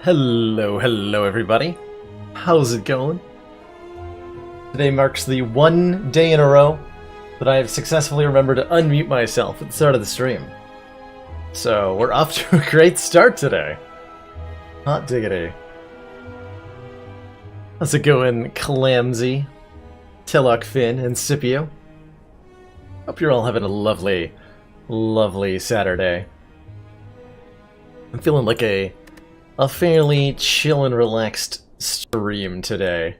Hello everybody. How's it going? Today marks the one day in a row that I have successfully remembered to unmute myself at the start of the stream. So we're off to a great start today. Hot diggity. How's it going, Clamsy, Tillock, Finn, and Scipio? Hope you're all having a lovely, lovely Saturday. I'm feeling like a fairly chill and relaxed stream today.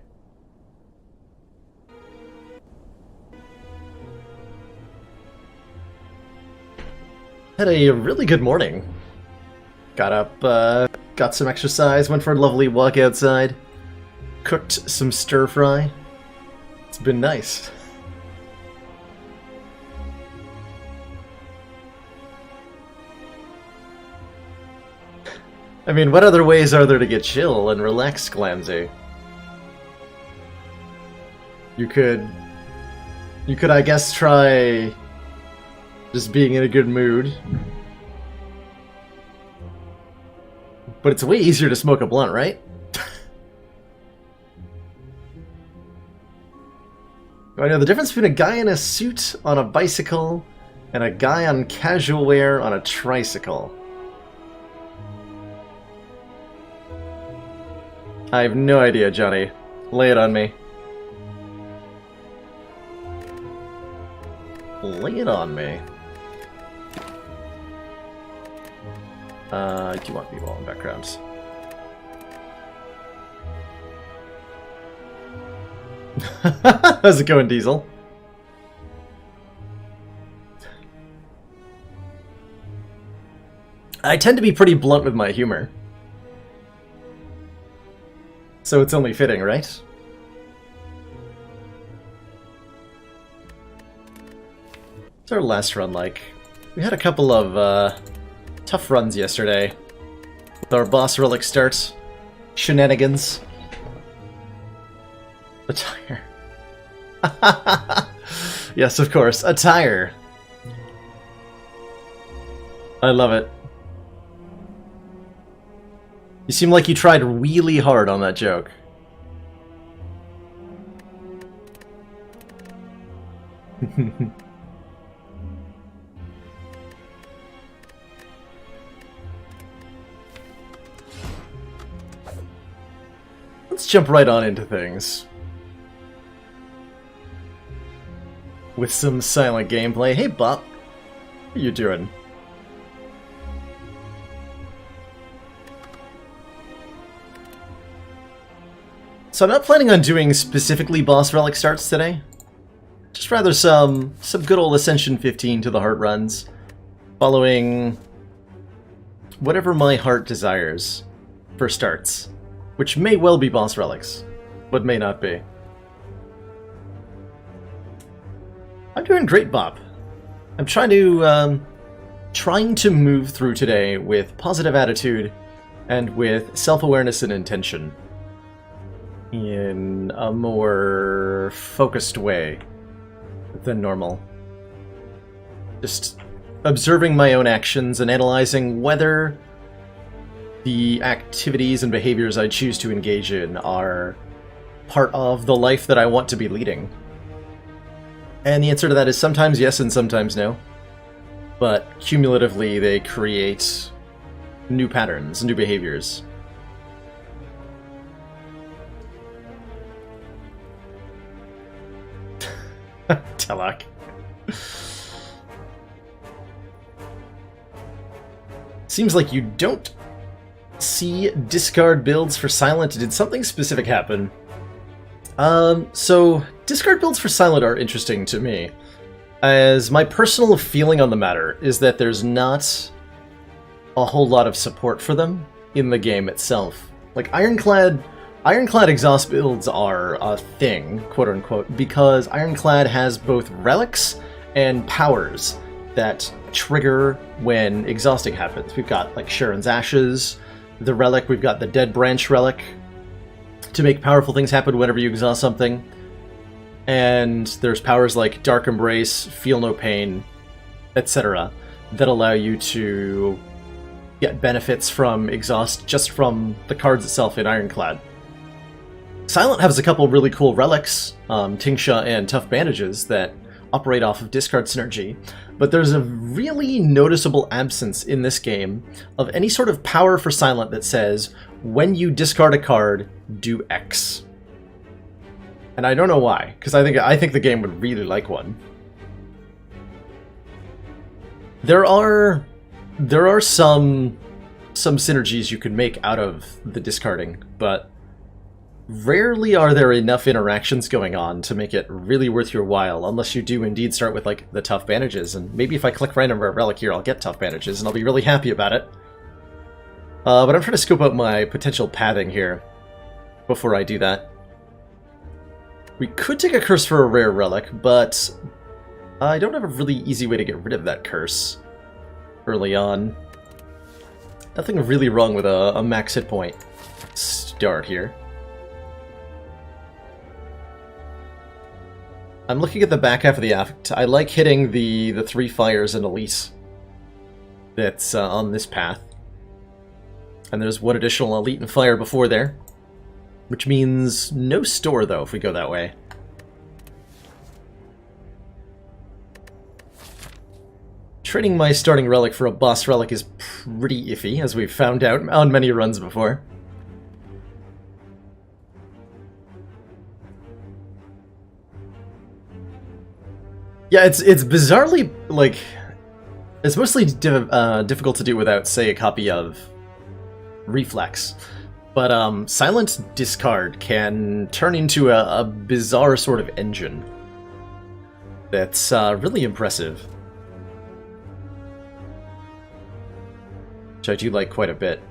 Had a really good morning. Got up, got some exercise, went for a lovely walk outside, cooked some stir-fry. It's been nice. I mean, what other ways are there to get chill and relax, Clamsy? You could, I guess, try just being in a good mood. But it's way easier to smoke a blunt, right? I know the difference between a guy in a suit on a bicycle and a guy on casual wear on a tricycle. I have no idea, Johnny. Lay it on me. Lay it on me. Do you want people in backgrounds? How's it going, Diesel? I tend to be pretty blunt with my humor. So it's only fitting, right? What's our last run like? We had a couple of tough runs yesterday. With our boss relic start shenanigans. A tire. Yes, of course, a tire. I love it. You seem like you tried really hard on that joke. Let's jump right on into things. With some silent gameplay. Hey, Bob. What are you doing? So I'm not planning on doing specifically boss relic starts today. Just rather some good old Ascension 15 to the heart runs, following whatever my heart desires for starts, which may well be boss relics, but may not be. I'm doing great, Bob. I'm trying to move through today with positive attitude and with self-awareness and intention. In a more focused way than normal. Just observing my own actions and analyzing whether the activities and behaviors I choose to engage in are part of the life that I want to be leading. And the answer to that is sometimes yes and sometimes no. But cumulatively they create new patterns, new behaviors. Telak. Seems like you don't see discard builds for Silent. Did something specific happen? So discard builds for Silent are interesting to me, as my personal feeling on the matter is that there's not a whole lot of support for them in the game itself. Like Ironclad exhaust builds are a thing, quote-unquote, because Ironclad has both relics and powers that trigger when exhausting happens. We've got, like, Sharon's Ashes, the relic, we've got the Dead Branch relic to make powerful things happen whenever you exhaust something. And there's powers like Dark Embrace, Feel No Pain, etc. that allow you to get benefits from exhaust just from the cards itself in Ironclad. Silent has a couple really cool relics, Tingsha and Tough Bandages, that operate off of discard synergy, but there's a really noticeable absence in this game of any sort of power for Silent that says, when you discard a card, do X. And I don't know why, because I think the game would really like one. There are some synergies you can make out of the discarding, but rarely are there enough interactions going on to make it really worth your while, unless you do indeed start with, like, the Tough Bandages, and maybe if I click random relic here, I'll get Tough Bandages, and I'll be really happy about it. But I'm trying to scope out my potential pathing here before I do that. We could take a curse for a rare relic, but I don't have a really easy way to get rid of that curse early on. Nothing really wrong with a max hit point start here. I'm looking at the back half of the act. I like hitting the 3 fires and Elite that's on this path. And there's one additional Elite and Fire before there, which means no store, though, if we go that way. Trading my starting relic for a boss relic is pretty iffy, as we've found out on many runs before. Yeah, it's bizarrely, like, it's mostly difficult to do without, say, a copy of Reflex. But Silent Discard can turn into a bizarre sort of engine that's really impressive. Which I do like quite a bit.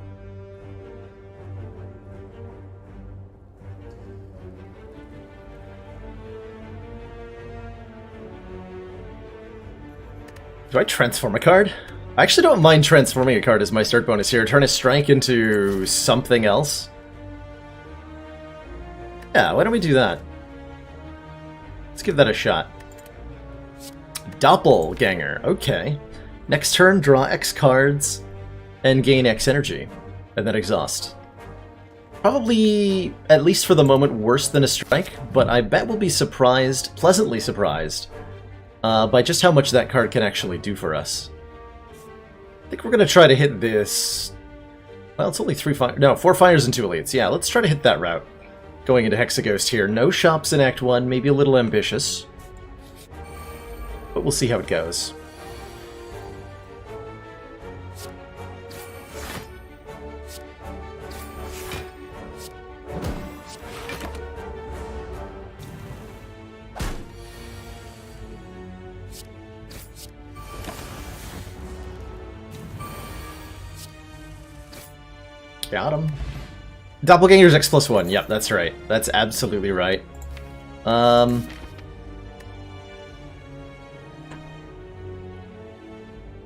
Do I transform a card? I actually don't mind transforming a card as my start bonus here. Turn a strike into something else. Yeah, why don't we do that? Let's give that a shot. Doppelganger, okay. Next turn, draw X cards and gain X energy, and then exhaust. Probably, at least for the moment, worse than a strike, but I bet we'll be surprised, pleasantly surprised, by just how much that card can actually do for us. I think we're going to try to hit this... Well, it's only 4 fires and 2 elites. Yeah, let's try to hit that route. Going into Hexaghost here. No shops in Act 1, maybe a little ambitious. But we'll see how it goes. Got him. Doppelganger's X+1. Yep, that's right. That's absolutely right.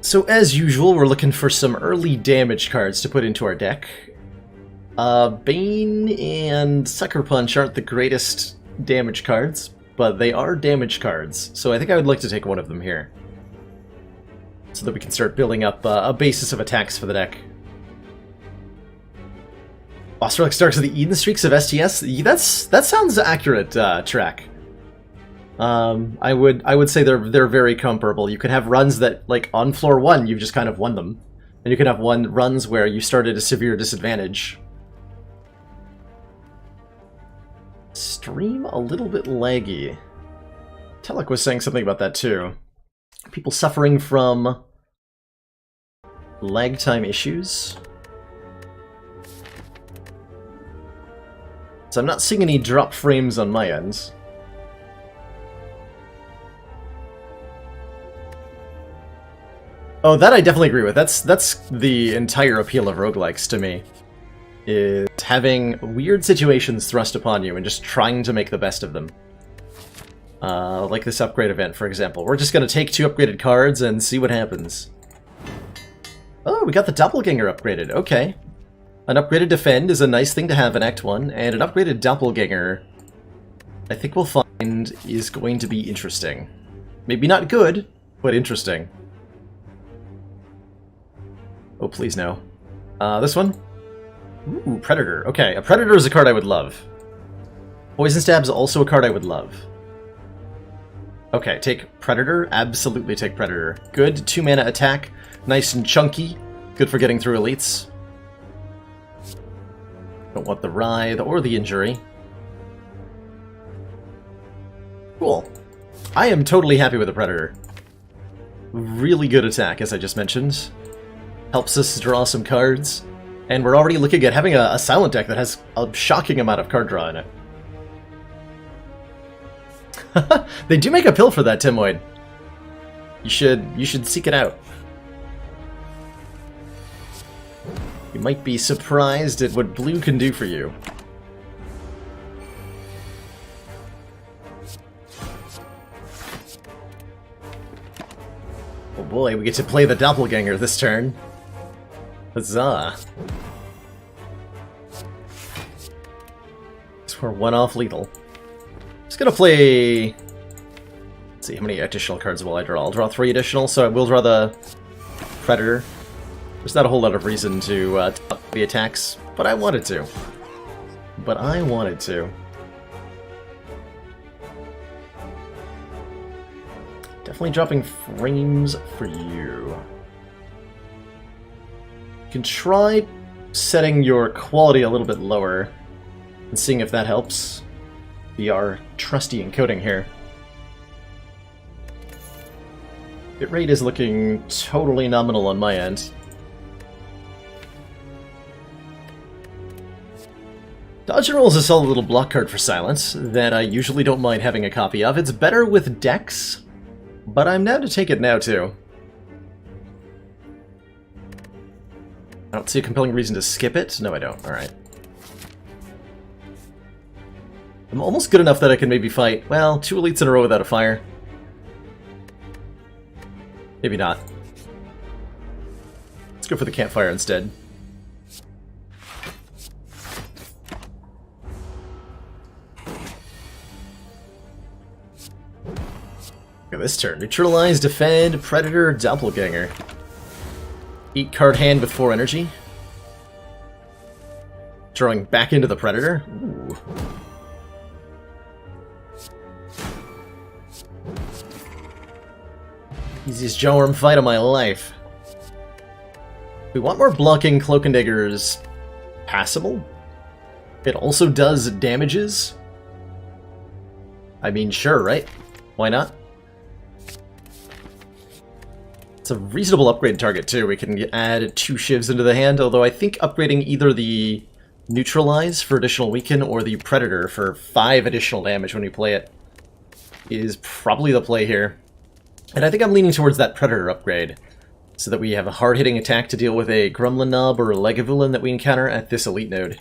So as usual, we're looking for some early damage cards to put into our deck. Bane and Sucker Punch aren't the greatest damage cards, but they are damage cards, so I think I would like to take one of them here. So that we can start building up a basis of attacks for the deck. Boss Relic starts with the Eden Streaks of STS. That sounds accurate, Track. I would say they're very comparable. You can have runs that, like, on floor 1, you've just kind of won them. And you can have runs where you start at a severe disadvantage. Stream a little bit laggy. Telek was saying something about that too. People suffering from lag time issues. So I'm not seeing any drop frames on my end. Oh, that I definitely agree with. That's the entire appeal of roguelikes to me. Is having weird situations thrust upon you and just trying to make the best of them. Like this upgrade event, for example. We're just going to take 2 upgraded cards and see what happens. Oh, we got the Doppelganger upgraded. Okay. An upgraded Defend is a nice thing to have in Act 1, and an upgraded Doppelganger, I think we'll find, is going to be interesting. Maybe not good, but interesting. Oh, please no. This one? Ooh, Predator. Okay, a Predator is a card I would love. Poison Stab's also a card I would love. Okay, take Predator. Absolutely take Predator. Good 2-mana attack. Nice and chunky. Good for getting through elites. Don't want the Writhe or the Injury. Cool. I am totally happy with the Predator. Really good attack, as I just mentioned. Helps us draw some cards. And we're already looking at having a silent deck that has a shocking amount of card draw in it. They do make a pill for that, Timoid. You should seek it out. You might be surprised at what blue can do for you. Oh boy, we get to play the Doppelganger this turn. Huzzah. So we're one off lethal. Just gonna play... Let's see, how many additional cards will I draw? I'll draw 3 additional, so I will draw the Predator. There's not a whole lot of reason to up the attacks, but I wanted to. Definitely dropping frames for you. You can try setting your quality a little bit lower and seeing if that helps. Be our trusty encoding here. Bitrate is looking totally nominal on my end. Dodge and Roll is a solid little block card for Silence that I usually don't mind having a copy of. It's better with decks, but I'm down to take it now too. I don't see a compelling reason to skip it. No, I don't. Alright. I'm almost good enough that I can maybe fight, well, 2 elites in a row without a fire. Maybe not. Let's go for the campfire instead. Look at this turn. Neutralize, defend, Predator, Doppelganger. 8 card hand with 4 energy. Drawing back into the Predator. Ooh. Easiest Jawworm fight of my life. We want more blocking. Cloak and Dagger's passable. It also does damages. I mean, sure, right? Why not? It's a reasonable upgrade target, too. We can add 2 Shivs into the hand, although I think upgrading either the Neutralize for additional weaken or the Predator for 5 additional damage when we play it is probably the play here. And I think I'm leaning towards that Predator upgrade, so that we have a hard-hitting attack to deal with a Gremlin Knob or a Lagavulin that we encounter at this elite node.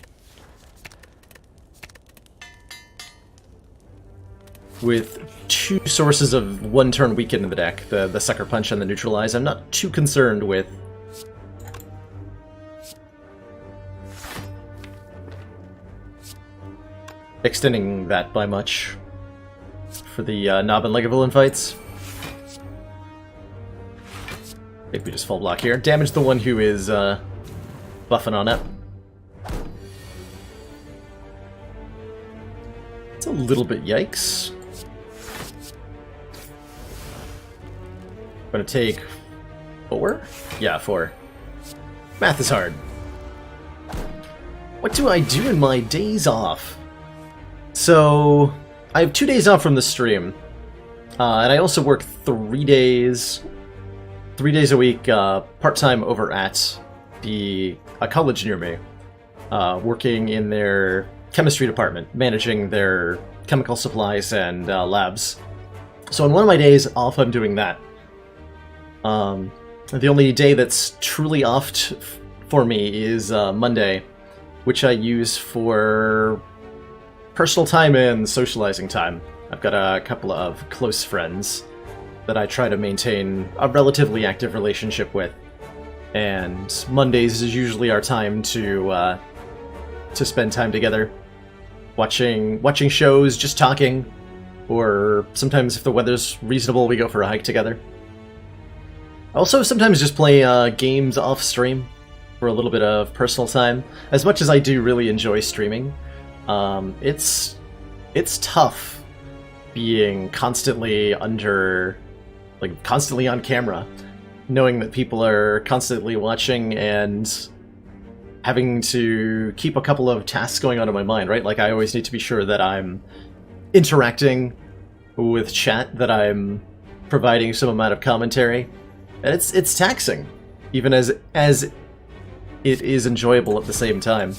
With 2 sources of 1-turn weaken in the deck, the Sucker Punch and the Neutralize, I'm not too concerned with extending that by much for the Knob and Lagavulin fights. I think we just full block here. Damage the one who is buffing on it. It's a little bit yikes. I'm gonna take 4? Yeah, 4. Math is hard. What do I do in my days off? So, I have 2 days off from the stream. And I also work 3 days a week part-time over at a college near me, working in their chemistry department, managing their chemical supplies and labs. So on one of my days off, I'm doing that. The only day that's truly off for me is Monday, which I use for personal time and socializing time. I've got a couple of close friends that I try to maintain a relatively active relationship with, and Mondays is usually our time to spend time together, watching shows, just talking, or sometimes if the weather's reasonable, we go for a hike together. I also sometimes just play games off stream, for a little bit of personal time. As much as I do really enjoy streaming, it's tough being constantly constantly on camera, knowing that people are constantly watching and having to keep a couple of tasks going on in my mind, right? Like, I always need to be sure that I'm interacting with chat, that I'm providing some amount of commentary, and it's taxing, even as it is enjoyable at the same time.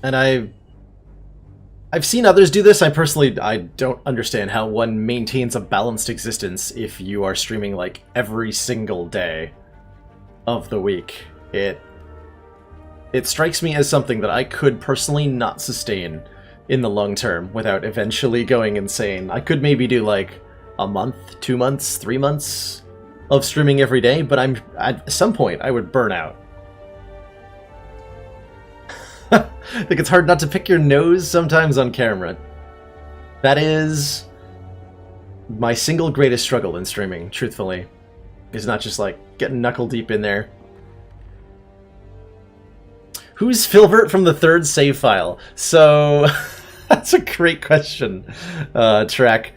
And I've seen others do this. I don't understand how one maintains a balanced existence if you are streaming like every single day of the week. It strikes me as something that I could personally not sustain in the long term without eventually going insane. I could maybe do like a month, 2 months, 3 months of streaming every day, but at some point I would burn out. I think it's hard not to pick your nose sometimes on camera. That is my single greatest struggle in streaming, truthfully. Is not just like getting knuckle deep in there. Who's Filbert from the third save file? So, that's a great question, Track.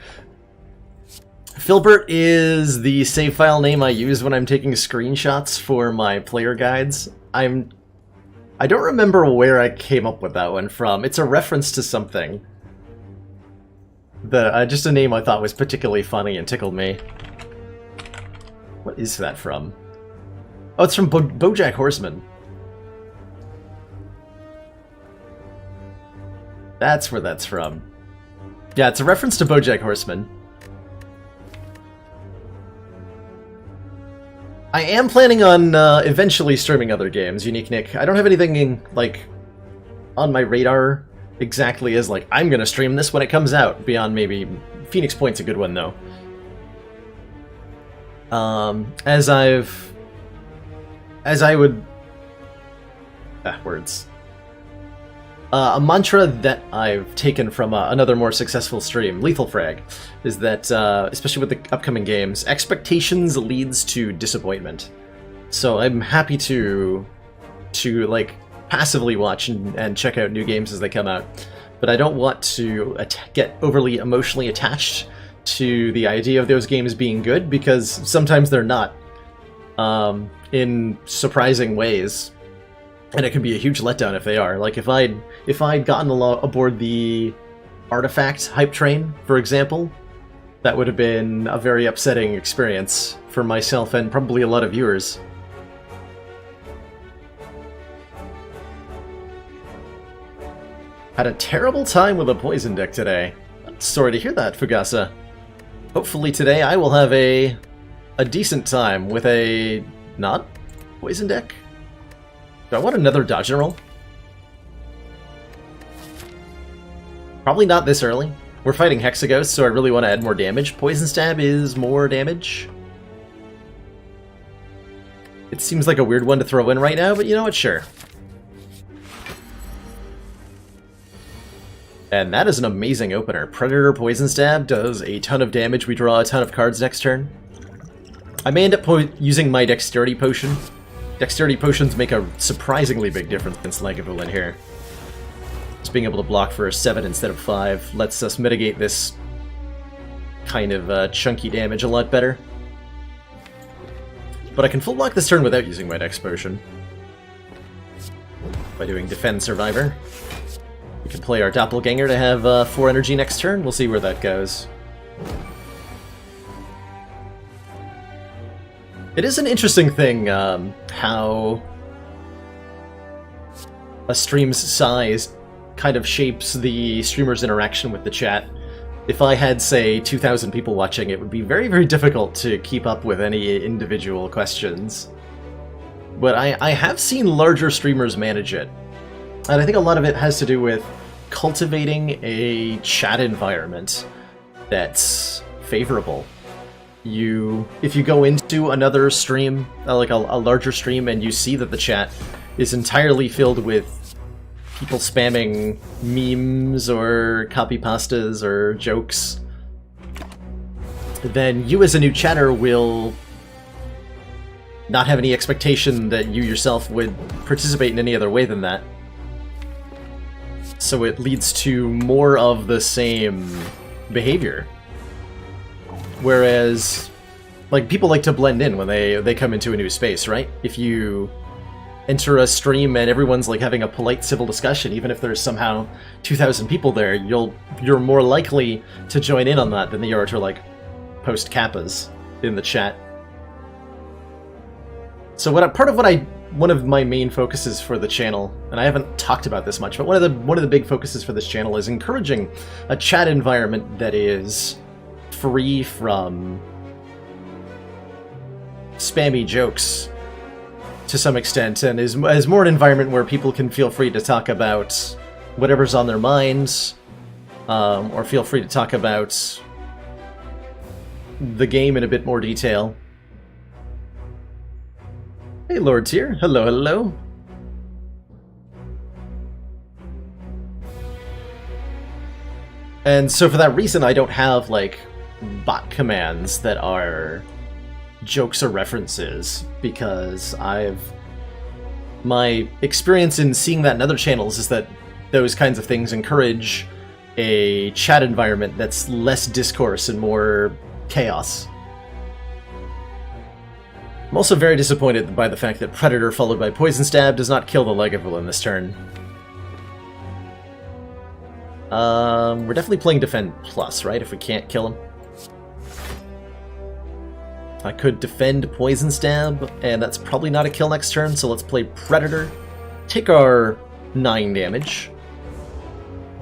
Filbert is the save file name I use when I'm taking screenshots for my player guides. I don't remember where I came up with that one from. It's a reference to something. Just a name I thought was particularly funny and tickled me. What is that from? Oh, it's from BoJack Horseman. That's where that's from. Yeah, it's a reference to BoJack Horseman. I am planning on eventually streaming other games, Unique Nick. I don't have anything on my radar exactly as like, I'm gonna stream this when it comes out, beyond maybe Phoenix Point's a good one though. A mantra that I've taken from another more successful stream, Lethal Frag, is that, especially with the upcoming games, expectations leads to disappointment. So I'm happy to like, passively watch and check out new games as they come out, but I don't want to get overly emotionally attached to the idea of those games being good, because sometimes they're not, in surprising ways. And it can be a huge letdown if they are. Like, if I'd gotten aboard the Artifact hype train, for example, that would have been a very upsetting experience for myself and probably a lot of viewers. Had a terrible time with a poison deck today. Sorry to hear that, Fugasa. Hopefully today I will have a decent time with a not poison deck. Do I want another dodge and roll? Probably not this early. We're fighting Hexaghost, so I really want to add more damage. Poison Stab is more damage. It seems like a weird one to throw in right now, but you know what? Sure. And that is an amazing opener. Predator Poison Stab does a ton of damage. We draw a ton of cards next turn. I may end up using my Dexterity Potion. Dexterity Potions make a surprisingly big difference against Lagavulin here. Just being able to block for a 7 instead of 5 lets us mitigate this kind of chunky damage a lot better. But I can full block this turn without using my Dex Potion. By doing Defend Survivor. We can play our Doppelganger to have 4 energy next turn. We'll see where that goes. It is an interesting thing, how a stream's size kind of shapes the streamer's interaction with the chat. If I had, say, 2,000 people watching, it would be very, very difficult to keep up with any individual questions. But I have seen larger streamers manage it. And I think a lot of it has to do with cultivating a chat environment that's favorable. If you go into another stream, like a larger stream, and you see that the chat is entirely filled with people spamming memes or copy pastas or jokes, then you as a new chatter will not have any expectation that you yourself would participate in any other way than that. So it leads to more of the same behavior. Whereas, like, people like to blend in when they come into a new space, right? If you enter a stream and everyone's like having a polite civil discussion, even if there's somehow 2,000 people there, you're more likely to join in on that than you are to like post kappas in the chat. So one of my main focuses for the channel, and I haven't talked about this much, but one of the big focuses for this channel is encouraging a chat environment that is free from spammy jokes to some extent, and is more an environment where people can feel free to talk about whatever's on their minds, or feel free to talk about the game in a bit more detail. Hey, Lord Tier. Hello, hello. And so for that reason, I don't have, like, bot commands that are jokes or references, because my experience in seeing that in other channels is that those kinds of things encourage a chat environment that's less discourse and more chaos. I'm also very disappointed by the fact that Predator followed by Poison Stab does not kill the Lagavulin this turn. We're definitely playing Defend Plus, right, if we can't kill him? I could defend Poison Stab, and that's probably not a kill next turn, so let's play Predator, take our 9 damage,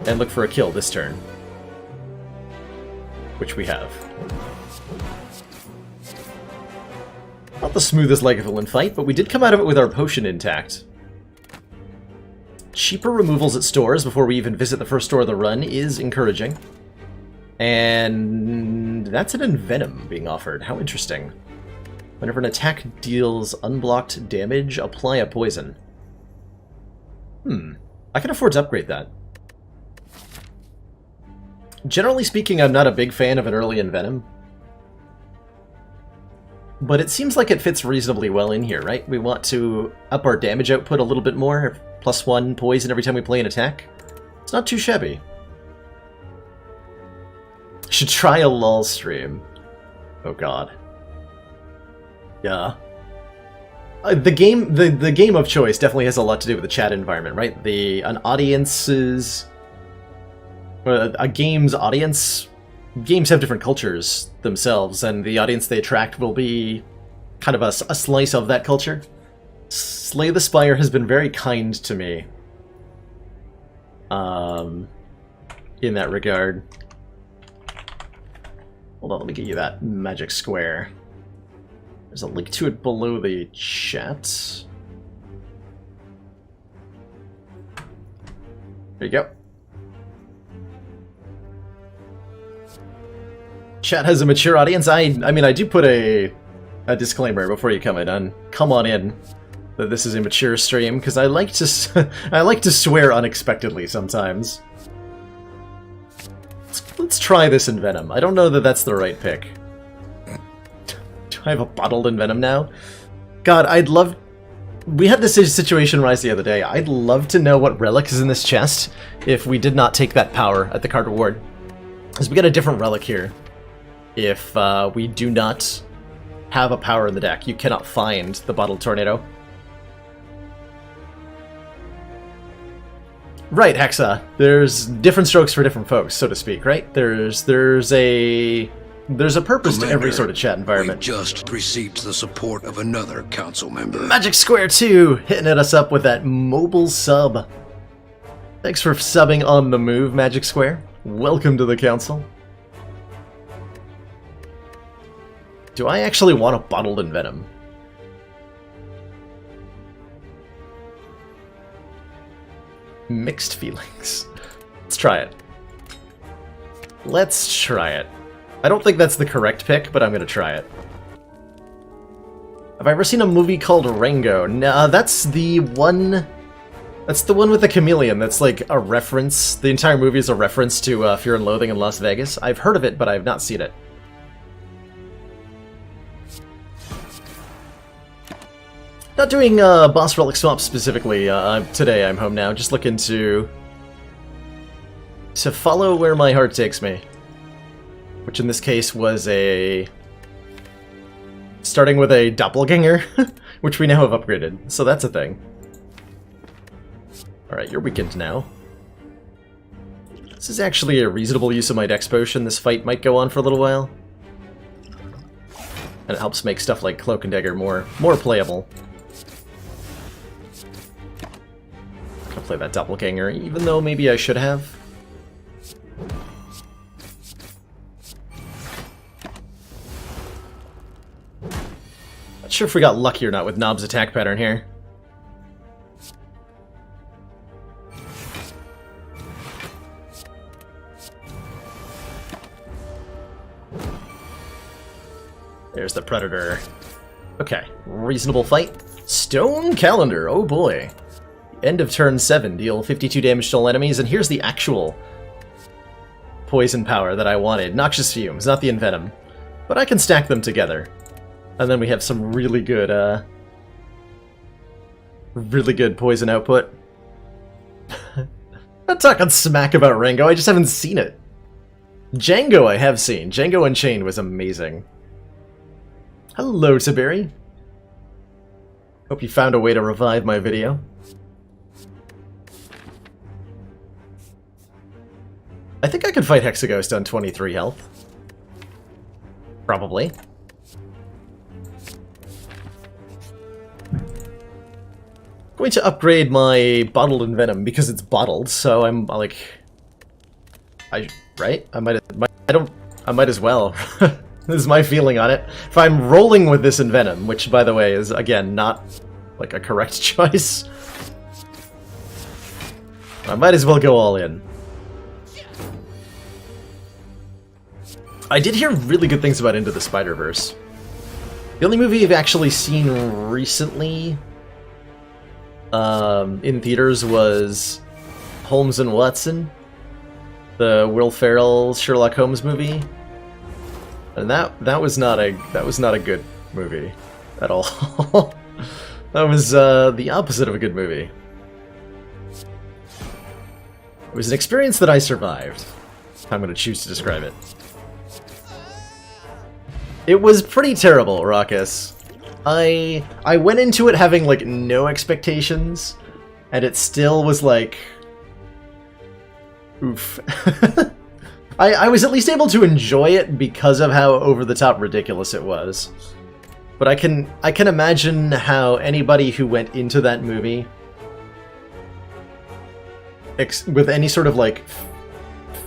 and look for a kill this turn. Which we have. Not the smoothest Lagavulin fight, but we did come out of it with our potion intact. Cheaper removals at stores before we even visit the first store of the run is encouraging. And that's an Envenom being offered. How interesting. Whenever an attack deals unblocked damage, apply a poison. I can afford to upgrade that. Generally speaking, I'm not a big fan of an early Envenom. But it seems like it fits reasonably well in here, right? We want to up our damage output a little bit more. +1 poison every time we play an attack. It's not too shabby. Should try a LOL stream. Oh god. Yeah. The game of choice definitely has a lot to do with the chat environment, right? An audience's... a game's audience... Games have different cultures themselves, and the audience they attract will be kind of a slice of that culture. Slay the Spire has been very kind to me. In that regard. Hold on, let me get you that magic square. There's a link to it below the chat. There you go. Chat has a mature audience. I mean, I do put a disclaimer before you come on in, that this is a mature stream, because I like to swear unexpectedly sometimes. Let's try this Envenom. I don't know that that's the right pick. Do I have a bottled Envenom now? God, I'd love... We had this situation rise the other day. I'd love to know what relic is in this chest if we did not take that power at the card reward. Because we got a different relic here. If we do not have a power in the deck, you cannot find the Bottled Tornado. Right, Hexa. There's different strokes for different folks, so to speak, right? There's a purpose to every sort of chat environment. We just received the support of another council member. Magic Square 2 hitting us up with that mobile sub. Thanks for subbing on the move, Magic Square. Welcome to the council. Do I actually want a bottled Envenom? Mixed feelings. Let's try it. Let's try it. I don't think that's the correct pick, but I'm gonna try it. Have I ever seen a movie called Rango? Nah, that's the one... That's the one with the chameleon. That's like a reference. The entire movie is a reference to Fear and Loathing in Las Vegas. I've heard of it, but I've not seen it. Not doing boss relic swaps specifically today. I'm home now. Just looking to follow where my heart takes me, which in this case was starting with a doppelganger, which we now have upgraded. So that's a thing. All right, you're weakened now. This is actually a reasonable use of my Dex Potion. This fight might go on for a little while, and it helps make stuff like Cloak and Dagger more playable. I'll play that doppelganger, even though maybe I should have. Not sure if we got lucky or not with Nob's attack pattern here. There's the Predator. Okay, reasonable fight. Stone Calendar, oh boy. End of turn 7, deal 52 damage to all enemies, and here's the actual poison power that I wanted. Noxious Fumes, not the Envenom. But I can stack them together. And then we have some really good poison output. I'm not talking smack about Rango, I just haven't seen it. Django I have seen. Django Unchained was amazing. Hello, Tiberi. Hope you found a way to revive my video. I think I could fight Hexaghost on 23 health. Probably. Going to upgrade my Bottled Envenom because it's bottled, so I'm like... Right? I might as well. This is my feeling on it. If I'm rolling with this Envenom, which, by the way, is, again, not, like, a correct choice, I might as well go all in. I did hear really good things about Into the Spider-Verse. The only movie I've actually seen recently in theaters was Holmes and Watson, the Will Ferrell Sherlock Holmes movie. And that was not a good movie at all. That was the opposite of a good movie. It was an experience that I survived. I'm going to choose to describe it. It was pretty terrible, Raucus. I went into it having like no expectations, and it still was like, oof. I was at least able to enjoy it because of how over-the-top ridiculous it was. But I can imagine how anybody who went into that movie with any sort of like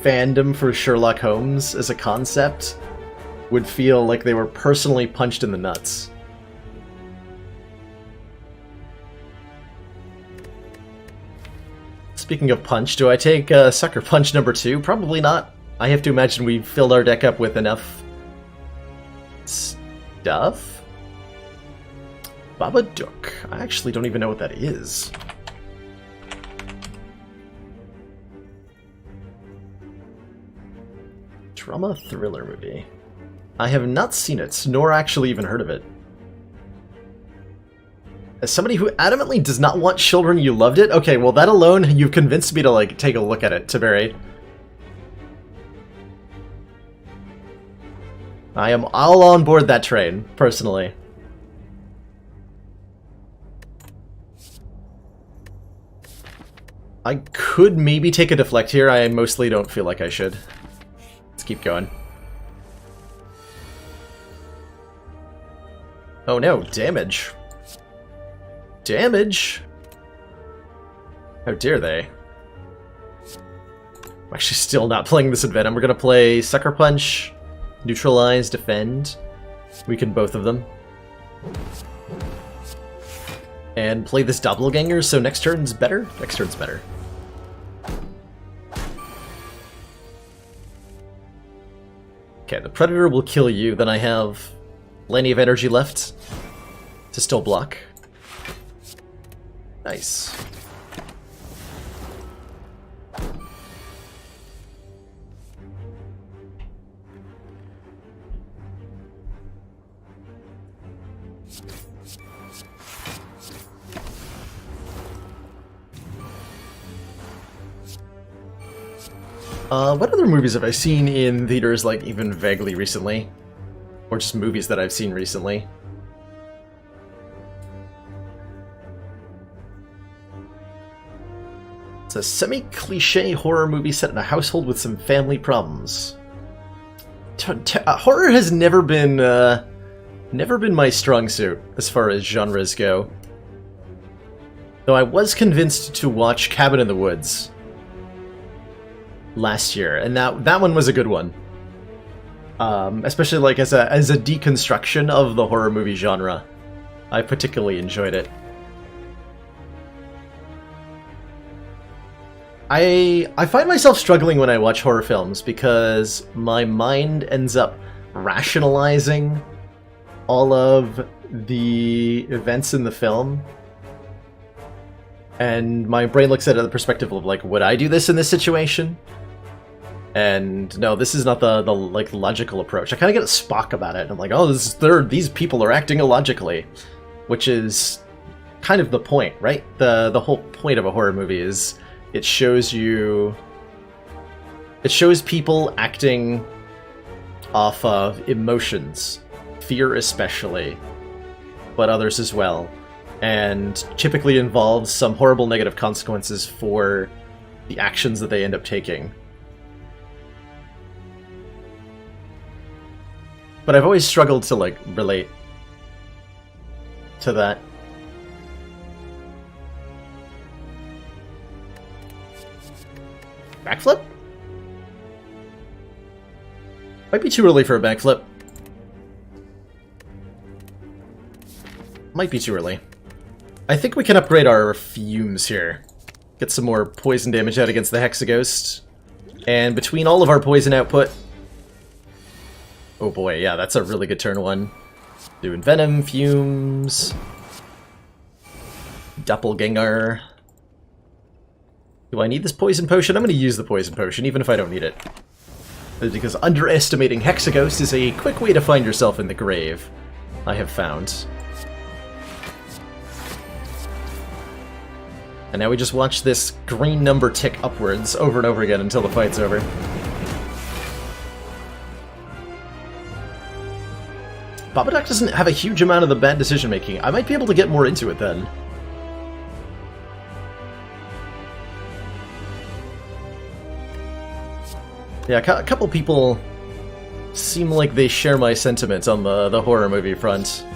fandom for Sherlock Holmes as a concept would feel like they were personally punched in the nuts. Speaking of punch, do I take Sucker Punch number 2? Probably not. I have to imagine we filled our deck up with enough stuff? Babadook. I actually don't even know what that is. Drama thriller movie. I have not seen it, nor actually even heard of it. As somebody who adamantly does not want children, you loved it? Okay, well that alone, you've convinced me to like take a look at it, Tiberi. I am all on board that train, personally. I could maybe take a deflect here, I mostly don't feel like I should. Let's keep going. Oh no, damage. Damage? How dare they? I'm actually still not playing this Envenom. We're gonna play Sucker Punch, Neutralize, Defend. Weaken both of them. And play this Doppelganger, so next turn's better? Next turn's better. Okay, the Predator will kill you, then I have plenty of energy left to still block. Nice. What other movies have I seen in theaters, like, even vaguely recently? Or just movies that I've seen recently? It's a semi-cliche horror movie set in a household with some family problems. Horror has never been my strong suit as far as genres go. Though I was convinced to watch Cabin in the Woods last year, and that one was a good one. Especially like as a deconstruction of the horror movie genre. I particularly enjoyed it. I find myself struggling when I watch horror films because my mind ends up rationalizing all of the events in the film. And my brain looks at it in the perspective of, like, would I do this in this situation? And no, this is not the like logical approach. I kind of get a Spock about it. I'm like, oh, these people are acting illogically, which is kind of the point, right? The whole point of a horror movie is it shows people acting off of emotions, fear especially, but others as well, and typically involves some horrible negative consequences for the actions that they end up taking. But I've always struggled to, like, relate to that. Backflip? Might be too early for a backflip. Might be too early. I think we can upgrade our fumes here. Get some more poison damage out against the Hexaghost. And between all of our poison output... Oh boy, yeah, that's a really good turn one. Doing Venom, Fumes... Doppelganger... Do I need this poison potion? I'm going to use the poison potion, even if I don't need it. Because underestimating Hexaghost is a quick way to find yourself in the grave, I have found. And now we just watch this green number tick upwards over and over again until the fight's over. Babadook doesn't have a huge amount of the bad decision making. I might be able to get more into it then. Yeah, a couple people seem like they share my sentiments on the horror movie front.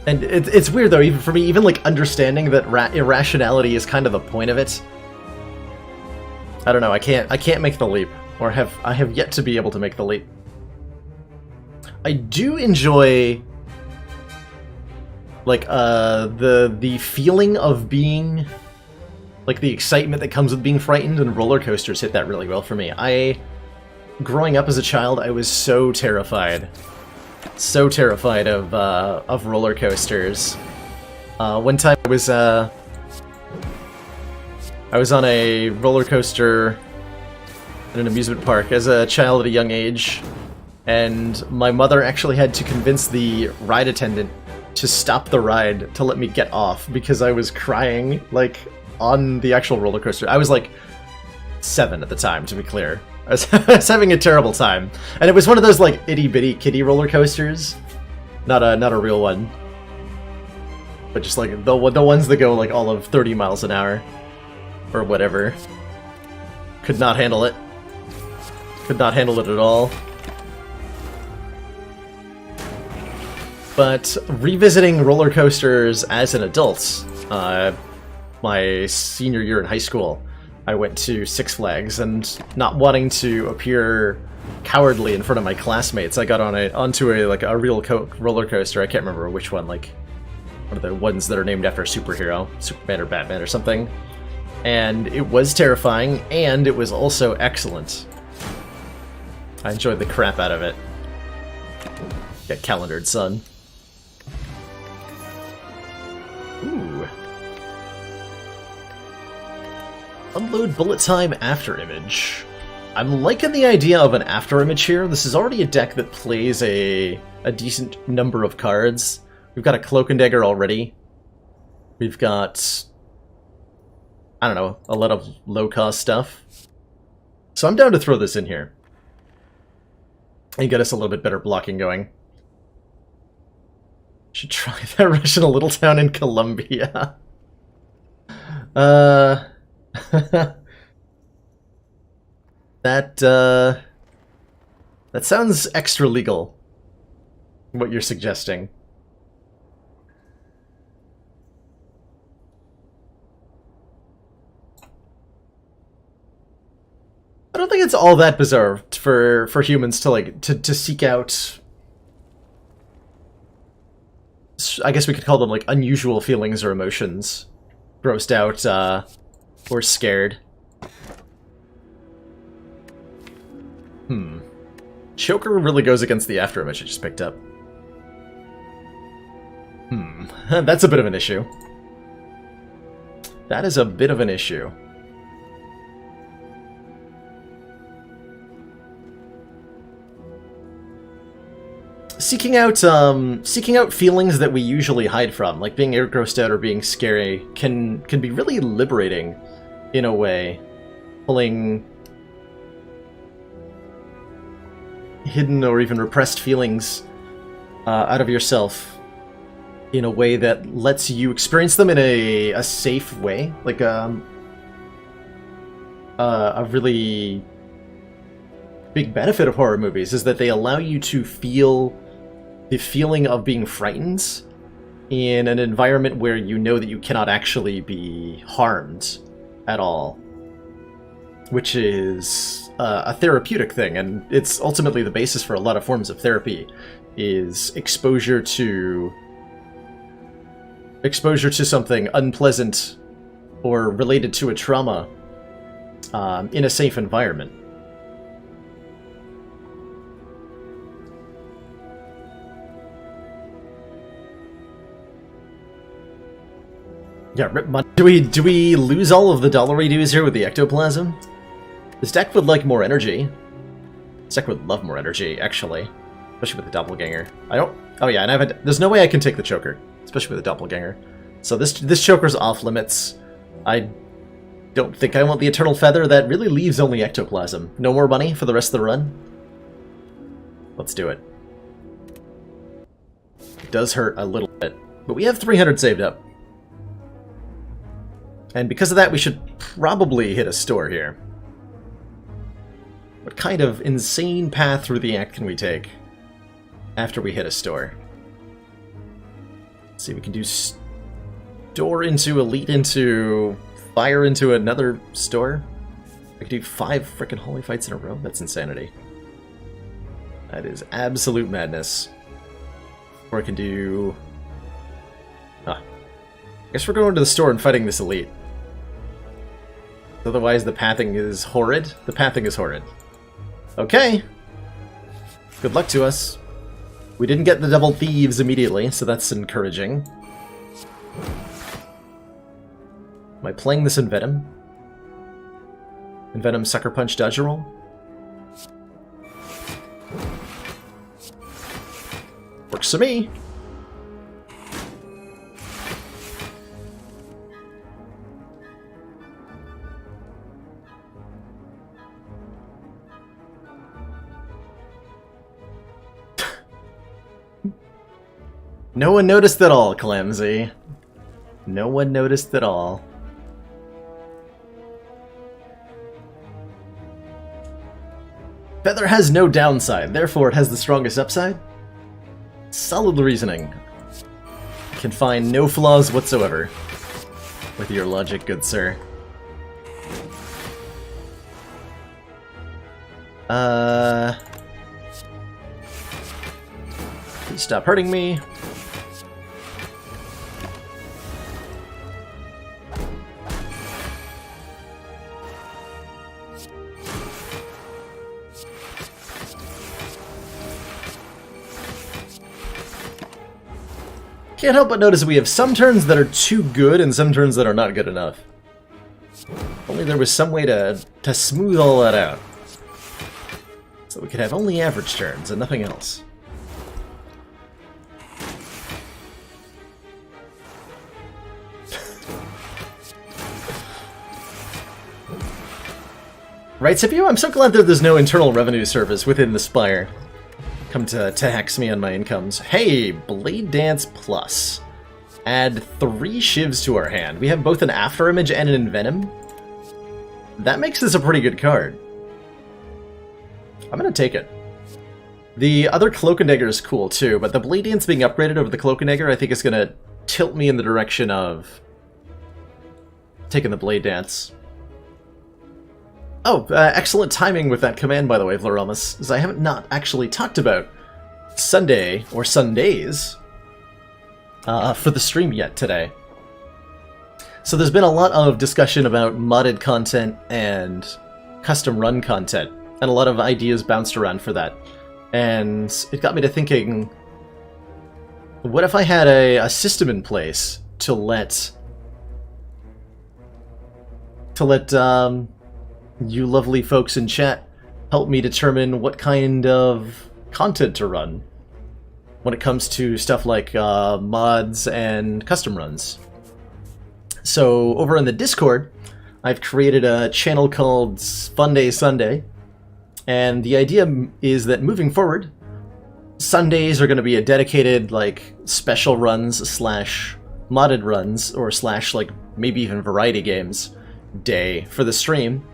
And it's weird though, even for me, even like understanding that irrationality is kind of the point of it. I don't know, I can't make the leap, or I have yet to be able to make the leap. I do enjoy like the feeling of being, like, the excitement that comes with being frightened, and roller coasters hit that really well for me. Growing up as a child, I was so terrified of roller coasters. One time I was on a roller coaster in an amusement park as a child at a young age, and my mother actually had to convince the ride attendant to stop the ride to let me get off because I was crying, like, on the actual roller coaster. I was like 7 at the time, to be clear. I was having a terrible time, and it was one of those like itty bitty kiddie roller coasters, not a real one, but just like the ones that go like all of 30 miles an hour or whatever. Could not handle it. Could not handle it at all. But revisiting roller coasters as an adult, my senior year in high school, I went to Six Flags, and not wanting to appear cowardly in front of my classmates, I got onto a real roller coaster. I can't remember which one, like one of the ones that are named after a superhero, Superman or Batman or something. And it was terrifying, and it was also excellent. I enjoyed the crap out of it. Get calendared, son. Ooh. Unload bullet time after image. I'm liking the idea of an after image here. This is already a deck that plays a decent number of cards. We've got a Cloak and Dagger already. We've got I don't know, a lot of low-cost stuff. So I'm down to throw this in here. And get us a little bit better blocking going. Should try that Russian little town in Colombia. That sounds extra legal, what you're suggesting. I don't think it's all that bizarre for humans to like to seek out. I guess we could call them like unusual feelings or emotions, grossed out or scared. Choker really goes against the afterimage I just picked up. That's a bit of an issue. That is a bit of an issue. Seeking out feelings that we usually hide from, like being air grossed out or being scary, can be really liberating, in a way. Pulling hidden or even repressed feelings out of yourself in a way that lets you experience them in a safe way, like a really big benefit of horror movies is that they allow you to feel the feeling of being frightened in an environment where you know that you cannot actually be harmed at all, which is a therapeutic thing, and it's ultimately the basis for a lot of forms of therapy, is exposure to something unpleasant or related to a trauma in a safe environment. Yeah, rip money. Do we lose all of the dollar redos here with the ectoplasm? This deck would like more energy. This deck would love more energy, actually. Especially with the doppelganger. I don't... Oh yeah, and there's no way I can take the choker. Especially with the doppelganger. So this choker's off limits. I don't think I want the Eternal Feather. That really leaves only ectoplasm. No more money for the rest of the run? Let's do it. It does hurt a little bit. But we have 300 saved up. And because of that, we should probably hit a store here. What kind of insane path through the act can we take after we hit a store? Let's see, we can do store into elite into fire into another store. I can do 5 frickin' holy fights in a row? That's insanity. That is absolute madness. Or I can do... I guess we're going to the store and fighting this elite. Otherwise, the pathing is horrid. The pathing is horrid. Okay. Good luck to us. We didn't get the double thieves immediately, so that's encouraging. Am I playing this in Venom? In Venom Sucker Punch Dodge Roll? Works for me. No one noticed at all, Clamsy. No one noticed at all. Feather has no downside, therefore it has the strongest upside. Solid reasoning. Can find no flaws whatsoever with your logic, good sir. Please stop hurting me. Can't help but notice we have some turns that are too good and some turns that are not good enough. If only there was some way to smooth all that out. So we could have only average turns and nothing else. Right, CPU? I'm so glad that there's no internal revenue service within the Spire. Come to hex me on my incomes. Hey, Blade Dance Plus. Add 3 shivs to our hand. We have both an After Image and an Envenom. That makes this a pretty good card. I'm gonna take it. The other Cloak and Dagger is cool too, but the Blade Dance being upgraded over the Cloak and Dagger I think is gonna tilt me in the direction of taking the Blade Dance. Oh, excellent timing with that command, by the way, Vloromus, as I haven't not actually talked about Sunday, or Sundays, for the stream yet today. So there's been a lot of discussion about modded content and custom run content, and a lot of ideas bounced around for that. And it got me to thinking, what if I had a system in place to let you lovely folks in chat help me determine what kind of content to run when it comes to stuff like mods and custom runs. So over in the Discord, I've created a channel called Fun Day Sunday, and the idea is that moving forward, Sundays are going to be a dedicated like special runs slash modded runs or slash like maybe even variety games day for the stream.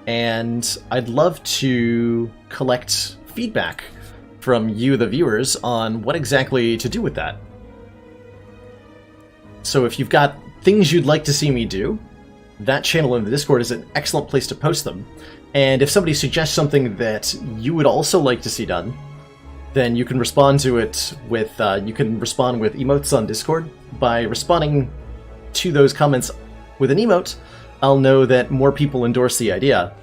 And I'd love to collect feedback from you, the viewers, on what exactly to do with that. So if you've got things you'd like to see me do, that channel in the Discord is an excellent place to post them. And if somebody suggests something that you would also like to see done, then you can respond to it with, you can respond with emotes on Discord. By responding to those comments with an emote, I'll know that more people endorse the idea.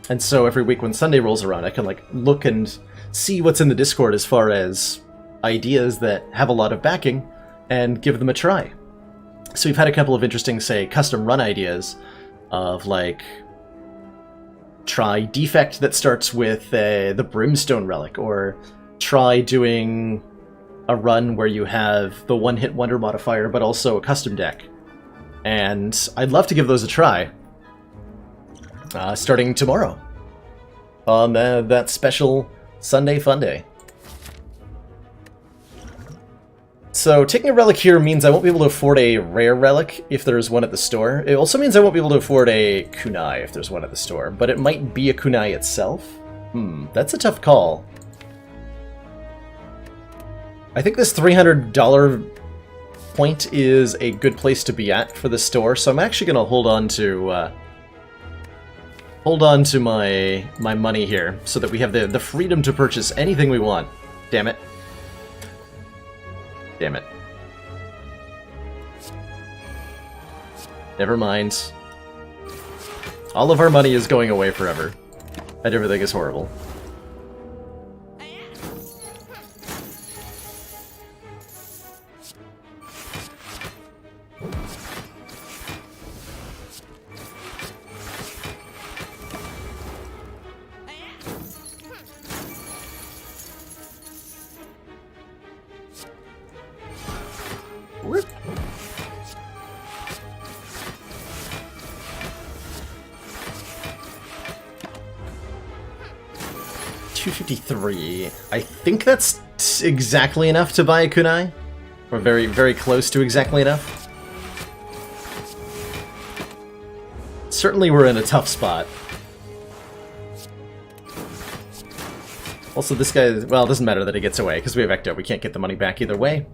And so every week when Sunday rolls around, I can like look and see what's in the Discord as far as ideas that have a lot of backing and give them a try. So we've had a couple of interesting, say, custom run ideas of like, try Defect that starts with the Brimstone Relic, or try doing a run where you have the one-hit wonder modifier but also a custom deck. And I'd love to give those a try. Starting tomorrow on that special Sunday Fun Day. So taking a relic here means I won't be able to afford a rare relic if there's one at the store. It also means I won't be able to afford a kunai if there's one at the store, but it might be a kunai itself. That's a tough call. I think this $300 point is a good place to be at for the store, so I'm actually going to hold on to my money here so that we have the freedom to purchase anything we want. Damn it. Damn it. Never mind. All of our money is going away forever. And everything is horrible. Whoop. $253. I think that's exactly enough to buy a kunai. Or very, very close to exactly enough. Certainly we're in a tough spot. Also, this guy, well, it doesn't matter that he gets away, because we have Ecto. We can't get the money back either way.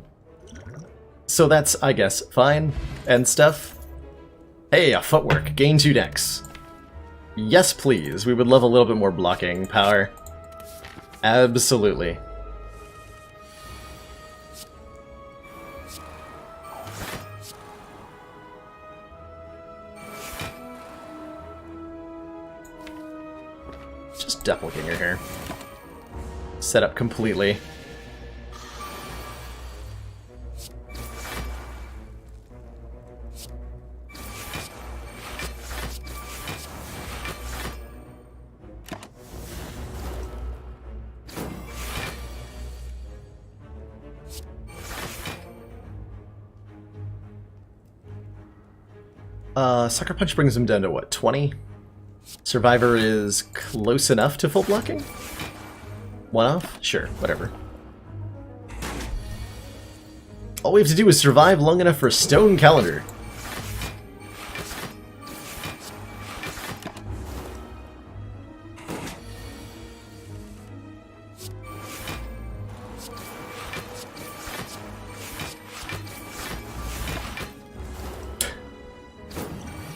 So that's, I guess, fine. And stuff. Hey, a footwork. Gain 2 decks. Yes, please. We would love a little bit more blocking power. Absolutely. Just doppelganger here. Set up completely. Sucker Punch brings him down to what, 20? Survivor is close enough to full blocking? One off? Sure, whatever. All we have to do is survive long enough for Stone Calendar.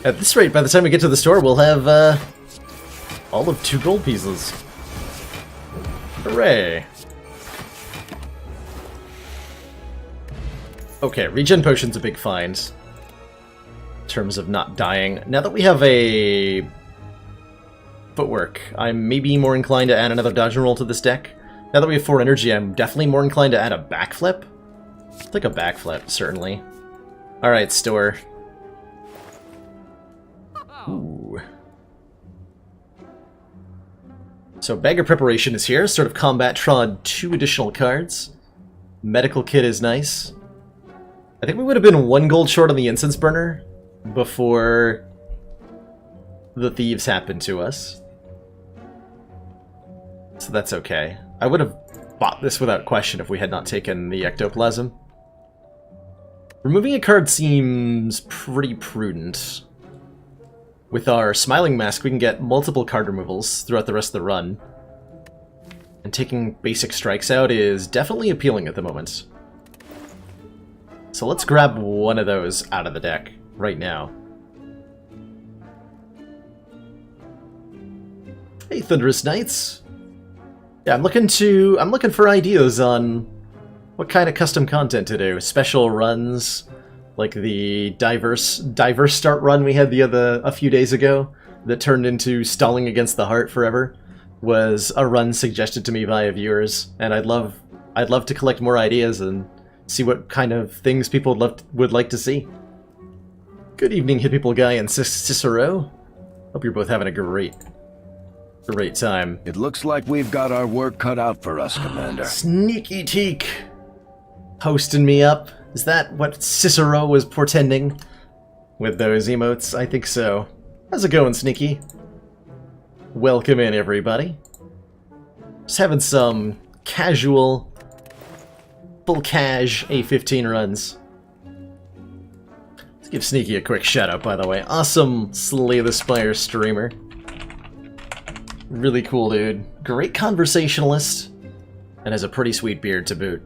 At this rate, by the time we get to the store, we'll have all of 2 gold pieces. Hooray! Okay, regen potion's a big find. In terms of not dying. Now that we have a footwork, I'm maybe more inclined to add another dodge and roll to this deck. Now that we have 4 energy, I'm definitely more inclined to add a backflip. I'll take a backflip, certainly. Alright, store. Ooh. So Bag of Preparation is here, sort of combat trod 2 additional cards. Medical Kit is nice. I think we would have been 1 gold short on the Incense Burner before the thieves happened to us. So that's okay. I would have bought this without question if we had not taken the Ectoplasm. Removing a card seems pretty prudent. With our Smiling Mask, we can get multiple card removals throughout the rest of the run. And taking basic strikes out is definitely appealing at the moment. So let's grab one of those out of the deck right now. Hey, Thunderous Knights! Yeah, I'm looking for ideas on what kind of custom content to do. Special runs, like the diverse start run we had a few days ago that turned into Stalling Against the Heart forever, was a run suggested to me via viewers, and I'd love to collect more ideas and see what kind of things people would like to see. Good evening, Hit People Guy and Cicero. Hope you're both having a great time. It looks like we've got our work cut out for us, Commander. Sneaky Teak posting me up. Is that what Cicero was portending with those emotes? I think so. How's it going, Sneaky? Welcome in, everybody. Just having some casual, full cash A15 runs. Let's give Sneaky a quick shout out, by the way. Awesome Slay the Spire streamer. Really cool dude. Great conversationalist. And has a pretty sweet beard to boot.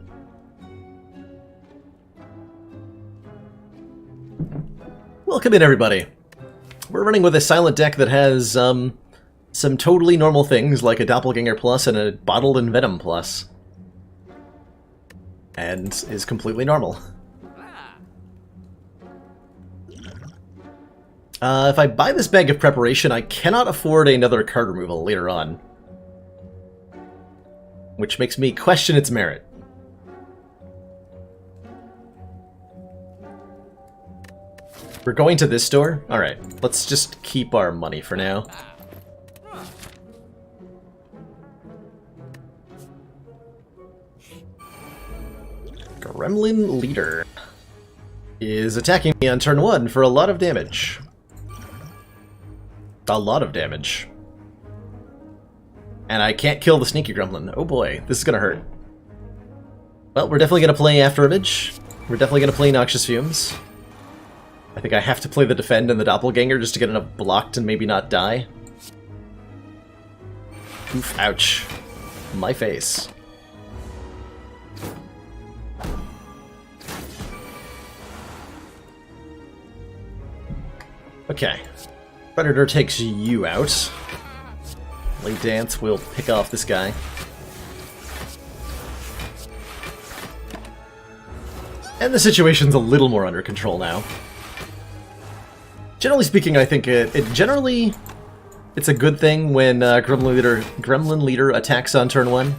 Welcome in, everybody. We're running with a silent deck that has some totally normal things like a Doppelganger Plus and a Bottled Envenom Plus. And is completely normal. If I buy this Bag of Preparation, I cannot afford another card removal later on. Which makes me question its merit. We're going to this store? Alright, let's just keep our money for now. Gremlin Leader is attacking me on turn 1 for a lot of damage. A lot of damage. And I can't kill the Sneaky Gremlin. Oh boy, this is gonna hurt. Well, we're definitely gonna play After Image. We're definitely gonna play Noxious Fumes. I think I have to play the Defend and the Doppelganger just to get enough blocked and maybe not die. Oof, ouch. My face. Okay. Predator takes you out. Late Dance will pick off this guy. And the situation's a little more under control now. Generally speaking, I think it's a good thing when Gremlin Leader attacks on turn 1.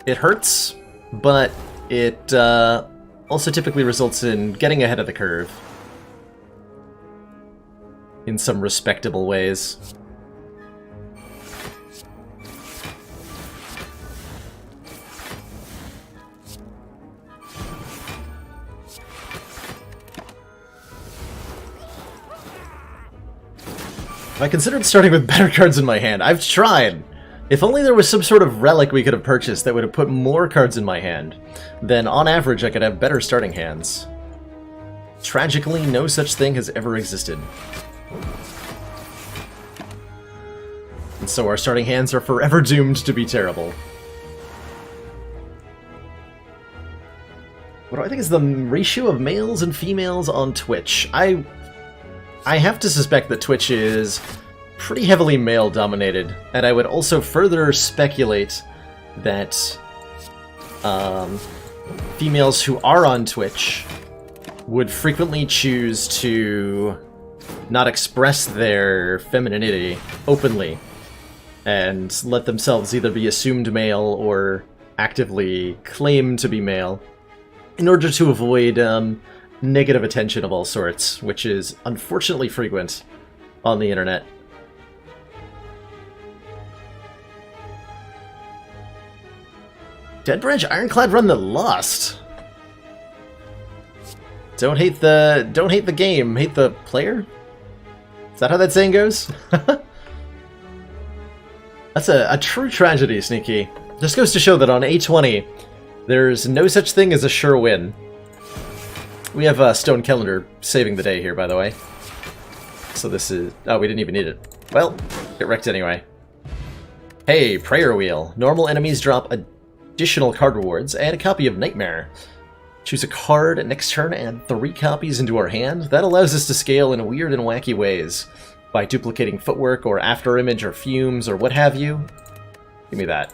It hurts, but it also typically results in getting ahead of the curve in some respectable ways. I considered starting with better cards in my hand. I've tried. If only there was some sort of relic we could have purchased that would have put more cards in my hand, then on average I could have better starting hands. Tragically, no such thing has ever existed. And so our starting hands are forever doomed to be terrible. What do I think is the ratio of males and females on Twitch? I have to suspect that Twitch is pretty heavily male-dominated, and I would also further speculate that females who are on Twitch would frequently choose to not express their femininity openly, and let themselves either be assumed male or actively claim to be male, in order to avoid negative attention of all sorts, which is unfortunately frequent on the internet. Dead Branch Ironclad run that lost. Don't hate the game, hate the player? Is that how that saying goes? That's a true tragedy, Sneaky. Just goes to show that on A20, there's no such thing as a sure win. We have Stone Calendar saving the day here, by the way. So this is... oh, we didn't even need it. Well, get wrecked anyway. Hey, Prayer Wheel. Normal enemies drop additional card rewards and a copy of Nightmare. Choose a card next turn, add 3 copies into our hand. That allows us to scale in weird and wacky ways. By duplicating footwork or after image or fumes or what have you. Give me that.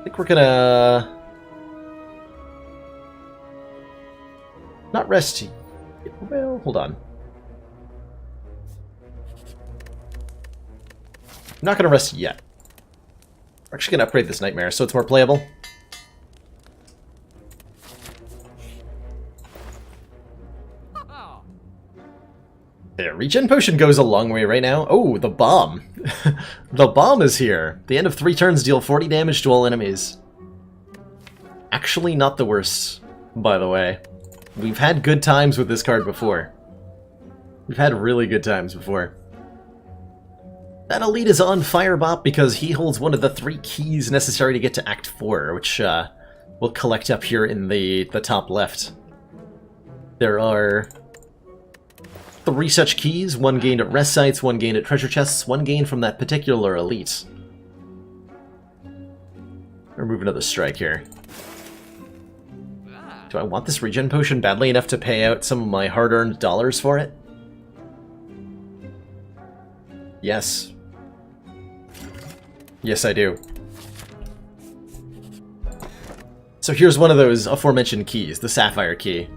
I think we're gonna... not rest... well, hold on. I'm not gonna rest yet. We're actually gonna upgrade this Nightmare so it's more playable. There, Regen Potion goes a long way right now. Oh, the bomb. The bomb is here. The end of 3 turns deal 40 damage to all enemies. Actually not the worst, by the way. We've had good times with this card before. We've had really good times before. That elite is on Firebop because he holds one of the 3 keys necessary to get to Act 4, which we'll collect up here in the top left. There are 3 such keys, 1 gained at rest sites, 1 gained at treasure chests, 1 gained from that particular elite. Remove another strike here. Do I want this regen potion badly enough to pay out some of my hard-earned dollars for it? Yes. Yes, I do. So here's one of those aforementioned keys, the Sapphire key.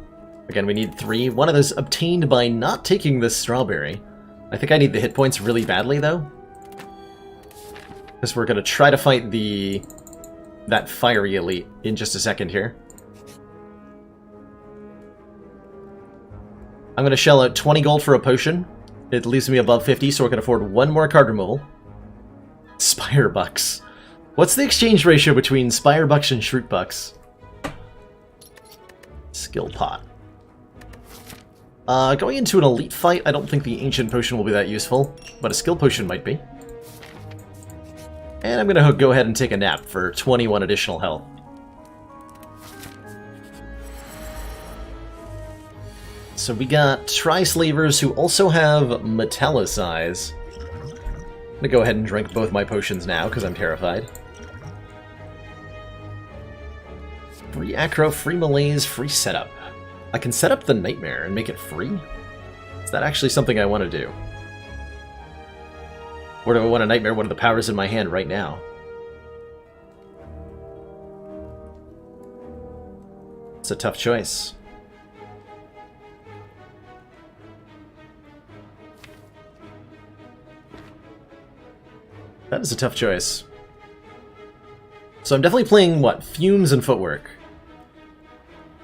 Again, we need 3. One of those obtained by not taking this strawberry. I think I need the hit points really badly, though. Because we're going to try to fight that fiery elite in just a second here. I'm going to shell out 20 gold for a potion. It leaves me above 50, so we can afford 1 more card removal. Spire Bucks. What's the exchange ratio between Spire Bucks and Shroot Bucks? Skill Pot. Going into an elite fight, I don't think the Ancient Potion will be that useful, but a Skill Potion might be. And I'm going to go ahead and take a nap for 21 additional health. So we got Tri-Slavers who also have Metallicize. I'm going to go ahead and drink both my potions now, because I'm terrified. Free Acro, free Malaise, free Setup. I can set up the Nightmare and make it free? Is that actually something I want to do? Or do I want a Nightmare one of the powers in my hand right now? It's a tough choice. That is a tough choice. So I'm definitely playing, what, Fumes and Footwork.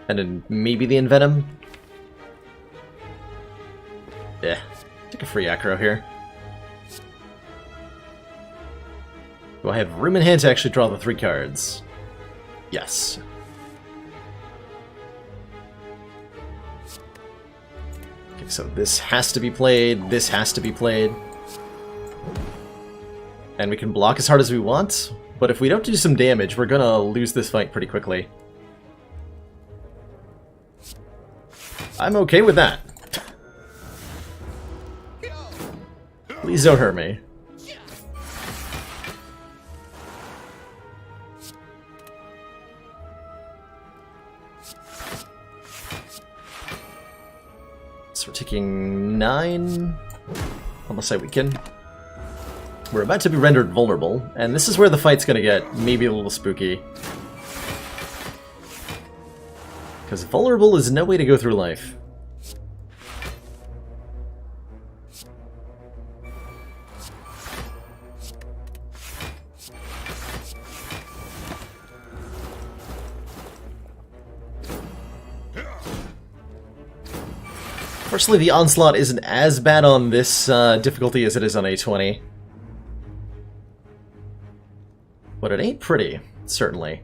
And then maybe the Envenom? Yeah, take a free Acro here. Do I have room in hand to actually draw the 3 cards? Yes. Okay, so this has to be played, this has to be played. And we can block as hard as we want, but if we don't do some damage, we're gonna lose this fight pretty quickly. I'm okay with that. Please don't hurt me. So we're taking 9, unless I weaken. We're about to be rendered vulnerable, and this is where the fight's gonna get maybe a little spooky. Because vulnerable is no way to go through life. Fortunately, the Onslaught isn't as bad on this difficulty as it is on A20. But it ain't pretty, certainly.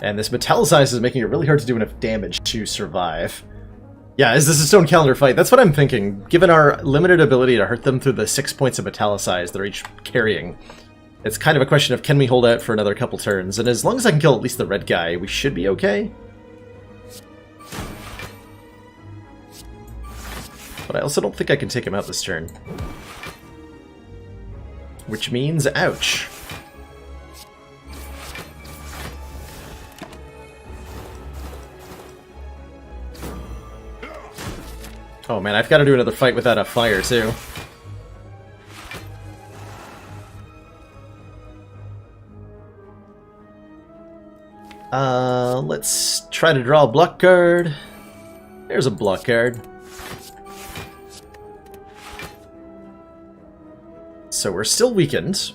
And this Metallicize is making it really hard to do enough damage to survive. Yeah, is this a Stone Calendar fight? That's what I'm thinking. Given our limited ability to hurt them through the 6 points of Metallicize they're each carrying, it's kind of a question of can we hold out for another couple turns, and as long as I can kill at least the red guy, we should be okay. But I also don't think I can take him out this turn. Which means, ouch. Oh man, I've got to do another fight without a fire, too. Let's try to draw a block card. There's a block card. So we're still weakened.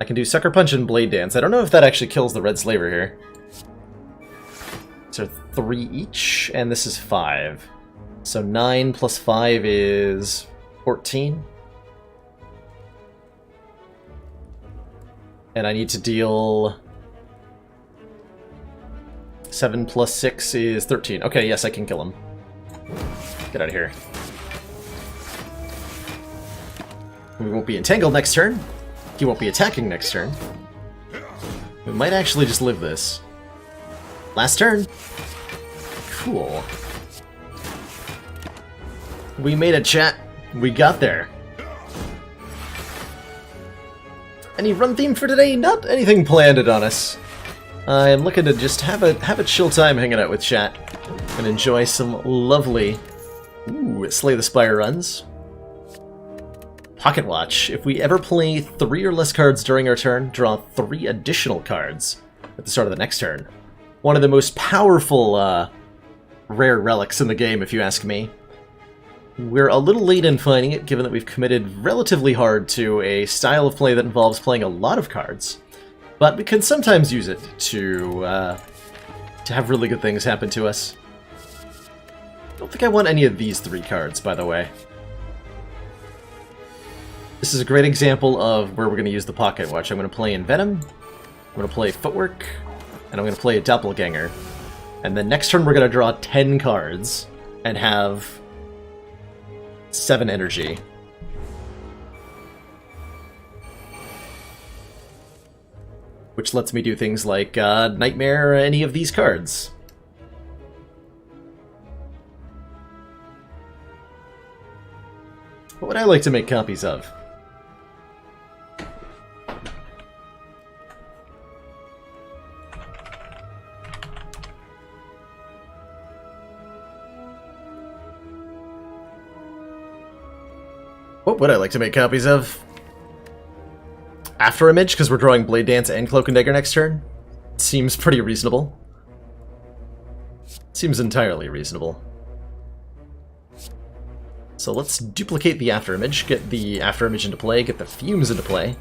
I can do Sucker Punch and Blade Dance. I don't know if that actually kills the Red Slaver here. So 3 each, and this is 5. So 9 plus 5 is 14. And I need to deal... 7 plus 6 is 13. Okay, yes, I can kill him. Get out of here. We won't be entangled next turn. He won't be attacking next turn. We might actually just live this. Last turn. Cool. We made it, chat. We got there. Any run theme for today? Not anything planned on us. I'm looking to just have a chill time hanging out with chat and enjoy some lovely Slay the Spire runs. Pocket Watch. If we ever play 3 or less cards during our turn, draw 3 additional cards at the start of the next turn. One of the most powerful rare relics in the game, if you ask me. We're a little late in finding it, given that we've committed relatively hard to a style of play that involves playing a lot of cards. But we can sometimes use it to have really good things happen to us. I don't think I want any of these 3 cards, by the way. This is a great example of where we're going to use the Pocket Watch. I'm going to play Envenom, I'm going to play Footwork, and I'm going to play a Doppelganger. And then next turn we're going to draw 10 cards and have 7 energy. Which lets me do things like Nightmare or any of these cards. What would I like to make copies of? What would I like to make copies of? After Image, because we're drawing Blade Dance and Cloak and Dagger next turn? Seems pretty reasonable. Seems entirely reasonable. So let's duplicate the After Image, get the After Image into play, get the Fumes into play,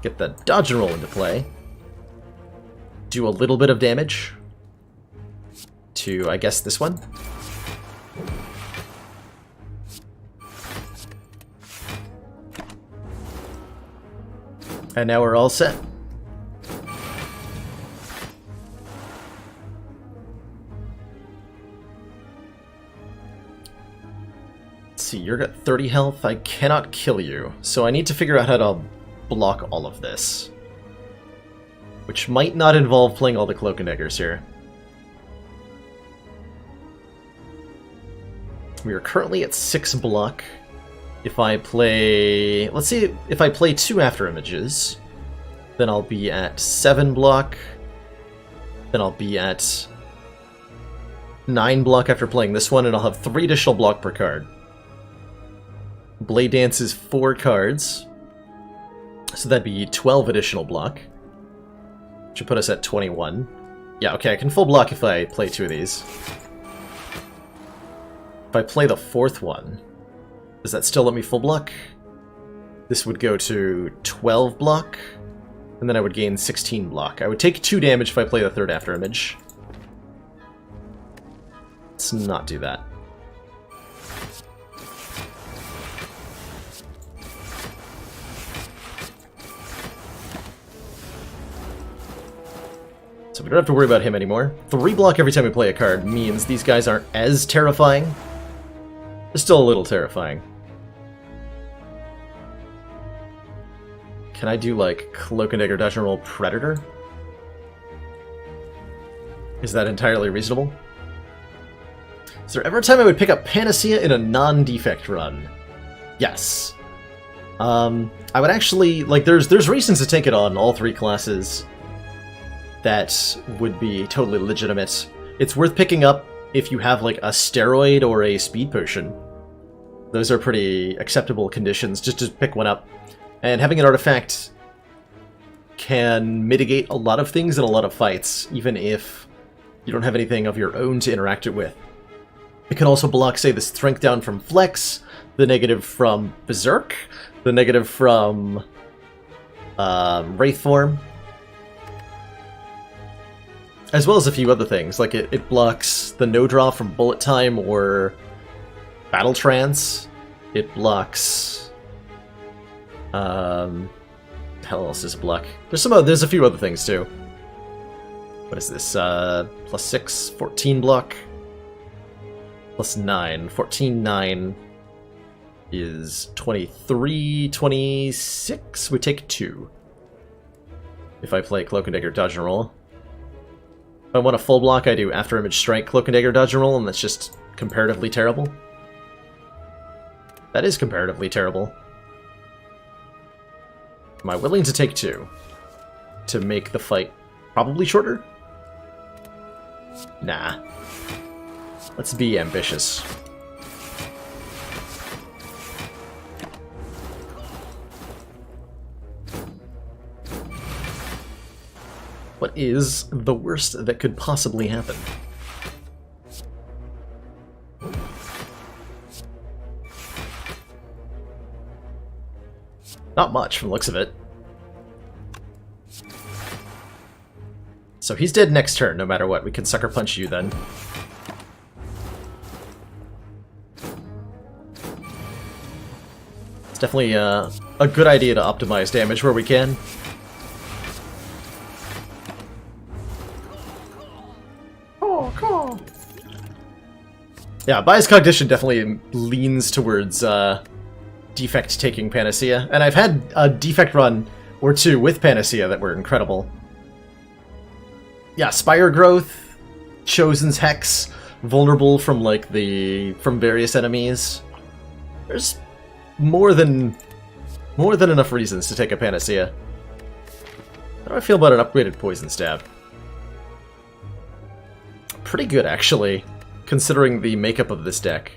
get the Dodge and Roll into play, do a little bit of damage to, I guess, this one. And now we're all set. see, you're at 30 health. I cannot kill you, so I need to figure out how to block all of this. Which might not involve playing all the Cloak and Daggers here. We are currently at 6 block. If I play... Let's see, if I play 2 After Images, then I'll be at 7 block. Then I'll be at 9 block after playing this one, and I'll have 3 additional block per card. Blade Dance is 4 cards, so that'd be 12 additional block, which would put us at 21. Yeah, okay, I can full block if I play 2 of these. If I play the 4th one, does that still let me full block? This would go to 12 block, and then I would gain 16 block. I would take 2 damage if I play the 3rd After Image. Let's not do that. So we don't have to worry about him anymore. 3 block every time we play a card means these guys aren't as terrifying. They're still a little terrifying. Can I do, like, Cloak and Dagger Dodge and Roll Predator? Is that entirely reasonable? Is there ever a time I would pick up Panacea in a non-defect run? Yes. I would actually, like, there's reasons to take it on all 3 classes that would be totally legitimate. It's worth picking up if you have, like, a steroid or a speed potion. Those are pretty acceptable conditions, just to pick one up. And having an artifact can mitigate a lot of things in a lot of fights, even if you don't have anything of your own to interact it with. It can also block, say, the strength down from Flex, the negative from Berserk, the negative from Wraith Form, as well as a few other things, like it blocks the no-draw from Bullet Time or Battle Trance. It blocks... hell else is a block? There's a few other things too. What is this? Plus 6, 14 block. Plus 9. 14, 9 is 23, 26. We take 2. If I play Cloak and Dagger Dodge and Roll. If I want a full block, I do After Image Strike, Cloak and Dagger Dodge and Roll, and that's just comparatively terrible. That is comparatively terrible. Am I willing to take 2? To make the fight probably shorter? Nah. Let's be ambitious. What is the worst that could possibly happen? Not much from the looks of it. So he's dead next turn, no matter what. We can Sucker Punch you then. It's definitely a good idea to optimize damage where we can. Yeah, Bias Cognition definitely leans towards defect-taking Panacea, and I've had a defect run or 2 with Panacea that were incredible. Yeah, Spire Growth, Chosen's Hex, vulnerable from from various enemies. There's more than enough reasons to take a Panacea. How do I feel about an upgraded Poison Stab? Pretty good, actually, considering the makeup of this deck.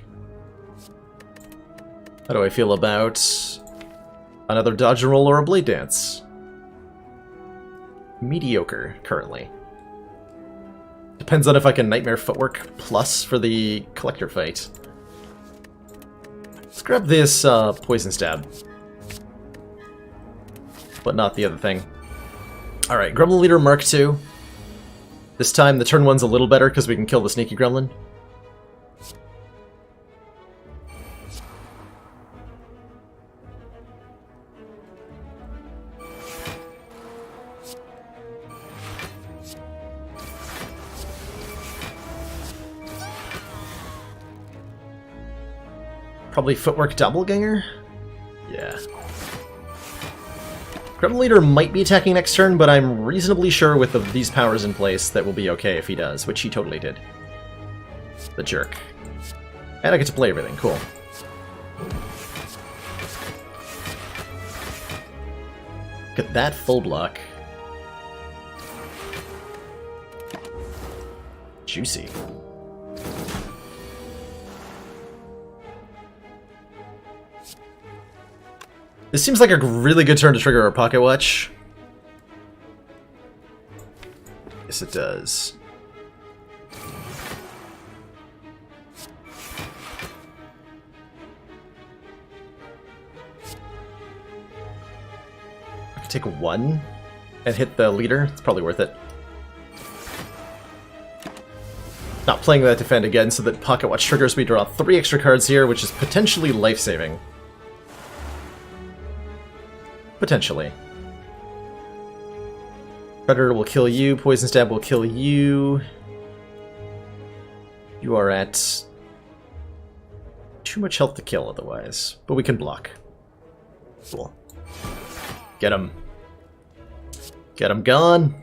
How do I feel about another Dodge and Roll or a Blade Dance? Mediocre, currently. Depends on if I can Nightmare Footwork plus for the Collector fight. Let's grab this Poison Stab. But not the other thing. Alright, Gremlin Leader Mark II. This time the turn 1's a little better because we can kill the Sneaky Gremlin. Probably Footwork Doppelganger? Yeah. Gremlin Leader might be attacking next turn, but I'm reasonably sure with these powers in place that will be okay if he does, which he totally did. The jerk. And I get to play everything, cool. Get that full block. Juicy. This seems like a really good turn to trigger our Pocket Watch. Yes, it does. I could take 1 and hit the leader. It's probably worth it. Not playing that defend again so that Pocket Watch triggers. We draw 3 extra cards here, which is potentially life-saving. Potentially. Predator will kill you, Poison Stab will kill you. You are at too much health to kill otherwise, but we can block. Cool. Get him. Get him gone.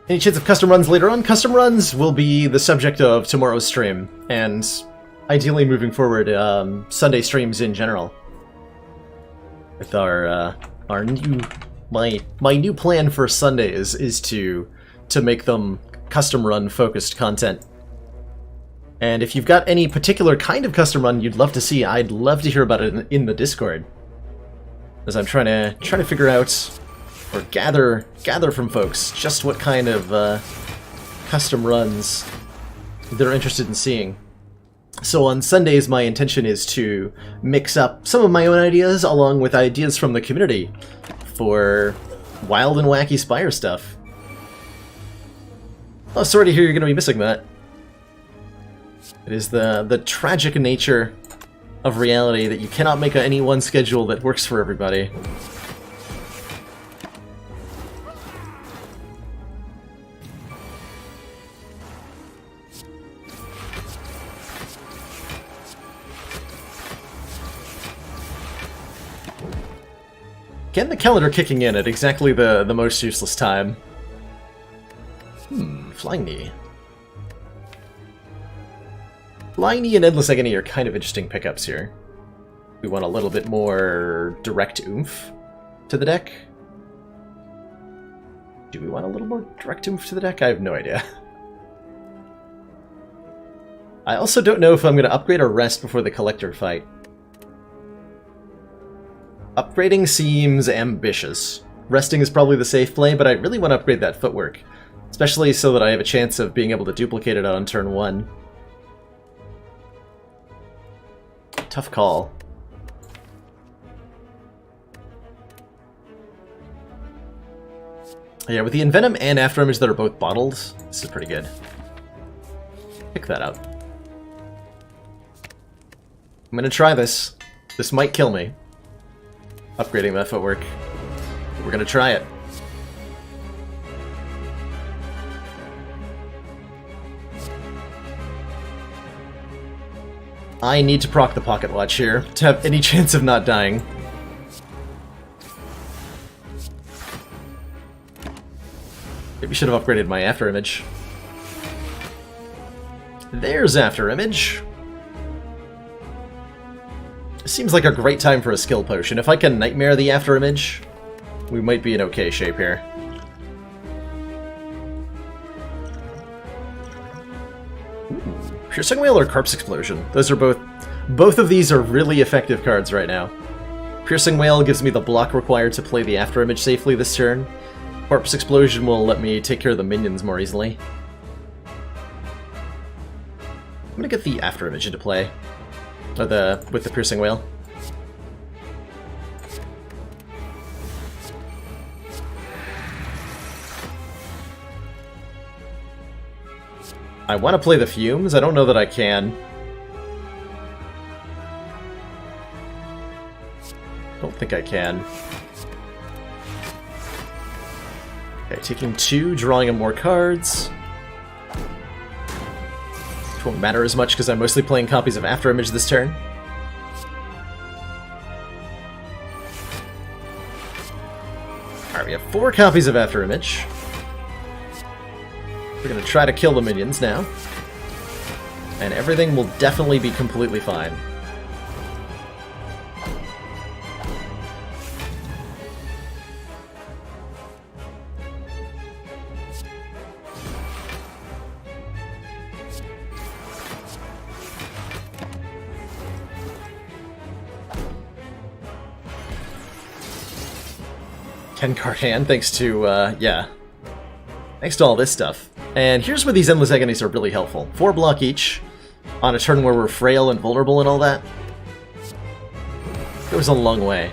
Any chance of custom runs later on? Custom runs will be the subject of tomorrow's stream, and ideally moving forward, Sunday streams in general. With our new my new plan for Sundays is to make them custom run focused content. And if you've got any particular kind of custom run you'd love to see, I'd love to hear about it in the Discord, as I'm trying to figure out, or gather from folks just what kind of custom runs they're interested in seeing. So on Sundays, my intention is to mix up some of my own ideas along with ideas from the community for wild and wacky Spire stuff. Oh, sorry to hear you're going to be missing that. It is the tragic nature of reality that you cannot make any one schedule that works for everybody. Again, the calendar kicking in at exactly the most useless time. Flying Knee. Flying Knee and Endless Agony are kind of interesting pickups here. We want a little bit more direct oomph to the deck. Do we want a little more direct oomph to the deck? I have no idea. I also don't know if I'm going to upgrade or rest before the Collector fight. Upgrading seems ambitious. Resting is probably the safe play, but I really want to upgrade that footwork. Especially so that I have a chance of being able to duplicate it on turn 1. Tough call. Yeah, with the Envenom and Afterimage that are both bottled, this is pretty good. Pick that up. I'm gonna try this. This might kill me. Upgrading that footwork. We're gonna try it. I need to proc the Pocket Watch here to have any chance of not dying. Maybe should have upgraded my Afterimage. There's Afterimage. Seems like a great time for a skill potion. If I can Nightmare the Afterimage, we might be in okay shape here. Ooh, Piercing Wail or Corpse Explosion? Those are both of these are really effective cards right now. Piercing Wail gives me the block required to play the Afterimage safely this turn. Corpse Explosion will let me take care of the minions more easily. I'm gonna get the Afterimage into play. With the Piercing Wail. I want to play the Fumes. I don't know that I can. Don't think I can. Okay, taking 2, drawing him more cards. It won't matter as much because I'm mostly playing copies of Afterimage this turn. Alright, we have 4 copies of Afterimage. We're going to try to kill the minions now. And everything will definitely be completely fine. Ten-card hand, thanks to, yeah. Thanks to all this stuff. And here's where these Endless Agonies are really helpful. 4 block each, on a turn where we're frail and vulnerable and all that. Goes a long way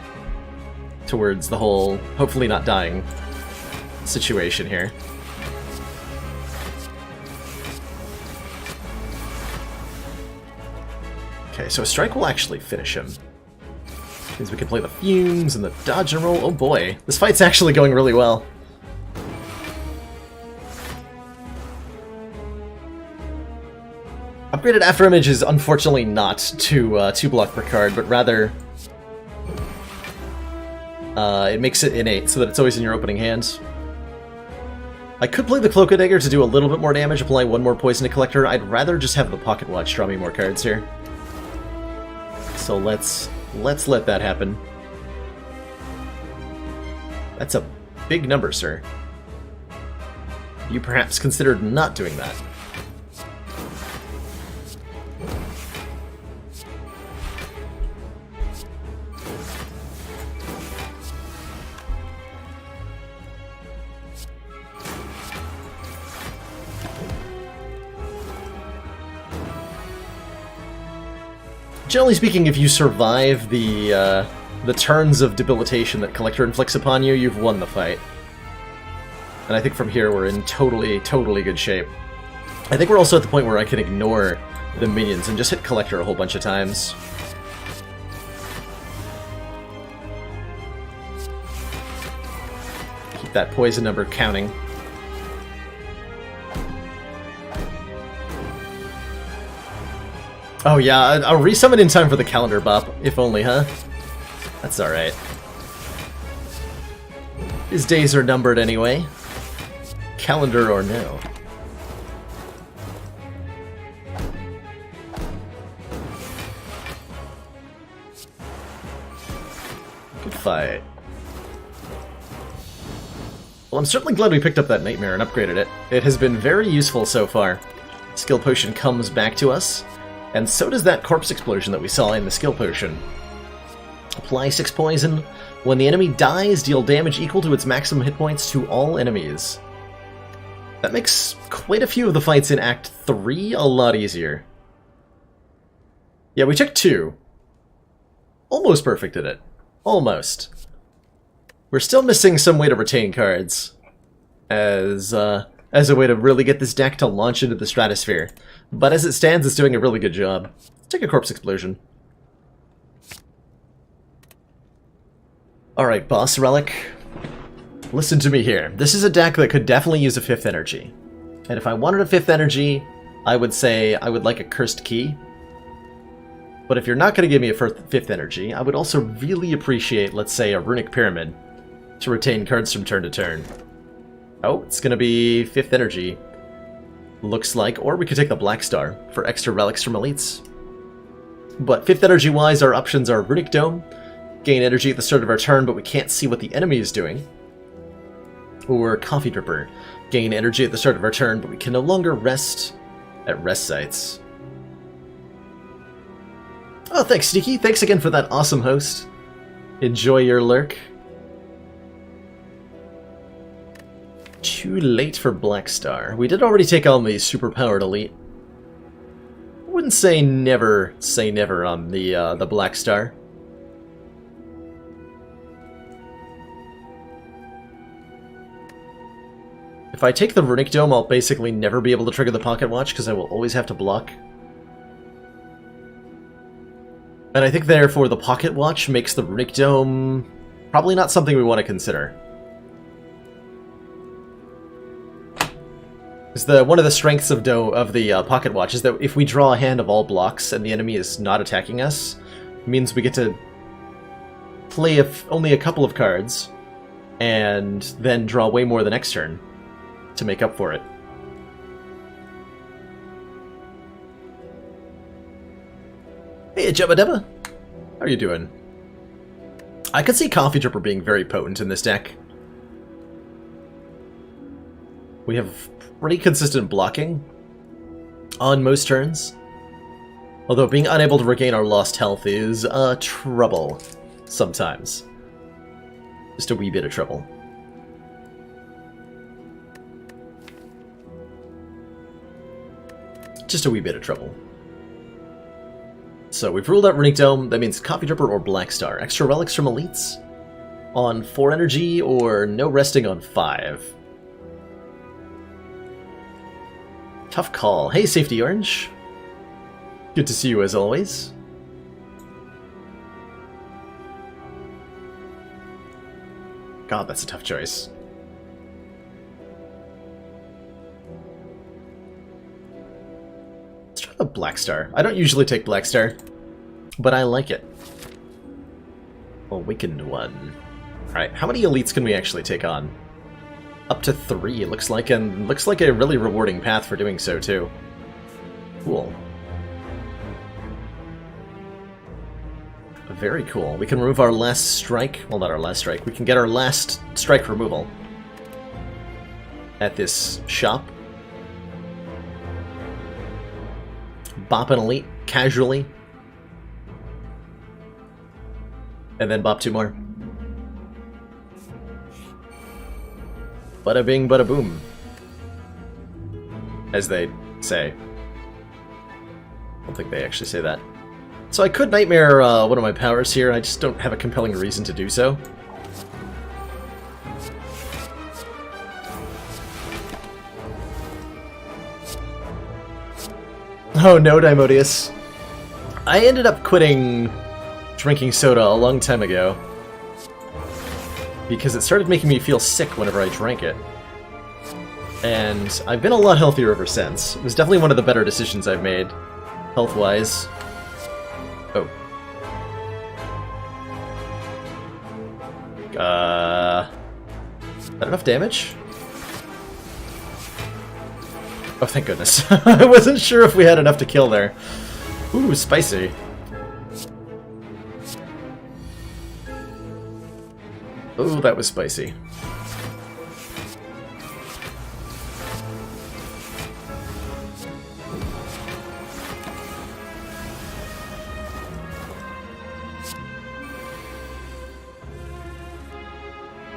towards the whole, hopefully not dying, situation here. Okay, so a strike will actually finish him. Means we can play the fumes and the dodge and roll. Oh boy, this fight's actually going really well. Upgraded Afterimage is unfortunately not 2 block per card, but rather it makes it innate so that it's always in your opening hand. I could play the Cloak of Dagger to do a little bit more damage, apply 1 more poison to Collector. I'd rather just have the Pocket Watch draw me more cards here. So let's let that happen. That's a big number, sir. You perhaps considered not doing that. Generally speaking, if you survive the turns of debilitation that Collector inflicts upon you, you've won the fight. And I think from here we're in totally good shape. I think we're also at the point where I can ignore the minions and just hit Collector a whole bunch of times. Keep that poison number counting. Oh yeah, I'll resummon in time for the calendar bop, if only, huh? That's alright. His days are numbered anyway. Calendar or no. Good fight. Well, I'm certainly glad we picked up that Nightmare and upgraded it. It has been very useful so far. Skill Potion comes back to us. And so does that Corpse Explosion that we saw in the Skill Potion. Apply 6 poison. When the enemy dies, deal damage equal to its maximum hit points to all enemies. That makes quite a few of the fights in Act 3 a lot easier. Yeah, we took 2. Almost perfected it. Almost. We're still missing some way to retain cards. As a way to really get this deck to launch into the stratosphere. But as it stands, it's doing a really good job. Let's take a Corpse Explosion. Alright, Boss Relic. Listen to me here. This is a deck that could definitely use a 5th energy. And if I wanted a 5th energy, I would say I would like a Cursed Key. But if you're not going to give me a 5th energy, I would also really appreciate, let's say, a Runic Pyramid to retain cards from turn to turn. Oh, it's going to be 5th energy. Looks like, or we could take the Black Star for extra relics from elites. But 5th energy wise, our options are Runic Dome, gain energy at the start of our turn, but we can't see what the enemy is doing. Or Coffee Dripper, gain energy at the start of our turn, but we can no longer rest at rest sites. Oh, thanks, Sneaky. Thanks again for that awesome host. Enjoy your lurk. Too late for Black Star. We did already take on the superpowered elite. I wouldn't say never on the Black Star. If I take the Runic Dome, I'll basically never be able to trigger the Pocket Watch because I will always have to block. And I think therefore the Pocket Watch makes the Runic Dome probably not something we want to consider. One of the strengths of the Pocket Watch is that if we draw a hand of all blocks and the enemy is not attacking us, it means we get to play only a couple of cards and then draw way more the next turn to make up for it. Hey, Jebba Debba! How are you doing? I could see Coffee Dripper being very potent in this deck. We have pretty consistent blocking on most turns. Although being unable to regain our lost health is trouble sometimes. Just a wee bit of trouble. Just a wee bit of trouble. So we've ruled out Runic Dome. That means Coffee Dripper or Black Star. Extra relics from elites on 4 energy or no resting on 5. Tough call. Hey, Safety Orange. Good to see you as always. God, that's a tough choice. Let's try the Black Star. I don't usually take Black Star, but I like it. Awakened one. Alright, how many elites can we actually take on? Up to 3, it looks like, and looks like a really rewarding path for doing so, too. Cool. Very cool. We can remove our last strike. Well, not our last strike. We can get our last strike removal at this shop. Bop an elite casually. And then bop 2 more. Bada bing, bada boom. As they say. I don't think they actually say that. So I could Nightmare one of my powers here, I just don't have a compelling reason to do so. Oh no, Dimodius. I ended up quitting drinking soda a long time ago because it started making me feel sick whenever I drank it. And I've been a lot healthier ever since. It was definitely one of the better decisions I've made, health-wise. Oh. Is that enough damage? Oh, thank goodness. I wasn't sure if we had enough to kill there. Ooh, spicy. Ooh, that was spicy.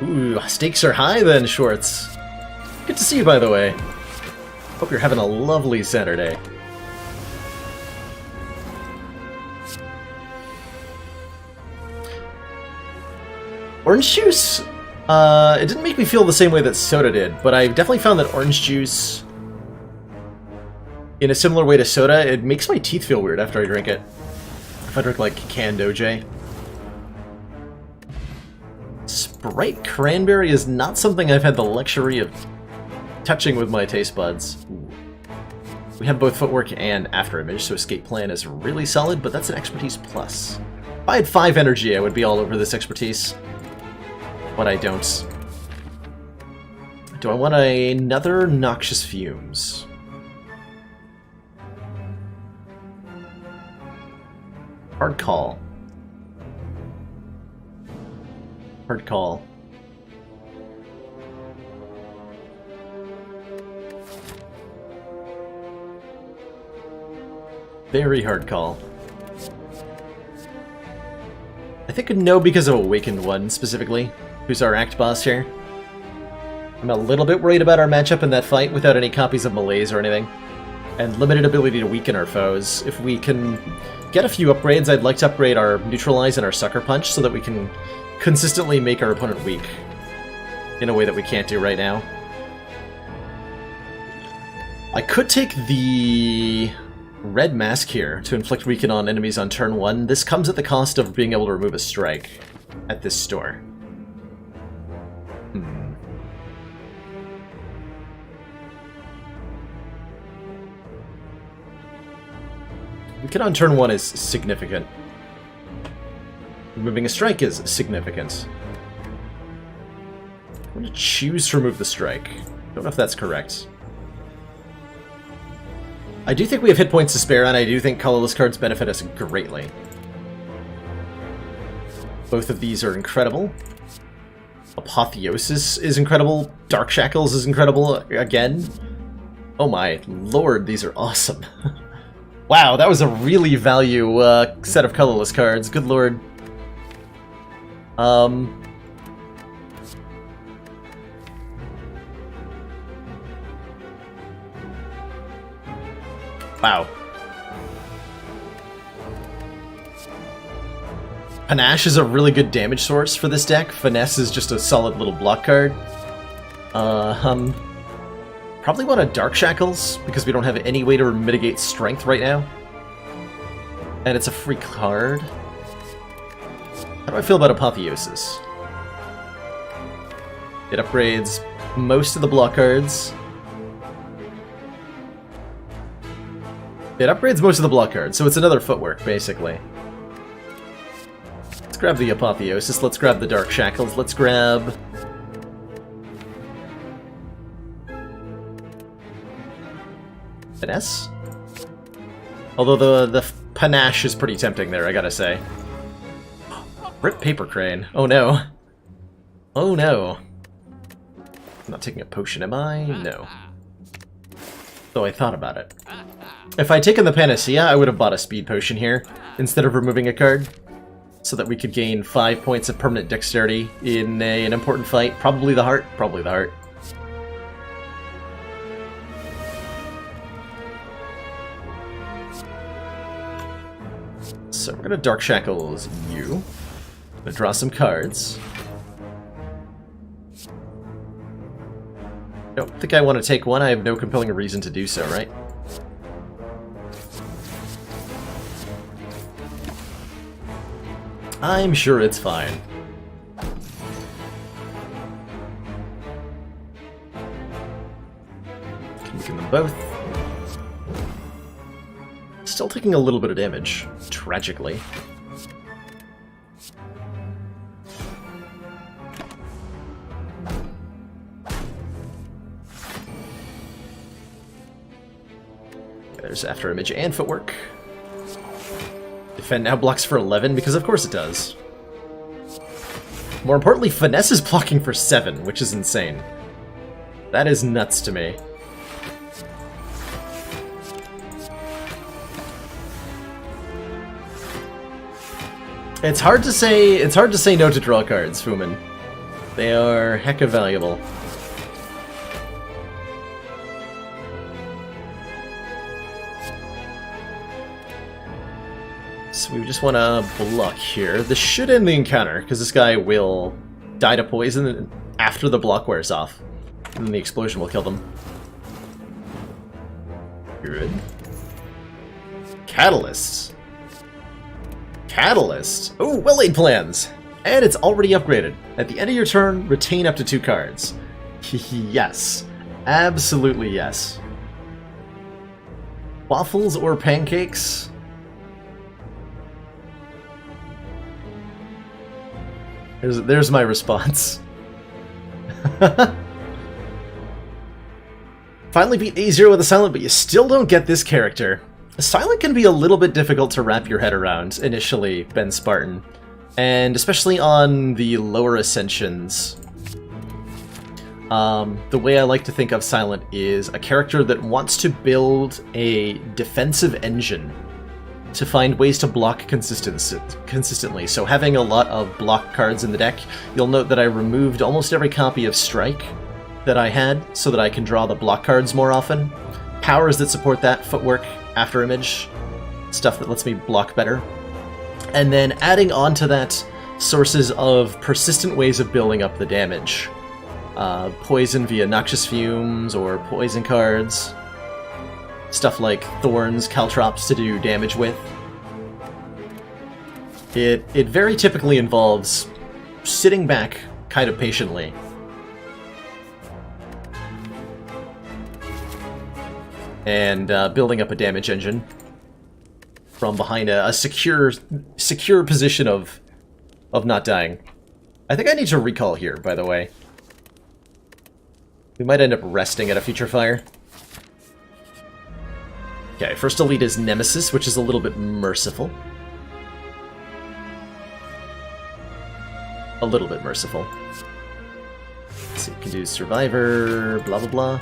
Ooh, stakes are high then, Shorts. Good to see you, by the way. Hope you're having a lovely Saturday. Orange juice? It didn't make me feel the same way that soda did, but I definitely found that orange juice, in a similar way to soda, it makes my teeth feel weird after I drink it. If I drink, like, canned OJ. Sprite Cranberry is not something I've had the luxury of touching with my taste buds. Ooh. We have both Footwork and Afterimage, so Escape Plan is really solid, but that's an Expertise plus. If I had 5 energy, I would be all over this Expertise. But I don't. Do I want another Noxious Fumes? Hard call. Hard call. Very hard call. I think no, because of Awakened One, specifically, who's our act boss here. I'm a little bit worried about our matchup in that fight without any copies of Malaise or anything. And limited ability to weaken our foes. If we can get a few upgrades, I'd like to upgrade our Neutralize and our Sucker Punch so that we can consistently make our opponent weak in a way that we can't do right now. I could take the Red Mask here to inflict weaken on enemies on turn 1. This comes at the cost of being able to remove a strike at this store. Weaken on turn 1 is significant. Removing a strike is significant. I'm going to choose to remove the strike. Don't know if that's correct. I do think we have hit points to spare, and I do think colorless cards benefit us greatly. Both of these are incredible. Apotheosis is incredible. Dark Shackles is incredible again. Oh my lord, these are awesome. Wow, that was a really value set of colorless cards. Good lord. Wow. Panache is a really good damage source for this deck. Finesse is just a solid little block card. Probably want a Dark Shackles, because we don't have any way to mitigate strength right now. And it's a free card. How do I feel about Apotheosis? It upgrades most of the block cards. It upgrades most of the block cards, so it's another footwork, basically. Let's grab the Apotheosis, let's grab the Dark Shackles, let's grab... Finesse? Although the Panache is pretty tempting there, I gotta say. Rip Paper Crane. Oh no. Oh no. I'm not taking a potion, am I? No. Though I thought about it. If I'd taken the Panacea, I would have bought a speed potion here, instead of removing a card, so that we could gain 5 points of permanent dexterity in an important fight. Probably the heart. Probably the heart. So we're gonna Dark Shackles you. Gonna draw some cards. Don't think I want to take one. I have no compelling reason to do so, right? I'm sure it's fine. Weaken them both. Still taking a little bit of damage, tragically. There's After Image and Footwork. Defend now blocks for 11, because of course it does. More importantly, Finesse is blocking for 7, which is insane. That is nuts to me. It's hard to say no to draw cards, Fumin. They are hecka valuable. So we just want to block here. This should end the encounter, because this guy will die to poison after the block wears off. And then the explosion will kill them. Good. Catalyst. Catalyst. Oh, well-laid plans. And it's already upgraded. At the end of your turn, retain up to 2 cards. Yes. Absolutely yes. Waffles or pancakes? There's my response. Finally beat A0 with a Silent, but you still don't get this character. Silent can be a little bit difficult to wrap your head around initially, Ben Spartan. And especially on the lower ascensions. The way I like to think of Silent is a character that wants to build a defensive engine to find ways to block consistently. So having a lot of block cards in the deck, you'll note that I removed almost every copy of Strike that I had so that I can draw the block cards more often. Powers that support that, Footwork, After Image, stuff that lets me block better. And then adding on to that sources of persistent ways of building up the damage. Poison via Noxious Fumes or poison cards. stuff like thorns, caltrops to do damage with. It very typically involves sitting back kind of patiently. And building up a damage engine from behind a secure position of not dying. I think I need to recall here, by the way. We might end up resting at a future fire. Okay, first elite is Nemesis, which is a little bit merciful. A little bit merciful. Let's see, we can do Survivor, blah blah blah.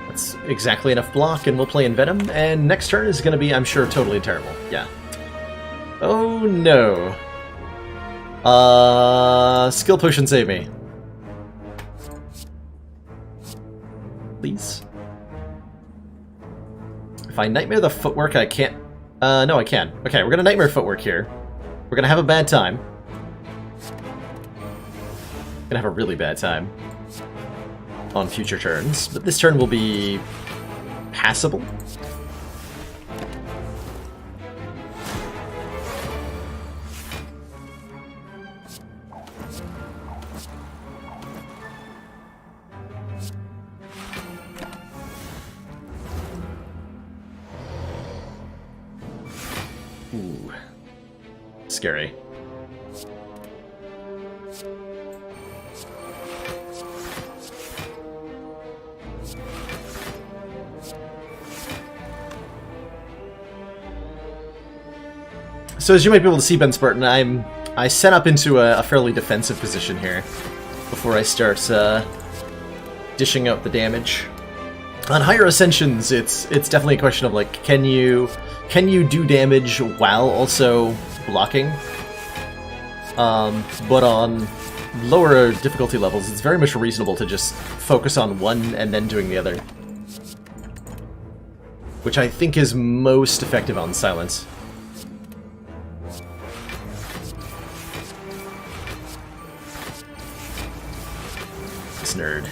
That's exactly enough block, and we'll play in Venom, and next turn is going to be, I'm sure, totally terrible. Yeah. Oh no. Skill potion save me. Please. If I nightmare the footwork, I can't... no, I can. Okay, we're gonna nightmare footwork here. We're gonna have a bad time. Gonna have a really bad time on future turns, but this turn will be passable. Ooh. Scary. So as you might be able to see, Ben Spartan, I set up into a fairly defensive position here before I start dishing out the damage. On higher ascensions, it's definitely a question of like, can you do damage while also blocking? But on lower difficulty levels, it's very much reasonable to just focus on one and then doing the other, which I think is most effective on silence. This nerd.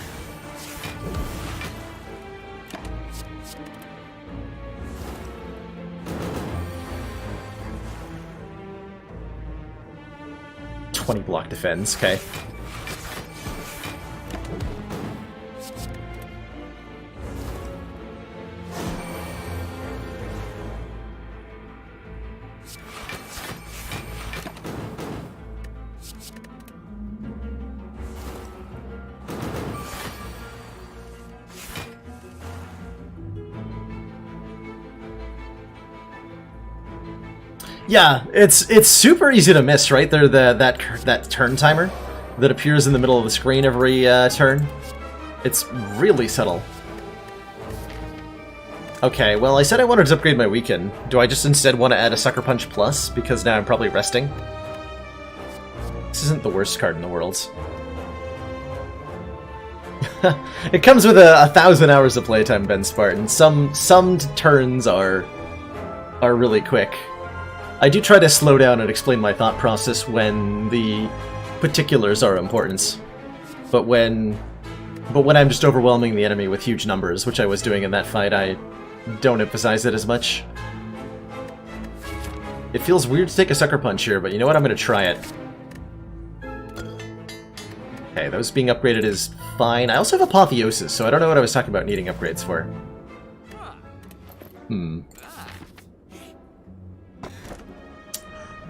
Block defends, okay. Yeah, it's super easy to miss, right? There, that turn timer that appears in the middle of the screen every turn. It's really subtle. Okay, well, I said I wanted to upgrade my weekend. Do I just instead want to add a Sucker Punch Plus because now I'm probably resting? This isn't the worst card in the world. It comes with 1,000 hours of playtime, Ben Spartan. Some turns are really quick. I do try to slow down and explain my thought process when the particulars are important. But when I'm just overwhelming the enemy with huge numbers, which I was doing in that fight, I don't emphasize it as much. It feels weird to take a Sucker Punch here, but you know what? I'm going to try it. Okay, those being upgraded is fine. I also have Apotheosis, so I don't know what I was talking about needing upgrades for.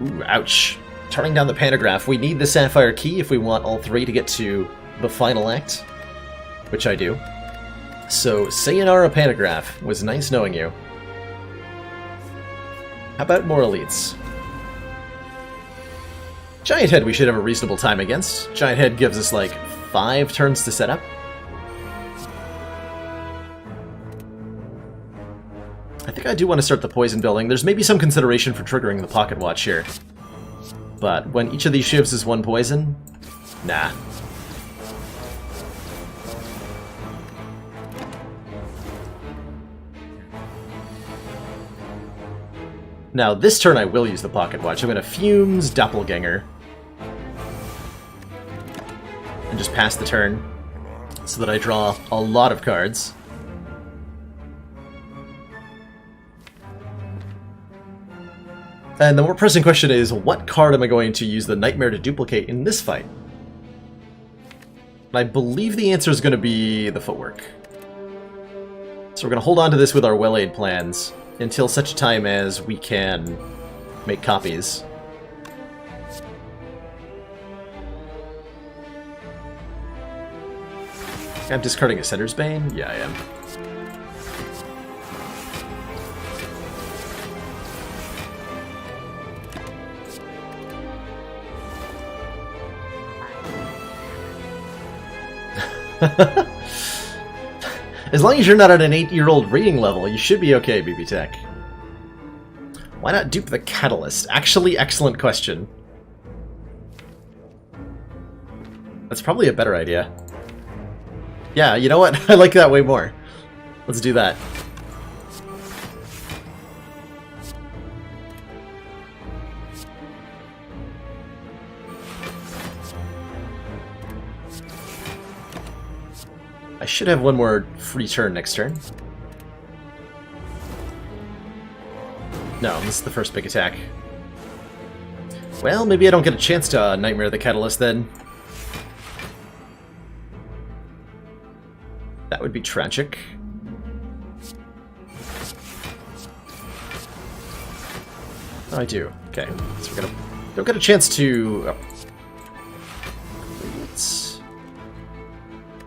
Ooh, ouch. Turning down the Pantograph. We need the Sapphire Key if we want all three to get to the final act, which I do. So, Sayonara Pantograph. Was nice knowing you. How about more elites? Giant Head we should have a reasonable time against. Giant Head gives us like 5 turns to set up. I think I do want to start the poison building. There's maybe some consideration for triggering the Pocket Watch here. But when each of these shivs is 1 poison, nah. Now, this turn I will use the Pocket Watch. I'm going to Fumes Doppelganger. And just pass the turn so that I draw a lot of cards. And the more pressing question is, what card am I going to use the Nightmare to duplicate in this fight? And I believe the answer is going to be the footwork. So we're going to hold on to this with our well-laid plans until such time as we can make copies. I'm discarding a Sender's Bane? Yeah, I am. As long as you're not at an 8-year-old reading level, you should be okay, BB Tech. Why not dupe the Catalyst? Actually, excellent question. That's probably a better idea. Yeah, you know what? I like that way more. Let's do that. I should have one more free turn next turn. No, this is the first big attack. Well, maybe I don't get a chance to Nightmare the Catalyst then. That would be tragic. Oh, I do. Okay, so we're gonna don't get a chance to.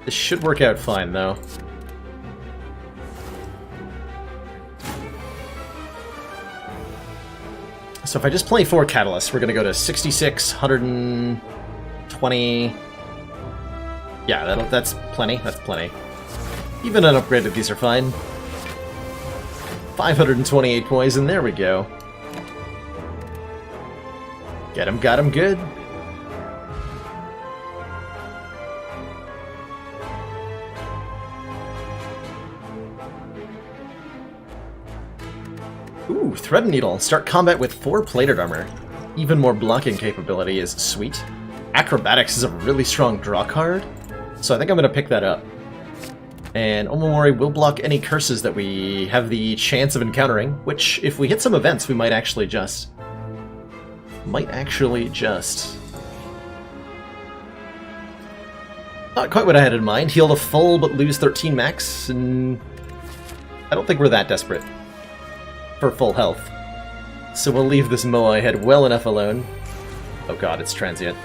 This should work out fine, though. So if I just play 4 Catalysts, we're gonna go to 66, 120. Yeah, that's plenty. That's plenty. Even unupgraded, these are fine. 528 poison, there we go. Get him, got him good. Ooh, Thread Needle. Start combat with 4 plated armor. Even more blocking capability is sweet. Acrobatics is a really strong draw card, so I think I'm going to pick that up. And Omamori will block any curses that we have the chance of encountering, which, if we hit some events, we might actually just... Not quite what I had in mind. Heal to full, but lose 13 max, and... I don't think we're that desperate for full health. So we'll leave this Moai head well enough alone. Oh god, it's transient.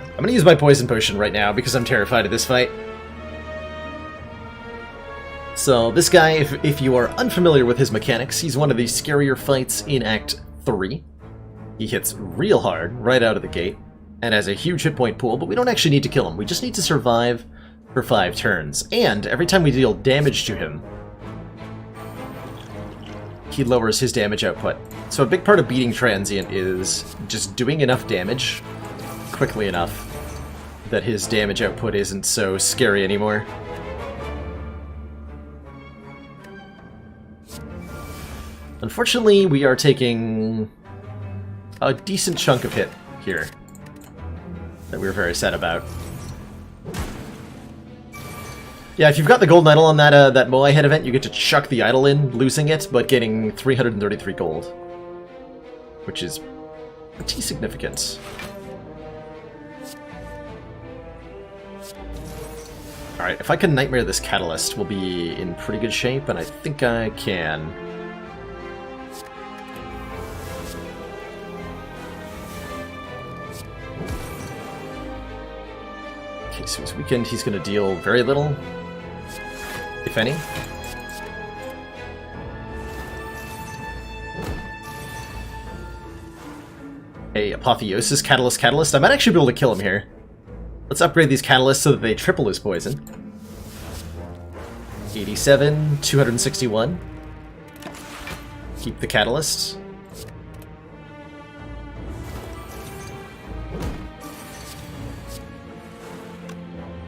I'm gonna use my poison potion right now because I'm terrified of this fight. So this guy, if you are unfamiliar with his mechanics, he's one of the scarier fights in Act 3. He hits real hard right out of the gate and has a huge hit point pool, but we don't actually need to kill him. We just need to survive for 5 turns. And every time we deal damage to him, he lowers his damage output. So a big part of beating Transient is just doing enough damage quickly enough that his damage output isn't so scary anymore. Unfortunately, we are taking a decent chunk of hit here that we're very sad about. Yeah, if you've got the golden idol on that Moai head event, you get to chuck the idol in, losing it, but getting 333 gold, which is pretty significant. Alright, if I can Nightmare this Catalyst, we'll be in pretty good shape, and I think I can. Okay, so his weekend he's going to deal very little, if any. A Apotheosis Catalyst. I might actually be able to kill him here. Let's upgrade these Catalysts so that they triple his poison. 87, 261. Keep the Catalyst.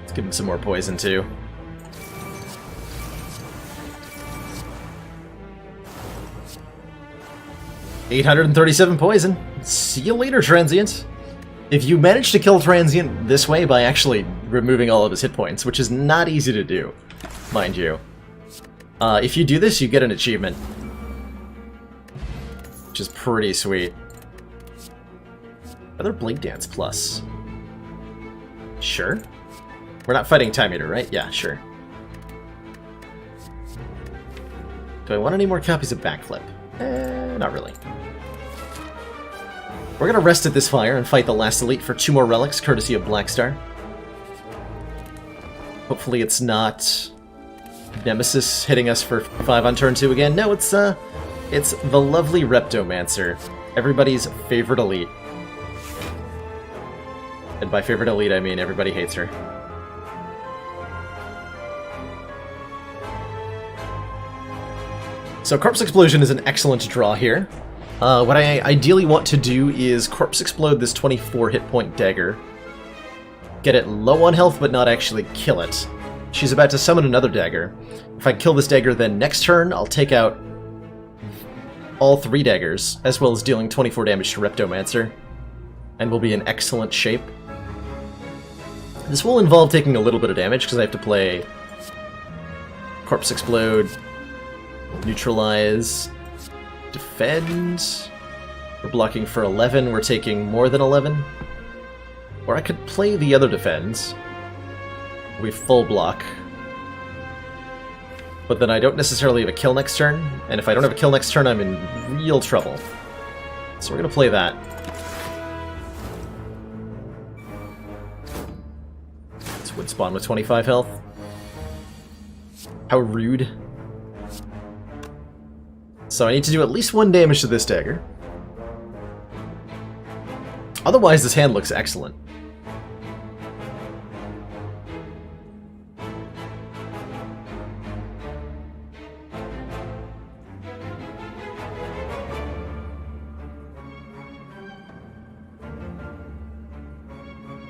Let's give him some more poison too. $837 poison. See you later, Transient. If you manage to kill Transient this way by actually removing all of his hit points, which is not easy to do, mind you. If you do this, you get an achievement. which is pretty sweet. Another Blade Dance Plus. Sure. We're not fighting Time Eater, right? Yeah, sure. Do I want any more copies of Backflip? Not really. We're gonna rest at this fire and fight the last elite for 2 more relics, courtesy of Blackstar. Hopefully it's not Nemesis hitting us for 5 on turn 2 again. No, it's the lovely Reptomancer, everybody's favorite elite. And by favorite elite, I mean everybody hates her. So Corpse Explosion is an excellent draw here. What I ideally want to do is Corpse Explode this 24 hit point dagger. Get it low on health, but not actually kill it. She's about to summon another dagger. If I kill this dagger, then next turn I'll take out all 3 daggers, as well as dealing 24 damage to Reptomancer, and we'll be in excellent shape. This will involve taking a little bit of damage, because I have to play Corpse Explode, Neutralize, Defend. We're blocking for 11, we're taking more than 11. Or I could play the other Defends. We full block. But then I don't necessarily have a kill next turn, and if I don't have a kill next turn, I'm in real trouble. So we're gonna play that. This would spawn with 25 health. How rude. So I need to do at least 1 damage to this dagger. Otherwise, this hand looks excellent.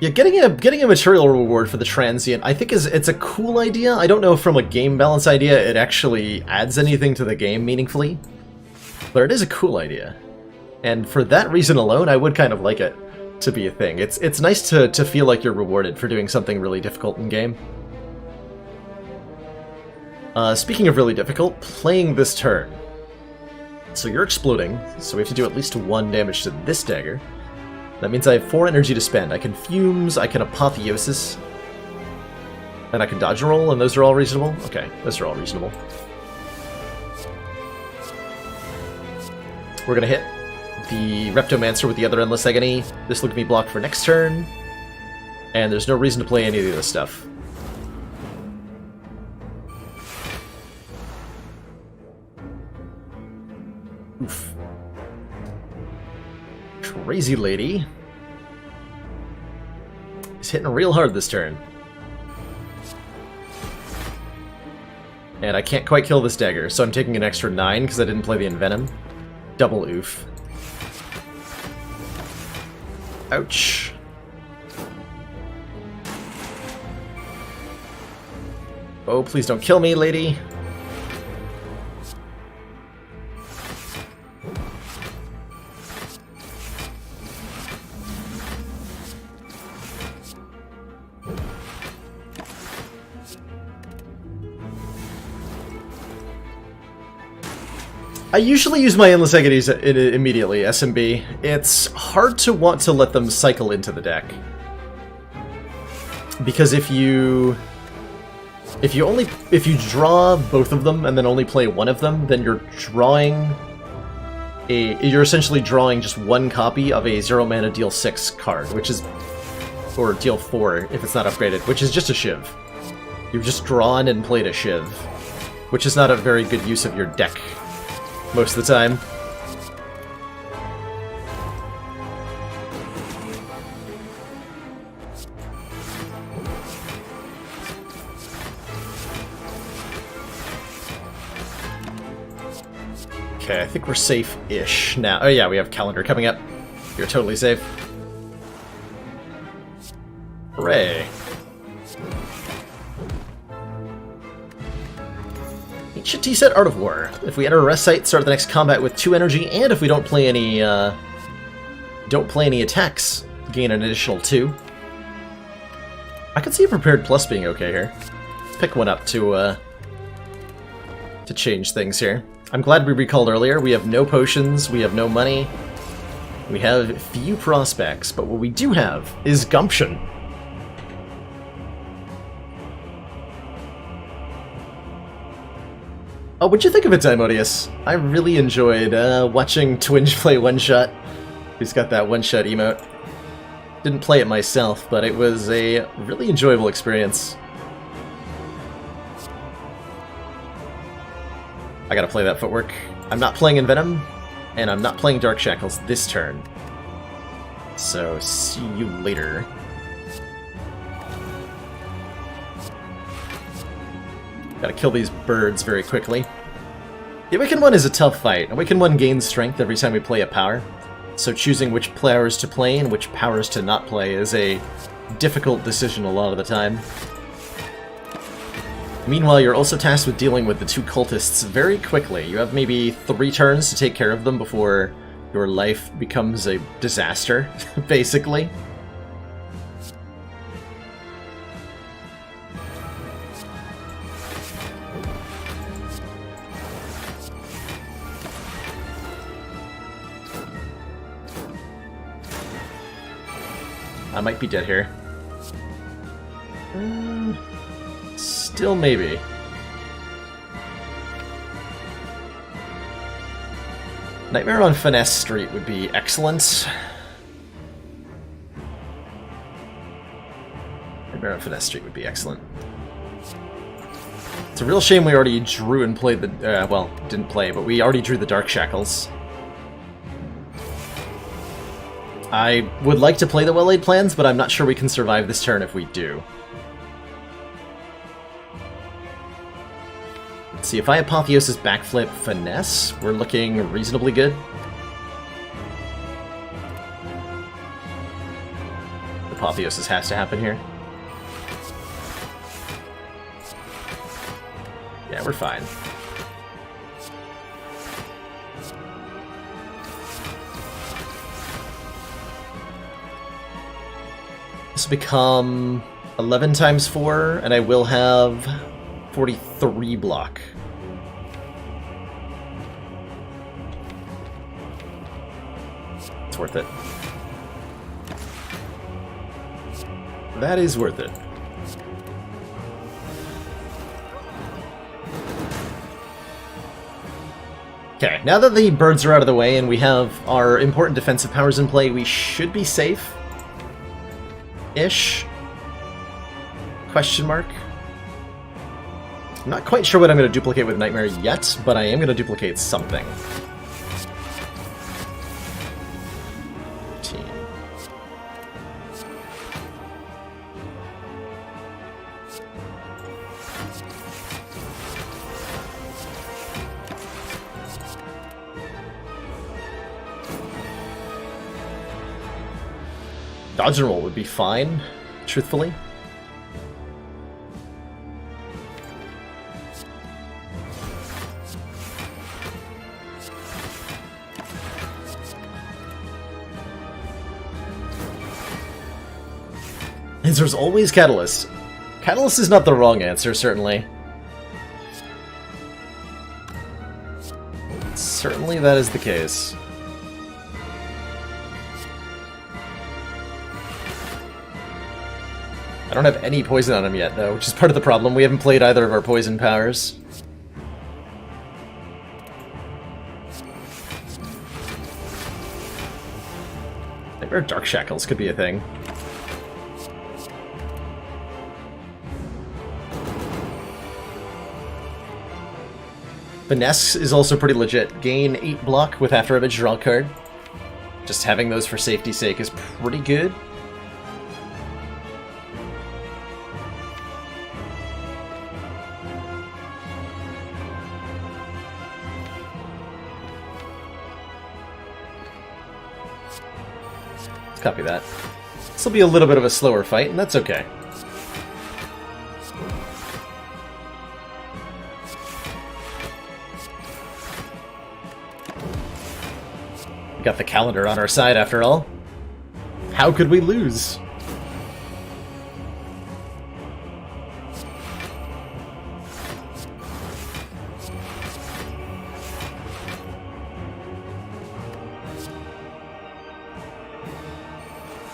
Yeah, getting a material reward for the transient, I think it's a cool idea. I don't know if from a game balance idea it actually adds anything to the game meaningfully, but it is a cool idea. And for that reason alone, I would kind of like it to be a thing. It's nice to feel like you're rewarded for doing something really difficult in game. Speaking of really difficult, playing this turn. So you're exploding, so we have to do at least 1 damage to this dagger. That means I have 4 energy to spend. I can Fumes, I can Apotheosis, and I can dodge and roll, and those are all reasonable? Okay, those are all reasonable. We're gonna hit the Reptomancer with the other Endless Agony. This will give me blocked for next turn, and there's no reason to play any of this stuff. Oof. Crazy Lady is hitting real hard this turn. And I can't quite kill this dagger, so I'm taking an extra 9 because I didn't play the Envenom. Double oof. Ouch. Oh, please don't kill me, lady. I usually use my Endless Agonies immediately, SMB. It's hard to want to let them cycle into the deck. Because if you draw both of them and then only play one of them, then you're essentially drawing just 1 copy of a 0 mana deal 6 card, which is, or deal 4 if it's not upgraded, which is just a Shiv. You've just drawn and played a Shiv, which is not a very good use of your deck most of the time. Okay, I think we're safe-ish now. Oh yeah, we have Calendar coming up. You're totally safe. Hooray. Ancient Tea Set Art of War. If we enter a rest site, start the next combat with 2 energy, and if we don't play any attacks, gain an additional 2. I could see a Prepared Plus being okay here. Pick one up to change things here. I'm glad we recalled earlier. We have no potions, we have no money, we have few prospects, but what we do have is gumption. Oh, what'd you think of it, Dimodius? I really enjoyed watching Twinge play One-Shot. He's got that One-Shot emote. Didn't play it myself, but it was a really enjoyable experience. I gotta play that footwork. I'm not playing Envenom, and I'm not playing Dark Shackles this turn. So, see you later. Gotta kill these birds very quickly. The Awakened One is a tough fight. Awakened One gains strength every time we play a power, so choosing which powers to play and which powers to not play is a difficult decision a lot of the time. Meanwhile, you're also tasked with dealing with the two cultists very quickly. You have maybe 3 turns to take care of them before your life becomes a disaster, basically. I might be dead here. Still maybe. Nightmare on Finesse Street would be excellent. Nightmare on Finesse Street would be excellent. It's a real shame we already drew and played the... well, didn't play, but we already drew the Dark Shackles. I would like to play the Well-Laid Plans, but I'm not sure we can survive this turn if we do. Let's see, if I Apotheosis Backflip Finesse, we're looking reasonably good. Apotheosis has to happen here. Yeah, we're fine. This will become 11 times 4, and I will have 43 block. It's worth it. That is worth it. Okay, now that the birds are out of the way and we have our important defensive powers in play, we should be safe. Ish? Question mark? I'm not quite sure what I'm going to duplicate with Nightmare yet, but I am going to duplicate something. 15. Dodge and roll would be fine, truthfully. There's always Catalyst. Catalyst is not the wrong answer, certainly. Certainly that is the case. I don't have any poison on him yet, though, which is part of the problem. We haven't played either of our poison powers. Nightmare Dark Shackles could be a thing. Finesse is also pretty legit. Gain 8 block with After Image, draw a card. Just having those for safety's sake is pretty good. Let's copy that. This will be a little bit of a slower fight, and that's okay. We got the calendar on our side, after all. How could we lose?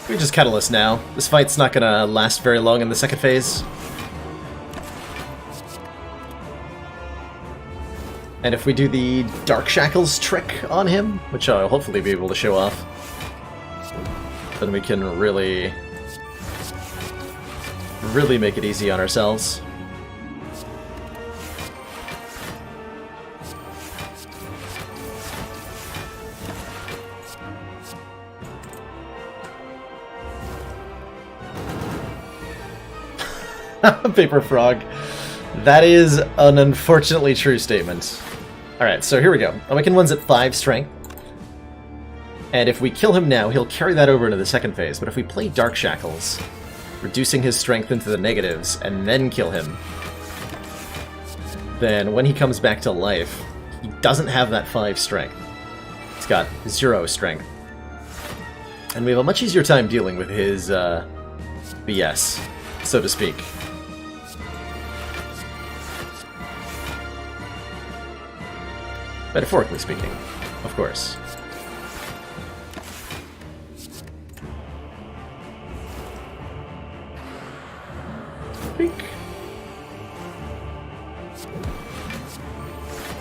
We just Catalyst now. This fight's not gonna last very long in the second phase. And if we do the Dark Shackles trick on him, which I'll hopefully be able to show off, then we can really make it easy on ourselves. Paper Frog. That is an unfortunately true statement. Alright, so here we go. Awaken one's at 5 strength. And if we kill him now, he'll carry that over into the second phase. But if we play Dark Shackles, reducing his strength into the negatives, and then kill him, then when he comes back to life, he doesn't have that 5 strength. He's got 0 strength. And we have a much easier time dealing with his BS, so to speak. Metaphorically speaking, of course. Beak.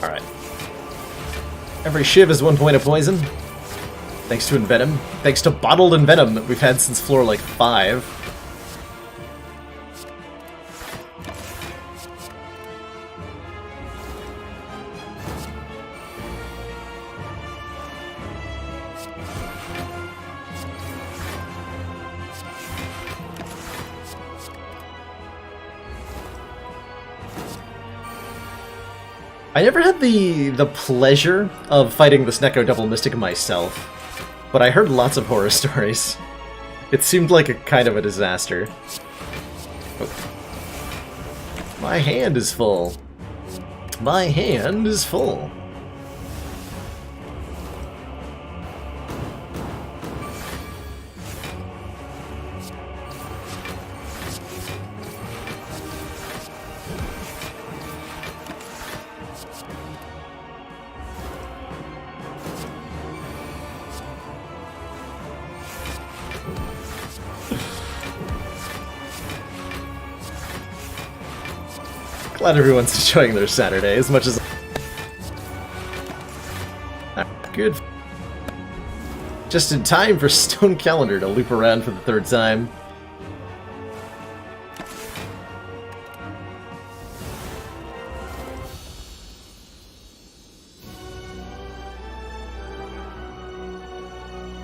Alright. Every shiv is 1 point of poison. Thanks to Envenom. Thanks to Bottled Envenom that we've had since floor like 5. I never had the pleasure of fighting the Snecko Double Mystic myself, but I heard lots of horror stories. It seemed like a kind of a disaster. Oh. My hand is full. My hand is full. Glad everyone's enjoying their Saturday as much as... Good. Just in time for Stone Calendar to loop around for the 3rd time.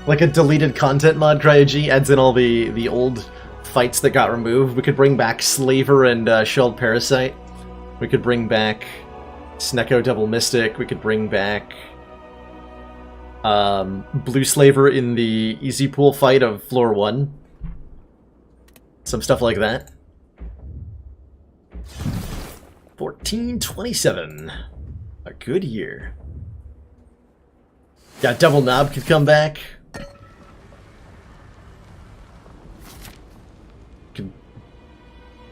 Like a deleted content mod, CryoG adds in all the old fights that got removed. We could bring back Slaver and Shelled Parasite. We could bring back Snecko Double Mystic. We could bring back Blue Slaver in the Easy Pool fight of Floor 1. Some stuff like that. 1427. A good year. Yeah, Double Knob could come back.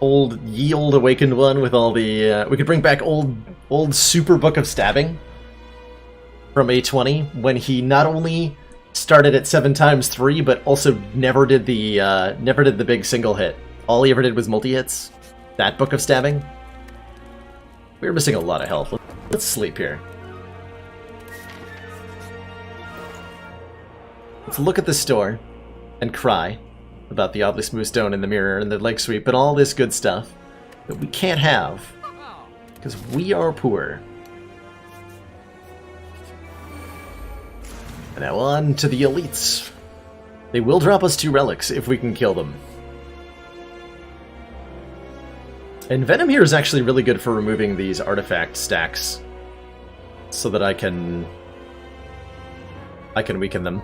Ye Old Awakened one with all the... we could bring back old Super Book of Stabbing from A20, when he not only started at 7x3, but also never did the big single hit. All he ever did was multi-hits. That Book of Stabbing. We were missing a lot of health. Let's sleep here. Let's look at the store and cry about the oddly smooth stone in the mirror and the leg sweep and all this good stuff that we can't have because we are poor. And now on to the elites. They will drop us 2 relics if we can kill them. And Venom here is actually really good for removing these artifact stacks so that I can weaken them.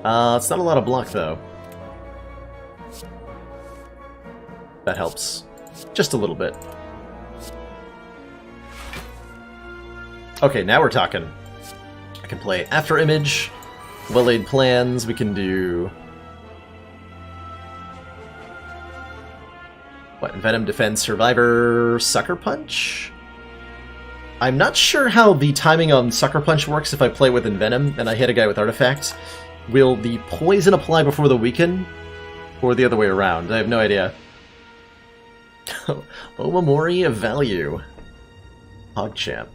It's not a lot of block, though. That helps. Just a little bit. Okay, now we're talking. I can play After Image, Well-Laid Plans, we can do... What, Venom Defense Survivor Sucker Punch? I'm not sure how the timing on Sucker Punch works if I play with Envenom and I hit a guy with Artifact. Will the poison apply before the weaken? Or the other way around? I have no idea. Omamori of value. PogChamp.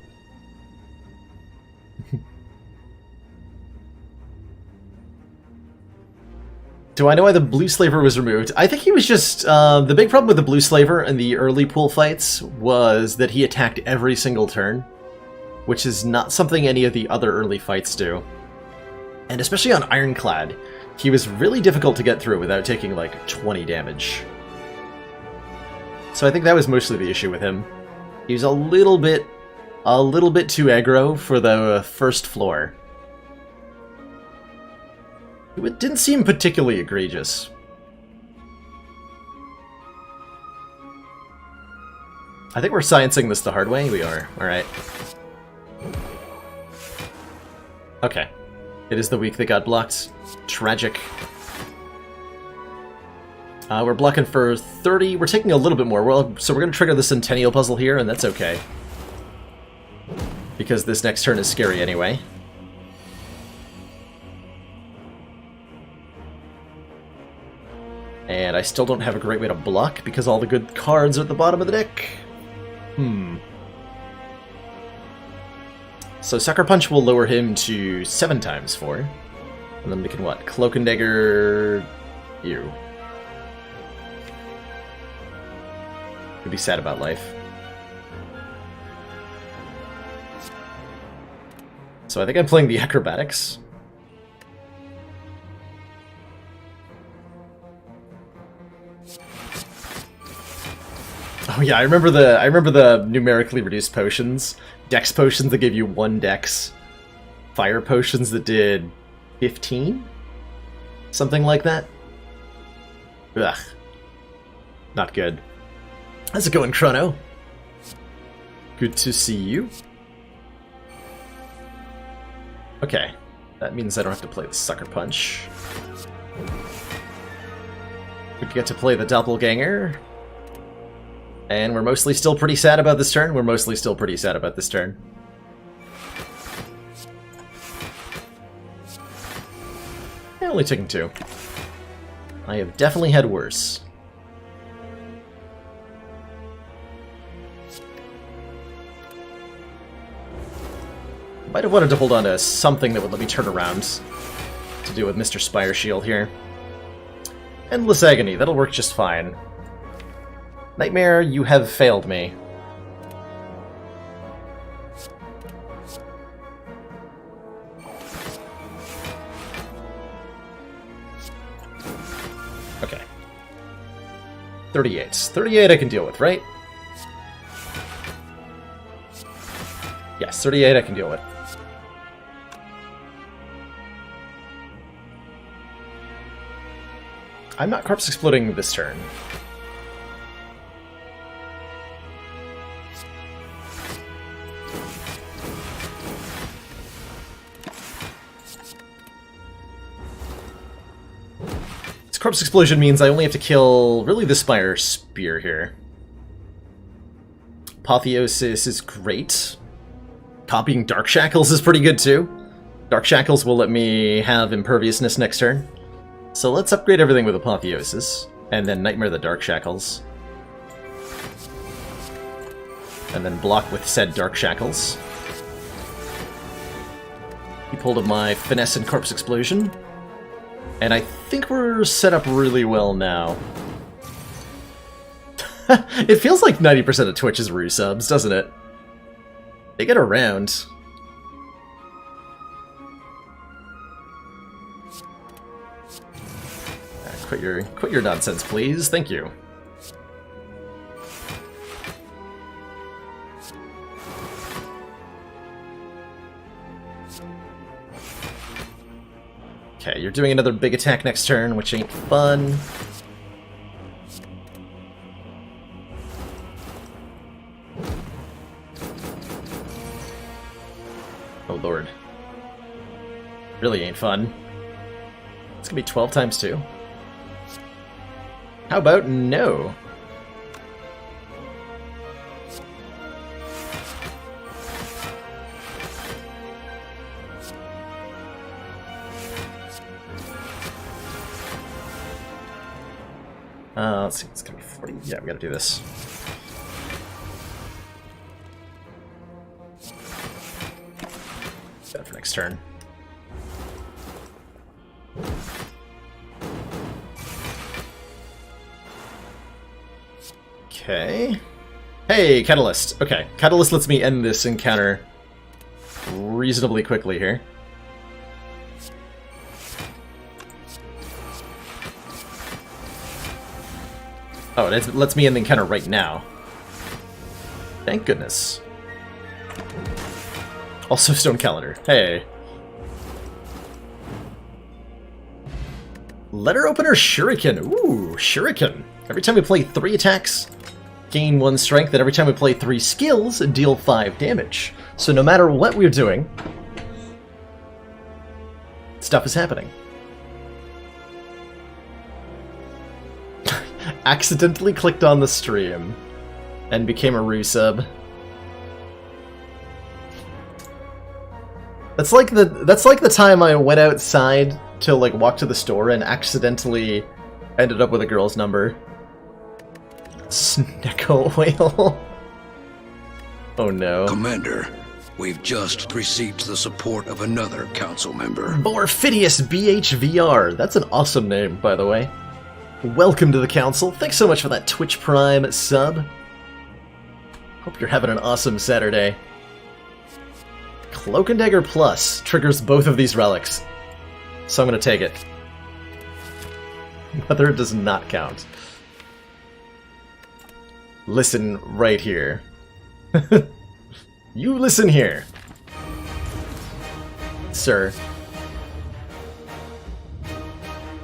Do I know why the Blue Slaver was removed? I think he was just... the big problem with the Blue Slaver in the early pool fights was that he attacked every single turn, which is not something any of the other early fights do. And especially on Ironclad, he was really difficult to get through without taking like 20 damage. So I think that was mostly the issue with him. He was a little bit too aggro for the first floor. It didn't seem particularly egregious. I think we're sciencing this the hard way. We are. Alright. Okay. It is the week that got blocked. Tragic. We're blocking for 30. We're taking a little bit more. Well, so we're going to trigger the Centennial Puzzle here, and that's okay. Because this next turn is scary anyway. And I still don't have a great way to block because all the good cards are at the bottom of the deck. So Sucker Punch will lower him to 7 times 4. And then we can what? Cloak and Dagger... You. Could be sad about life. So I think I'm playing the Acrobatics. Oh yeah, I remember the numerically reduced potions. Dex potions that gave you 1 dex. Fire potions that did 15? Something like that? Ugh. Not good. How's it going, Chrono? Good to see you. Okay. That means I don't have to play the Sucker Punch. We get to play the Doppelganger. And we're mostly still pretty sad about this turn. Yeah, only taking 2. I have definitely had worse. Might have wanted to hold on to something that would let me turn around to do with Mr. Spire Shield here. Endless Agony, that'll work just fine. Nightmare, you have failed me. Okay. 38. 38 I can deal with, right? Yes, 38 I can deal with. I'm not Corpse Exploding this turn. Corpse Explosion means I only have to kill, really, the Spire Spear here. Apotheosis is great. Copying Dark Shackles is pretty good, too. Dark Shackles will let me have Imperviousness next turn. So let's upgrade everything with Apotheosis, and then Nightmare the Dark Shackles. And then block with said Dark Shackles. Keep hold of my Finesse and Corpse Explosion. And I think we're set up really well now. It feels like 90% of Twitch is resubs, doesn't it? They get around. Quit your nonsense, please. Thank you. Okay, you're doing another big attack next turn, which ain't fun. Oh lord. Really ain't fun. It's gonna be 12 times 2. How about no? Let's see, it's gonna be 40. Yeah, we gotta do this. That for next turn. Okay. Hey, Catalyst. Okay, Catalyst lets me end this encounter reasonably quickly here. Oh, it lets me end the encounter right now. Thank goodness. Also Stone Calendar. Hey. Letter Opener Shuriken. Ooh, Shuriken. Every time we play 3 attacks, gain 1 strength, and every time we play 3 skills, deal 5 damage. So no matter what we're doing, stuff is happening. Accidentally clicked on the stream and became a resub. That's like the time I went outside to like walk to the store and accidentally ended up with a girl's number. Snecko whale. Oh no. Commander, we've just received the support of another council member. Borphidius BHVR. That's an awesome name, by the way. Welcome to the council. Thanks so much for that Twitch Prime sub. Hope you're having an awesome Saturday. Cloak and Dagger Plus triggers both of these relics, so I'm going to take it. Mother does not count. Listen right here. You listen here, sir.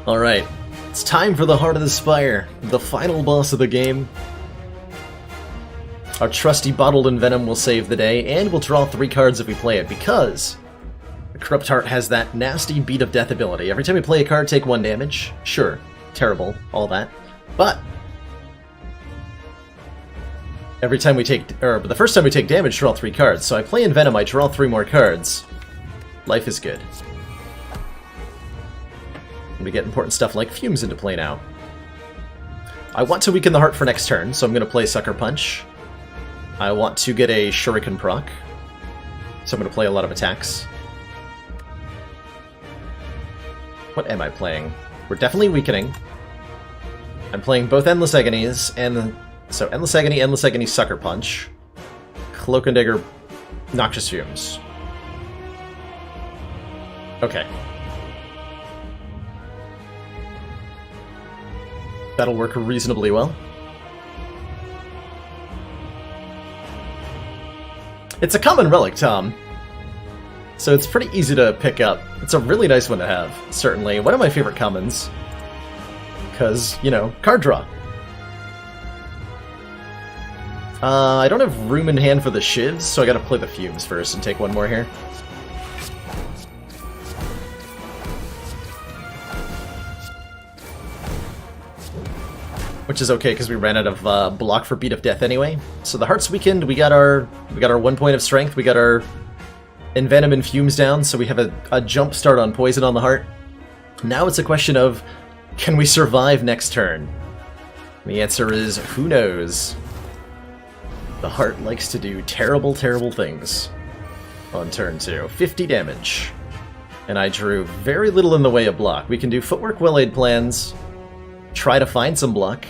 Alright, it's time for the Heart of the Spire, the final boss of the game. Our trusty Bottled Envenom will save the day, and we'll draw 3 cards if we play it, because the Corrupt Heart has that nasty Beat of Death ability. Every time we play a card, take 1 damage. Sure, terrible, all that. But every time we take, or the first time we take damage, draw 3 cards. So I play Envenom, I draw 3 more cards. Life is good. And we get important stuff like Fumes into play now. I want to weaken the heart for next turn, so I'm going to play Sucker Punch. I want to get a Shuriken proc, so I'm going to play a lot of attacks. What am I playing? We're definitely weakening. I'm playing both Endless Agonies, and so Endless Agony, Sucker Punch, Cloak and Dagger, Noxious Fumes. Okay. That'll work reasonably well. It's a common relic, Tom, so it's pretty easy to pick up. It's a really nice one to have, certainly. One of my favorite commons, because, you know, card draw. I don't have room in hand for the Shivs, so I gotta play the Fumes first and take 1 more here. Which is okay, because we ran out of block for Beat of Death anyway. So the Heart's weakened, we got our 1 point of strength, we got our Envenom and Fumes down, so we have a jump start on Poison on the Heart. Now it's a question of, can we survive next turn? The answer is, who knows? The Heart likes to do terrible, terrible things on turn 2. 50 damage. And I drew very little in the way of block. We can do Footwork Well-Laid Plans, try to find some block,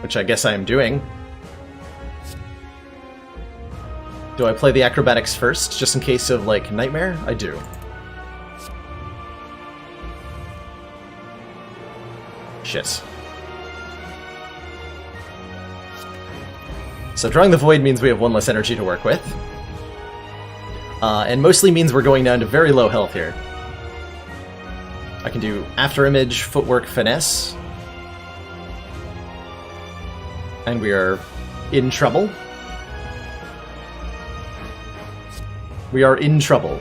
which I guess I am doing. Do I play the Acrobatics first, just in case of, like, Nightmare? I do. Shit. So drawing the Void means we have 1 less energy to work with. And mostly means we're going down to very low health here. I can do After Image, Footwork, Finesse. And we are in trouble. We are in trouble.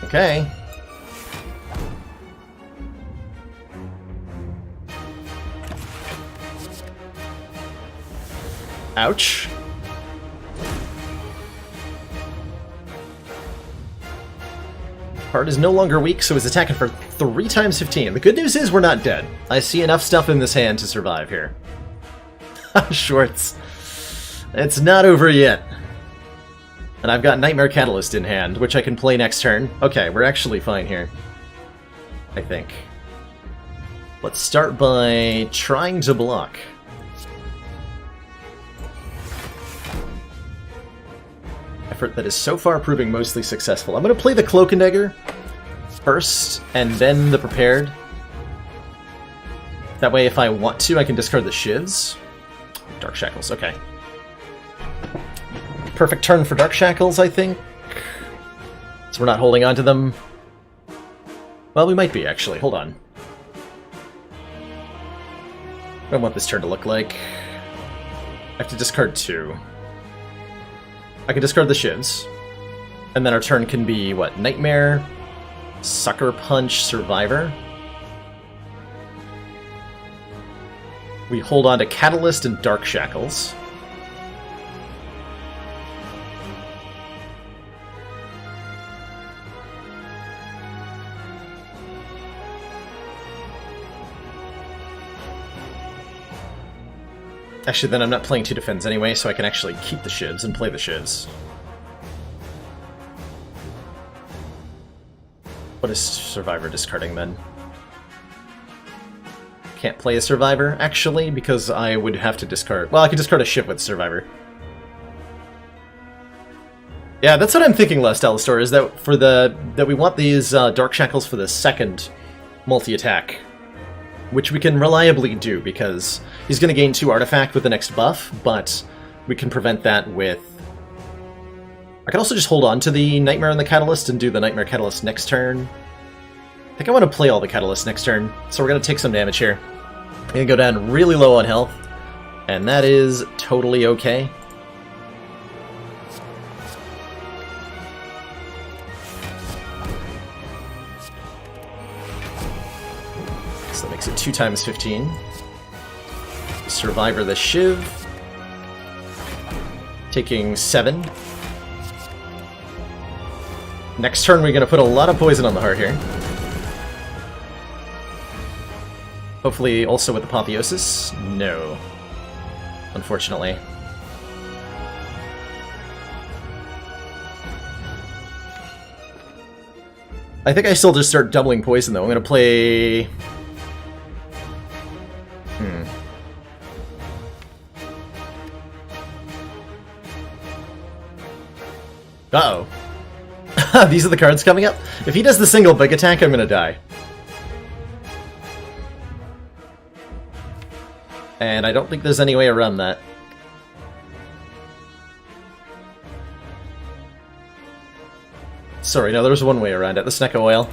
Okay. Ouch. Card is no longer weak, so he's attacking for 3 times 15. The good news is we're not dead. I see enough stuff in this hand to survive here. Schwartz. It's not over yet. And I've got Nightmare Catalyst in hand, which I can play next turn. Okay, we're actually fine here. I think. Let's start by trying to block. Effort that is so far proving mostly successful. I'm going to play the Cloak and Dagger first, and then the Prepared. That way, if I want to, I can discard the Shivs. Dark Shackles, okay. Perfect turn for Dark Shackles, I think. So we're not holding on to them. Well, we might be, actually. Hold on. What do I want this turn to look like? I have to discard 2. I can discard the Shivs. And then our turn can be, what, Nightmare, Sucker Punch, Survivor. We hold on to Catalyst and Dark Shackles. Actually, then I'm not playing 2 defends anyway, so I can actually keep the Shivs and play the Shivs. What is Survivor discarding, then? Can't play a Survivor, actually, because I would have to discard... Well, I could discard a Shiv with Survivor. Yeah, that's what I'm thinking, Last Alistor, is that for that we want these Dark Shackles for the second multi-attack. Which we can reliably do, because he's going to gain 2 artifact with the next buff, but we can prevent that with... I can also just hold on to the Nightmare and the Catalyst and do the Nightmare Catalyst next turn. I think I want to play all the Catalysts next turn, so we're going to take some damage here. I'm going to go down really low on health, and that is totally okay. So that makes it 2 times 15. Survivor the Shiv. Taking 7. Next turn we're going to put a lot of poison on the heart here. Hopefully also with Apotheosis. No. Unfortunately. I think I still just start doubling poison though. I'm going to play... Uh-oh. These are the cards coming up? If he does the single big attack, I'm gonna die. And I don't think there's any way around that. Sorry, no, there's one way around it. The Snecko Oil.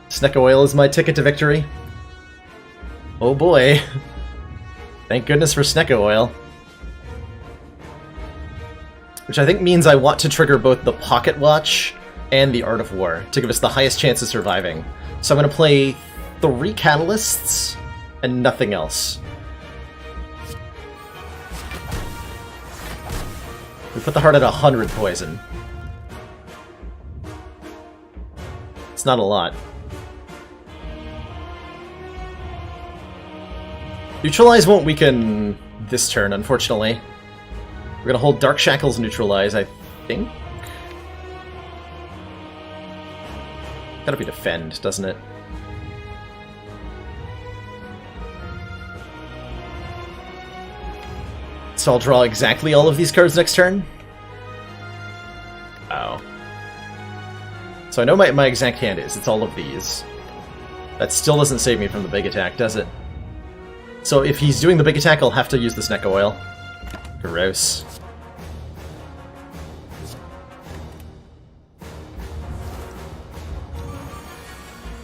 Snecko Oil is my ticket to victory. Oh boy. Thank goodness for Snecko Oil. Which I think means I want to trigger both the Pocket Watch and the Art of War to give us the highest chance of surviving. So I'm going to play 3 Catalysts and nothing else. We put the heart at 100 poison. It's not a lot. Neutralize won't weaken this turn, unfortunately. We're gonna hold Dark Shackles Neutralize, I think. Gotta be Defend, doesn't it? So I'll draw exactly all of these cards next turn? Oh. So I know my exact hand is. It's all of these. That still doesn't save me from the big attack, does it? So if he's doing the big attack, I'll have to use the Snecko Oil. Gross.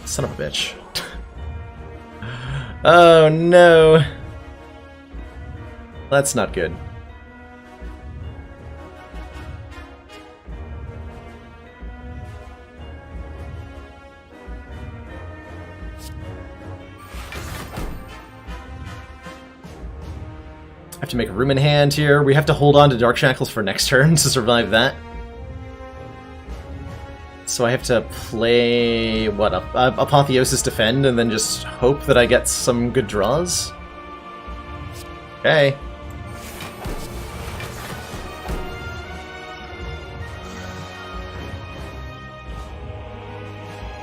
Son of a bitch. Oh no. That's not good. I have to make room in hand here. We have to hold on to Dark Shackles for next turn to survive that. So I have to play, what, Apotheosis Defend, and then just hope that I get some good draws? Okay.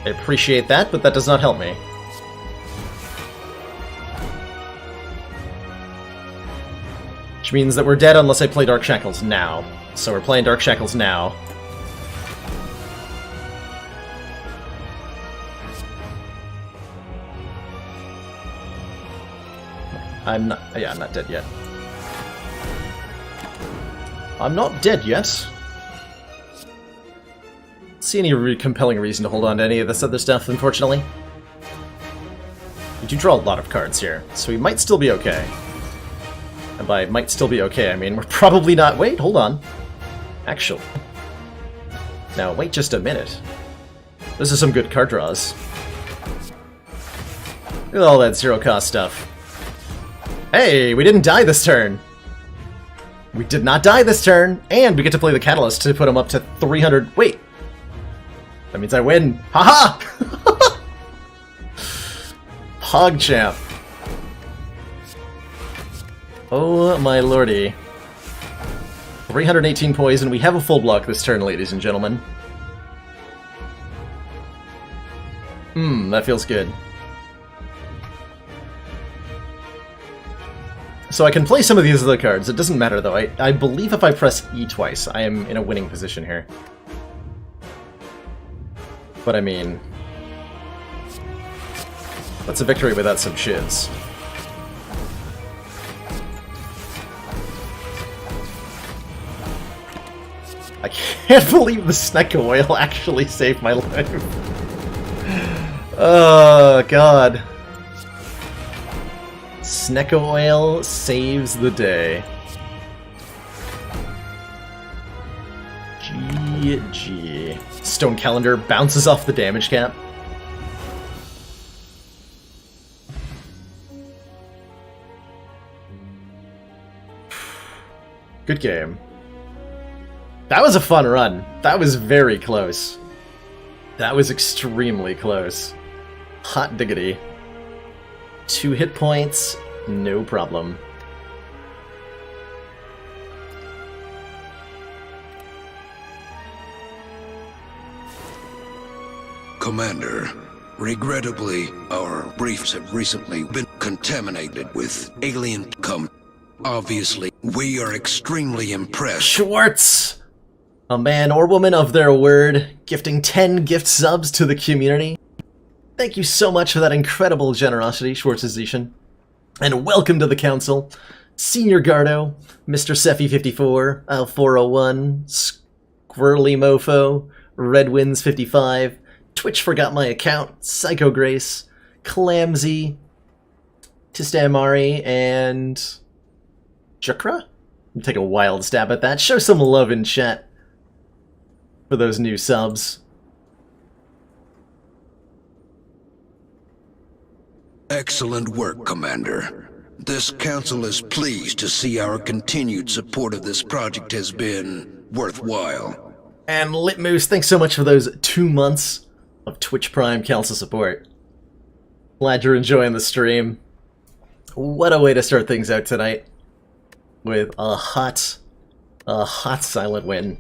I appreciate that, but that does not help me. Which means that we're dead unless I play Dark Shackles now. So we're playing Dark Shackles now. I'm not dead yet. I'm not dead yet. See any compelling reason to hold on to any of this other stuff, unfortunately. We do draw a lot of cards here, so we might still be okay. And by might still be okay, I mean we're probably not... Wait, hold on. Actually. Now, wait just a minute. This is some good card draws. Look at all that zero-cost stuff. Hey, we didn't die this turn! We did not die this turn! And we get to play the Catalyst to put him up to 300... Wait! That means I win! Haha! PogChamp. Oh my lordy. 318 poison. We have a full block this turn, ladies and gentlemen. That feels good. So I can play some of these other cards. It doesn't matter, though. I believe if I press E twice, I am in a winning position here. But I mean... what's a victory without some shiz? I can't believe the Snecko Oil actually saved my life. Oh, God. Snecko Oil saves the day. GG. Stone Calendar bounces off the damage cap. Good game. That was a fun run. That was very close. That was extremely close. Hot diggity. 2 hit points, no problem. Commander, regrettably, our briefs have recently been contaminated with alien Obviously, we are extremely impressed. Schwartz! A man or woman of their word, gifting 10 gift subs to the community. Thank you so much for that incredible generosity, Schwartzization. And welcome to the council, Senior Gardo, Mr. Seffi54, Al401, Squirrely Mofo, Redwinds55, Twitch forgot my account, Psycho Grace, Clamsy, Tistamari, and Chakra? I'm take a wild stab at that. Show some love in chat for those new subs. Excellent work, Commander. This council is pleased to see our continued support of this project has been worthwhile. And Litmoose, thanks so much for those 2 months of Twitch Prime council support. Glad you're enjoying the stream. What a way to start things out tonight. With a hot silent win.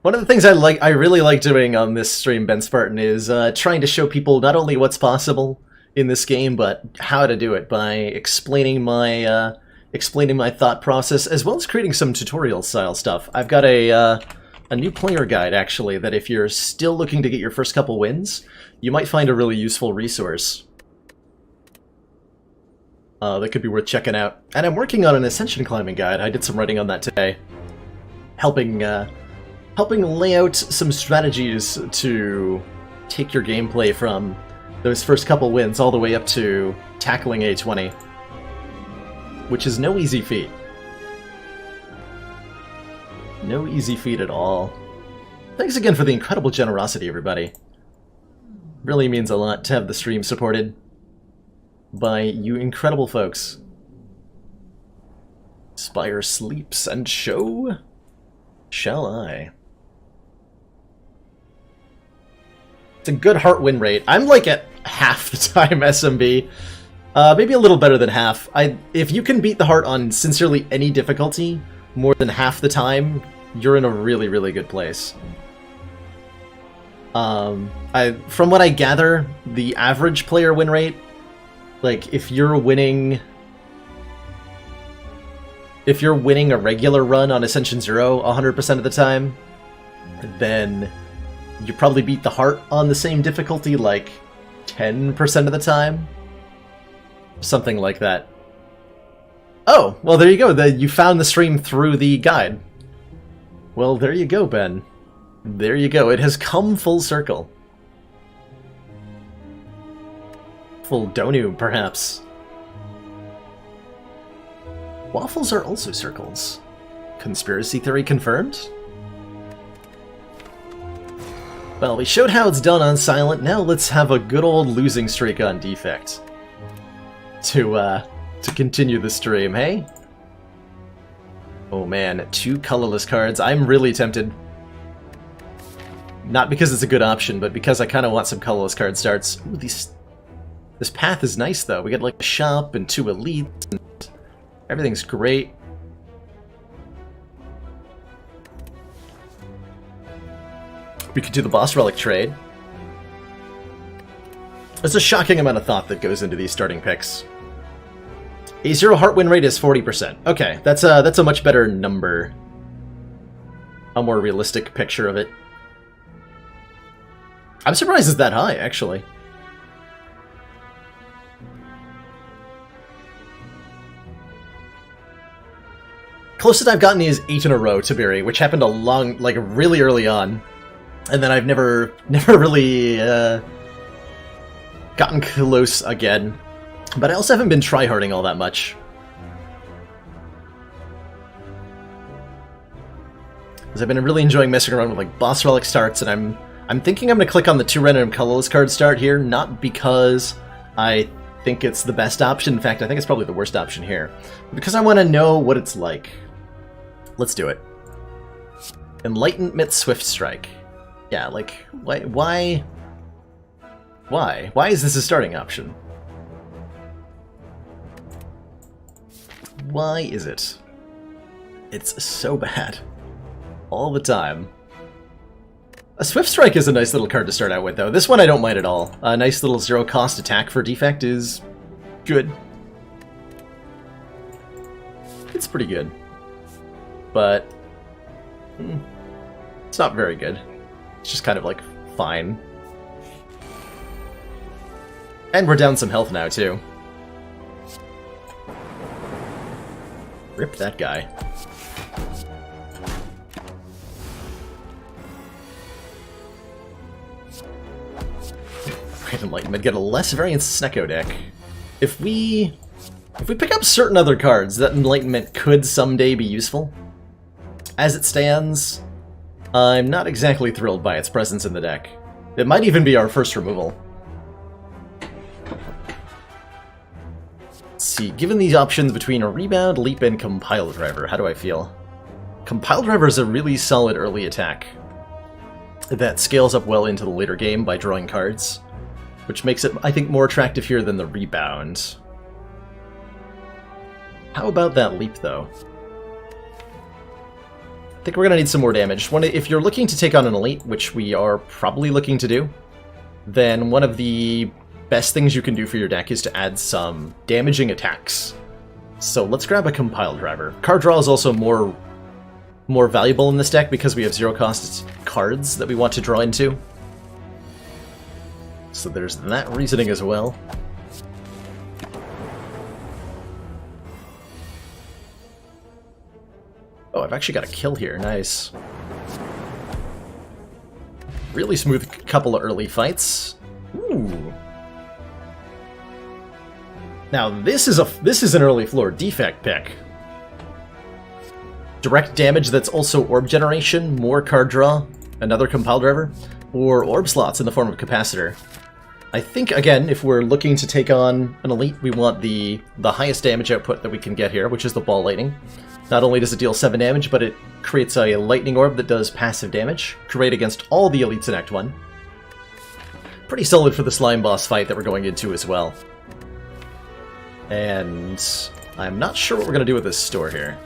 One of the things I really like doing on this stream, Ben Spartan, is trying to show people not only what's possible in this game, but how to do it by explaining my thought process, as well as creating some tutorial style stuff. I've got a new player guide, actually, that if you're still looking to get your first couple wins, you might find a really useful resource. That could be worth checking out. And I'm working on an ascension climbing guide. I did some writing on that today, helping lay out some strategies to take your gameplay from those first couple wins all the way up to tackling A20, which is no easy feat. No easy feat at all. Thanks again for the incredible generosity, everybody. Really means a lot to have the stream supported by you incredible folks. Spire sleeps, and show shall I. It's a good heart win rate. I'm like at half the time SMB. Maybe a little better than half. If you can beat the heart on sincerely any difficulty more than half the time, you're in a really, really good place. From what I gather, the average player win rate, like if you're winning a regular run on Ascension 0 100% of the time, then you probably beat the heart on the same difficulty like 10% of the time. Something like that. Oh, well there you go. You found the stream through the guide. Well, there you go, Ben. There you go. It has come full circle. Full Donu, perhaps. Waffles are also circles. Conspiracy theory confirmed? Well, we showed how it's done on Silent, now let's have a good old losing streak on Defect. To continue the stream, hey? Oh man, 2 colorless cards. I'm really tempted. Not because it's a good option, but because I kind of want some colorless card starts. Ooh, this path is nice, though. We get, like, a shop and 2 elites, and everything's great. We could do the boss relic trade. There's a shocking amount of thought that goes into these starting picks. A 0 heart win rate is 40%. Okay, that's a much better number. A more realistic picture of it. I'm surprised it's that high, actually. Closest I've gotten is 8 in a row, Tiberi, which happened really early on. And then I've never really gotten close again. But I also haven't been tryharding all that much. Because I've been really enjoying messing around with like boss relic starts, and I'm thinking I'm going to click on the 2 random colorless card start here, not because I think it's the best option. In fact, I think it's probably the worst option here. But because I want to know what it's like. Let's do it. Enlightenment Swift Strike. Yeah, like, why is this a starting option? Why is it? It's so bad. All the time. A Swift Strike is a nice little card to start out with, though. This one I don't mind at all. A nice little 0-cost attack for Defect is good. It's pretty good. But it's not very good. It's just kind of, like, fine. And we're down some health now, too. Rip that guy. Great Enlightenment, get a less variance Snecko deck. If we pick up certain other cards, that Enlightenment could someday be useful. As it stands, I'm not exactly thrilled by its presence in the deck. It might even be our first removal. Let's see, given these options between a Rebound, Leap, and Compile Driver, how do I feel? Compile Driver is a really solid early attack that scales up well into the later game by drawing cards, which makes it, I think, more attractive here than the Rebound. How about that Leap, though? I think we're going to need some more damage. If you're looking to take on an elite, which we are probably looking to do, then one of the best things you can do for your deck is to add some damaging attacks. So let's grab a Compile Driver. Card draw is also more valuable in this deck because we have 0-cost cards that we want to draw into. So there's that reasoning as well. Oh, I've actually got a kill here. Nice. Really smooth couple of early fights. Ooh. Now this is an early floor Defect pick. Direct damage that's also orb generation, more card draw, another Compile Driver, or orb slots in the form of Capacitor. I think, again, if we're looking to take on an elite, we want the highest damage output that we can get here, which is the Ball Lightning. Not only does it deal 7 damage, but it creates a lightning orb that does passive damage. Great against all the elites in Act 1. Pretty solid for the slime boss fight that we're going into as well. And I'm not sure what we're going to do with this store here.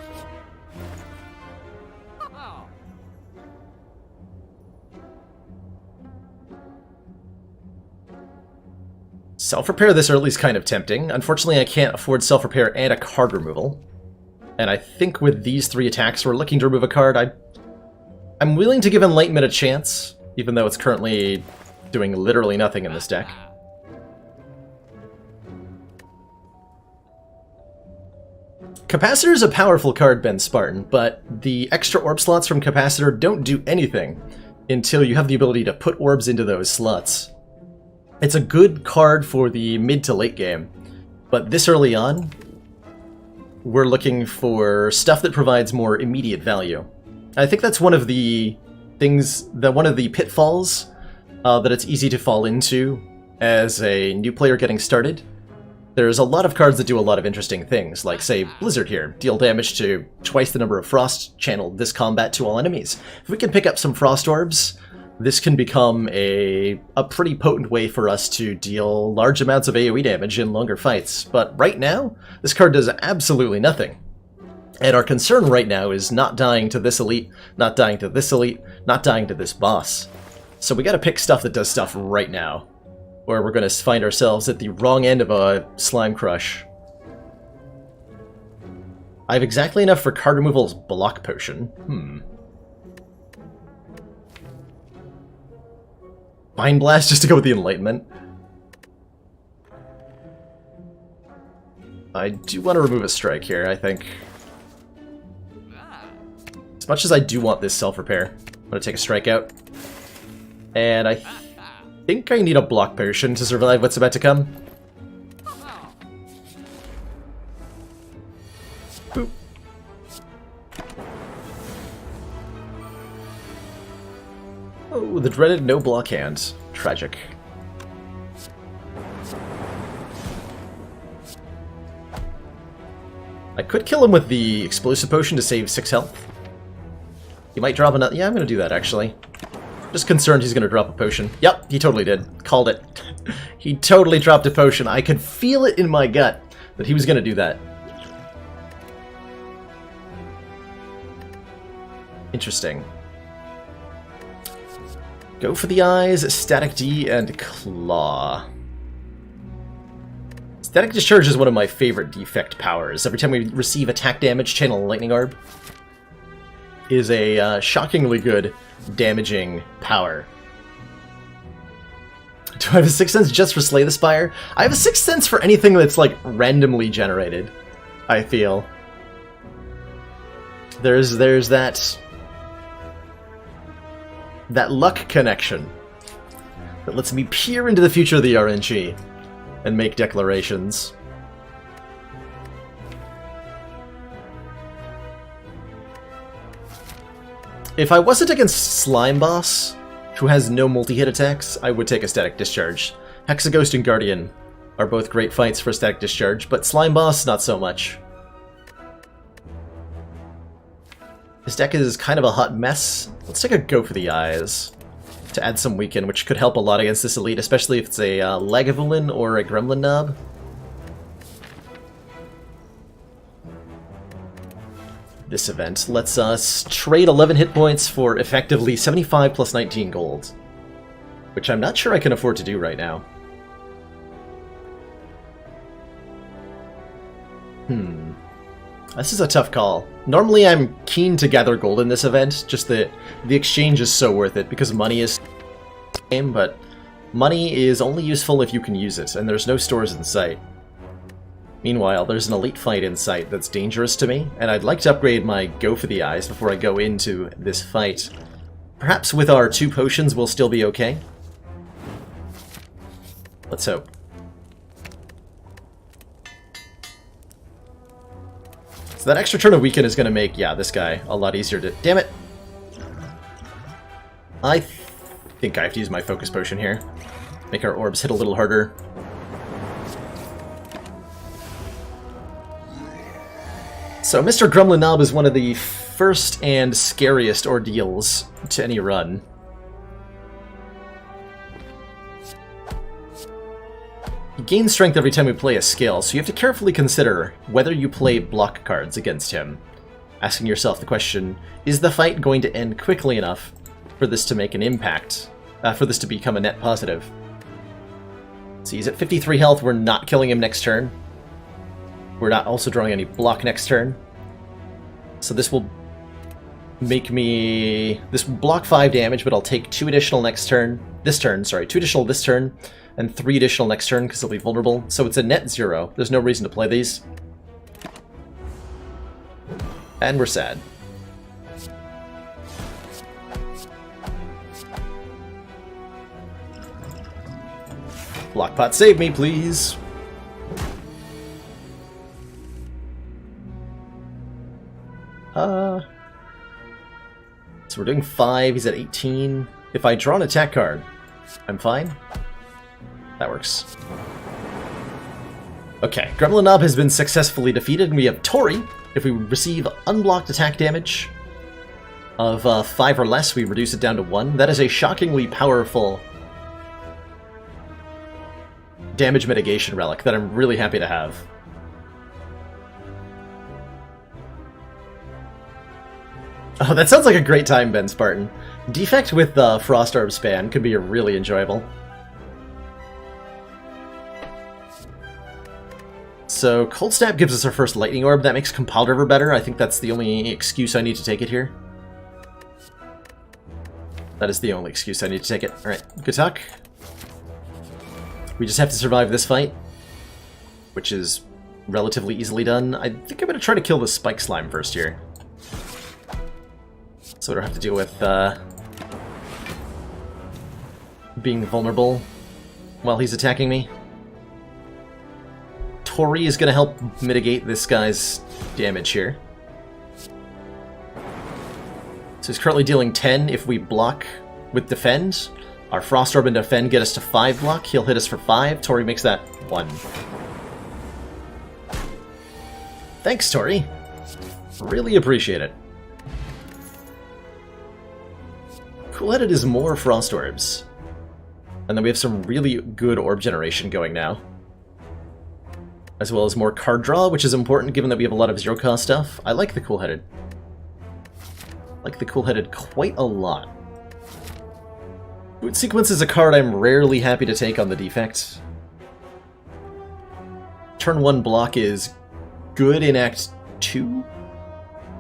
Self-repair this early is kind of tempting. Unfortunately, I can't afford self-repair and a card removal. And I think with these 3 attacks, we're looking to remove a card. I'm willing to give Enlightenment a chance, even though it's currently doing literally nothing in this deck. Capacitor is a powerful card, Ben Spartan, but the extra orb slots from Capacitor don't do anything until you have the ability to put orbs into those slots. It's a good card for the mid to late game, but this early on, we're looking for stuff that provides more immediate value. I think that's one of the things, one of the pitfalls that it's easy to fall into as a new player getting started. There's a lot of cards that do a lot of interesting things, like, say, Blizzard here. Deal damage to twice the number of Frost channeled this combat to all enemies. If we can pick up some Frost Orbs, this can become a pretty potent way for us to deal large amounts of AoE damage in longer fights. But right now, this card does absolutely nothing. And our concern right now is not dying to this elite, not dying to this elite, not dying to this boss. So we gotta pick stuff that does stuff right now, or we're gonna find ourselves at the wrong end of a Slime Crush. I have exactly enough for card removal's Block Potion. Mind Blast just to go with the Enlightenment. I do want to remove a strike here, I think. As much as I do want this self-repair, I'm going to take a strike out. And I think I need a Block Potion to survive what's about to come. Boop. Oh, the dreaded no block hand. Tragic. I could kill him with the Explosive Potion to save 6 health. He might drop another... Yeah, I'm going to do that, actually. Just concerned he's going to drop a potion. Yep, he totally did. Called it. He totally dropped a potion. I could feel it in my gut that he was going to do that. Interesting. Go for the eyes, Static D, and Claw. Static Discharge is one of my favorite defect powers. Every time we receive attack damage, channel Lightning Orb is a shockingly good damaging power. Do I have a 6th Sense just for Slay the Spire? I have a 6th Sense for anything that's, like, randomly generated, I feel. There's that luck connection that lets me peer into the future of the RNG and make declarations. If I wasn't against Slime Boss, who has no multi-hit attacks, I would take a Static Discharge. Hexaghost and Guardian are both great fights for Static Discharge, but Slime Boss, not so much. This deck is kind of a hot mess. Let's take a Go for the Eyes to add some weaken, which could help a lot against this elite, especially if it's a Lagavulin or a Gremlin Knob. This event lets us trade 11 hit points for effectively 75 plus 19 gold, which I'm not sure I can afford to do right now. This is a tough call. Normally I'm keen to gather gold in this event, just the exchange is so worth it because money is game, but money is only useful if you can use it, and there's no stores in sight. Meanwhile, there's an elite fight in sight that's dangerous to me, and I'd like to upgrade my Go for the Eyes before I go into this fight. Perhaps with our 2 potions we'll still be okay. Let's hope. So that extra turn of weaken is going to make, yeah, this guy a lot easier to... Damn it! I think I have to use my focus potion here. Make our orbs hit a little harder. So Mr. Gremlin Knob is one of the first and scariest ordeals to any run. He gains strength every time we play a skill, so you have to carefully consider whether you play block cards against him. Asking yourself the question, is the fight going to end quickly enough for this to make an impact? For this to become a net positive? So he's at 53 health, we're not killing him next turn. We're not also drawing any block next turn. So this will make me... This will block 5 damage, but I'll take 2 additional next turn. This turn, sorry. 2 additional this turn, and 3 additional next turn, because he'll be vulnerable. So it's a net 0. There's no reason to play these. And we're sad. Blockpot, save me, please! So we're doing 5, he's at 18. If I draw an attack card, I'm fine. That works. Okay, Gremlin Knob has been successfully defeated, and we have Tori. If we receive unblocked attack damage of 5 or less, we reduce it down to 1. That is a shockingly powerful damage mitigation relic that I'm really happy to have. Oh, that sounds like a great time, Ben Spartan. Defect with Frost Orb Span could be really enjoyable. So, Cold Snap gives us our first Lightning Orb. That makes Compile River better. I think that's the only excuse I need to take it here. That is the only excuse I need to take it. Alright, good talk. We just have to survive this fight, which is relatively easily done. I think I'm going to try to kill the Spike Slime first here. So I don't have to deal with being vulnerable while he's attacking me. Tori is going to help mitigate this guy's damage here. So he's currently dealing 10 if we block with Defend. Our Frost Orb and Defend get us to 5 block. He'll hit us for 5. Tori makes that 1. Thanks, Tori. Really appreciate it. Cool-Headed is more Frost Orbs. And then we have some really good orb generation going now. As well as more card draw, which is important given that we have a lot of zero-cost stuff. I like the Cool-Headed. I like the Cool-Headed quite a lot. Boot Sequence is a card I'm rarely happy to take on the defect. Turn 1 block is good in Act 2,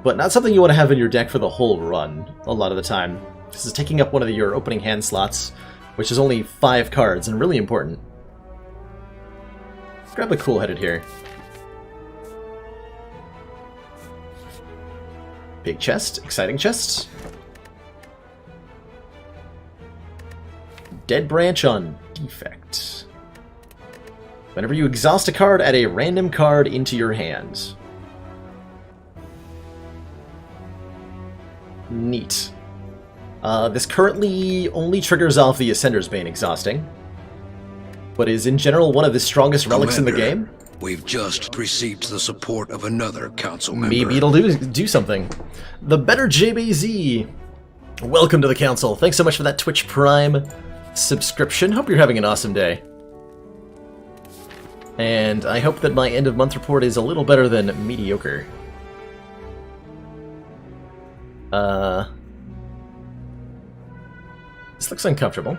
but not something you want to have in your deck for the whole run a lot of the time. This is taking up one of your opening hand slots, which is only 5 cards and really important. Let's grab the Cool-Headed here. Big chest, exciting chest. Dead Branch on defect. Whenever you exhaust a card, add a random card into your hand. Neat. This currently only triggers off the Ascender's Bane exhausting, but is in general one of the strongest relics in the game. We've just received the support of another council member. Maybe it'll do something. The Better JBZ! Welcome to the council. Thanks so much for that Twitch Prime subscription. Hope you're having an awesome day. And I hope that my end-of-month report is a little better than mediocre. This looks uncomfortable.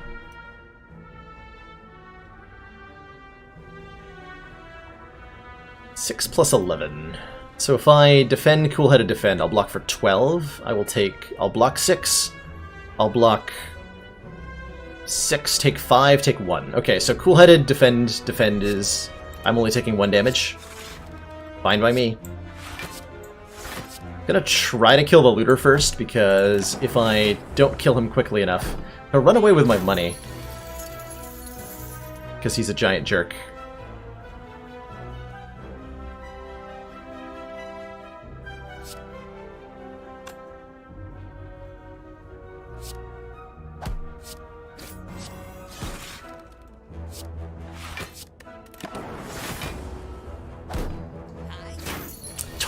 Six plus 11. So if I defend, Cool-Headed Defend, I'll block for 12. I'll block 6. I'll block 6, take 5, take 1. Okay, so Cool-Headed Defend is... I'm only taking 1 damage. Fine by me. Gonna try to kill the looter first, because if I don't kill him quickly enough, he'll run away with my money. Because he's a giant jerk.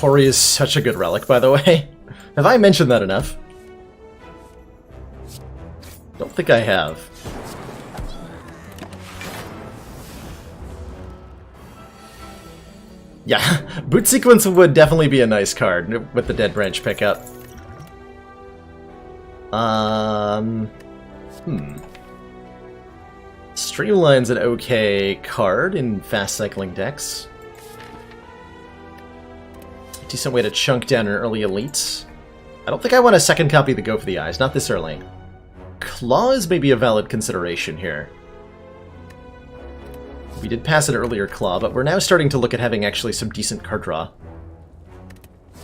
Tori is such a good relic, by the way. Have I mentioned that enough? Don't think I have. Yeah, Boot Sequence would definitely be a nice card with the Dead Branch pickup. Streamline's an okay card in fast cycling decks. Decent way to chunk down an early elite. I don't think I want a second copy of the Go for the Eyes, not this early. Claw is maybe a valid consideration here. We did pass an earlier Claw, but we're now starting to look at having actually some decent card draw.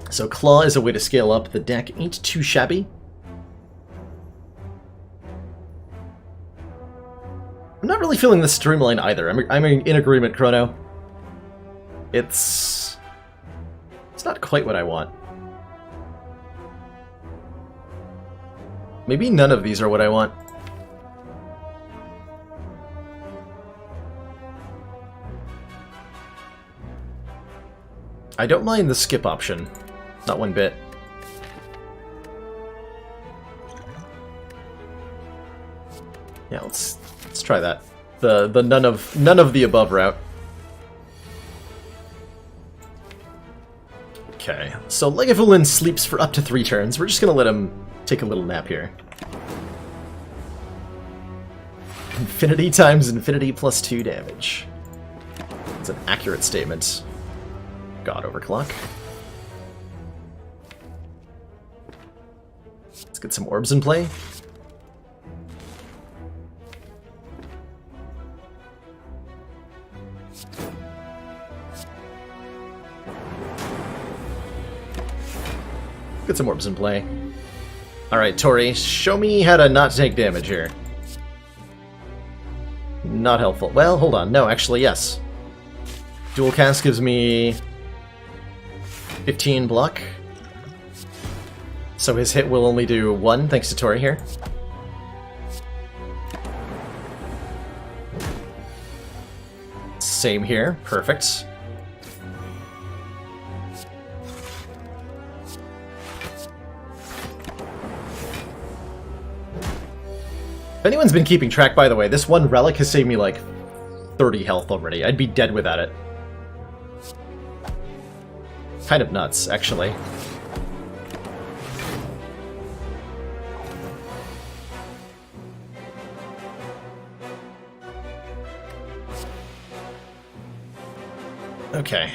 So Claw is a way to scale up. The deck ain't too shabby. I'm not really feeling the Streamline either. I'm in agreement, Chrono. It's not quite what I want. Maybe none of these are what I want. I don't mind the skip option. Not one bit. Yeah, let's try that. The none of the above route. Okay, so Legavulin sleeps for up to 3 turns. We're just gonna let him take a little nap here. Infinity times infinity plus 2 damage. It's an accurate statement. God Overclock. Let's get some orbs in play. Get some orbs in play. Alright, Tori, show me how to not take damage here. Not helpful. Well, hold on. No, actually, yes. Dual cast gives me 15 block. So his hit will only do 1, thanks to Tori here. Same here. Perfect. If anyone's been keeping track, by the way, this one relic has saved me like 30 health already. I'd be dead without it. Kind of nuts, actually. Okay,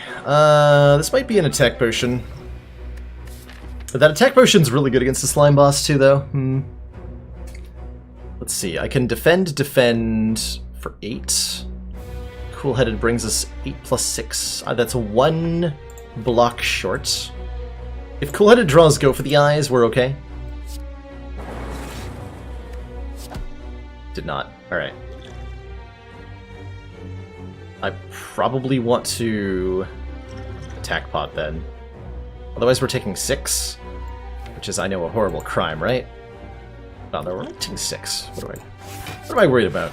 this might be an attack potion. That attack potion's really good against the slime boss too, though. Let's see, I can defend for 8. Cool-headed brings us 8 plus 6. That's a 1 block short. If Cool-headed draws Go for the Eyes, we're okay. Did not. Alright. I probably want to attack pot then. Otherwise we're taking 6, which is, I know, a horrible crime, right? Oh, no, we're only taking 6. What am I worried about?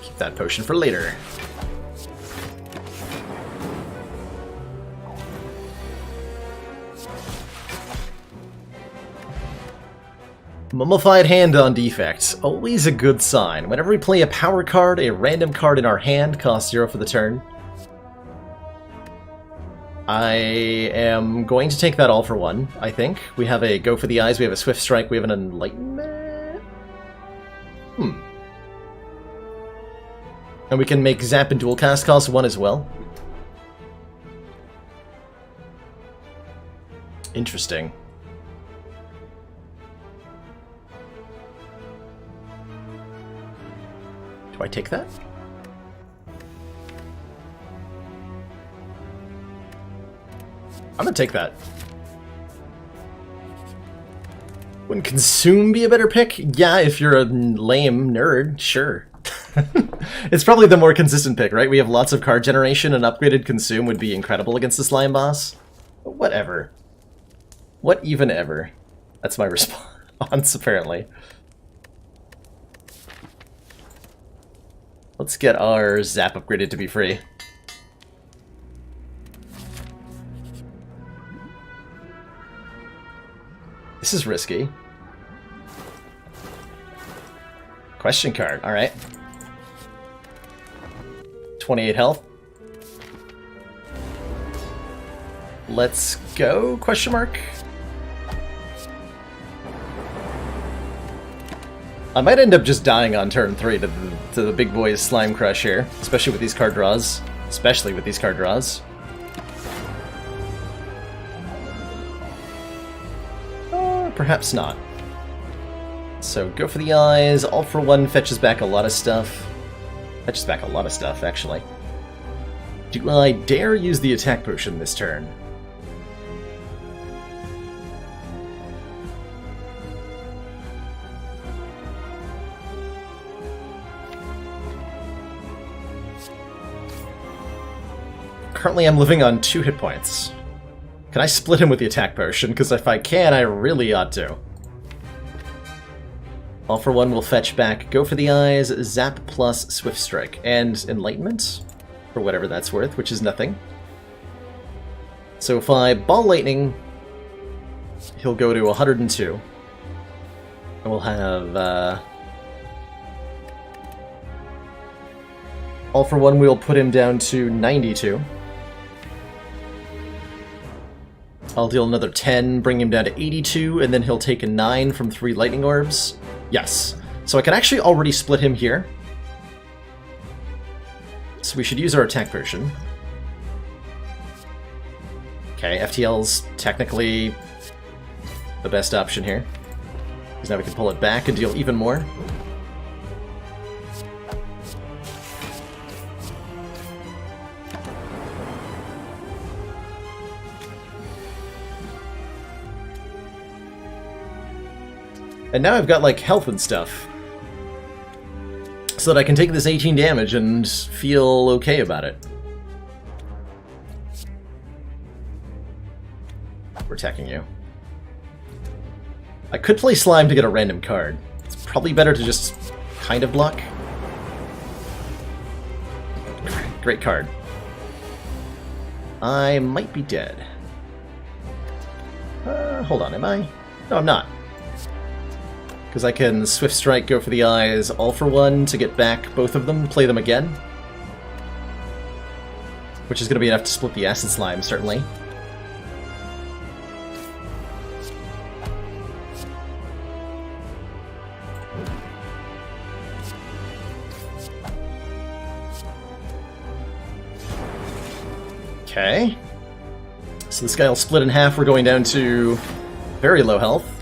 Keep that potion for later. Mummified Hand on defect. Always a good sign. Whenever we play a power card, a random card in our hand costs 0 for the turn. I am going to take that all for 1, I think. We have a Go for the Eyes, we have a Swift Strike, we have an Enlightenment. And we can make Zap and Dual Cast cost 1 as well. Interesting. Do I take that? I'm gonna take that. Wouldn't Consume be a better pick? Yeah, if you're a lame nerd, sure. It's probably the more consistent pick, right? We have lots of card generation, and upgraded Consume would be incredible against the slime boss. But whatever. What even ever? That's my response, apparently. Let's get our Zap upgraded to be free. This is risky. Question card, alright. 28 health. Let's go, question mark. I might end up just dying on turn 3 to the big boy's Slime Crush here, especially with these card draws. Especially with these card draws. Perhaps not. So go for the eyes. All for one fetches back a lot of stuff. Fetches back a lot of stuff, actually. Do I dare use the attack potion this turn? Currently I'm living on 2 hit points. Can I split him with the attack potion? Because if I can, I really ought to. All for one will fetch back Go for the Eyes, Zap plus Swift Strike, and Enlightenment, for whatever that's worth, which is nothing. So if I Ball Lightning, he'll go to 102. And we'll have... All for one, we'll put him down to 92. I'll deal another 10, bring him down to 82, and then he'll take a 9 from 3 Lightning Orbs. Yes. So I can actually already split him here. So we should use our attack potion. Okay, FTL's technically the best option here. Because now we can pull it back and deal even more. And now I've got, like, health and stuff. So that I can take this 18 damage and feel okay about it. We're attacking you. I could play Slime to get a random card. It's probably better to just kind of block. Great card. I might be dead. Hold on, am I? No, I'm not. Because I can Swift Strike, Go for the Eyes, All for one to get back both of them, play them again. Which is going to be enough to split the Acid Slime, certainly. Okay. So this guy will split in half, we're going down to very low health.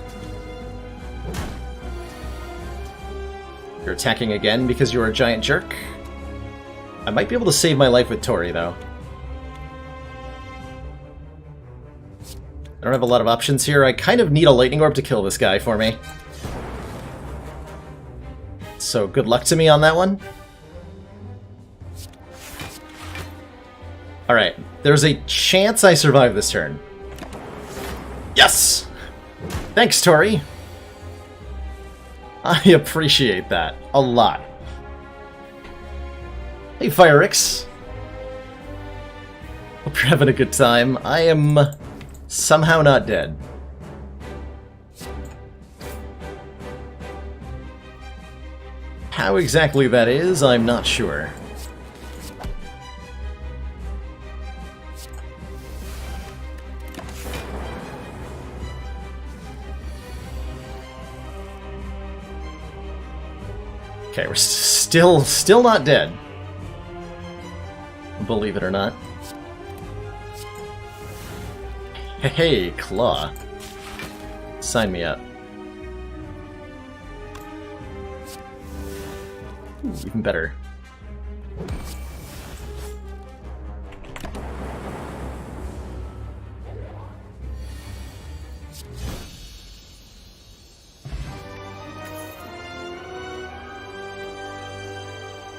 You're attacking again because you're a giant jerk. I might be able to save my life with Tori, though. I don't have a lot of options here. I kind of need a Lightning Orb to kill this guy for me. So good luck to me on that one. Alright, there's a chance I survive this turn. Yes! Thanks, Tori! I appreciate that a lot. Hey, Firix. Hope you're having a good time. I am somehow not dead. How exactly that is, I'm not sure. Okay, we're still not dead. Believe it or not. Hey, Claw. Sign me up. Ooh, even better.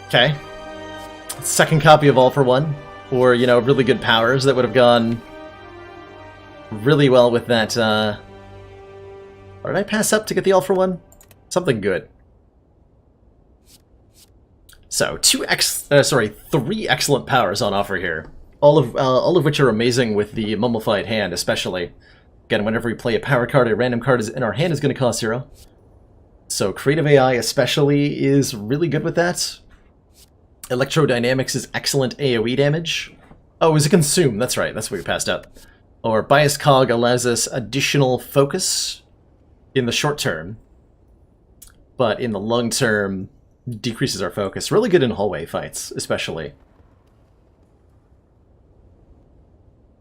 Okay. Second copy of All for One. Or, you know, really good powers that would have gone really well with that, what did I pass up to get the all for one? Something good. So, 3 excellent powers on offer here. All of which are amazing with the Mummified Hand, especially. Again, whenever we play a power card, a random card is in our hand is going to cost 0. So Creative AI especially is really good with that. Electrodynamics is excellent AoE damage. Oh, it was a Consume, that's right, that's what we passed up. Or Bias Cog allows us additional focus in the short term, but in the long term decreases our focus. Really good in hallway fights, especially.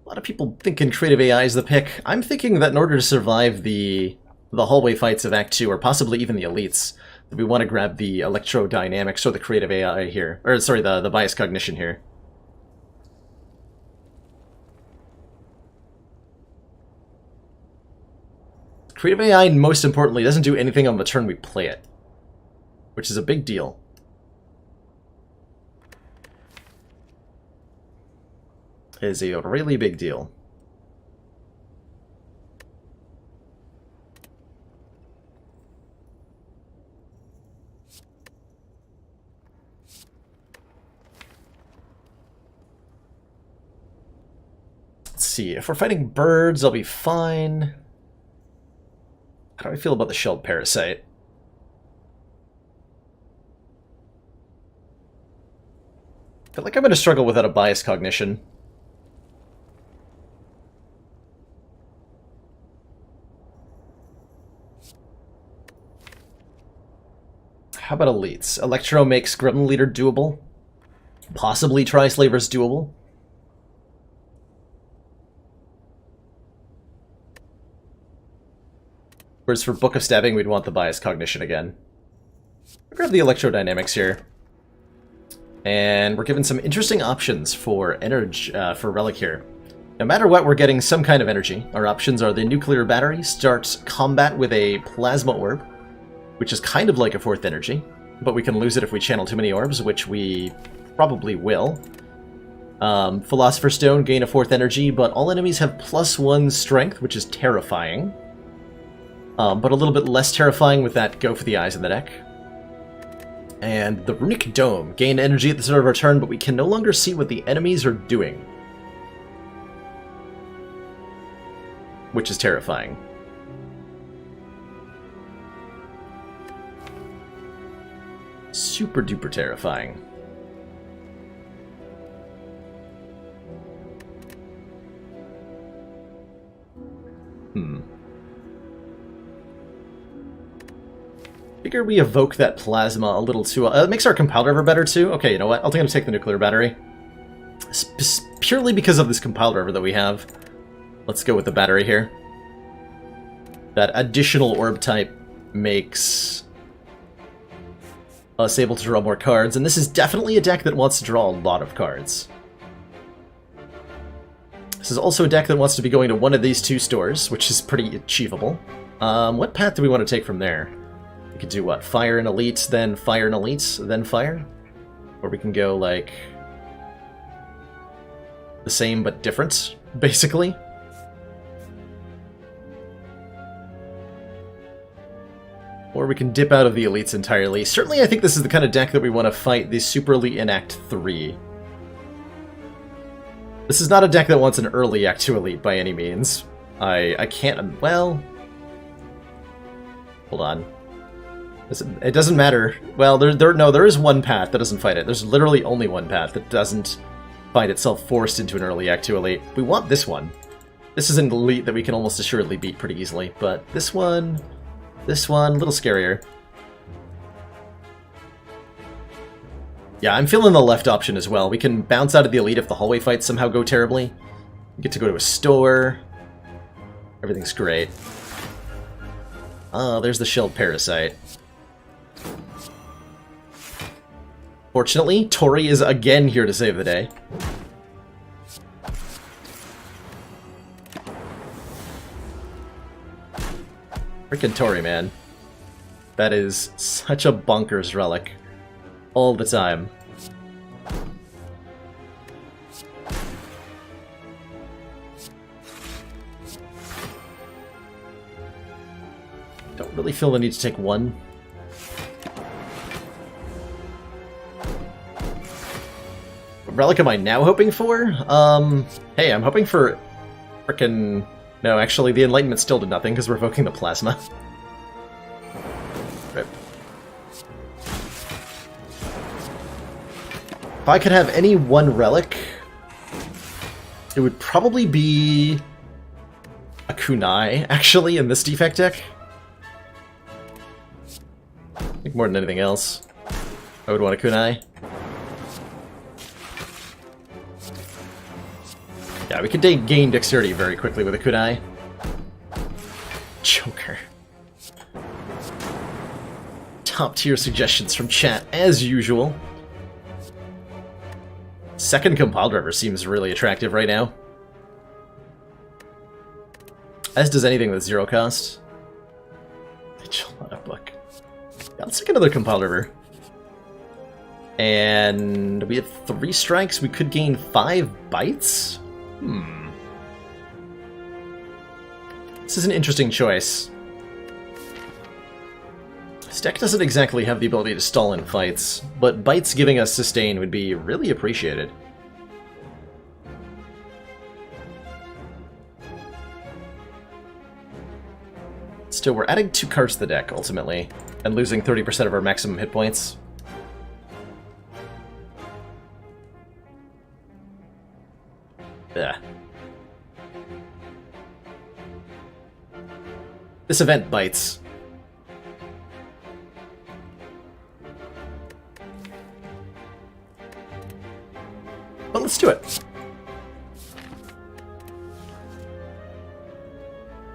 A lot of people thinking Creative AI is the pick. I'm thinking that in order to survive the hallway fights of Act 2, or possibly even the elites, that we want to grab the Electrodynamics or the Creative AI here. Or, sorry, the Bias Cognition here. Creative AI, most importantly, doesn't do anything on the turn we play it, which is a big deal. It is a really big deal. Let's see, if we're fighting birds, I'll be fine. How do I feel about the Shelled Parasite? I feel like I'm going to struggle without a Bias Cognition. How about elites? Electro makes Gremlin Leader doable. Possibly Tri-Slavers doable. Whereas for Book of Stabbing, we'd want the Bias Cognition again. I'll grab the Electrodynamics here. And we're given some interesting options for energy, for Relic here. No matter what, we're getting some kind of energy. Our options are the Nuclear Battery, starts combat with a Plasma Orb, which is kind of like a 4th energy, but we can lose it if we channel too many orbs, which we probably will. Philosopher's Stone, gain a 4th energy, but all enemies have +1 strength, which is terrifying. But a little bit less terrifying with that Go for the Eyes in the deck. And the Runic Dome, gain energy at the start of our turn, but we can no longer see what the enemies are doing, which is terrifying. Super duper terrifying. Figure we evoke that plasma a little too... it makes our Compile Driver better too. Okay, you know what? I think I'm going to take the Nuclear Battery. Purely because of this Compile Driver that we have. Let's go with the battery here. That additional orb type makes us able to draw more cards, and this is definitely a deck that wants to draw a lot of cards. This is also a deck that wants to be going to one of these 2 stores, which is pretty achievable. What path do we want to take from there? We could do what? Fire and Elite, then Fire and Elite, then Fire? Or we can go, like, the same but different, basically. Or we can dip out of the Elites entirely. Certainly I think this is the kind of deck that we want to fight the Super Elite in Act 3. This is not a deck that wants an early Act 2 Elite by any means. I can't... well... Hold on. It doesn't matter. Well, there is one path that doesn't fight it. There's literally only one path that doesn't find itself forced into an early Act 2 Elite. We want this one. This is an Elite that we can almost assuredly beat pretty easily, but this one, a little scarier. Yeah, I'm feeling the left option as well. We can bounce out of the Elite if the hallway fights somehow go terribly. We get to go to a store. Everything's great. Oh, there's the Shelled Parasite. Fortunately, Tori is again here to save the day. Frickin' Tori, man. That is such a bonkers relic. All the time. Don't really feel the need to take one. What relic am I now hoping for? Hey, I'm hoping for frickin'... No, actually, the Enlightenment still did nothing because we're evoking the Plasma. Rip. If I could have any one relic, it would probably be a Kunai, actually, in this defect deck. I think more than anything else, I would want a Kunai. Yeah, we could gain dexterity very quickly with a Kunai. Joker. Top tier suggestions from chat, as usual. Second Compile Driver seems really attractive right now. As does anything with 0 cost. Vigilata book. Yeah, let's take another Compile Driver. And we have 3 strikes. We could gain 5 bites? This is an interesting choice. This deck doesn't exactly have the ability to stall in fights, but bites giving us sustain would be really appreciated. Still, we're adding 2 cards to the deck, ultimately, and losing 30% of our maximum hit points. Ugh. This event bites. But let's do it.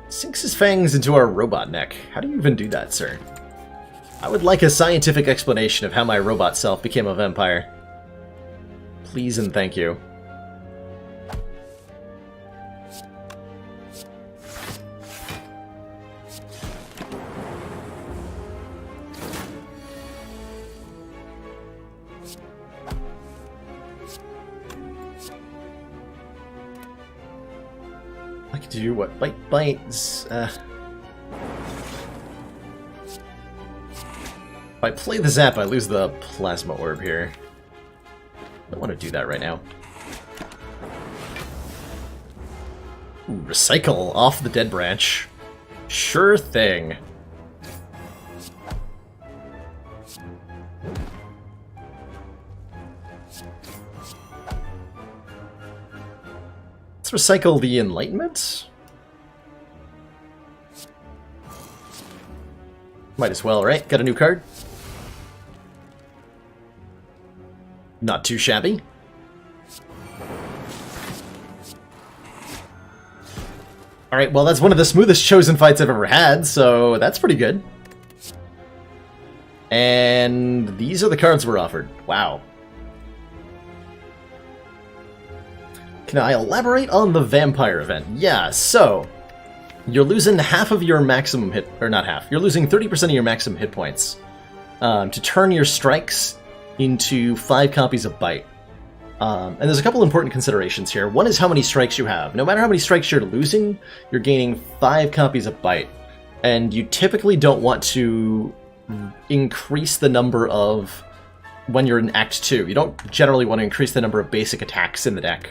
Sinks his fangs into our robot neck. How do you even do that, sir? I would like a scientific explanation of how my robot self became a vampire. Please and thank you. I could do what? Bites. If I play the Zap, I lose the Plasma Orb here. I don't want to do that right now. Ooh, recycle off the Dead Branch. Sure thing. Let's recycle the Enlightenment. Might as well, right? Got a new card. Not too shabby. Alright, well that's one of the smoothest Chosen fights I've ever had, so that's pretty good. And these are the cards we're offered. Wow. Can I elaborate on the Vampire event? Yeah, so you're losing half of your maximum hit, or not half, you're losing 30% of your maximum hit points to turn your strikes into 5 copies of Bite. And there's a couple important considerations here. One is how many strikes you have. No matter how many strikes you're losing, you're gaining 5 copies of Bite. And you typically don't want to increase the number of, when you're in Act 2, you don't generally want to increase the number of basic attacks in the deck.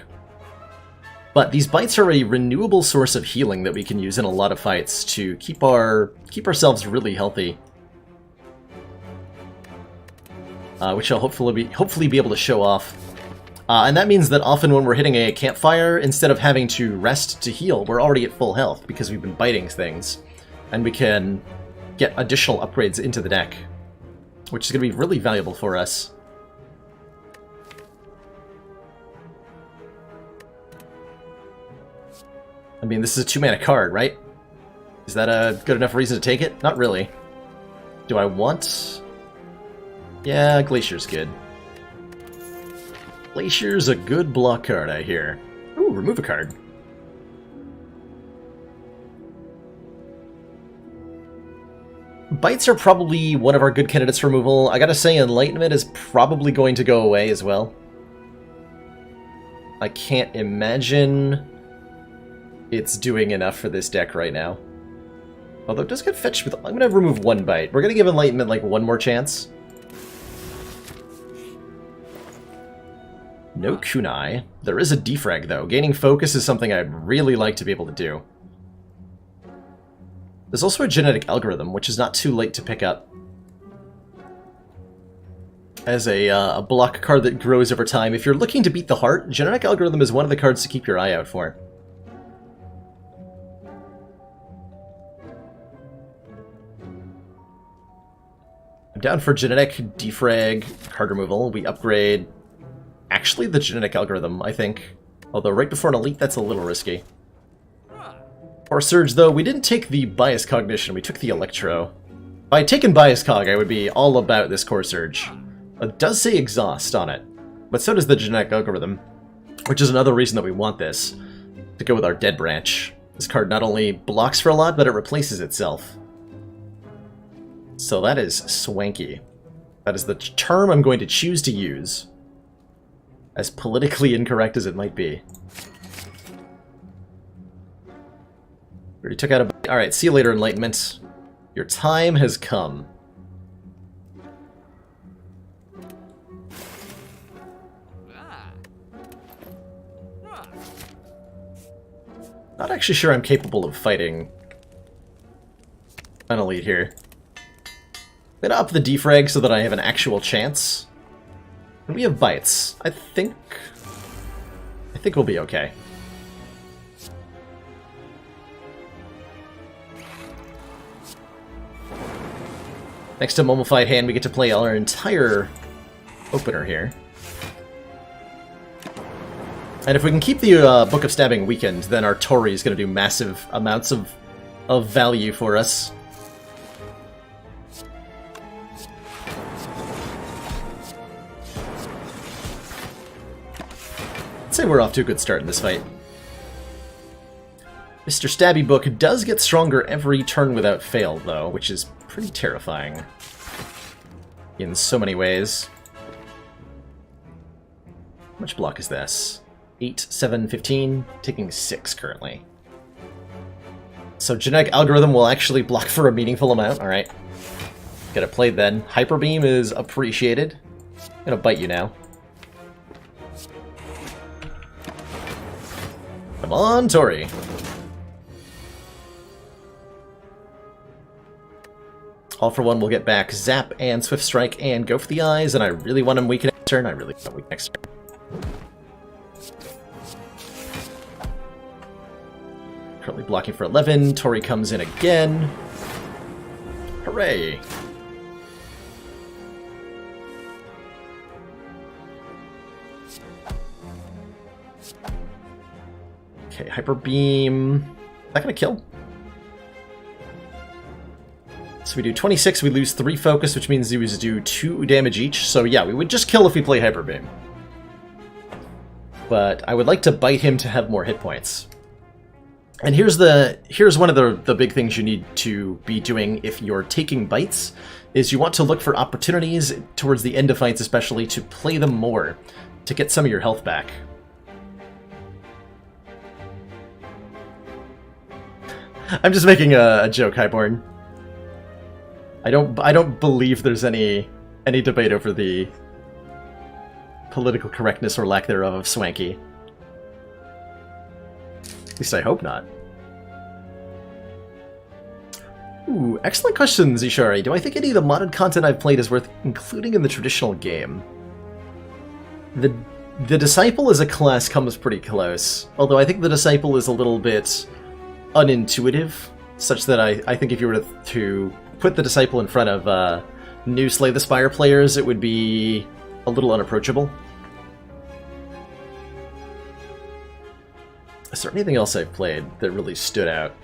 But these bites are a renewable source of healing that we can use in a lot of fights to keep ourselves really healthy. Which I'll hopefully be able to show off. And that means that often when we're hitting a campfire, instead of having to rest to heal, we're already at full health because we've been biting things. And we can get additional upgrades into the deck, which is going to be really valuable for us. I mean, this is a 2-mana card, right? Is that a good enough reason to take it? Not really. Do I want... Yeah, Glacier's good. Glacier's a good block card, I hear. Ooh, remove a card. Bites are probably one of our good candidates for removal. I gotta say, Enlightenment is probably going to go away as well. I can't imagine it's doing enough for this deck right now. Although it does get fetched with... I'm going to remove one bite. We're going to give Enlightenment, like, one more chance. No kunai. There is a defrag, though. Gaining focus is something I'd really like to be able to do. There's also a genetic algorithm, which is not too late to pick up. As a block card that grows over time. If you're looking to beat the heart, genetic algorithm is one of the cards to keep your eye out for. I'm down for genetic defrag card removal. We upgrade... Actually, the genetic algorithm, I think. Although right before an elite, that's a little risky. For Surge, though, we didn't take the Bias Cognition, we took the Electro. If I had taken Bias Cog, I would be all about this Core Surge. It does say Exhaust on it, but so does the genetic algorithm, which is another reason that we want this, to go with our Dead Branch. This card not only blocks for a lot, but it replaces itself. So that is swanky. That is the term I'm going to choose to use. As politically incorrect as it might be. We already took out a... Alright, see you later, Enlightenment. Your time has come. Not actually sure I'm capable of fighting an elite here. I'm gonna up the defrag so that I have an actual chance. And we have bites. I think we'll be okay. Next to Mummified Hand, we get to play our entire opener here. And if we can keep the Book of Stabbing weakened, then our Tori is going to do massive amounts of value for us. I'd say we're off to a good start in this fight. Mr. Stabby Book does get stronger every turn without fail, though, which is pretty terrifying in so many ways. How much block is this? 8, 7, 15, taking 6 currently. So genetic algorithm will actually block for a meaningful amount, alright. Get it played then. Hyper Beam is appreciated. I'm gonna bite you now. Come on, Tori. All for one will get back Zap and Swift Strike and go for the eyes, and I really want him weak next turn. I really want him weak next turn. Currently blocking for 11. Tori comes in again. Hooray! Okay, Hyper Beam. Is that gonna kill? So we do 26, we lose 3 focus, which means we do 2 damage each. So yeah, we would just kill if we play Hyper Beam. But I would like to bite him to have more hit points. And here's one of the big things you need to be doing if you're taking bites, is you want to look for opportunities towards the end of fights especially to play them more, to get some of your health back. I'm just making a joke, Highborn. I don't believe there's any debate over the political correctness or lack thereof of Swanky. At least I hope not. Ooh, excellent question, Zishari. Do I think any of the modded content I've played is worth including in the traditional game? The Disciple as a class comes pretty close, although I think the Disciple is a little bit unintuitive, such that I think if you were to put the Disciple in front of new Slay the Spire players, it would be a little unapproachable. Is there anything else I've played that really stood out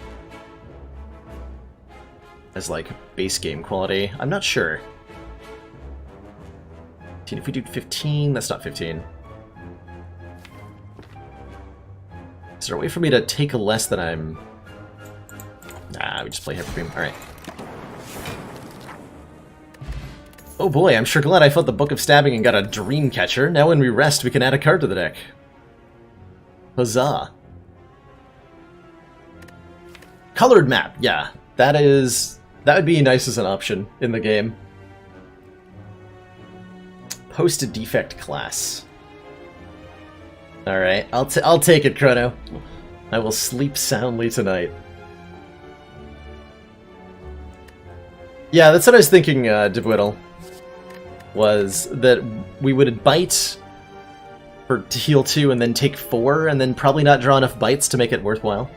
as, like, base game quality? I'm not sure. If we do 15, that's not 15. Is there a way for me to take less than I'm... Nah, we just play Hyper Beam. Alright. Oh boy, I'm sure glad I fought the Book of Stabbing and got a Dreamcatcher. Now when we rest, we can add a card to the deck. Huzzah. Colored map, yeah. That would be nice as an option in the game. Post a defect class. All right, I'll take it, Chrono. I will sleep soundly tonight. Yeah, that's what I was thinking, Dibwiddle. Was that we would bite for heal 2 and then take 4 and then probably not draw enough bites to make it worthwhile.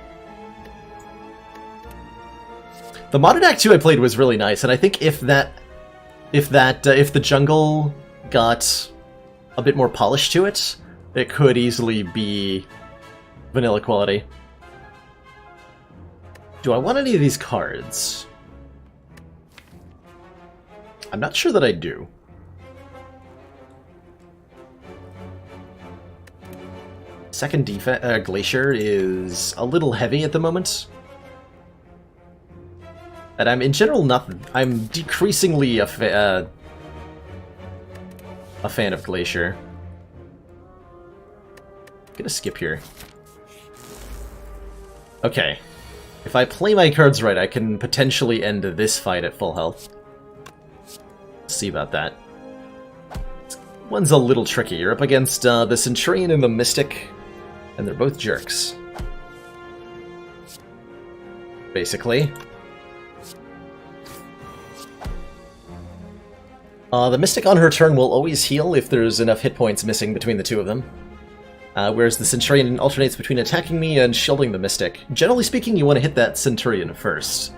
The modded Act 2 I played was really nice, and I think if the jungle got a bit more polish to it, it could easily be vanilla quality. Do I want any of these cards? I'm not sure that I do. Second Glacier is a little heavy at the moment. And I'm in general I'm decreasingly a fan of Glacier. I'm gonna skip here. Okay. If I play my cards right, I can potentially end this fight at full health. Let's see about that. One's a little tricky. You're up against the Centurion and the Mystic, and they're both jerks. Basically. The Mystic on her turn will always heal if there's enough hit points missing between the two of them. Whereas the Centurion alternates between attacking me and shielding the Mystic. Generally speaking, you want to hit that Centurion first.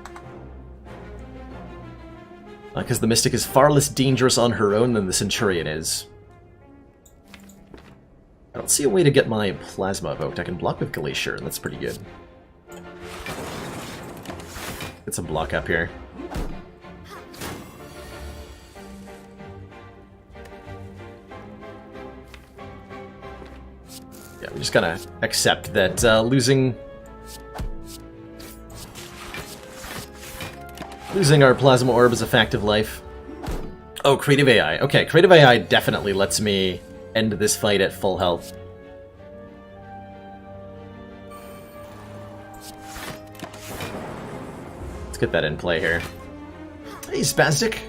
Because the Mystic is far less dangerous on her own than the Centurion is. I don't see a way to get my Plasma evoked. I can block with Glacier, and that's pretty good. Get some block up here. Yeah, we just gotta accept that losing our Plasma Orb is a fact of life. Oh, Creative AI. Okay, Creative AI definitely lets me end this fight at full health. Let's get that in play here. Hey, Spastic.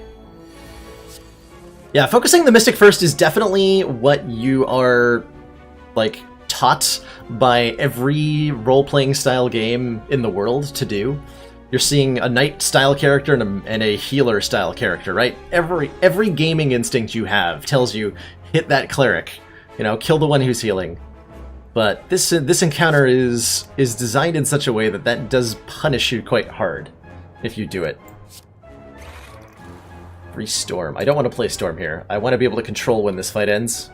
Yeah, focusing the Mystic first is definitely what you are, like, taught by every role-playing style game in the world to do. You're seeing a knight-style character and a healer-style character, right? Every gaming instinct you have tells you, hit that cleric, you know, kill the one who's healing. But this encounter is designed in such a way that that does punish you quite hard if you do it. Free Storm. I don't want to play Storm here. I want to be able to control when this fight ends.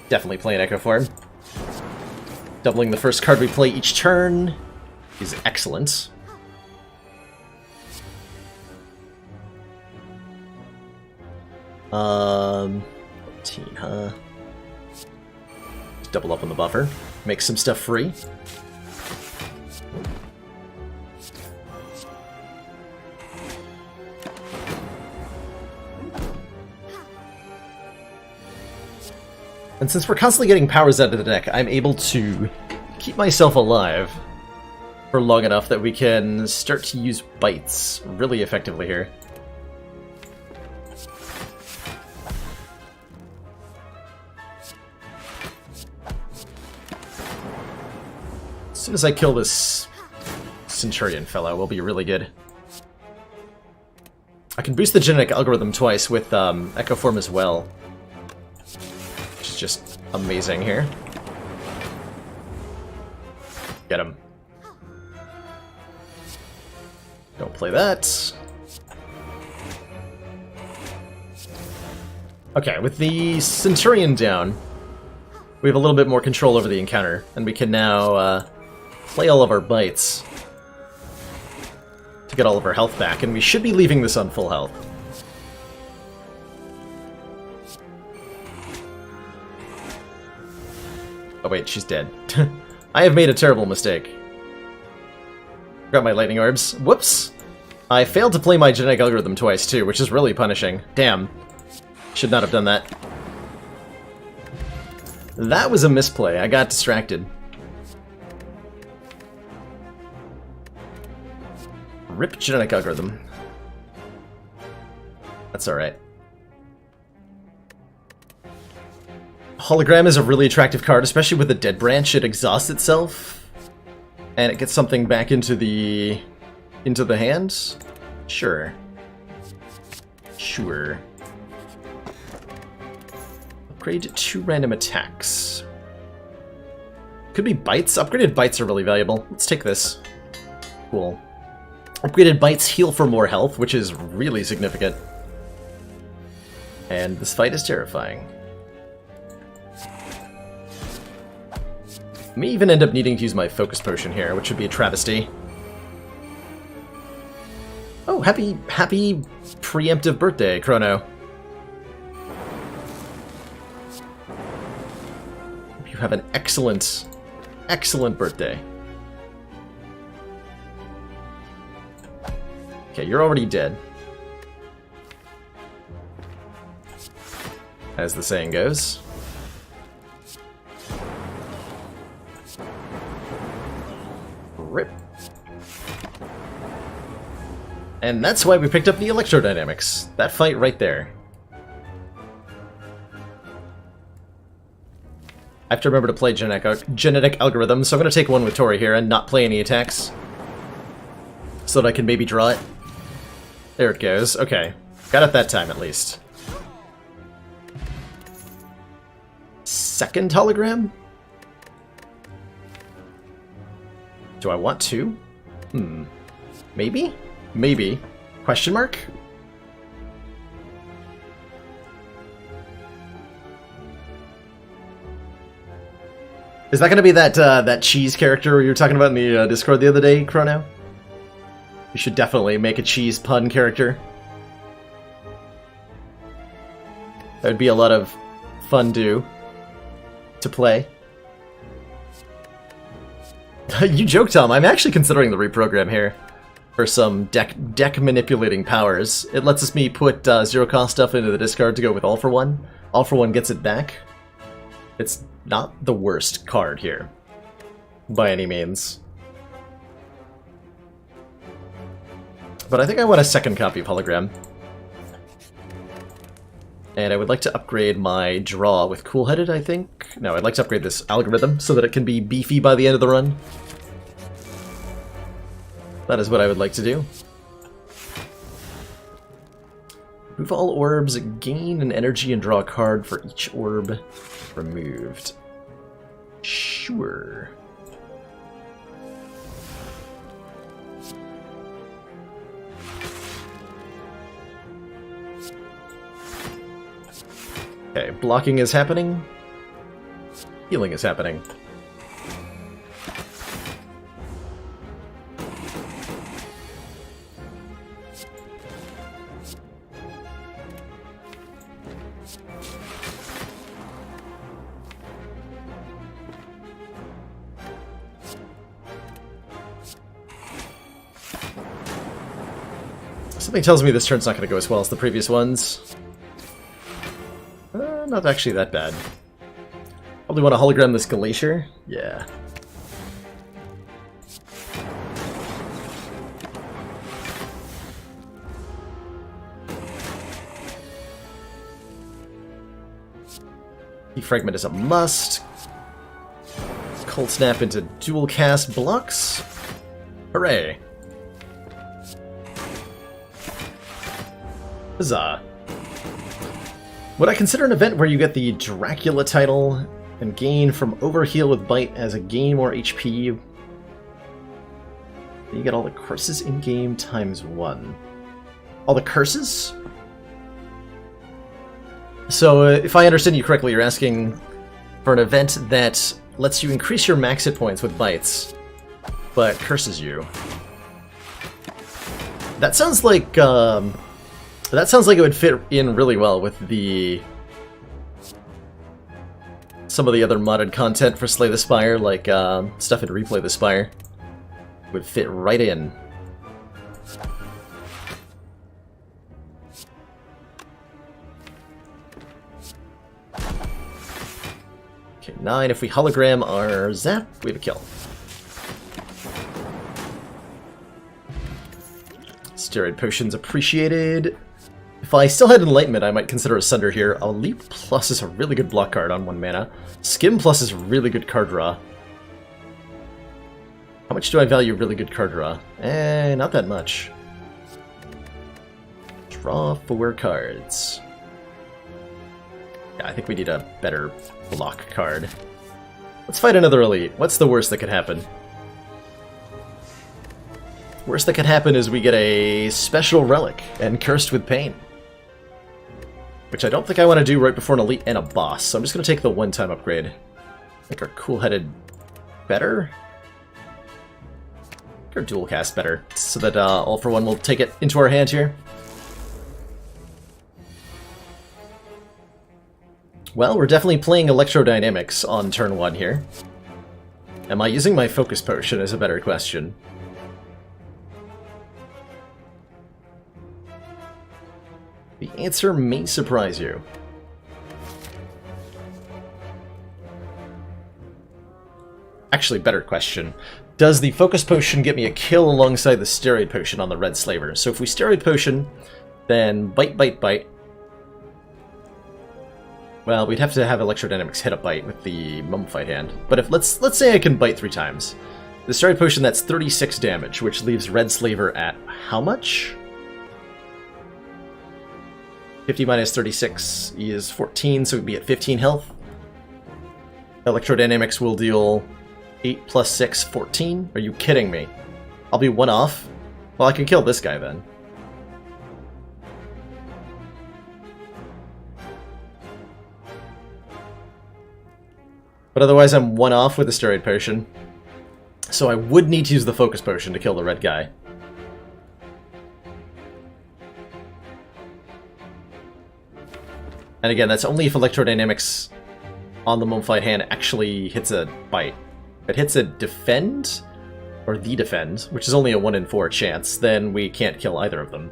Definitely play an Echo Form. Doubling the first card we play each turn is excellent. Huh? Just double up on the buffer. Make some stuff free. And since we're constantly getting powers out of the deck, I'm able to keep myself alive for long enough that we can start to use bites really effectively here. As soon as I kill this Centurion fellow, we'll be really good. I can boost the genetic algorithm twice with Echo Form as well. Just amazing here. Get him. Don't play that. Okay, with the Centurion down, we have a little bit more control over the encounter, and we can now play all of our bites to get all of our health back, and we should be leaving this on full health. Oh wait, she's dead. I have made a terrible mistake. Forgot my lightning orbs. Whoops! I failed to play my genetic algorithm twice, too, which is really punishing. Damn. Should not have done that. That was a misplay. I got distracted. Rip genetic algorithm. That's alright. Hologram is a really attractive card, especially with the Dead Branch. It exhausts itself, and it gets something back into the hand? Sure. Sure. Upgrade 2 random attacks. Could be bites. Upgraded bites are really valuable. Let's take this. Cool. Upgraded bites heal for more health, which is really significant. And this fight is terrifying. I may even end up needing to use my focus potion here, which would be a travesty. Oh, happy preemptive birthday, Chrono. Hope you have an excellent birthday. Okay, you're already dead. As the saying goes. Rip. And that's why we picked up the electrodynamics. That fight right there. I have to remember to play genetic algorithm, so I'm going to take one with Tori here and not play any attacks. So that I can maybe draw it. There it goes. Okay. Got it that time, at least. Second hologram? Do I want to? Maybe? Maybe. Question mark? Is that going to be that cheese character you were talking about in the Discord the other day, Chrono? You should definitely make a cheese pun character. That would be a lot of fun to play. You joke, Tom. I'm actually considering the reprogram here for some deck manipulating powers. It lets me put zero cost stuff into the discard to go with All for One. All for One gets it back. It's not the worst card here, by any means. But I think I want a second copy of Hologram. And I would like to upgrade my draw with Cool-Headed, I think. No, I'd like to upgrade this algorithm so that it can be beefy by the end of the run. That is what I would like to do. Move all orbs, gain an energy and draw a card for each orb removed. Sure. Okay, blocking is happening. Healing is happening. Something tells me this turn's not going to go as well as the previous ones. Not actually that bad. Probably want to hologram this Glacier? Yeah. Defragment is a must. Cold Snap into dual cast blocks. Hooray. Huzzah. Would I consider an event where you get the Dracula title and gain from Overheal with Bite as a gain more HP? You get all the curses in-game ×1. All the curses? So, if I understand you correctly, you're asking for an event that lets you increase your max hit points with bites, but curses you. That sounds like, it would fit in really well with some of the other modded content for Slay the Spire, like stuff in Replay the Spire. Would fit right in. 9. If we hologram our Zap, we have a kill. Steroid potions appreciated. If I still had Enlightenment, I might consider a Sunder here. A Leap Plus is a really good block card on 1 mana. Skim Plus is really good card draw. How much do I value really good card draw? Not that much. Draw 4 cards. Yeah, I think we need a better block card. Let's fight another elite. What's the worst that could happen? Worst that could happen is we get a special relic and Cursed with Pain. Which I don't think I want to do right before an elite and a boss, so I'm just going to take the one-time upgrade. Make our Cool-Headed better? Make our Dual Cast better, so that All for One will take it into our hand here. Well, we're definitely playing Electrodynamics on turn 1 here. Am I using my Focus Potion is a better question. The answer may surprise you. Actually, better question. Does the Focus Potion get me a kill alongside the Steroid Potion on the Red Slaver? So if we Steroid Potion, then Bite, Bite, Bite. Well, we'd have to have Electrodynamics hit a Bite with the Mummified hand. But if let's say I can Bite 3 times. The Steroid Potion, that's 36 damage, which leaves Red Slaver at how much? 50 minus 36 is 14, so we'd be at 15 health. Electrodynamics will deal 8 plus 6, 14. Are you kidding me? I'll be 1 off? Well, I can kill this guy then. But otherwise I'm 1 off with the Steroid Potion. So I would need to use the Focus Potion to kill the red guy. And again, that's only if Electrodynamics on the Mummified hand actually hits a Bite. If it hits a Defend, or the Defend, which is only a 1 in 4 chance, then we can't kill either of them.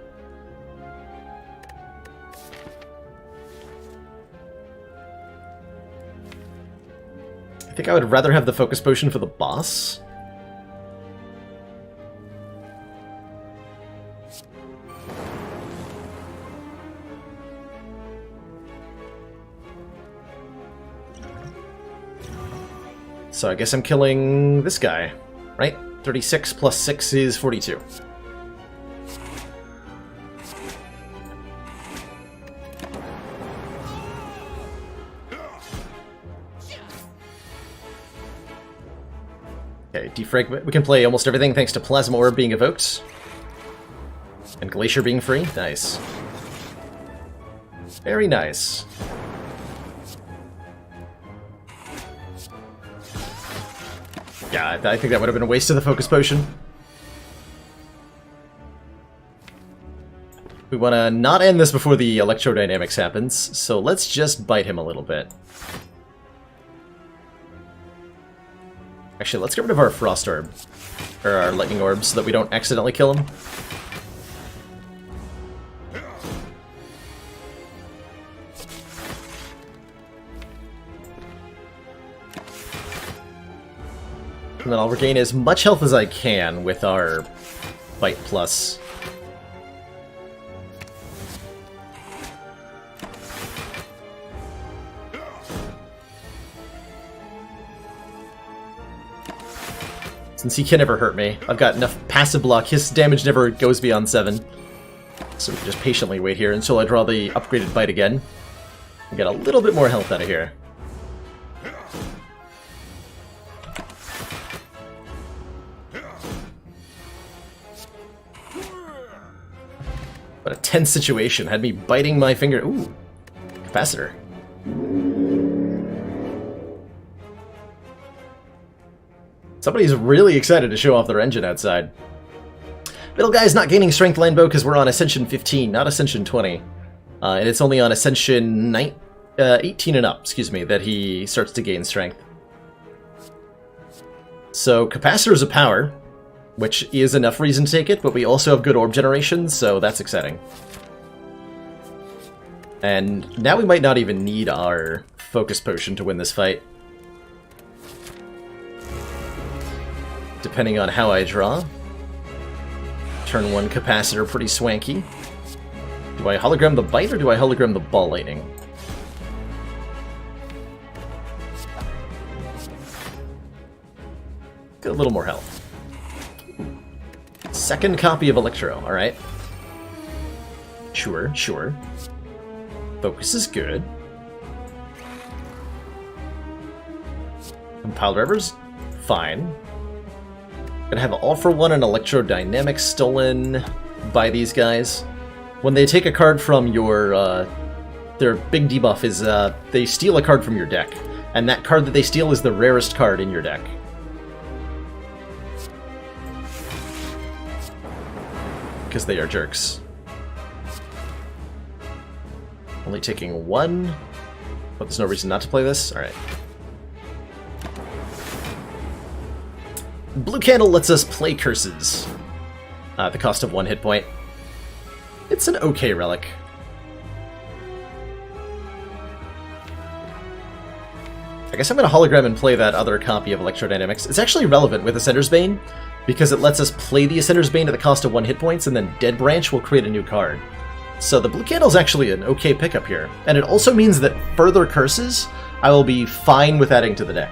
I think I would rather have the Focus Potion for the boss. So I guess I'm killing this guy, right? 36 plus 6 is 42. Okay, Defragment. We can play almost everything thanks to Plasma Orb being evoked. And Glacier being free. Nice. Very nice. Yeah, I think that would have been a waste of the Focus Potion. We want to not end this before the Electrodynamics happens, so let's just bite him a little bit. Actually, let's get rid of our Frost Orb, or our Lightning Orb, so that we don't accidentally kill him. And then I'll regain as much health as I can with our Bite Plus. Since he can never hurt me, I've got enough passive block. His damage never goes beyond 7. So we can just patiently wait here until I draw the upgraded Bite again. And get a little bit more health out of here. What a tense situation. Had me biting my finger. Ooh. Capacitor. Somebody's really excited to show off their engine outside. Middle guy's not gaining strength Landbow because we're on Ascension 15, not Ascension 20. And it's only on Ascension 18 and up, excuse me, that he starts to gain strength. So Capacitor's a power, which is enough reason to take it, but we also have good orb generation, so that's exciting. And now we might not even need our Focus Potion to win this fight. depending on how I draw. Turn 1 capacitor, pretty swanky. Do I hologram the bite or do I hologram the ball lightning? Get a little more health. Second copy of Electro, alright. Sure, sure. Focus is good. Compiled Rivers? Fine. Gonna have All for One and Electrodynamics stolen by these guys. When they take a card from your, their big debuff is, they steal a card from your deck. And that card that they steal is the rarest card in your deck. Because they are jerks. Only taking 1, but there's no reason not to play this? Alright. Blue Candle lets us play Curses. The cost of 1 hit point. It's an okay relic. I guess I'm going to hologram and play that other copy of Electrodynamics. It's actually relevant with Ascender's Bane, because it lets us play the Ascender's Bane at the cost of 1 hit points, and then Dead Branch will create a new card. So the Blue Candle's actually an okay pickup here. And it also means that further curses, I will be fine with adding to the deck.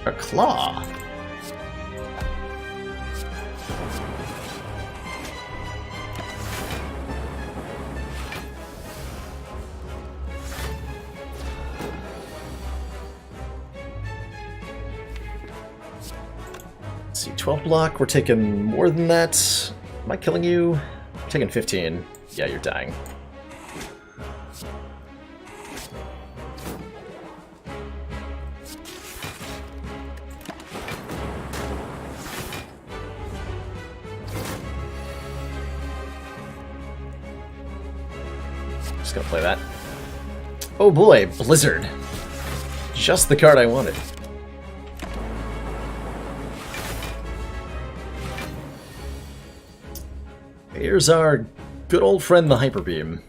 A Claw. Let's see, 12 block, we're taking more than that. Am I killing you? I'm taking 15. Yeah, you're dying. Just gonna play that. Oh boy, Blizzard. Just the card I wanted. Here's our good old friend, the Hyper Beam.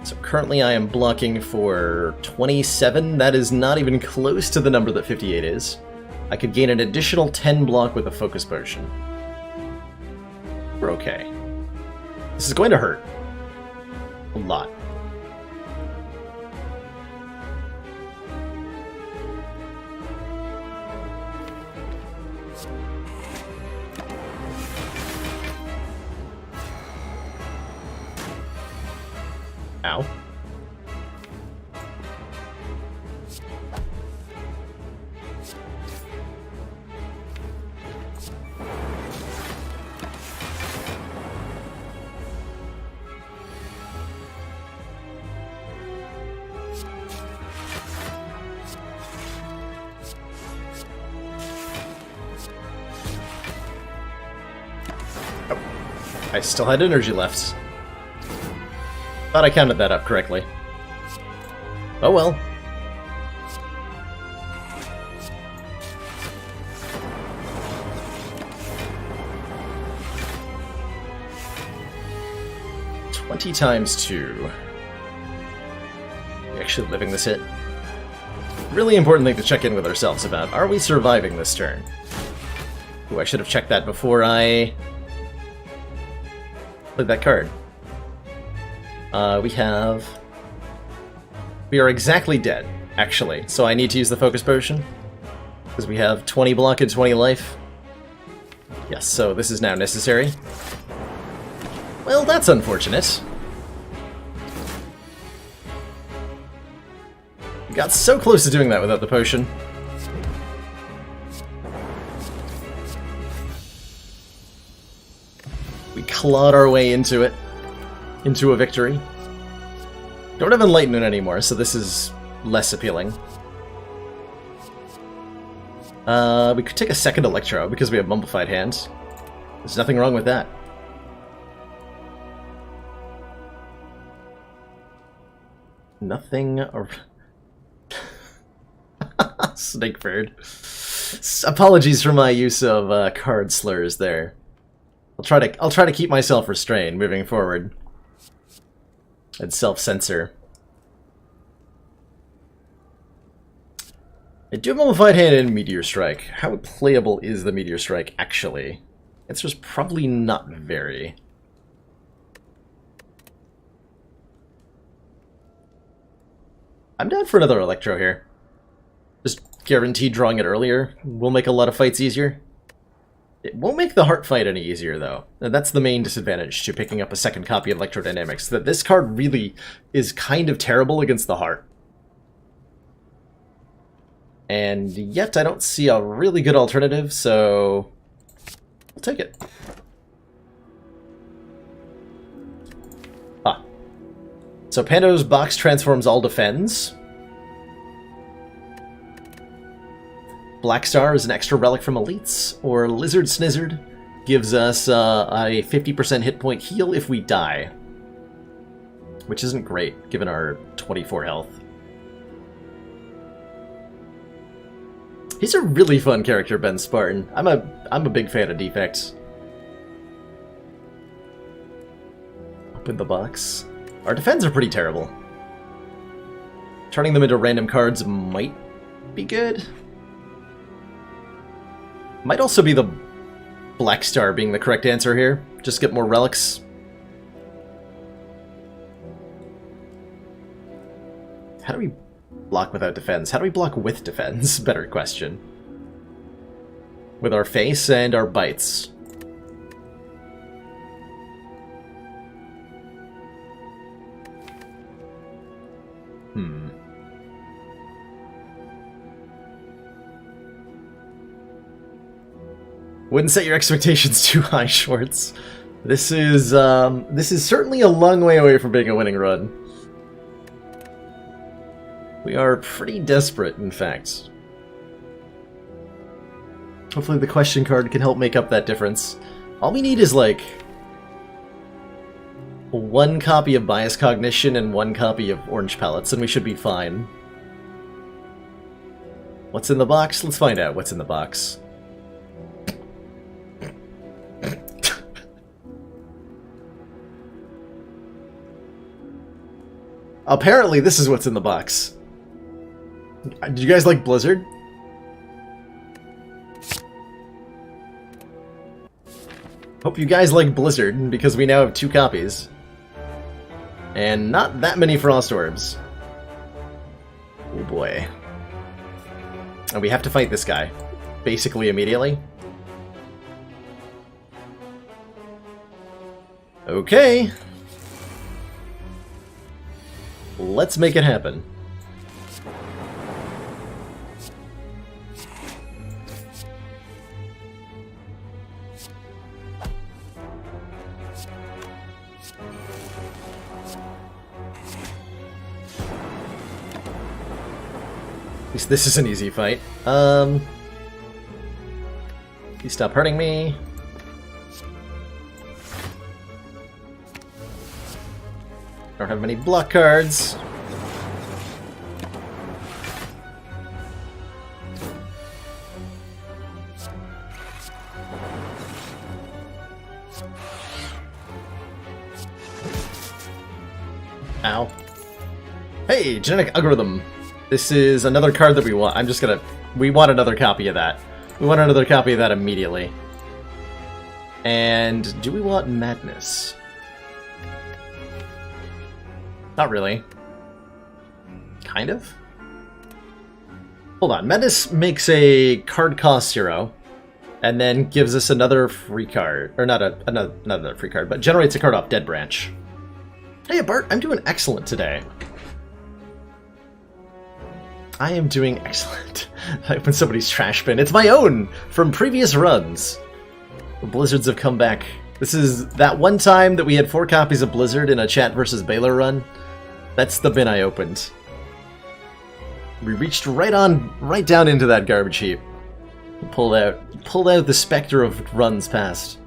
So currently I am blocking for 27. That is not even close to the number that 58 is. I could gain an additional 10 block with a Focus Potion. We're okay. This is going to hurt. A lot. Ow. I still had energy left. Thought I counted that up correctly. Oh well. $20 times 2. We're actually living this hit. Really important thing to check in with ourselves about. Are we surviving this turn? Ooh, I should have checked that before I played that card. We are exactly dead, actually. So I need to use the Focus Potion. Because we have 20 block and 20 life. Yes, so this is now necessary. Well, that's unfortunate. We got so close to doing that without the potion. We clawed our way into it. Into a victory. Don't have Enlightenment anymore, so this is less appealing. We could take a second Electro because we have Mummified Hands. There's nothing wrong with that. Nothing... Snakebird. Apologies for my use of card slurs there. I'll try to keep myself restrained moving forward. And self-censor. I do have Mummified Hand and Meteor Strike. How playable is the Meteor Strike, actually? Answer's probably not very. I'm down for another Electro here. Just guaranteed drawing it earlier will make a lot of fights easier. It won't make the Heart fight any easier, though. And that's the main disadvantage to picking up a second copy of Electrodynamics, that this card really is kind of terrible against the Heart. And yet I don't see a really good alternative, so I'll take it. Ah. So Pando's Box transforms all defends. Black Star is an extra relic from Elites, or Lizard Snizzard gives us a 50% hit point heal if we die. Which isn't great, given our 24 health. He's a really fun character, Ben Spartan. I'm a big fan of Defects. Open the box. Our defense are pretty terrible. Turning them into random cards might be good. Might also be the Black Star being the correct answer here. Just get more relics. How do we block without defense? How do we block with defense? Better question. With our face and our bites. Wouldn't set your expectations too high, Schwartz. This is certainly a long way away from being a winning run. We are pretty desperate, in fact. Hopefully the question card can help make up that difference. All we need is, like, one copy of Bias Cognition and one copy of Orange Pellets, and we should be fine. What's in the box? Let's find out what's in the box. Apparently this is what's in the box. Did you guys like Blizzard? Hope you guys like Blizzard, because we now have 2 copies. And not that many Frost Orbs. Oh boy. And we have to fight this guy. Basically immediately. Okay. Let's make it happen. At least this is an easy fight. Please stop hurting me. Don't have many block cards. Ow. Hey, Genetic Algorithm. This is another card that we want. We want another copy of that. We want another copy of that immediately. And do we want Madness? Not really. Kind of? Hold on. Madness makes a card cost 0, and then gives us another free card. Or not another free card, but generates a card off Dead Branch. Hey Bart, I'm doing excellent today. I am doing excellent. I opened somebody's trash bin. It's my own! From previous runs. The Blizzards have come back. This is that one time that we had 4 copies of Blizzard in a Chat versus Baylor run. That's the bin I opened. We reached right down into that garbage heap. Pulled out the specter of runs past.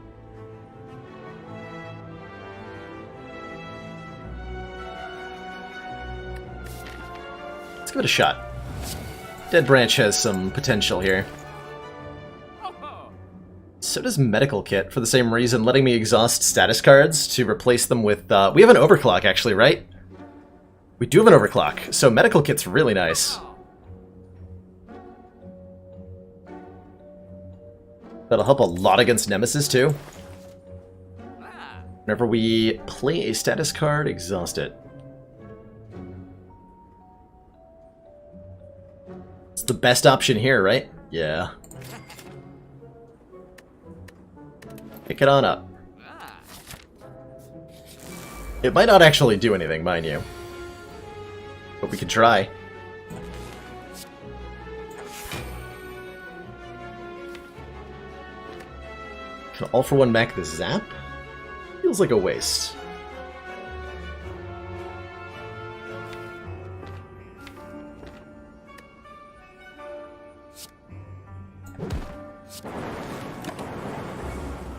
Let's give it a shot. Dead Branch has some potential here. So So does Medical Kit, for the same reason, letting me exhaust status cards to replace them with... we have an overclock, actually, right? We do have an overclock, so Medical Kit's really nice. That'll help a lot against Nemesis, too. Whenever we play a status card, exhaust it. It's the best option here, right? Yeah. Pick it on up. It might not actually do anything, mind you. But we could try. Can All For One back the zap? Feels like a waste.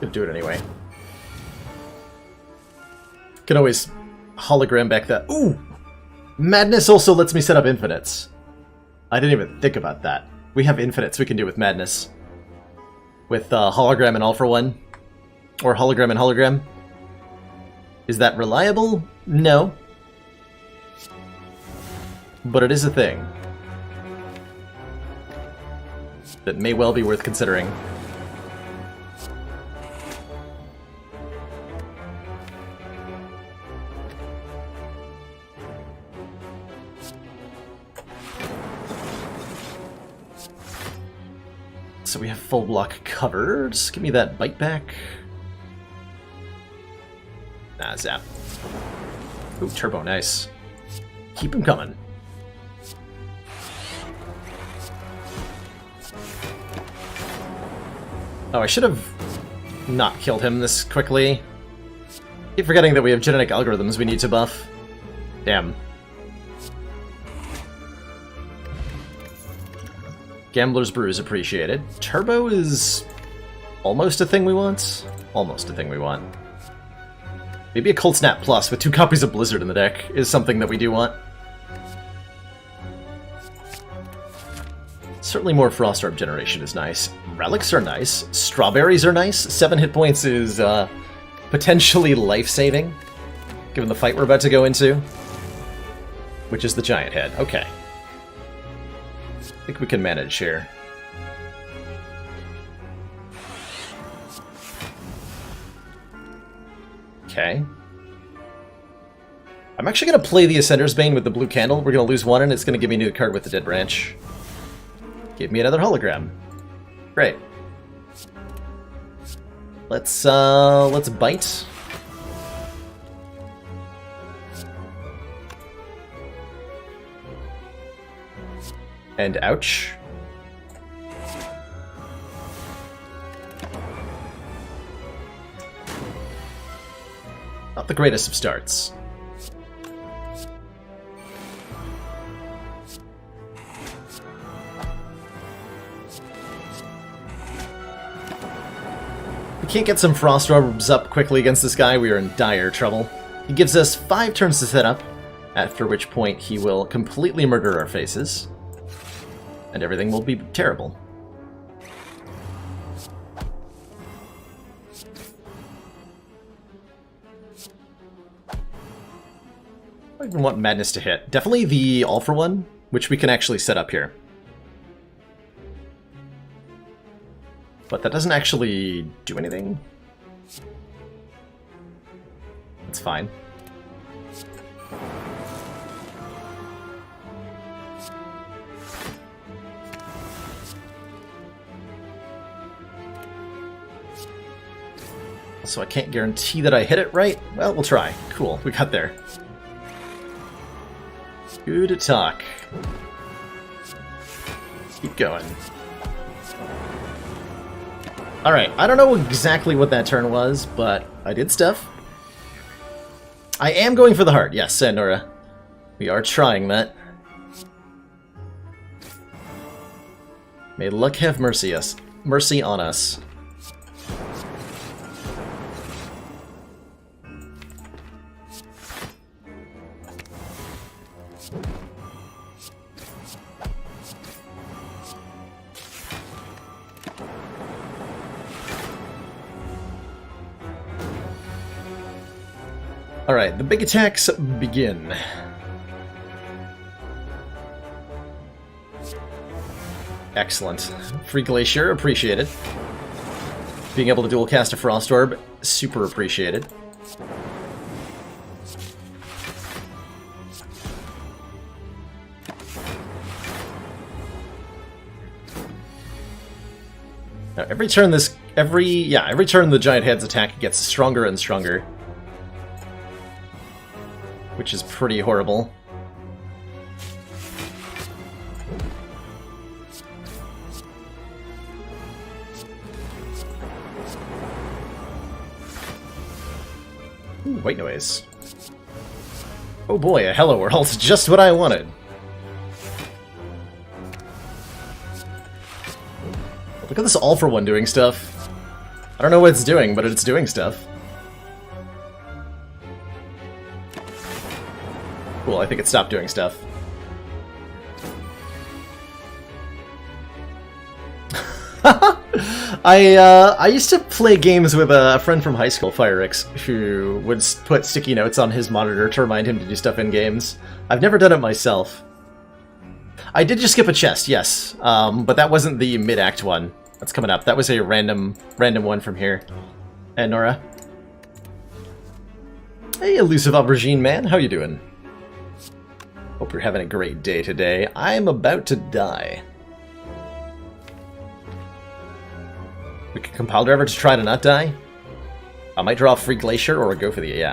Gonna do it anyway. Can always hologram back that. Ooh! Madness also lets me set up infinites. I didn't even think about that. We have infinites we can do with Madness. With hologram and All For One. Or hologram and hologram. Is that reliable? No. But it is a thing. That may well be worth considering. So we have full block covered. Give me that bite back. Nah, zap. Ooh, turbo, nice. Keep him coming. Oh, I should have not killed him this quickly. Keep forgetting that we have genetic algorithms we need to buff. Damn. Gambler's Brew is appreciated. Turbo is almost a thing we want. Almost a thing we want. Maybe a Cold Snap Plus with 2 copies of Blizzard in the deck is something that we do want. Certainly more Frost Orb generation is nice. Relics are nice. Strawberries are nice. 7 hit points is potentially life-saving, given the fight we're about to go into. Which is the giant head. Okay. I think we can manage here. Okay. I'm actually going to play the Ascender's Bane with the blue candle. We're going to lose 1, and it's going to give me a new card with the Dead Branch. Give me another hologram. Great. Let's bite. And ouch. Not the greatest of starts. If we can't get some Frost Orbs up quickly against this guy, we are in dire trouble. He gives us 5 turns to set up, after which point he will completely murder our faces. And everything will be terrible. I don't even want Madness to hit. Definitely the All For One, which we can actually set up here. But that doesn't actually do anything. It's fine. So I can't guarantee that I hit it right. Well, we'll try. Cool, we got there. Good talk. Keep going. Alright, I don't know exactly what that turn was, but I did stuff. I am going for the heart. Yes, Sandora. We are trying that. May luck have mercy on us. Alright, the big attacks begin. Excellent. Free Glacier, appreciated. Being able to dual cast a Frost Orb, super appreciated. Now, every turn the Giant Head's attack gets stronger and stronger. Which is pretty horrible. Ooh, white noise. Oh boy, a Hello World. Just what I wanted. Look at this All for One doing stuff. I don't know what it's doing, but it's doing stuff. Cool, I think it stopped doing stuff. I used to play games with a friend from high school, Firix, who would put sticky notes on his monitor to remind him to do stuff in games. I've never done it myself. I did just skip a chest, yes, but that wasn't the mid-act one. That's coming up. That was a random one from here. And Nora. Hey, elusive aubergine man, how you doing? Hope you're having a great day today. I'm about to die. We can compile driver to try to not die. I might draw a free Glacier or go for the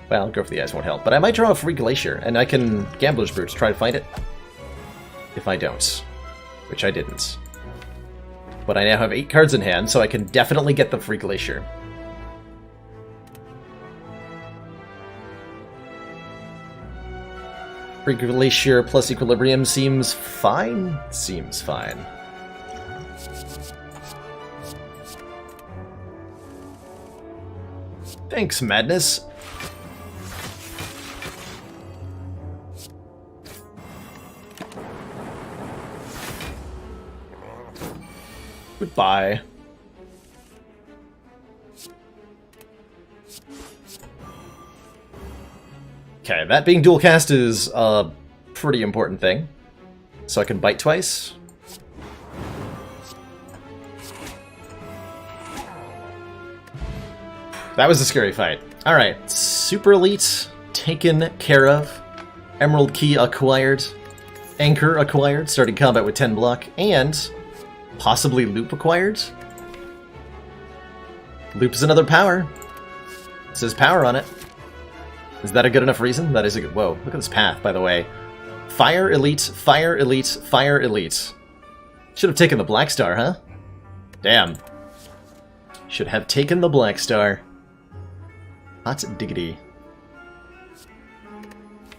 well, go for the eyes won't help, but I might draw a free Glacier and I can Gambler's Brute to try to find it. If I don't, which I didn't. But I now have 8 cards in hand, so I can definitely get the free Glacier. Free Glacier plus Equilibrium seems fine? Seems fine. Thanks, Madness. Goodbye. Okay, that being dual cast is a pretty important thing. So I can bite twice. That was a scary fight. Alright, Super Elite taken care of. Emerald Key acquired. Anchor acquired, starting combat with 10 block, and possibly Loop acquired. Loop is another power. It says power on it. Is that a good enough reason? That is a good... Whoa, look at this path, by the way. Fire Elite, Fire Elite, Fire Elite. Should have taken the Black Star, huh? Damn. Should have taken the Black Star. Hot diggity.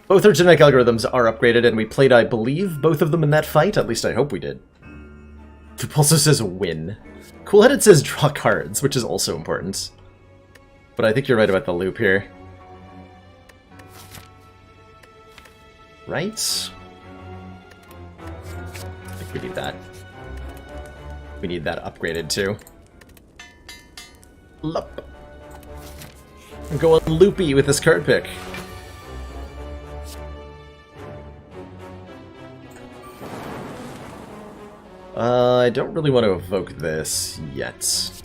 Both our genetic algorithms are upgraded, and we played, I believe, both of them in that fight. At least I hope we did. Tupulso says win. Cool-Headed says draw cards, which is also important. But I think you're right about the loop here. Right? I think we need that. We need that upgraded too. Lup. I'm going loopy with this card pick. I don't really want to evoke this yet.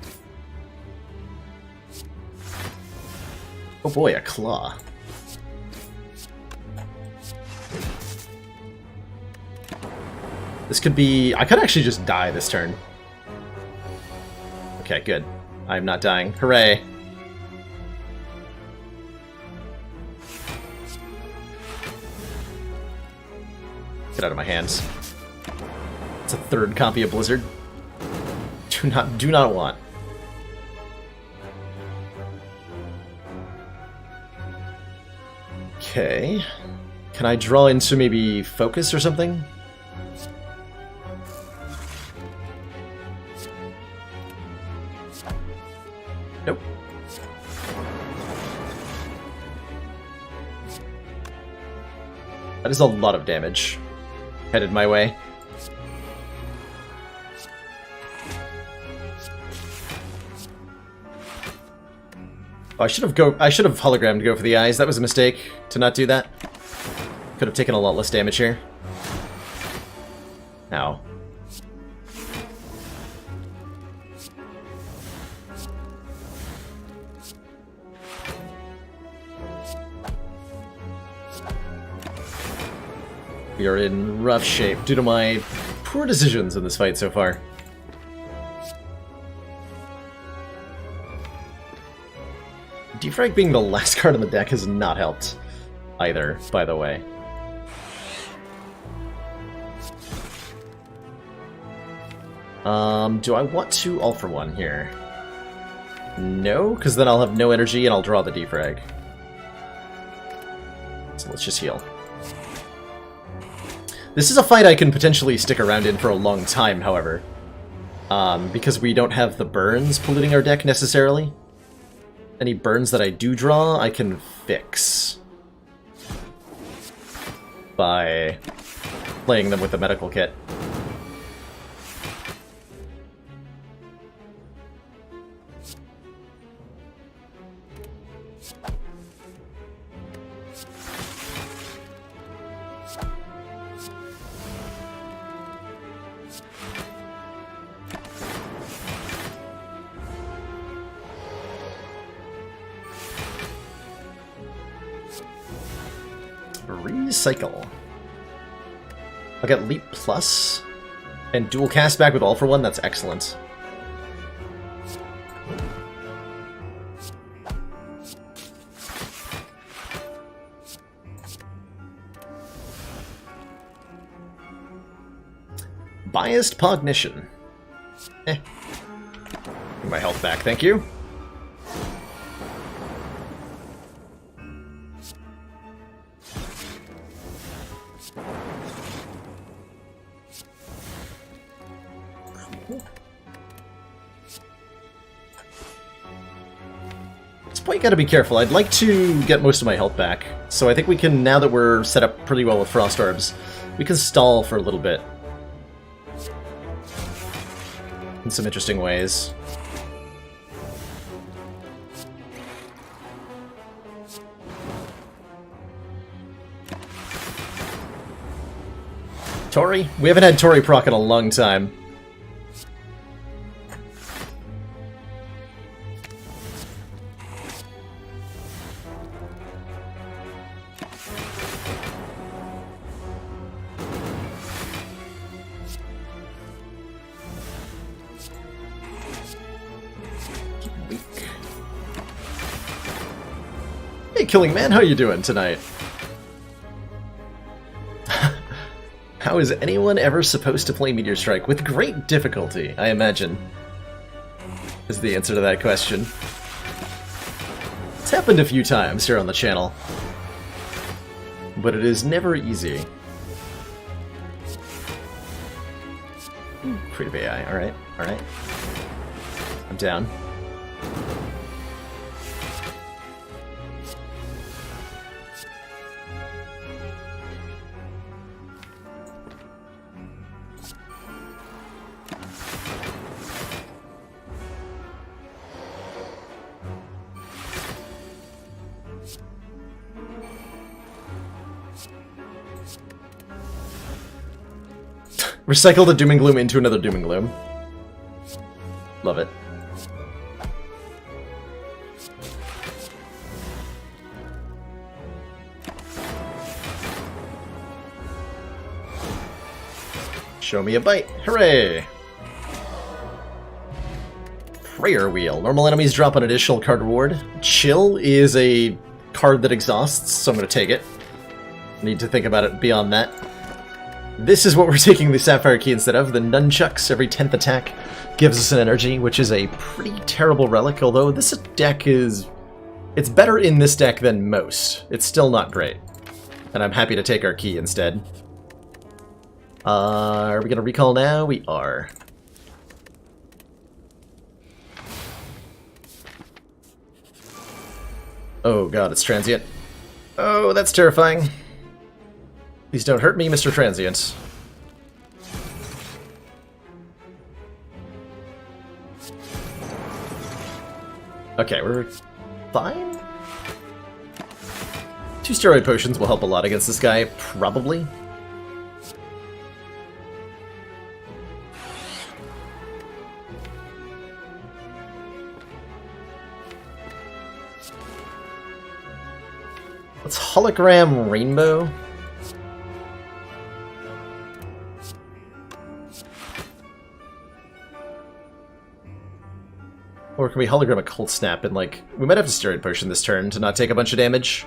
Oh boy, a claw. This could be... I could actually just die this turn. Okay, good. I'm not dying. Hooray. Get out of my hands. It's a third copy of Blizzard. Do not want. Okay. Can I draw into maybe Focus or something? Nope. That is a lot of damage headed my way. Oh, I should have hologrammed to go for the eyes. That was a mistake to not do that. Could have taken a lot less damage here. Ow. We are in rough shape due to my poor decisions in this fight so far. Defrag being the last card on the deck has not helped either, by the way. Do I want to all for one here? No, because then I'll have no energy and I'll draw the defrag. So let's just heal. This is a fight I can potentially stick around in for a long time, however. Because we don't have the burns polluting our deck necessarily. Any burns that I do draw, I can fix by playing them with the medical kit. Recycle. I'll get Leap Plus and dual cast back with all for one. That's excellent. Biased Cognition. My health back, thank you. Gotta be careful. I'd like to get most of my health back, so I think we can, now that we're set up pretty well with Frost Orbs, we can stall for a little bit. In some interesting ways. Tori? We haven't had Tori proc in a long time. Killing Man, how you doing tonight? How is anyone ever supposed to play Meteor Strike? With great difficulty, I imagine, is the answer to that question. It's happened a few times here on the channel, but it is never easy. Creative AI, alright, alright. I'm down. Recycle the Doom and Gloom into another Doom and Gloom. Love it. Show me a bite. Hooray! Prayer Wheel. Normal enemies drop an additional card reward. Chill is a card that exhausts, so I'm going to take it. Need to think about it beyond that. This is what we're taking the Sapphire Key instead of. The Nunchucks, every 10th attack gives us an energy, which is a pretty terrible relic, although this deck is... it's better in this deck than most. It's still not great. And I'm happy to take our key instead. Are we going to recall now? We are. Oh god, it's transient. Oh, that's terrifying. Please don't hurt me, Mr. Transient. Okay, we're fine. 2 steroid potions will help a lot against this guy, probably. Let's hologram Rainbow. Or can we hologram a Cold Snap and, like, we might have to steroid potion this turn to not take a bunch of damage.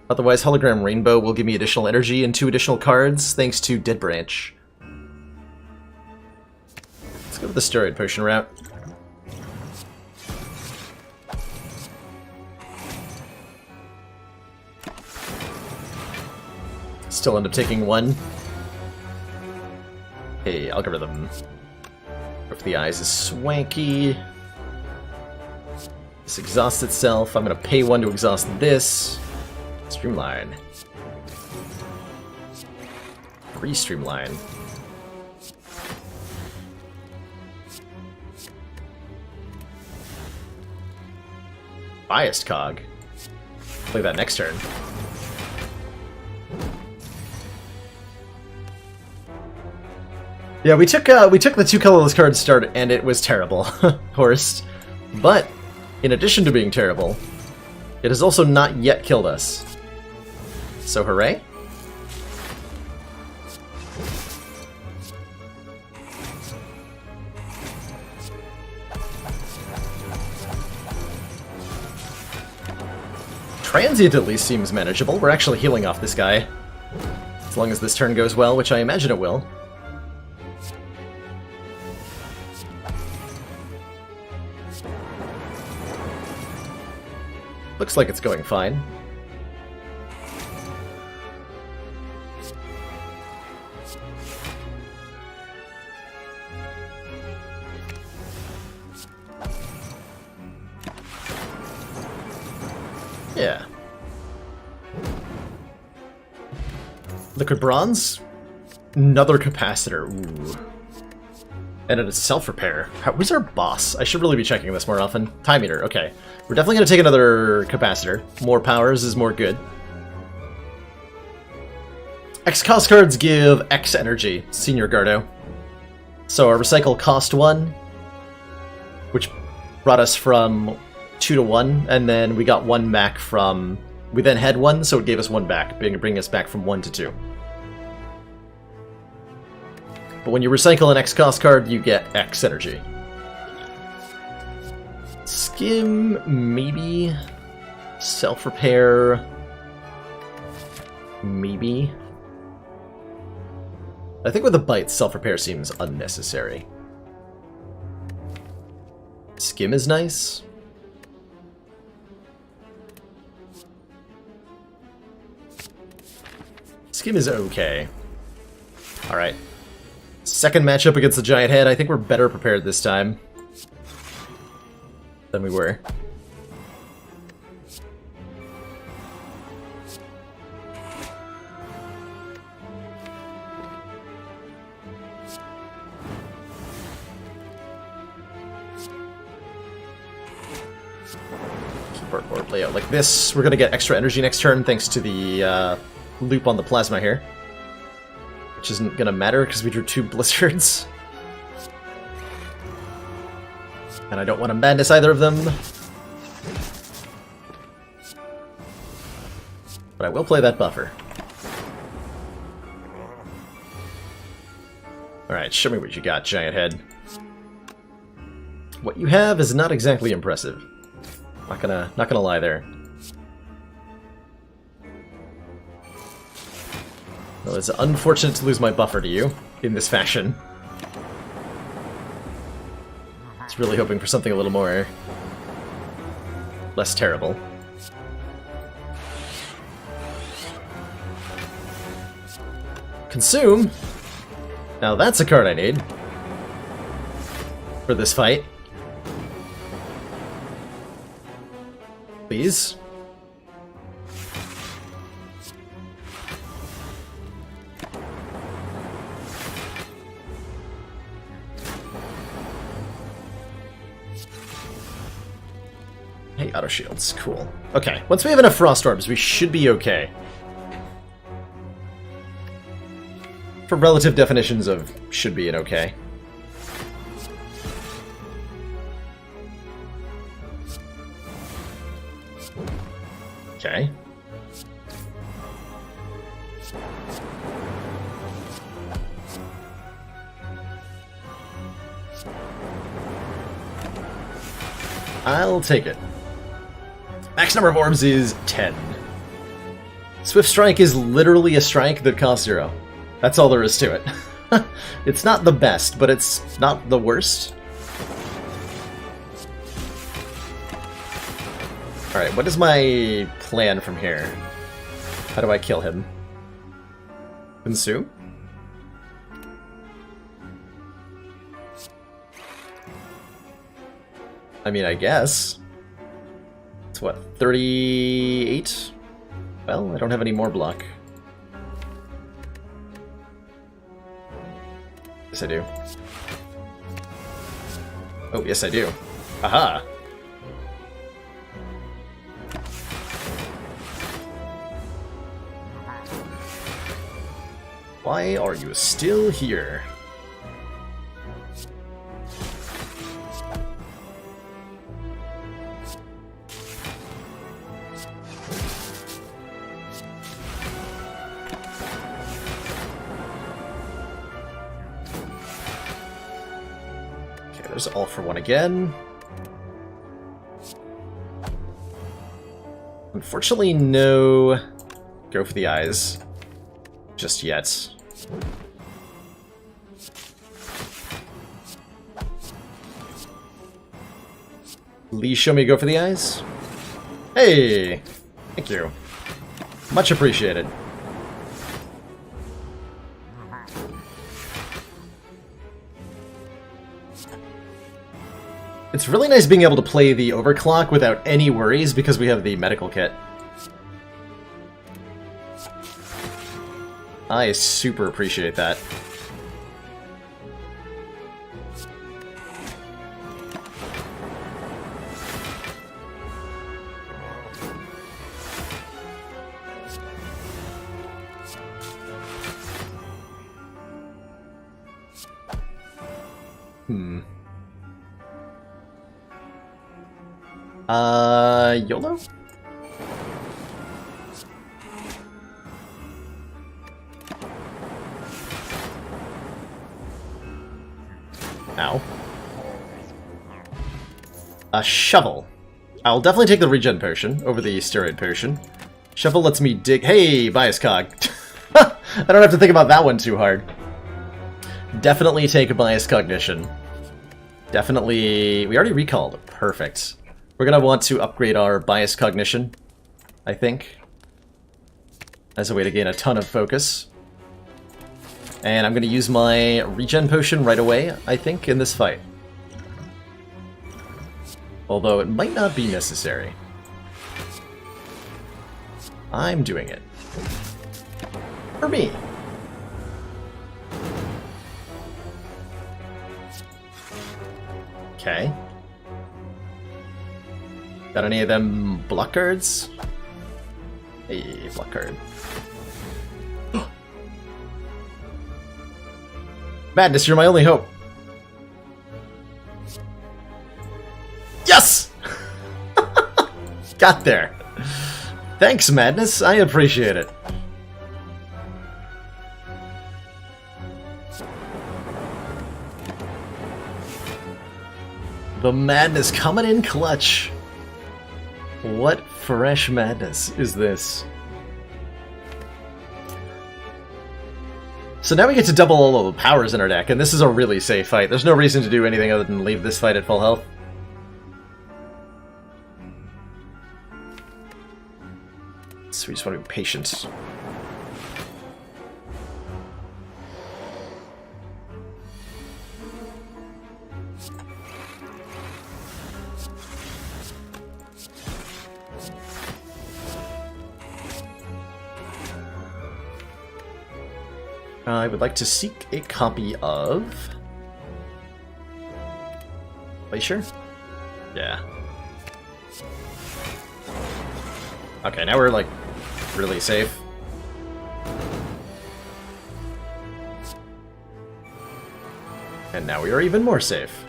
Otherwise, hologram Rainbow will give me additional energy and 2 additional cards, thanks to Dead Branch. Let's go with the steroid potion route. Still end up taking 1. Hey, Algorithm. If the eyes is swanky. This exhausts itself. I'm gonna pay 1 to exhaust this. Streamline. Re-streamline. Biased Cog. Play that next turn. Yeah, we took the 2 colorless cards start, and it was terrible, Horst. But in addition to being terrible, it has also not yet killed us. So hooray! Transient at least seems manageable. We're actually healing off this guy. As long as this turn goes well, which I imagine it will. Looks like it's going fine. Yeah. Liquid Bronze? Another capacitor. Ooh. And it's self-repair. Who's our boss? I should really be checking this more often. Time Eater, okay. We're definitely going to take another capacitor. More powers is more good. X cost cards give X energy, Senior Gardo. So our recycle cost 1, which brought us from 2 to 1, and then we got 1 back from... We then had 1, so it gave us 1 back, bringing us back from 1 to 2. But when you recycle an X cost card, you get X energy. Skim, maybe. Self-repair, maybe. I think with the bite, self-repair seems unnecessary. Skim is nice. Skim is okay. Alright. Second matchup against the Giant Head. I think we're better prepared this time than we were. Keep our board layout like this. We're going to get extra energy next turn thanks to the loop on the plasma here. Which isn't gonna matter because we drew 2 blizzards. And I don't want to madness either of them. But I will play that buffer. Alright, show me what you got, Giant Head. What you have is not exactly impressive. Not gonna lie there. Well, it's unfortunate to lose my buffer to you in this fashion. I was really hoping for something a little more... less terrible. Consume! Now that's a card I need. For this fight. Please. auto shields. Cool. Okay, once we have enough frost orbs, we should be okay. For relative definitions of should be and okay. Okay. I'll take it. Max number of orbs is 10. Swift Strike is literally a strike that costs 0. That's all there is to it. It's not the best, but it's not the worst. Alright, what is my plan from here? How do I kill him? Consume? I mean, I guess. It's what, 38? Well, I don't have any more block. Yes, I do. Oh, yes, I do. Aha! Why are you still here? Okay, there's all for one again. Unfortunately, no go for the eyes just yet. Please show me go for the eyes. Hey! Thank you. Much appreciated. It's really nice being able to play the overclock without any worries because we have the medical kit. I super appreciate that. YOLO? Ow. A shovel. I'll definitely take the regen potion over the steroid potion. Shovel lets me dig. Hey, bias cog. I don't have to think about that one too hard. Definitely take a bias cognition. Definitely. We already recalled. Perfect. We're gonna want to upgrade our bias cognition, I think, as a way to gain a ton of focus. And I'm gonna use my regen potion right away, I think, in this fight. Although it might not be necessary. I'm doing it. For me. Okay. Got any of them blockcards? Hey, blockcard. Madness, you're my only hope. Yes! Got there. Thanks, Madness. I appreciate it. The Madness coming in clutch. What fresh madness is this? So now we get to double all of the powers in our deck, and this is a really safe fight. There's no reason to do anything other than leave this fight at full health. So we just want to be patient. I would like to seek a copy of Glacier? Yeah. Okay, now we're, like, really safe. And now we are even more safe.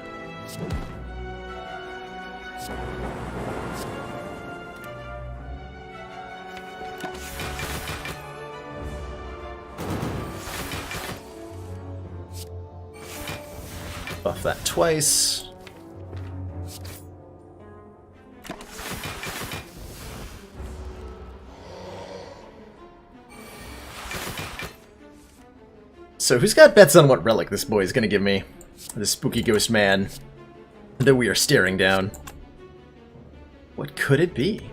Buff that twice. So who's got bets on what relic this boy is gonna give me? This spooky ghost man that we are staring down. What could it be?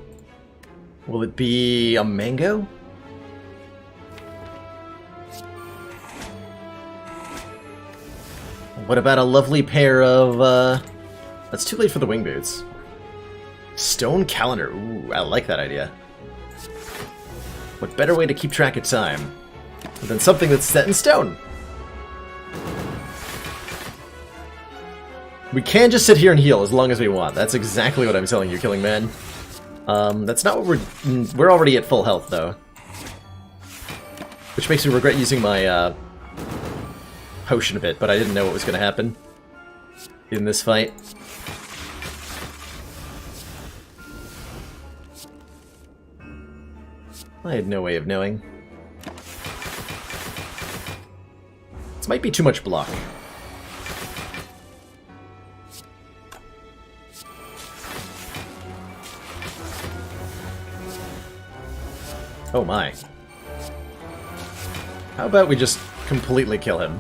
Will it be a mango? What about a lovely pair of, That's too late for the wing boots. Stone calendar. Ooh, I like that idea. What better way to keep track of time than something that's set in stone? We can just sit here and heal as long as we want. That's exactly what I'm telling you, Killing Man. That's not what we're already at full health, though. Which makes me regret using my, potion a bit, but I didn't know what was going to happen in this fight. I had no way of knowing. This might be too much block. Oh my. How about we just completely kill him?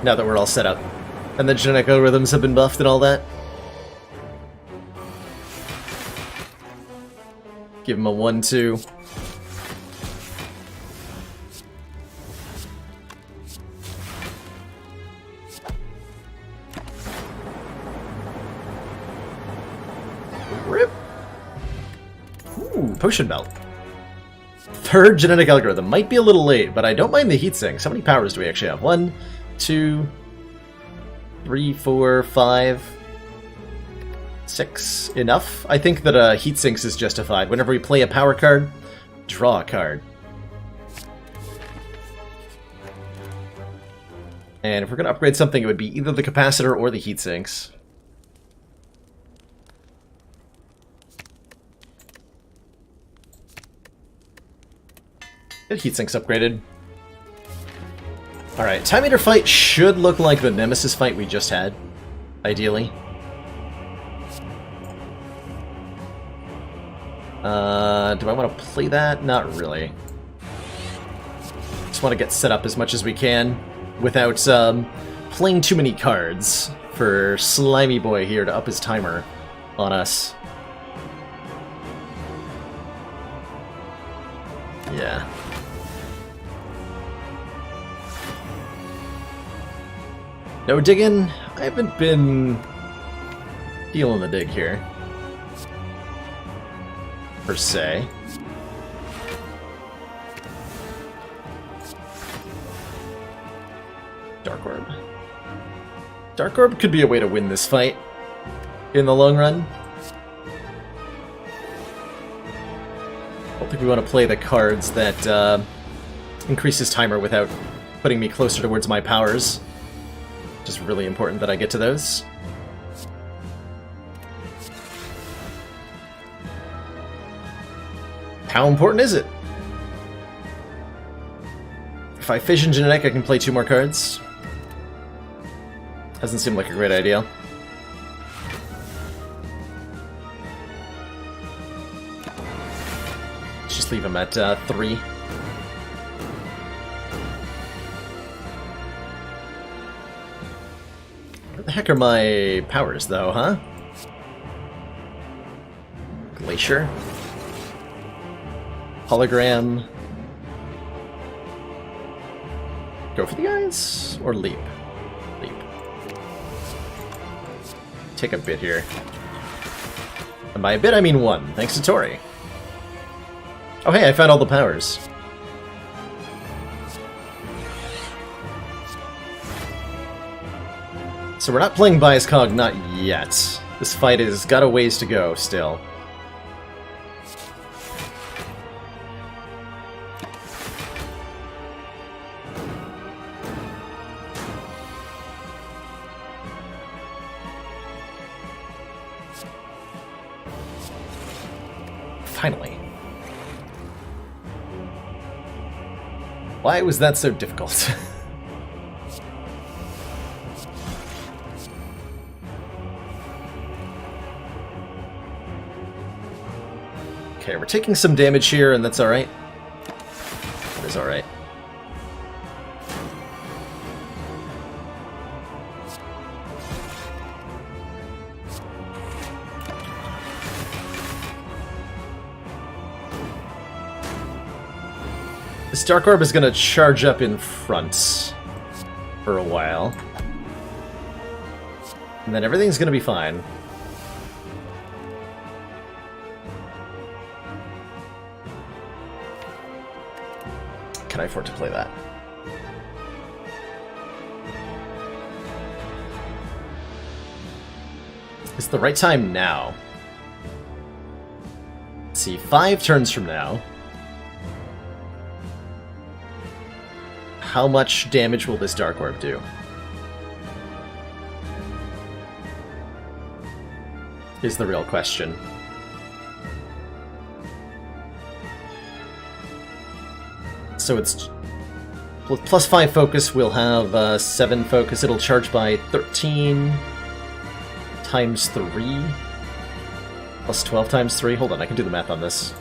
Now that we're all set up. And the genetic algorithms have been buffed and all that. Give him a 1-2. Rip! Ooh, potion belt. Third genetic algorithm. Might be a little late, but I don't mind the heat sinks. How many powers do we actually have? 1, 2, 3, 4, 5, 6. Enough? I think that heat sinks is justified. Whenever we play a power card, draw a card. And if we're going to upgrade something, it would be either the capacitor or the heat sinks. Get heat sinks upgraded. Alright, Time Eater fight should look like the Nemesis fight we just had, ideally. Do I want to play that? Not really. Just want to get set up as much as we can without playing too many cards for Slimy Boy here to up his timer on us. Yeah. No digging? I haven't been feeling the dig here. Per se. Dark Orb. Dark Orb could be a way to win this fight in the long run. I don't think we want to play the cards that increase his timer without putting me closer towards my powers. Just really important that I get to those. How important is it? If I Fission Genetic, I can play 2 more cards. Doesn't seem like a great idea. Let's just leave him at 3. Where the heck are my powers, though, huh? Glacier. Hologram. Go for the eyes? Or leap? Leap. Take a bit here. And by a bit, I mean 1, thanks to Tori. Oh hey, I found all the powers. So we're not playing Bias Cog, not yet. This fight has got a ways to go, still. Finally. Why was that so difficult? Okay, we're taking some damage here, and that's alright. That is alright. This Dark Orb is going to charge up in front for a while. And then everything's going to be fine. Can I afford to play that? It's the right time now. Let's see, 5 turns from now. How much damage will this Dark Orb do? Is the real question. So it's plus 5 focus, we'll have 7 focus. It'll charge by 13 times 3 plus 12 times 3. Hold on, I can do the math on this.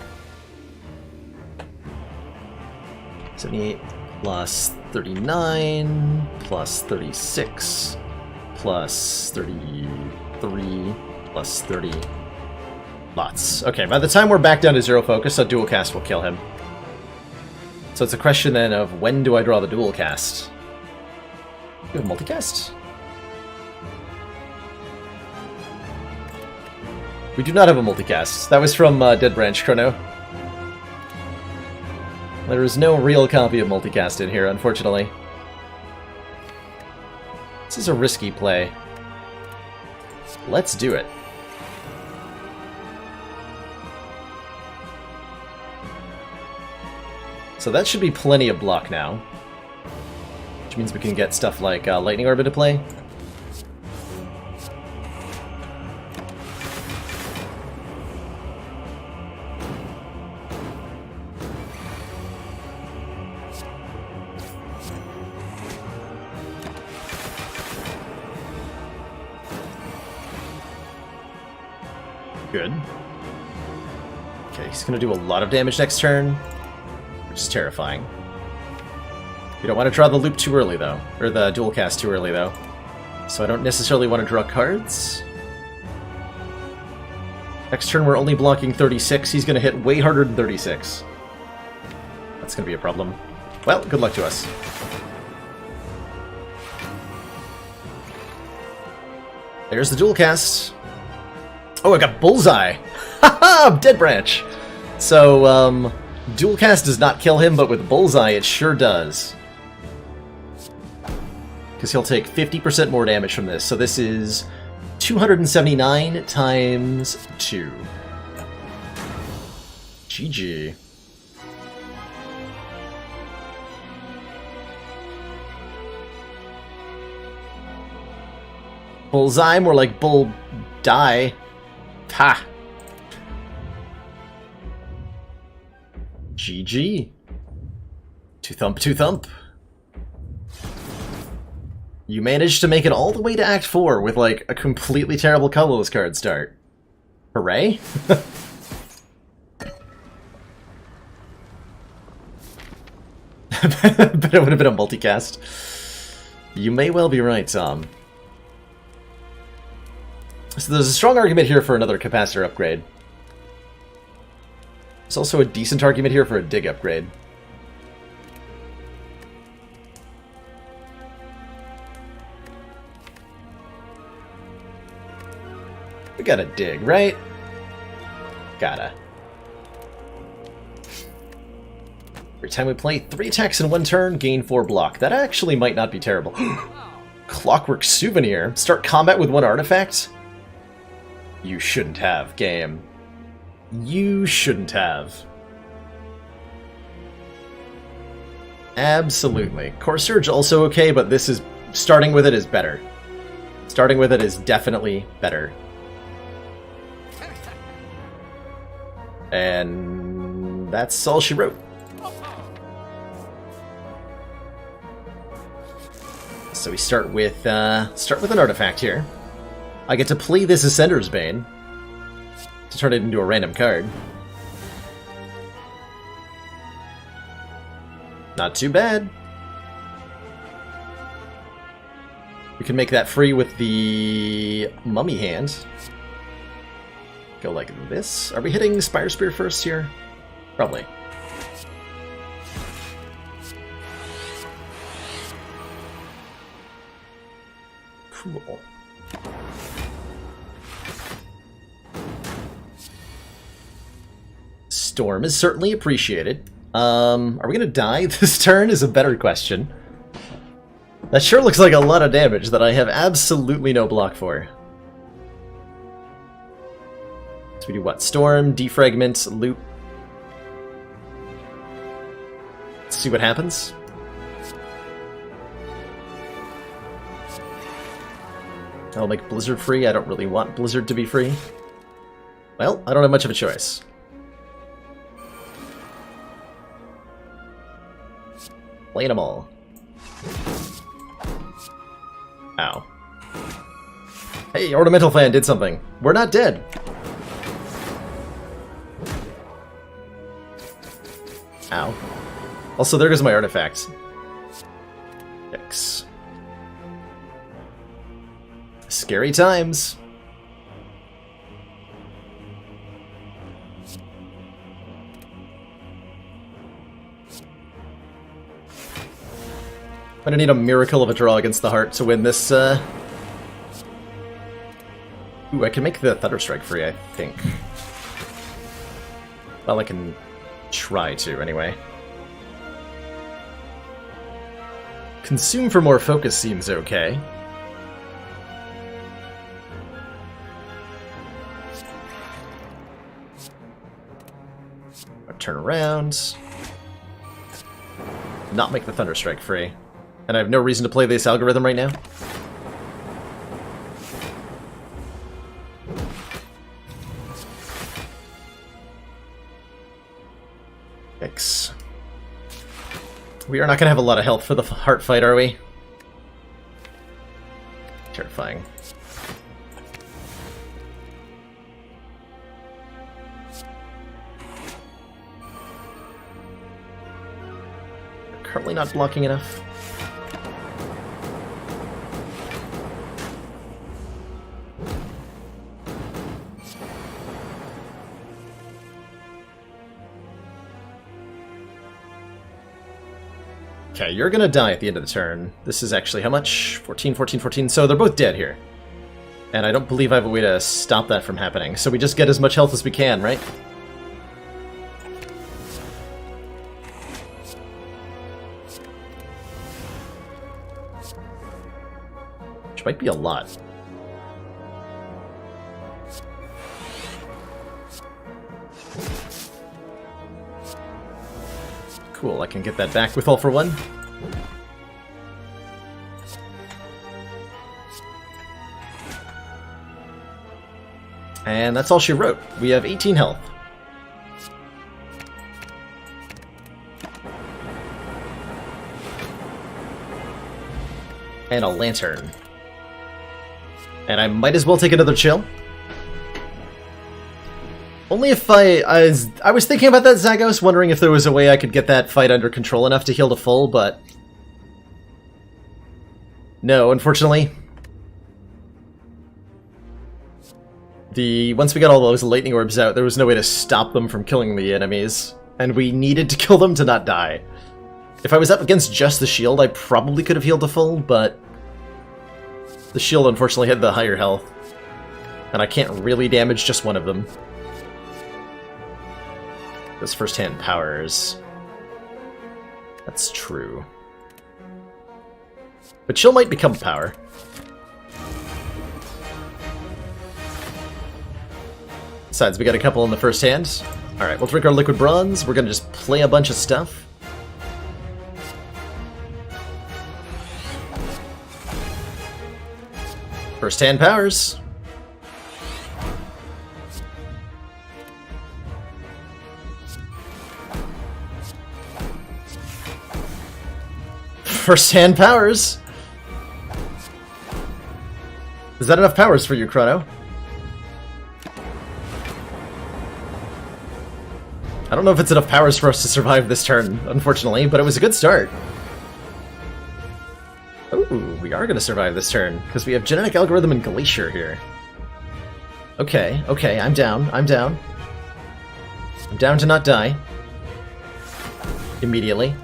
78 plus 39 plus 36 plus 33 plus 30. Lots. Okay, by the time we're back down to 0 focus, a dual cast will kill him. So it's a question then of when do I draw the dual cast? You have multicast? We do not have a multicast. That was from Dead Branch Chrono. There is no real copy of multicast in here, unfortunately. This is a risky play. Let's do it. So that should be plenty of block now. Which means we can get stuff like Lightning Orb into play. Good. Okay, he's gonna do a lot of damage next turn, which is terrifying. You don't want to draw the loop too early, though. Or the dual cast too early, though. So I don't necessarily want to draw cards. Next turn we're only blocking 36. He's gonna hit way harder than 36. That's gonna be a problem. Well, good luck to us. There's the dual cast. Oh, I got Bullseye! Haha! Dead Branch! So, dual cast does not kill him, but with Bullseye it sure does. Because he'll take 50% more damage from this. So this is 279 times 2. GG. Bullseye, more like Bull Die. Ha! GG. Two thump. You managed to make it all the way to Act 4 with, like, a completely terrible colorless card start. Hooray? But it would have been a multicast. You may well be right, Tom. So there's a strong argument here for another capacitor upgrade. There's also a decent argument here for a dig upgrade. We gotta dig, right? Gotta. Every time we play 3 attacks in 1 turn, gain 4 block. That actually might not be terrible. Clockwork Souvenir. Start combat with 1 artifact? You shouldn't have, game. You shouldn't have. Absolutely. Core Surge also okay, but this is... starting with it is better. Starting with it is definitely better. And that's all she wrote. So we start with an artifact here. I get to play this Ascender's Bane to turn it into a random card. Not too bad. We can make that free with the Mummy Hand. Go like this. Are we hitting Spire Spear first here? Probably. Cool. Storm is certainly appreciated. Are we gonna die this turn is a better question. That sure looks like a lot of damage that I have absolutely no block for. So we do what? Storm, defragment, loot. Let's see what happens. I'll make Blizzard free. I don't really want Blizzard to be free. Well, I don't have much of a choice. Playing them all. Ow. Hey, Ornamental Fan did something. We're not dead. Ow. Also, there goes my artifact. X. Scary times. I'm gonna need a miracle of a draw against the heart to win this, Ooh, I can make the Thunderstrike free, I think. Well, I can try to, anyway. Consume for more focus seems okay. I'll turn around. Not make the Thunderstrike free. And I have no reason to play this algorithm right now. X. We are not going to have a lot of health for the heart fight, are we? Terrifying. Currently not blocking enough. Okay, you're gonna die at the end of the turn. This is actually how much? 14, 14, 14. So they're both dead here. And I don't believe I have a way to stop that from happening. So we just get as much health as we can, right? Which might be a lot. Cool, I can get that back with All for One. And that's all she wrote. We have 18 health. And a lantern. And I might as well take another chill. Only if I was thinking about that, Zagos, wondering if there was a way I could get that fight under control enough to heal to full, but no, unfortunately. Once we got all those lightning orbs out, there was no way to stop them from killing the enemies, and we needed to kill them to not die. If I was up against just the shield, I probably could have healed to full, but the shield unfortunately had the higher health, and I can't really damage just one of them. Those first-hand powers. That's true. But Chill might become power. Besides, we got a couple in the first hand. Alright, we'll drink our liquid bronze. We're gonna just play a bunch of stuff. First-hand powers. First-hand powers! Is that enough powers for you, Chrono? I don't know if it's enough powers for us to survive this turn, unfortunately, but it was a good start. Ooh, we are going to survive this turn, because we have Genetic Algorithm and Glacier here. Okay, okay, I'm down, I'm down. I'm down to not die. Immediately.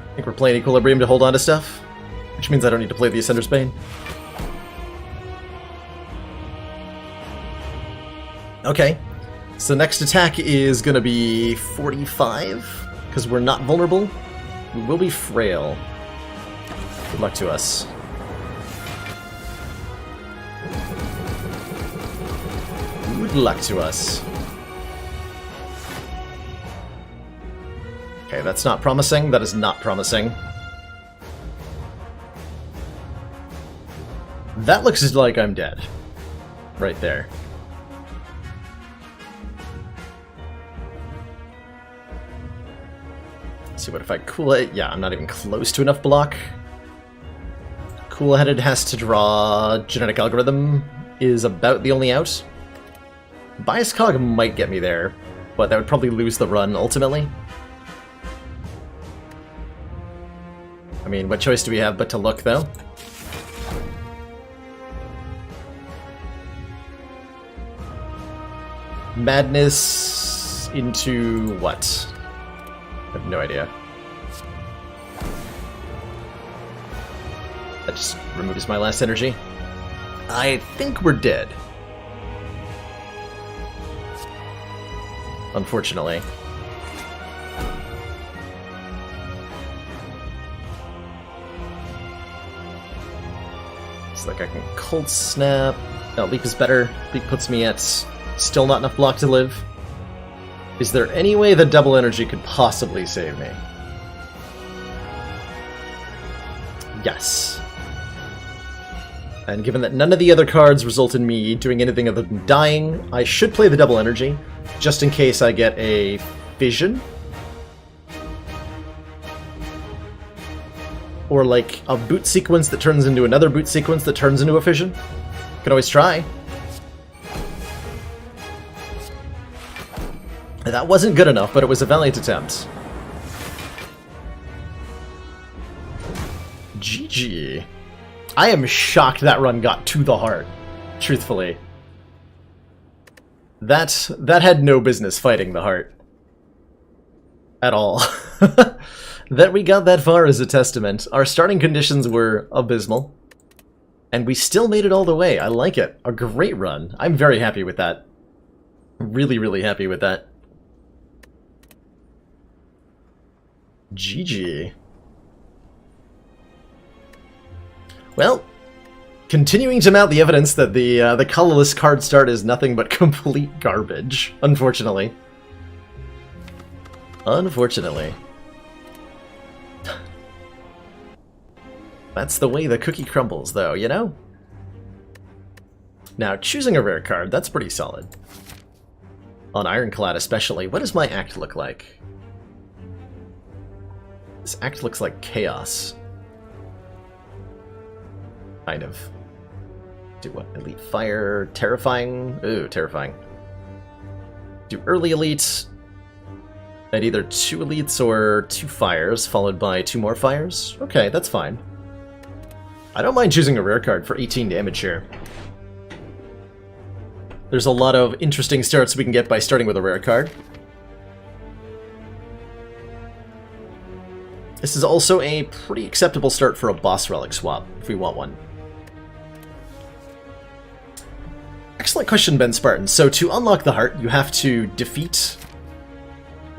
I think we're playing Equilibrium to hold on to stuff, which means I don't need to play the Ascender's Bane. Okay, so next attack is going to be 45, because we're not vulnerable. We will be frail. Good luck to us. Good luck to us. Okay, that's not promising. That is not promising. That looks like I'm dead. Right there. Let's see, what if I cool it? Yeah, I'm not even close to enough block. Cool-headed has to draw. Genetic Algorithm is about the only out. Bias Cog might get me there, but that would probably lose the run ultimately. I mean, what choice do we have but to look, though? Madness into what? I have no idea. That just removes my last energy. I think we're dead. Unfortunately. It's like I can Cold Snap. No, Leap is better. Leap puts me at still not enough block to live. Is there any way the double energy could possibly save me? Yes. And given that none of the other cards result in me doing anything other than dying, I should play the double energy, just in case I get a Fission. Or like a boot sequence that turns into another boot sequence that turns into a Fission. Can always try. That wasn't good enough, but it was a valiant attempt. GG. I am shocked that run got to the heart, truthfully. That had no business fighting the heart. At all. That we got that far is a testament. Our starting conditions were abysmal. And we still made it all the way. I like it. A great run. I'm very happy with that. Really, really happy with that. GG. Well, continuing to mount the evidence that the colorless card start is nothing but complete garbage, unfortunately. Unfortunately. That's the way the cookie crumbles, though, you know? Now, choosing a rare card, that's pretty solid. On Ironclad especially, what does my act look like? This act looks like chaos. Kind of. Do what? Elite Fire, Terrifying? Ooh, Terrifying. Do early Elite at either 2 Elites or 2 Fires, followed by 2 more Fires? Okay, that's fine. I don't mind choosing a rare card for 18 damage here. There's a lot of interesting starts we can get by starting with a rare card. This is also a pretty acceptable start for a boss relic swap, if we want one. Excellent question, Ben Spartan. So to unlock the heart, you have to defeat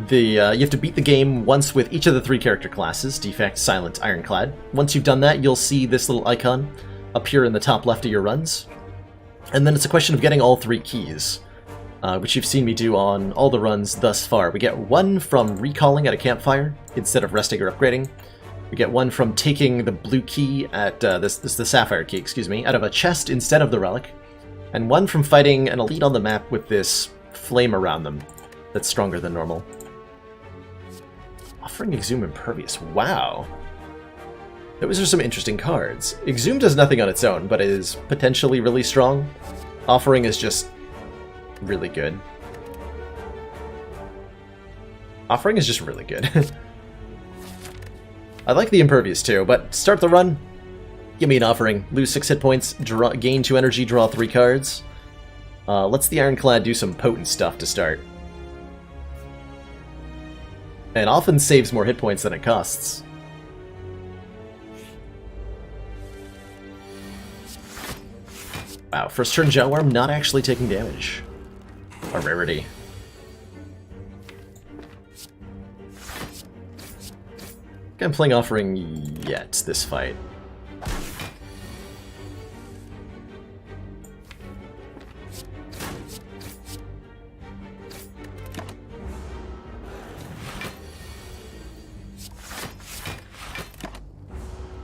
the... you have to beat the game once with each of the 3 character classes, Defect, Silent, Ironclad. Once you've done that, you'll see this little icon appear in the top left of your runs. And then it's a question of getting all 3 keys, which you've seen me do on all the runs thus far. We get 1 from recalling at a campfire instead of resting or upgrading. We get one from taking the blue key at, the sapphire key, excuse me, out of a chest instead of the relic. And one from fighting an elite on the map with this flame around them that's stronger than normal. Offering Exhume Impervious. Wow. Those are some interesting cards. Exhume does nothing on its own, but it is potentially really strong. Offering is just really good. Offering is just really good. I like the Impervious too, but start the run. Give me an Offering. Lose 6 hit points, gain 2 energy, draw 3 cards. Let's the Ironclad do some potent stuff to start. And often saves more hit points than it costs. Wow, first turn Jawworm not actually taking damage. A rarity. I'm playing Offering yet this fight.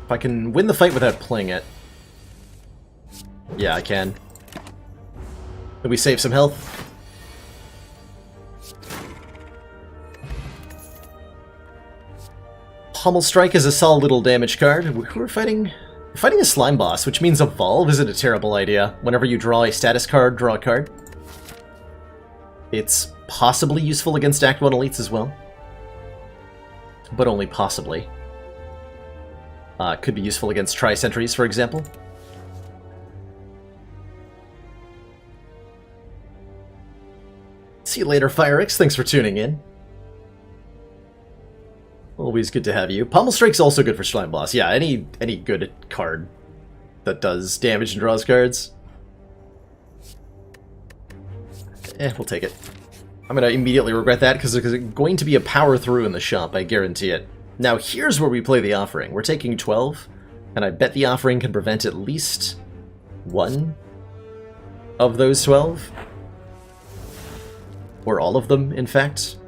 If I can win the fight without playing it. Yeah, I can. Did we save some health? Pommel Strike is a solid little damage card. We're fighting a slime boss, which means Evolve isn't a terrible idea. Whenever you draw a status card, draw a card. It's possibly useful against Act 1 elites as well. But only possibly. Could be useful against Tri-Sentries, for example. See you later, FireX. Thanks for tuning in. Always good to have you. Pommel Strike's also good for Slime Boss. Yeah, any good card that does damage and draws cards. We'll take it. I'm going to immediately regret that because there's going to be a power through in the shop, I guarantee it. Now here's where we play the Offering. We're taking 12, and I bet the Offering can prevent at least one of those 12. Or all of them, in fact.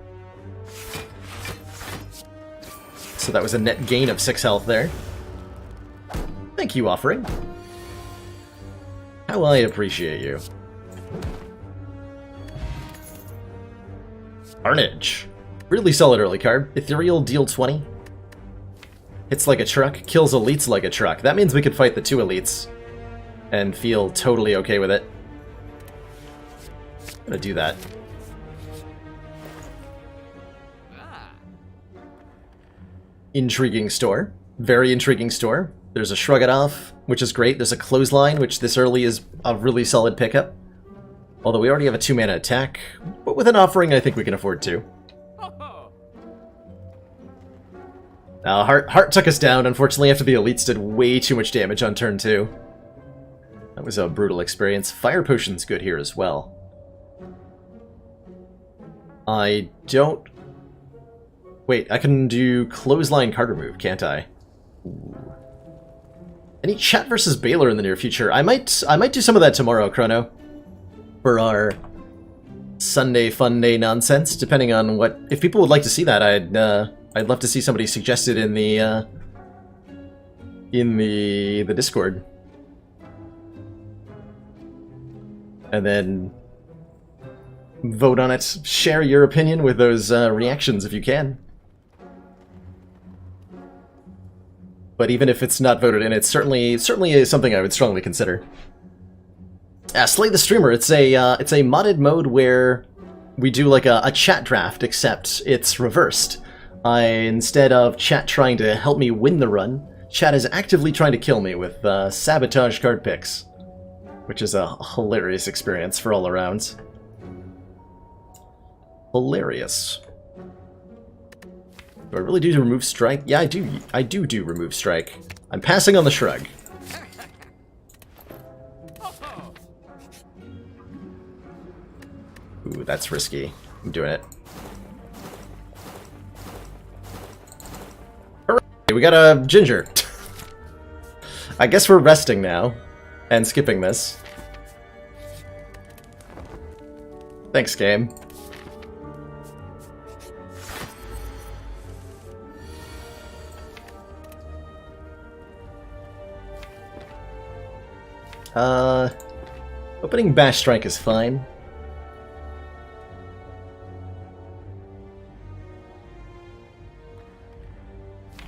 So that was a net gain of 6 health there. Thank you, Offering. How I appreciate you. Carnage. Really solid early card. Ethereal, deal 20. Hits like a truck, kills elites like a truck. That means we could fight the 2 elites and feel totally okay with it. I'm gonna do that. Intriguing store. Very intriguing store. There's a Shrug It Off, which is great. There's a Clothesline, which this early is a really solid pickup. Although we already have a 2-mana attack, but with an Offering I think we can afford to. Heart took us down, unfortunately, after the elites did way too much damage on turn 2. That was a brutal experience. Fire Potion's good here as well. I don't... Wait, I can do Clothesline card remove, can't I? Ooh. Any Chat versus Baylor in the near future? I might do some of that tomorrow, Chrono. For our Sunday Fun Day nonsense, depending on what... If people would like to see that, I'd love to see somebody suggested in the Discord. And then vote on it. Share your opinion with those reactions if you can. But even if it's not voted in, it's certainly is something I would strongly consider. Slay the Streamer. It's a modded mode where we do like a chat draft, except it's reversed. Instead of chat trying to help me win the run, chat is actively trying to kill me with sabotage card picks, which is a hilarious experience for all around. Hilarious. Do I really do remove strike? Yeah, I do. I do remove strike. I'm passing on the Shrug. Ooh, that's risky. I'm doing it. We got a Ginger. I guess we're resting now and skipping this. Thanks, game. Opening Bash Strike is fine.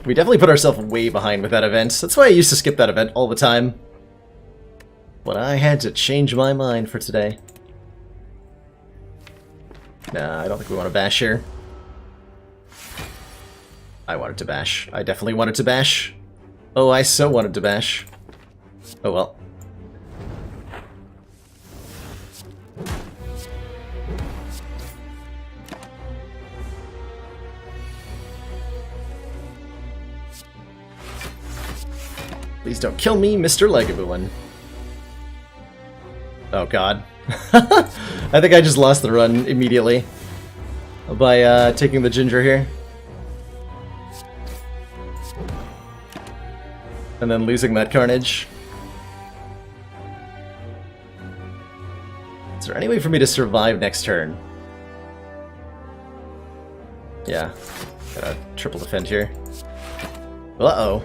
We definitely put ourselves way behind with that event. That's why I used to skip that event all the time. But I had to change my mind for today. Nah, I don't think we want to bash here. I wanted to bash. I definitely wanted to bash. Oh, I so wanted to bash. Oh well. Please don't kill me, Mr. Lagavulin. Oh god. I think I just lost the run immediately by taking the ginger here. And then losing that carnage. Is there any way for me to survive next turn? Yeah. Gotta triple defend here. Uh-oh.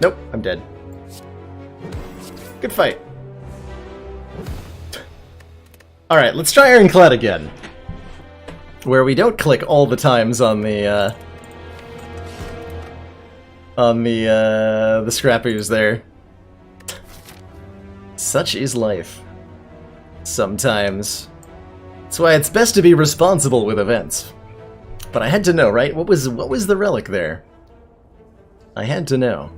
Nope, I'm dead. Good fight. Alright, let's try Ironclad again. Where we don't click all the times on the scrappies there. Such is life. Sometimes. That's why it's best to be responsible with events. But I had to know, right? What was the relic there? I had to know.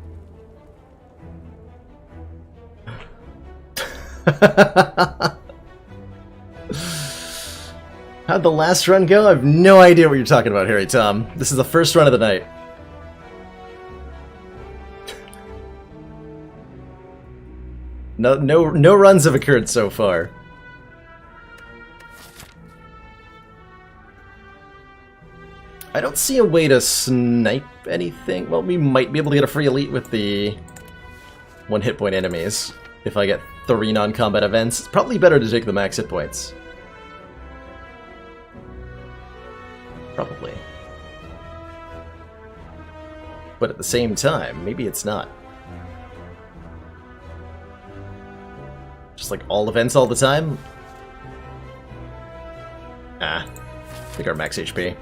How'd the last run go? I have no idea what you're talking about, Harry Tom. This is the first run of the night. No runs have occurred so far. I don't see a way to snipe anything. Well, we might be able to get a free elite with the one hit point enemies. If I get 3 non-combat events, it's probably better to take the max hit points. Probably. But at the same time, maybe it's not. Just like all events all the time? Ah. Take our max HP.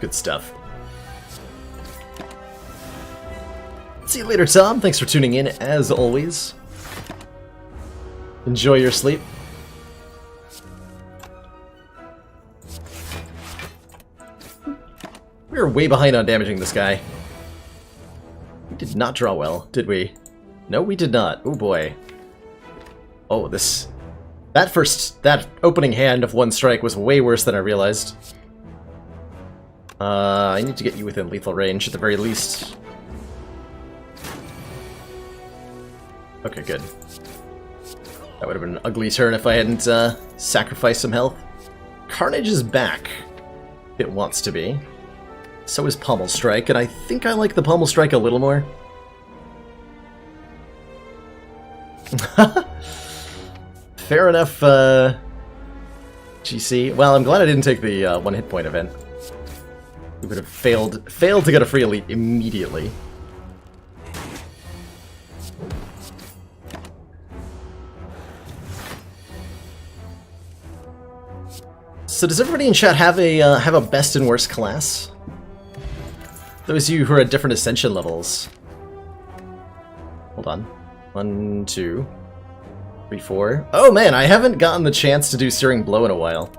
Good stuff. See you later, Tom. Thanks for tuning in, as always. Enjoy your sleep. We were way behind on damaging this guy. We did not draw well, did we? No, we did not. Oh boy. Oh, that opening hand of one strike was way worse than I realized. I need to get you within lethal range at the very least. Okay, good. That would have been an ugly turn if I hadn't sacrificed some health. Carnage is back. It wants to be. So is Pommel Strike, and I think I like the Pommel Strike a little more. Fair enough, GC. Well, I'm glad I didn't take the one hit point event. We would have failed to get a free elite immediately. So does everybody in chat have a best and worst class? Those of you who are at different ascension levels. Hold on. 1, 2, 3, 4. Oh man, I haven't gotten the chance to do Searing Blow in a while.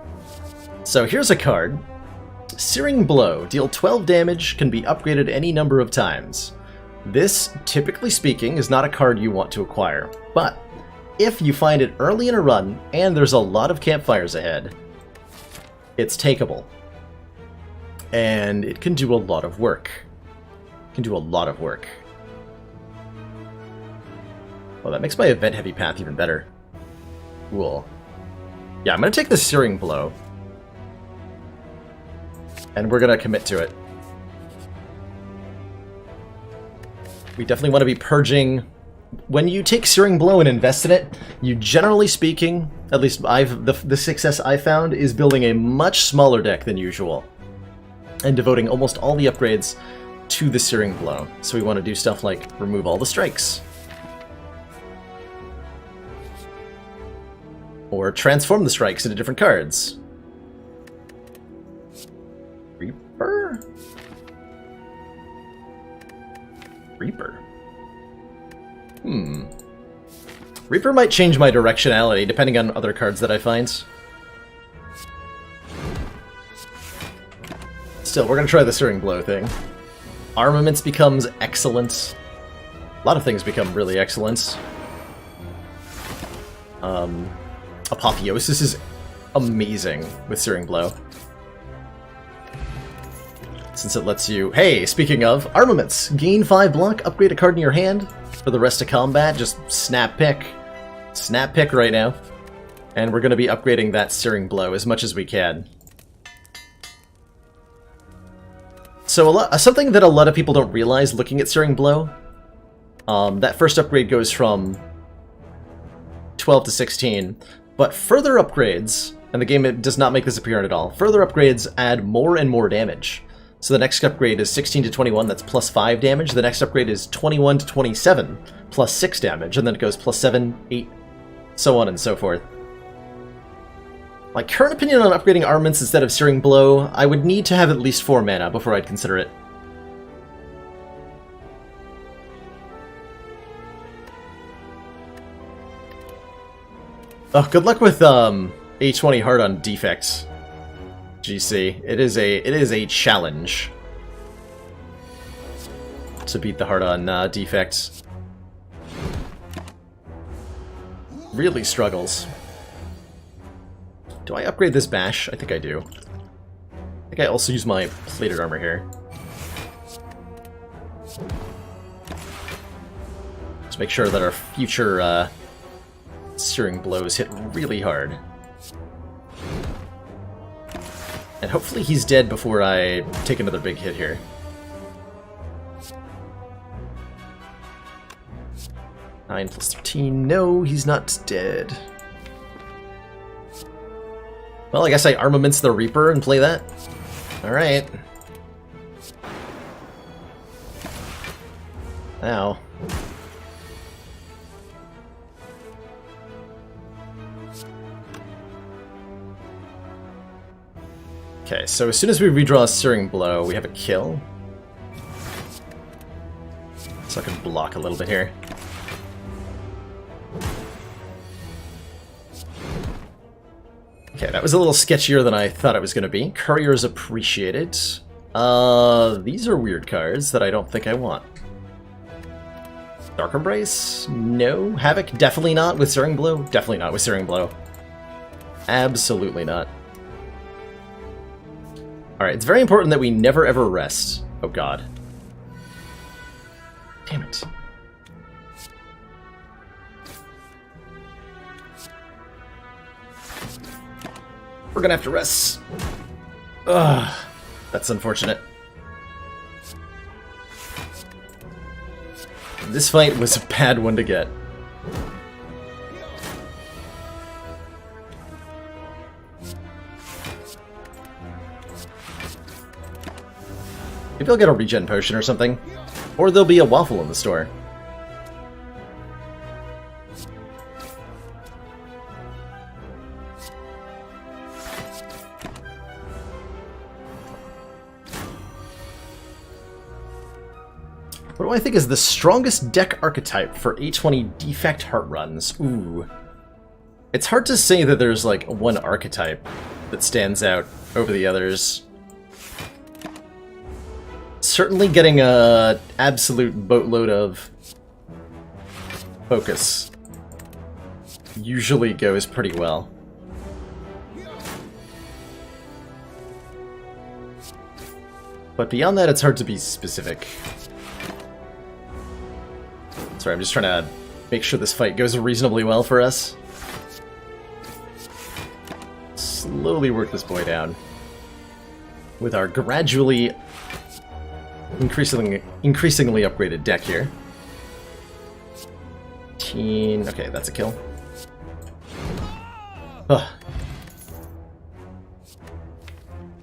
So here's a card. Searing Blow. Deal 12 damage, can be upgraded any number of times. This, typically speaking, is not a card you want to acquire. But if you find it early in a run, and there's a lot of campfires ahead, it's takeable. And it can do a lot of work. It can do a lot of work. Well, that makes my event-heavy path even better. Cool. Yeah, I'm going to take the Searing Blow. And we're going to commit to it. We definitely want to be purging. When you take Searing Blow and invest in it, you generally speaking, at least the success I found, is building a much smaller deck than usual. And devoting almost all the upgrades to the Searing Blow. So we want to do stuff like remove all the strikes. Or transform the strikes into different cards. Reaper? Reaper. Reaper might change my directionality depending on other cards that I find. Still, we're gonna try the Searing Blow thing. Armaments becomes excellent. A lot of things become really excellent. Apotheosis is amazing with Searing Blow. Since it lets you... Hey, speaking of, armaments! Gain 5 block, upgrade a card in your hand. For the rest of combat, just snap pick. Snap pick right now. And we're going to be upgrading that Searing Blow as much as we can. So something that a lot of people don't realize looking at Searing Blow, that first upgrade goes from 12 to 16, but further upgrades, and the game does not make this apparent at all, further upgrades add more and more damage. So the next upgrade is 16 to 21, that's plus 5 damage. The next upgrade is 21 to 27, plus 6 damage, and then it goes plus 7, 8, so on and so forth. My current opinion on upgrading armaments instead of Searing Blow, I would need to have at least 4 mana before I'd consider it. Oh, good luck with A20 hard on defects, GC. It is a challenge to beat the hard on defects. Really struggles. Do I upgrade this bash? I think I do. I think I also use my plated armor here. Let's make sure that our future Searing Blows hit really hard. And hopefully he's dead before I take another big hit here. Nine plus 13. No, he's not dead. Well, I guess I armaments the Reaper and play that. Alright. Ow. Okay, so as soon as we redraw a Searing Blow, we have a kill. So I can block a little bit here. Okay, that was a little sketchier than I thought it was going to be. Courier is appreciated. These are weird cards that I don't think I want. Dark Embrace? No. Havoc? Definitely not with Searing Blow? Definitely not with Searing Blow. Absolutely not. Alright, it's very important that we never ever rest. Oh god. Damn it. We're gonna have to rest. Ugh. That's unfortunate. This fight was a bad one to get. Maybe I'll get a regen potion or something. Or there'll be a waffle in the store. What do I think is the strongest deck archetype for A20 defect heart runs? Ooh. It's hard to say that there's like one archetype that stands out over the others. Certainly getting a absolute boatload of focus usually goes pretty well. But beyond that, it's hard to be specific. Sorry, I'm just trying to make sure this fight goes reasonably well for us. Slowly work this boy down with our gradually increasingly upgraded deck here. Okay, that's a kill. Ugh.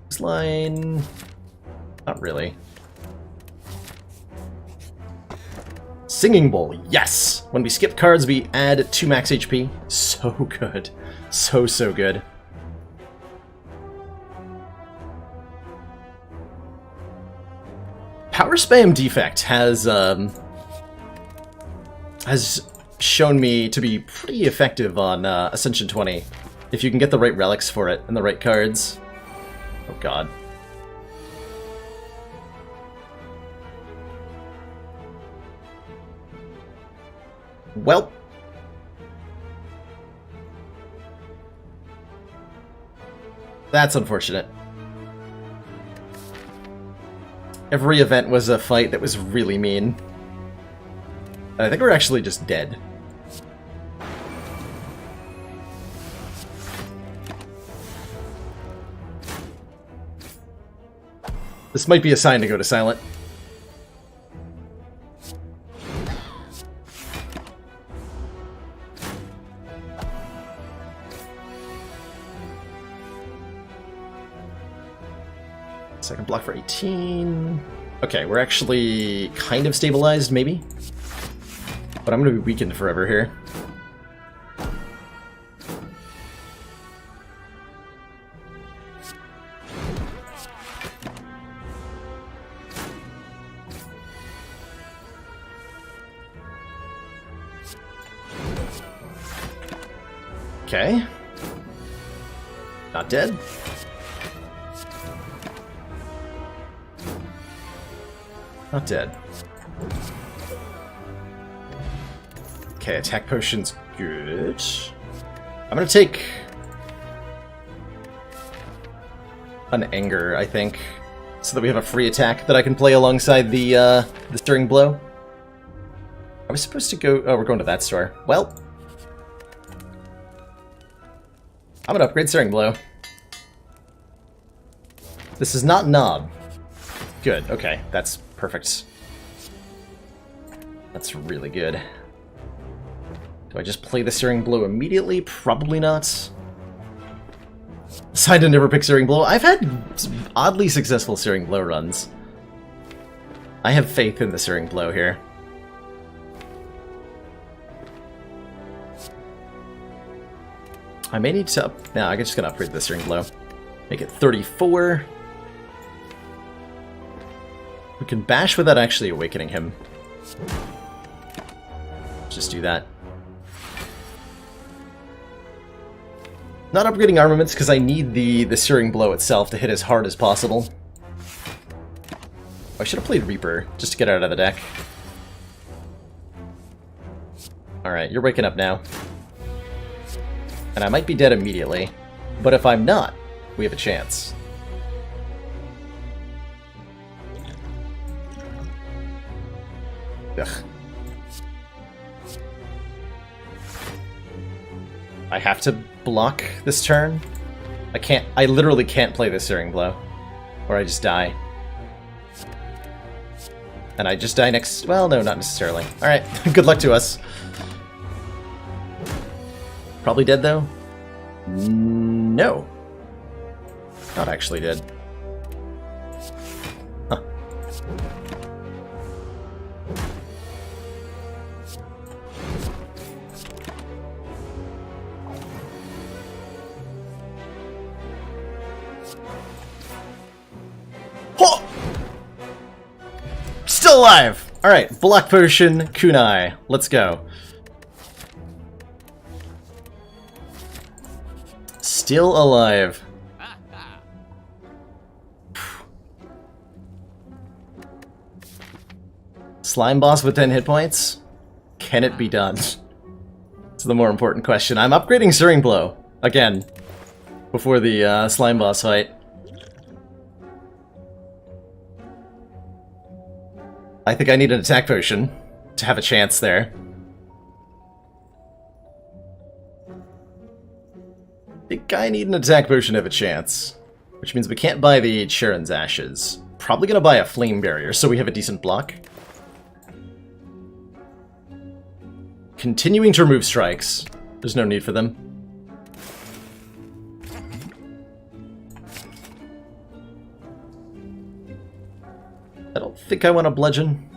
This line... not really. Singing Bowl, yes! When we skip cards, we add 2 max HP. So good. So, so good. Power Spam Defect has shown me to be pretty effective on Ascension 20, if you can get the right relics for it and the right cards. Oh god. Well. That's unfortunate. Every event was a fight that was really mean. I think we're actually just dead. This might be a sign to go to silent. Second block for 18. Okay, we're actually kind of stabilized, maybe? But I'm going to be weakened forever here. Okay. Not dead. Not dead. Okay, attack potion's good. I'm gonna take an anger, I think, so that we have a free attack that I can play alongside the stirring blow. Are we supposed to go? Oh, we're going to that store. Well, I'm gonna upgrade stirring blow. This is not Knob. Good. Okay, that's perfect. That's really good. Do I just play the Searing Blow immediately? Probably not. Decided to never pick Searing Blow. I've had oddly successful Searing Blow runs. I have faith in the Searing Blow here. I may need to... No, I'm just going to upgrade the Searing Blow. Make it 34. We can bash without actually awakening him. Just do that. Not upgrading armaments because I need the Searing Blow itself to hit as hard as possible. I should have played Reaper just to get out of the deck. Alright, you're waking up now. And I might be dead immediately, but if I'm not, we have a chance. Ugh. I have to block this turn? I literally can't play this Searing Blow. Or I just die. And I just die next... Well, no, not necessarily. Alright, good luck to us. Probably dead, though? No. Not actually dead. Huh. Oh! Still alive! Alright, Block Potion, Kunai. Let's go. Still alive. Slime boss with 10 hit points? Can it be done? That's the more important question. I'm upgrading Searing Blow. Again. Before the slime boss fight. I think I need an attack potion to have a chance there. I think I need an attack potion to have a chance. Which means we can't buy the Sharon's Ashes. Probably gonna buy a Flame Barrier so we have a decent block. Continuing to remove strikes. There's no need for them. I don't think I want to bludgeon.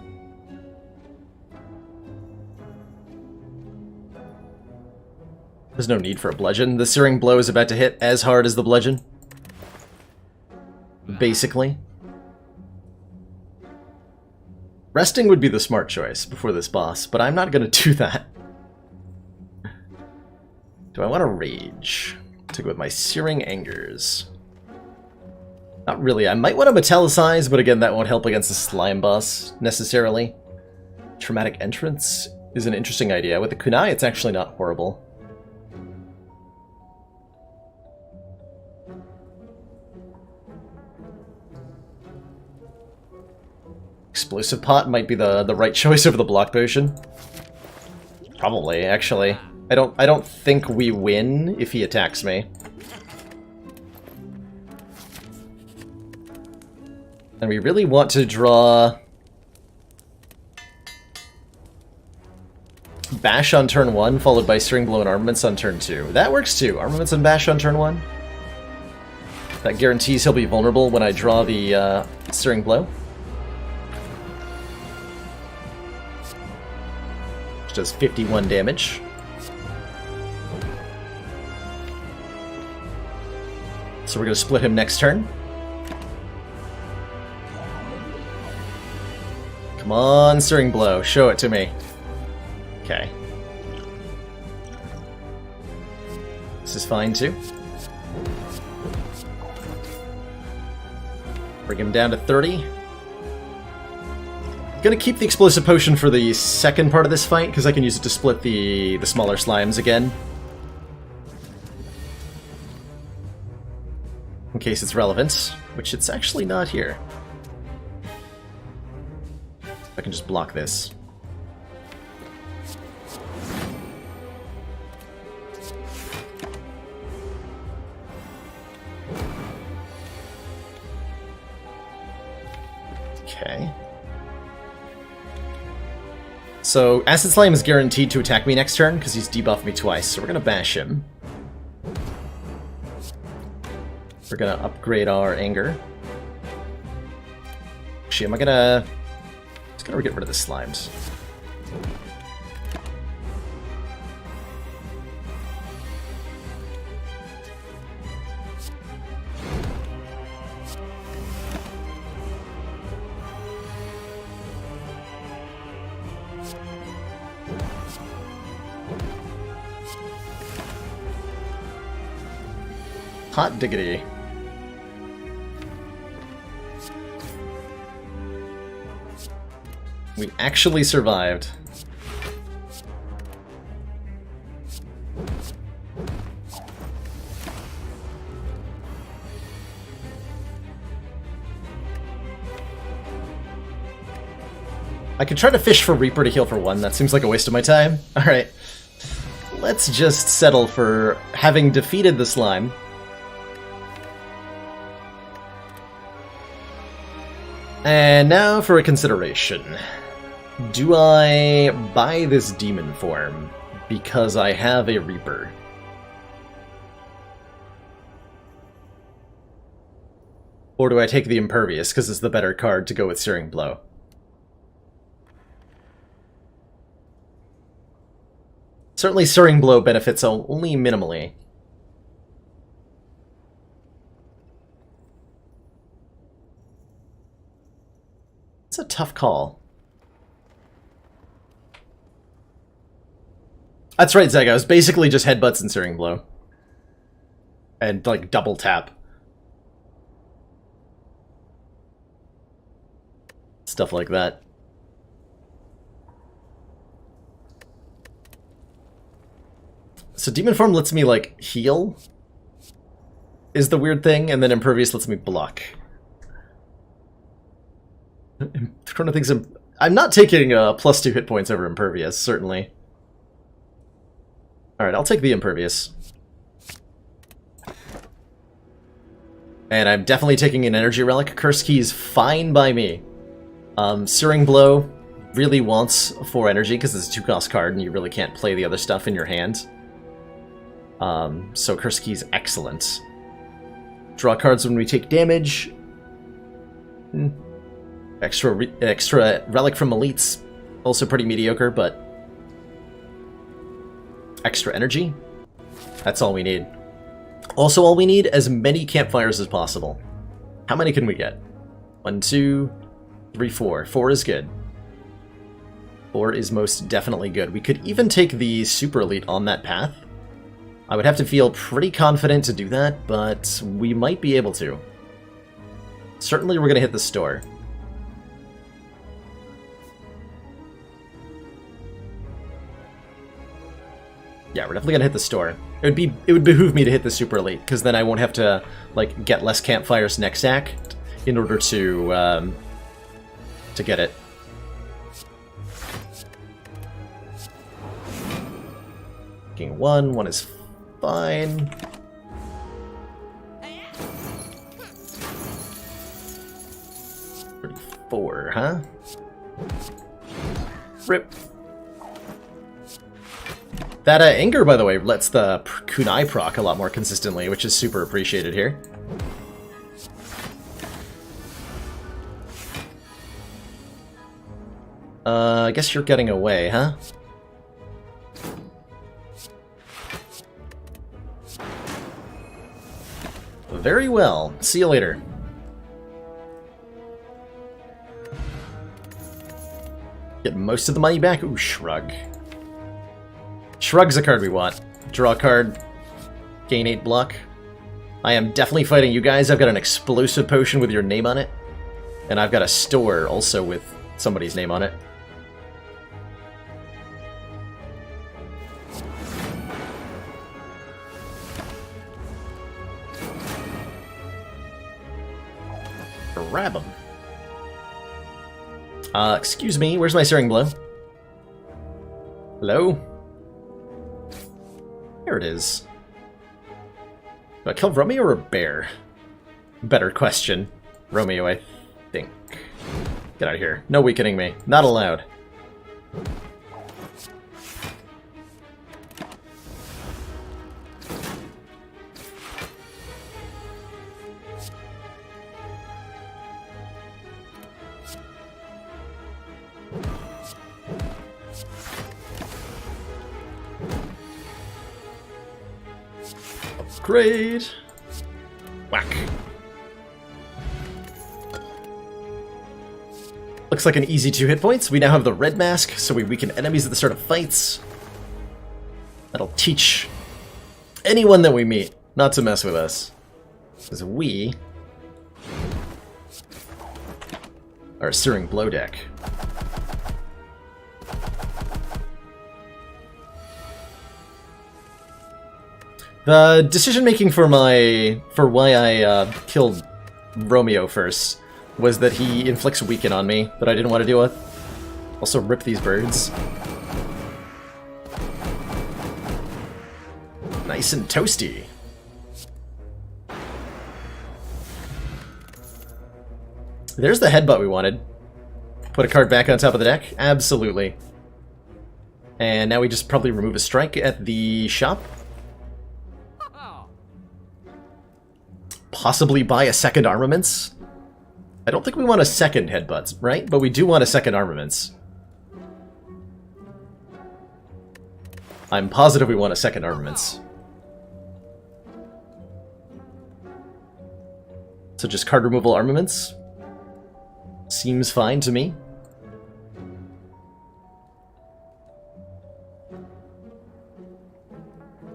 There's no need for a bludgeon. The Searing Blow is about to hit as hard as the bludgeon. Basically. Resting would be the smart choice before this boss, but I'm not going to do that. Do I want to rage? To go with my Searing Angers. Not really. I might want to metallicize, but again, that won't help against the slime boss, necessarily. Traumatic Entrance is an interesting idea. With the kunai, it's actually not horrible. Explosive Pot might be the right choice over the Block Potion. Probably, actually. I don't think we win if he attacks me. And we really want to draw Bash on turn 1, followed by Searing Blow and Armaments on turn 2. That works too. Armaments and Bash on turn 1. That guarantees he'll be vulnerable when I draw the Searing Blow. Which does 51 damage. So we're going to split him next turn. Come on, Searing Blow. Show it to me. Okay. This is fine, too. Bring him down to 30. Gonna keep the Explosive Potion for the second part of this fight, because I can use it to split the smaller slimes again. In case it's relevant, which it's actually not here. I can just block this. Okay. So, Acid Slime is guaranteed to attack me next turn, because he's debuffed me twice, so we're gonna bash him. We're gonna upgrade our Anger. Actually, am I gonna... Just gonna get rid of the slimes. Hot diggity. We actually survived. I could try to fish for Reaper to heal for 1. That seems like a waste of my time. Alright. Let's just settle for having defeated the slime. And now for a consideration. Do I buy this demon form because I have a Reaper? Or do I take the Impervious because it's the better card to go with Searing Blow? Certainly Searing Blow benefits only minimally. It's a tough call. That's right, Zeg. I was basically just headbutts and Searing Blow. And, like, double tap. Stuff like that. So Demon Form lets me, like, heal? Is the weird thing, and then Impervious lets me block. Chrono thinks I'm not taking +2 hit points over Impervious, certainly. Alright, I'll take the Impervious. And I'm definitely taking an Energy Relic. Curse Key is fine by me. Searing Blow really wants 4 energy because it's a 2-cost card and you really can't play the other stuff in your hand. So Curse Key is excellent. Draw cards when we take damage. Extra Relic from Elites, also pretty mediocre, but extra energy. That's all we need. Also, all we need, as many campfires as possible. How many can we get? 1, 2, 3, 4. 4 is good. 4 is most definitely good. We could even take the Super Elite on that path. I would have to feel pretty confident to do that, but we might be able to. Certainly we're going to hit the store. Yeah, we're definitely going to hit the store. It would behoove me to hit the Super Elite, because then I won't have to, like, get less campfires next act in order to get it. Taking 1 is fine. $34, huh? Rip. That Anger, by the way, lets the Kunai proc a lot more consistently, which is super appreciated here. I guess you're getting away, huh? Very well. See you later. Get most of the money back? Ooh, Shrug. Shrug's a card we want. Draw a card. Gain 8 block. I am definitely fighting you guys. I've got an explosive potion with your name on it. And I've got a store also with somebody's name on it. Grab him. Excuse me, where's my Searing Blow? Hello? There it is. Do I kill Romeo or a bear? Better question. Romeo, I think. Get out of here. No weakening me. Not allowed. Great. Whack. Looks like an easy 2 hit points. We now have the red mask, so we weaken enemies at the start of fights. That'll teach anyone that we meet not to mess with us. Because we are a Searing Blow deck. The decision-making for why I killed Romeo first was that he inflicts weaken on me that I didn't want to deal with. Also, rip these birds. Nice and toasty. There's the headbutt we wanted. Put a card back on top of the deck? Absolutely. And now we just probably remove a strike at the shop. Possibly buy a second armaments. I don't think we want a second headbutts, right? But we do want a second armaments. I'm positive we want a second armaments. So just card removal armaments? Seems fine to me.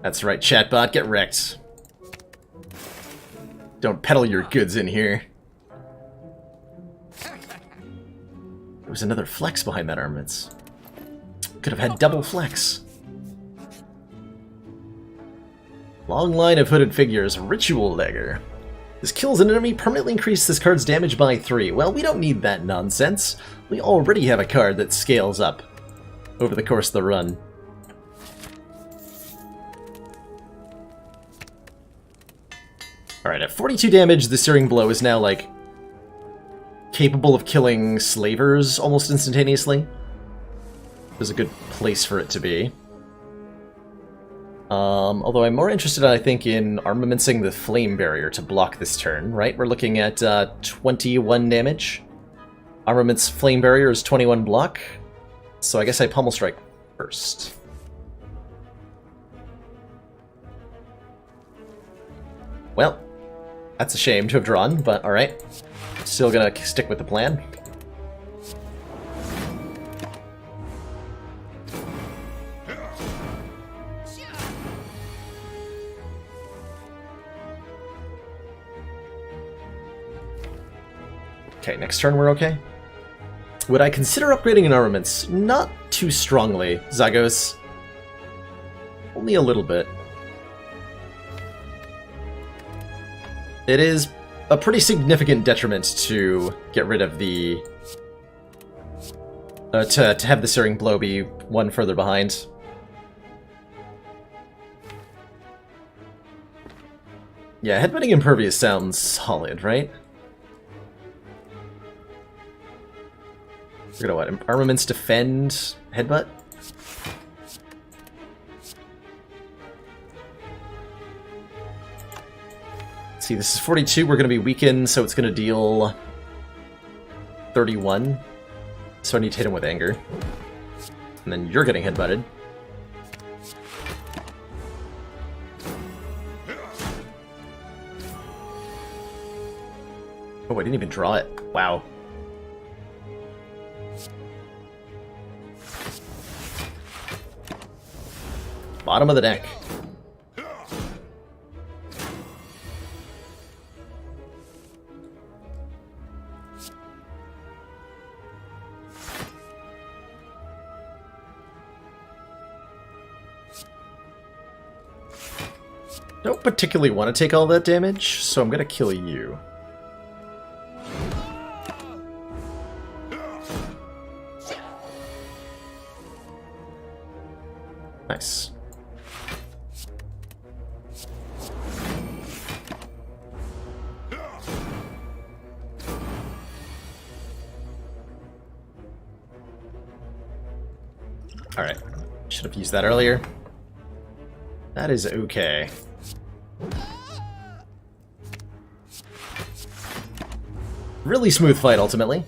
That's right, chatbot, get wrecked. Don't peddle your goods in here. There was another flex behind that armaments. Could have had double flex. Long line of hooded figures, Ritual Dagger. This kills an enemy, permanently increases this card's damage by 3. Well, we don't need that nonsense. We already have a card that scales up over the course of the run. Alright, at 42 damage, the Searing Blow is now, like, capable of killing slavers almost instantaneously. There's a good place for it to be. Although I'm more interested, I think, in armamentsing the Flame Barrier to block this turn, right? We're looking at 21 damage. Armaments Flame Barrier is 21 block. So I guess I Pummel Strike first. Well, that's a shame to have drawn, but alright. Still gonna stick with the plan. Okay, next turn we're okay. Would I consider upgrading in armaments? Not too strongly, Zagos. Only a little bit. It is a pretty significant detriment to get rid of the... to have the Searing Blow be one further behind. Yeah, Headbutting Impervious sounds solid, right? We're gonna what? Armaments defend Headbutt? Let's see, this is 42, we're gonna be weakened, so it's gonna deal 31. So I need to hit him with anger. And then you're getting headbutted. Oh, I didn't even draw it. Wow. Bottom of the deck. Don't particularly want to take all that damage, so I'm gonna kill you. Nice. Alright. Should have used that earlier. That is okay. Really smooth fight, ultimately.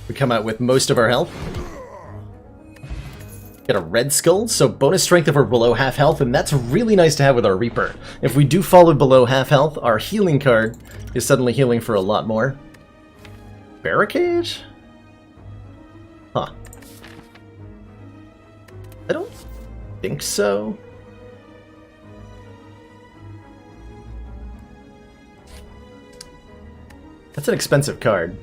We come out with most of our health. Get a red skull, so bonus strength if we're below half health, and that's really nice to have with our Reaper. If we do fall below half health, our healing card is suddenly healing for a lot more. Barricade? Huh. I don't think so. That's an expensive card.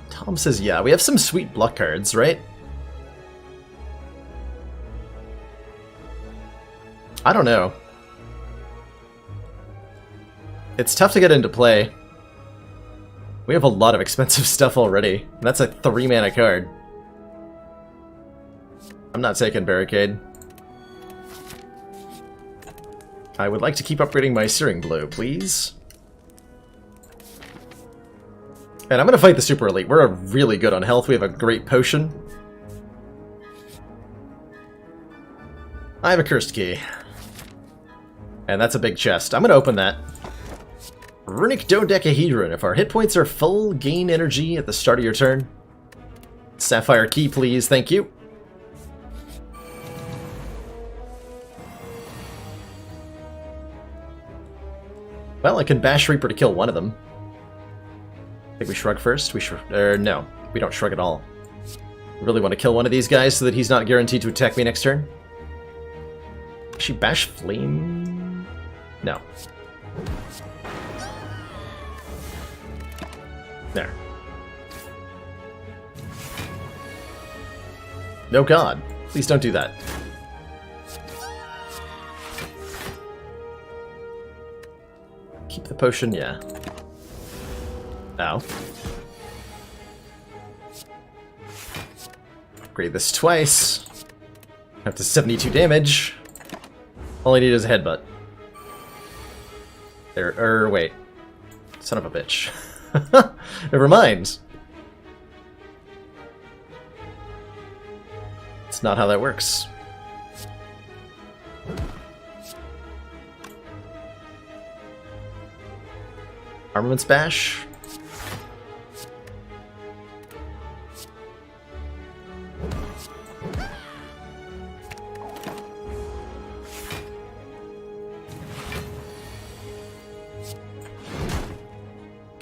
Tom says, yeah, we have some sweet block cards, right? I don't know. It's tough to get into play. We have a lot of expensive stuff already. That's a 3-mana card. I'm not taking Barricade. I would like to keep upgrading my Searing Blow, please. And I'm going to fight the Super Elite. We're really good on health. We have a great potion. I have a Cursed Key. And that's a big chest. I'm going to open that. Runic Dodecahedron. If our hit points are full, gain energy at the start of your turn. Sapphire Key, please. Thank you. Well, I can Bash Reaper to kill one of them. I think we shrug first. No, we don't shrug at all. I really want to kill one of these guys so that he's not guaranteed to attack me next turn. Actually, Bash Flame? No. There. No god. Please don't do that. Keep the potion, yeah. Ow. Upgrade this twice. Up to 72 damage. All I need is a headbutt. There, wait. Son of a bitch. Never mind. It's not how that works. Armaments Bash.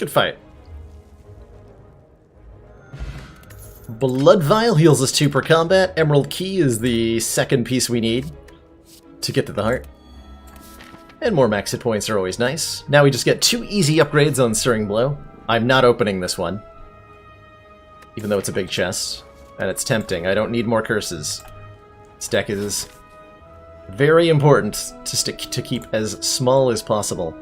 Good fight. Blood Vial heals us 2 per combat. Emerald Key is the second piece we need to get to the heart. And more max hit points are always nice. Now we just get 2 easy upgrades on Searing Blow. I'm not opening this one, even though it's a big chest, and it's tempting. I don't need more curses. This deck is very important to keep as small as possible.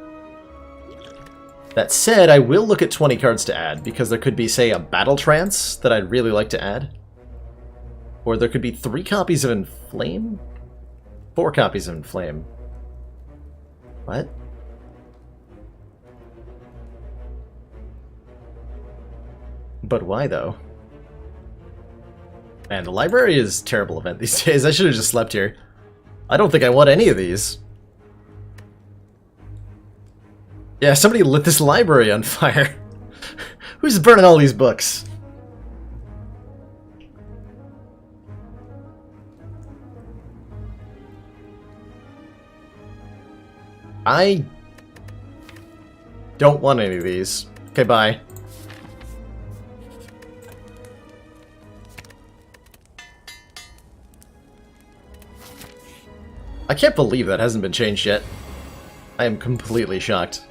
That said, I will look at 20 cards to add, because there could be, say, a Battle Trance that I'd really like to add. Or there could be 3 copies of Inflame? 4 copies of Inflame. What? But why, though? Man, the library is a terrible event these days. I should have just slept here. I don't think I want any of these. Yeah, somebody lit this library on fire. Who's burning all these books? I don't want any of these. Okay, bye. I can't believe that hasn't been changed yet. I am completely shocked.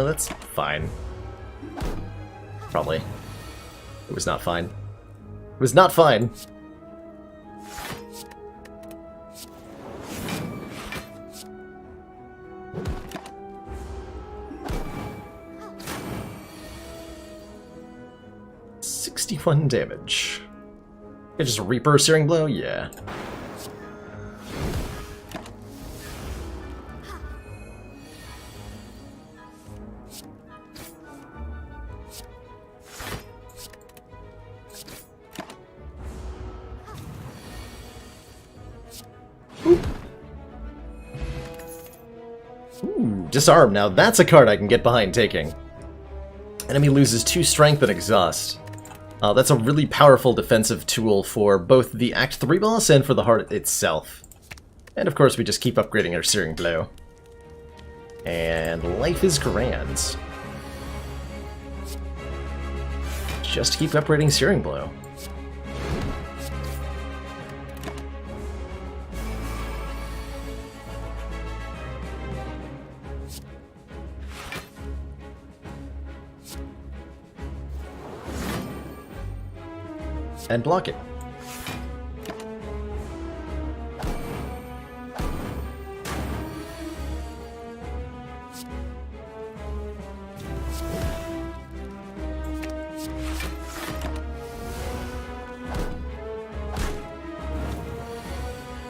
That's fine. Probably. It was not fine. It was not fine. $61 damage. Yeah, just Reaper Searing Blow? Yeah. Ooh, Disarm. Now that's a card I can get behind taking. Enemy loses 2 strength and exhaust. That's a really powerful defensive tool for both the Act 3 boss and for the heart itself. And of course we just keep upgrading our Searing Blow. And life is grand. Just keep upgrading Searing Blow. And block it.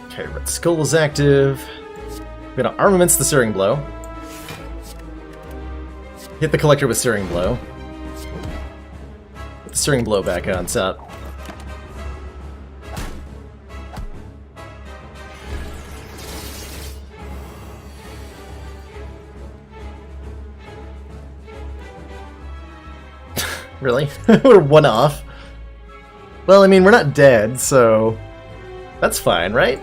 Okay, Red Skull is active. We're gonna Armaments the Searing Blow. Hit the Collector with Searing Blow. Put the Searing Blow back on top. Really? We're 1 off? Well, I mean, we're not dead, so that's fine, right?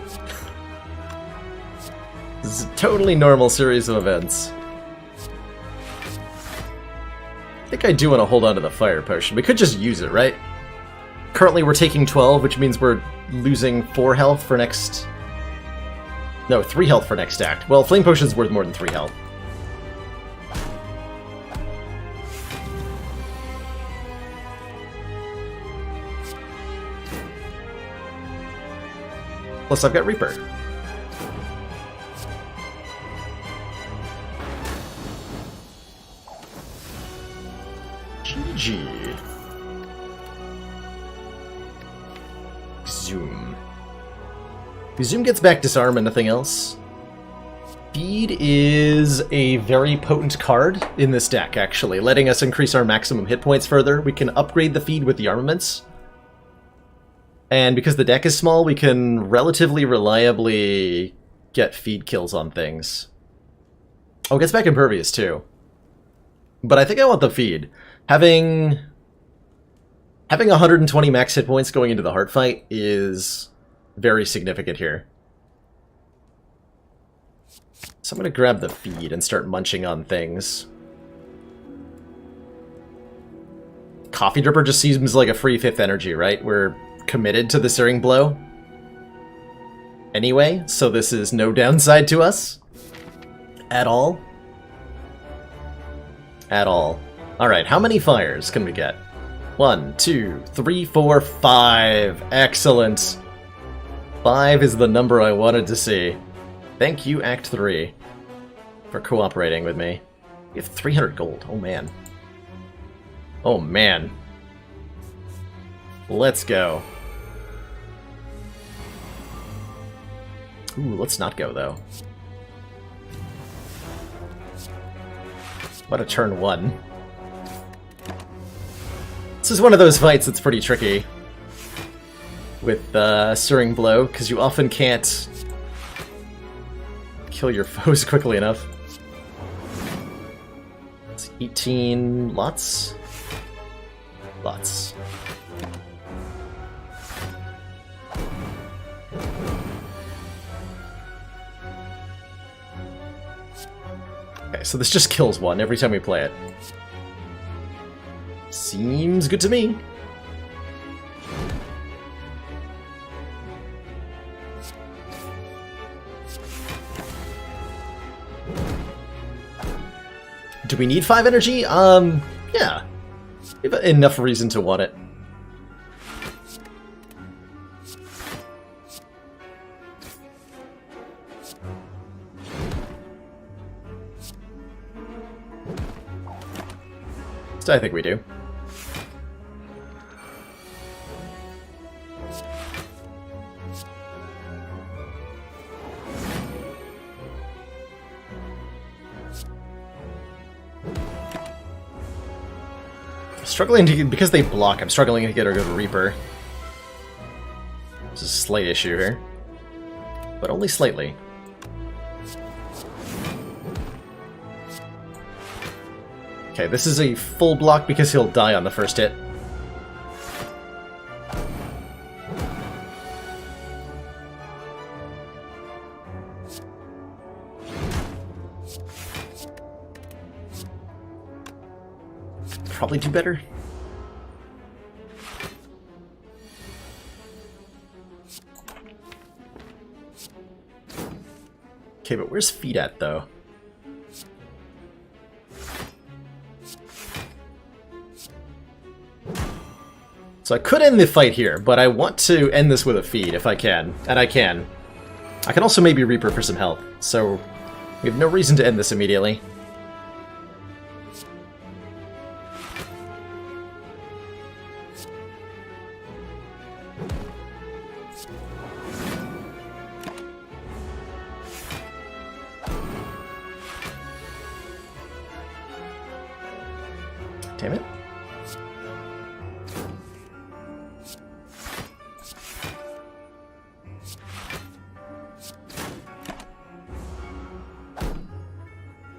This is a totally normal series of events. I think I do want to hold on to the Fire Potion. We could just use it, right? Currently we're taking 12, which means we're losing 4 health for next... No, 3 health for next act. Well, Flame Potion's worth more than 3 health. Plus, I've got Reaper. GG. Zoom. Zoom gets back Disarm and nothing else. Feed is a very potent card in this deck, actually, letting us increase our maximum hit points further. We can upgrade the feed with the armaments. And because the deck is small, we can relatively reliably get feed kills on things. Oh, it gets back Impervious too. But I think I want the feed. Having Having 120 max hit points going into the heart fight is very significant here. So I'm going to grab the feed and start munching on things. Coffee Dripper just seems like a free 5th energy, right? We're committed to the Searing Blow anyway, so this is no downside to us. At all. At all. Alright, how many fires can we get? 1, 2, 3, 4, 5. Excellent. 5 is the number I wanted to see. Thank you, Act 3, for cooperating with me. We have 300 gold. Oh, man. Oh, man. Let's go. Ooh, let's not go, though. What a turn 1. This is one of those fights that's pretty tricky with Searing Blow, because you often can't kill your foes quickly enough. It's 18 lots? Lots. Okay, so this just kills one every time we play it. Seems good to me. Do we need 5 energy? Yeah. We have enough reason to want it. So I think we do. Struggling to get, because they block, I'm struggling to get a good Reaper. There's a slight issue here. But only slightly. Okay, this is a full block because he'll die on the first hit. Probably do better. Okay, but where's feet at, though? So I could end the fight here, but I want to end this with a feed if I can, and I can. I can also maybe Reaper for some health, so we have no reason to end this immediately. Damn it.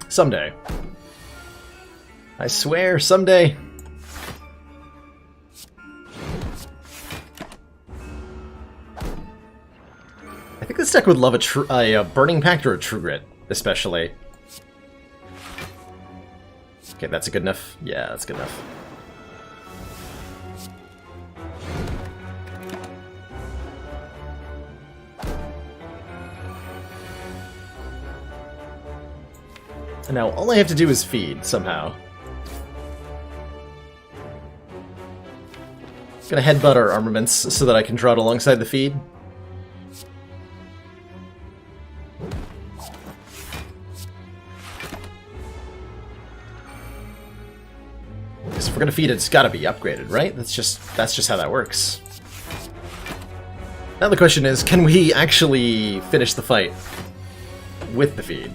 Someday. I swear, someday. I think this deck would love a Burning Pact or a True Grit, especially. Okay, that's good enough. Yeah, that's good enough. And now all I have to do is feed, somehow. Gonna headbutt our armaments so that I can draw it alongside the feed. Because if we're gonna feed it, it's gotta be upgraded, right? That's just how that works. Now the question is, can we actually finish the fight with the feed?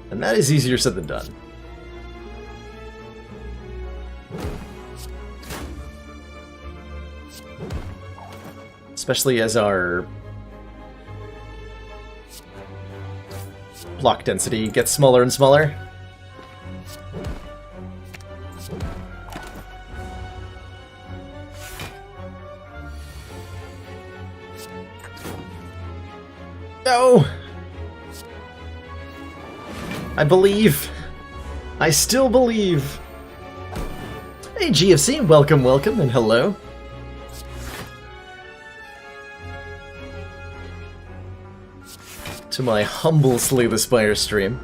And that is easier said than done. Especially as our block density gets smaller and smaller. No! I believe. I still believe. Hey GFC, welcome, welcome, and hello. To my humble Slay the Spire stream.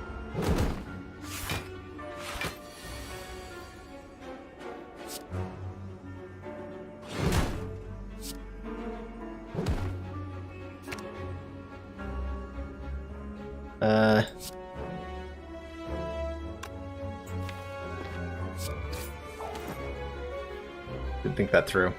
Didn't think that through.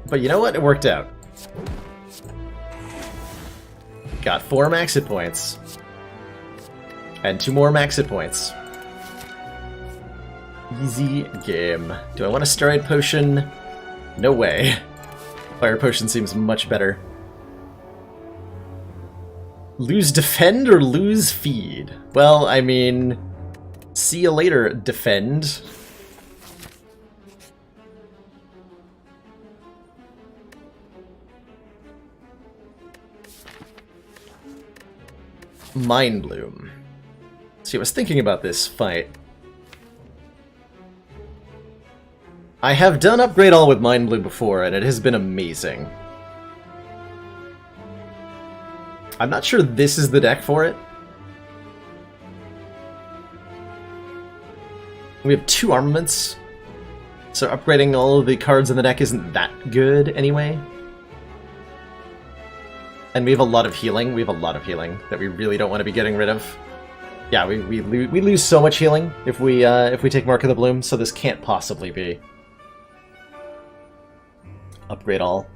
But you know what? It worked out. Got 4 max hit points. And 2 more max hit points. Easy game. Do I want a steroid potion? No way. Fire potion seems much better. Lose defend or lose feed? Well, I mean, see you later, defend. Mind Bloom. See, I was thinking about this fight. I have done Upgrade All with Mind Bloom before, and it has been amazing. I'm not sure this is the deck for it. We have 2 armaments, so upgrading all of the cards in the deck isn't that good anyway. And we have a lot of healing. We have a lot of healing that we really don't want to be getting rid of. Yeah, we lose so much healing if we take Mark of the Bloom, so this can't possibly be. Upgrade all.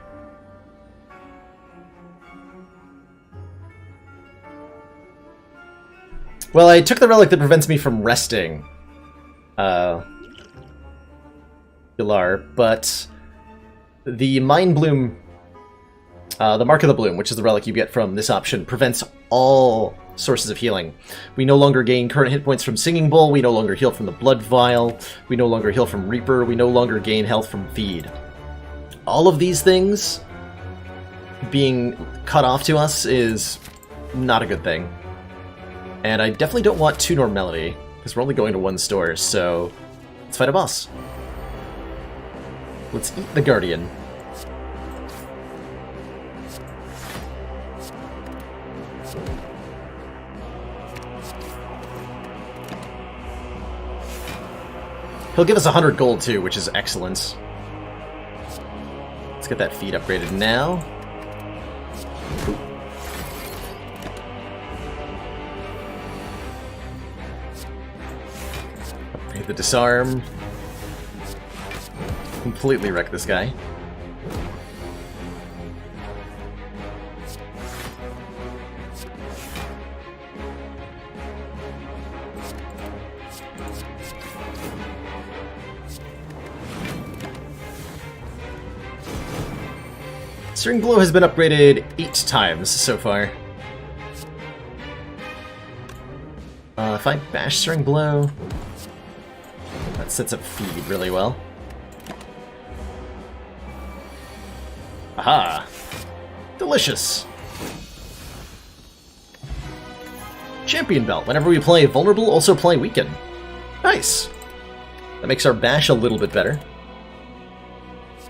Well, I took the relic that prevents me from resting, Pilar, but the Mind Bloom, the Mark of the Bloom, which is the relic you get from this option, prevents all sources of healing. We no longer gain current hit points from Singing Bowl, we no longer heal from the Blood Vial, we no longer heal from Reaper, we no longer gain health from Feed. All of these things being cut off to us is not a good thing. And I definitely don't want 2 Normality, because we're only going to 1 store, so let's fight a boss. Let's eat the Guardian. He'll give us 100 gold too, which is excellent. Let's get that feed upgraded now. Ooh. The disarm. Completely wreck this guy. Searing Blow has been upgraded 8 times so far. If I bash Searing Blow, that sets up feed really well. Aha! Delicious! Champion Belt. Whenever we play Vulnerable, also play Weaken. Nice! That makes our bash a little bit better.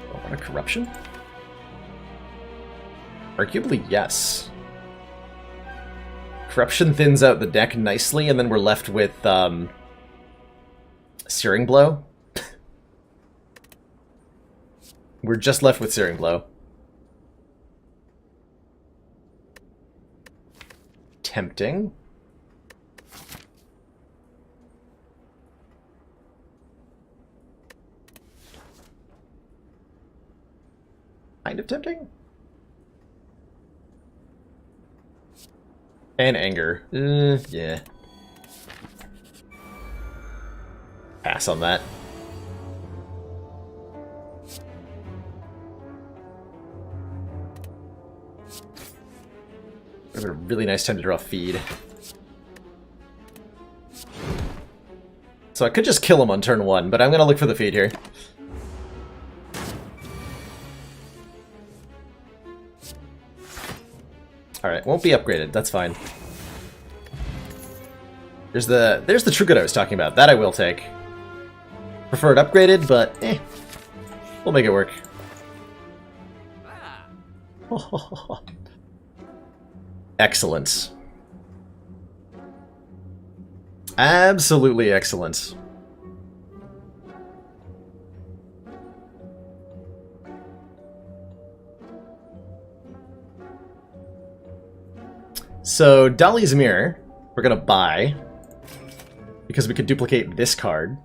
Oh, what a corruption? Arguably, yes. Corruption thins out the deck nicely, and then we're left with, Searing Blow. We're just left with Searing Blow. Tempting. Kind of tempting. And Anger. Yeah. Pass on that. We have a really nice time to draw feed. So I could just kill him on turn 1, but I'm gonna look for the feed here. Alright, won't be upgraded, that's fine. There's the True Good I was talking about. That I will take. Prefer it upgraded, but we'll make it work. Excellent. Absolutely excellent. So, Dali's Mirror, we're gonna buy, because we could duplicate this card.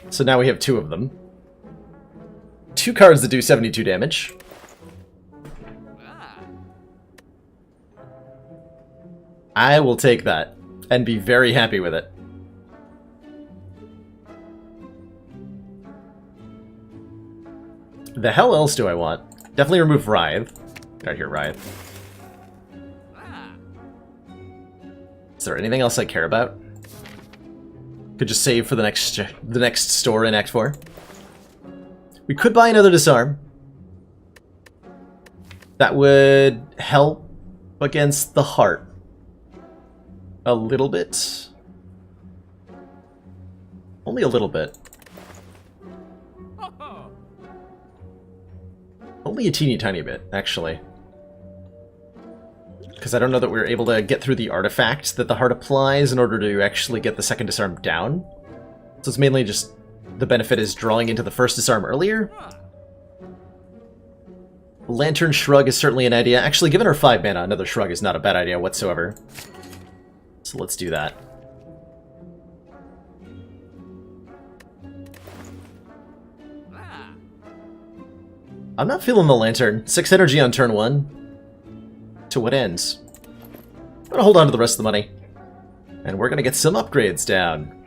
So now we have 2 of them. 2 cards that do 72 damage. I will take that, and be very happy with it. The hell else do I want? Definitely remove Writhe. Get out of here, Writhe. Is there anything else I care about? Could just save for the next store in Act 4. We could buy another Disarm. That would help against the heart. A little bit. Only a little bit. Only a teeny tiny bit, actually. Because I don't know that we're able to get through the artifact that the heart applies in order to actually get the second Disarm down. So it's mainly just the benefit is drawing into the first Disarm earlier. Lantern Shrug is certainly an idea. Actually, given her 5 mana, another Shrug is not a bad idea whatsoever. So let's do that. I'm not feeling the Lantern. 6 energy on turn 1. To what ends? I'm gonna hold on to the rest of the money. And we're gonna get some upgrades down.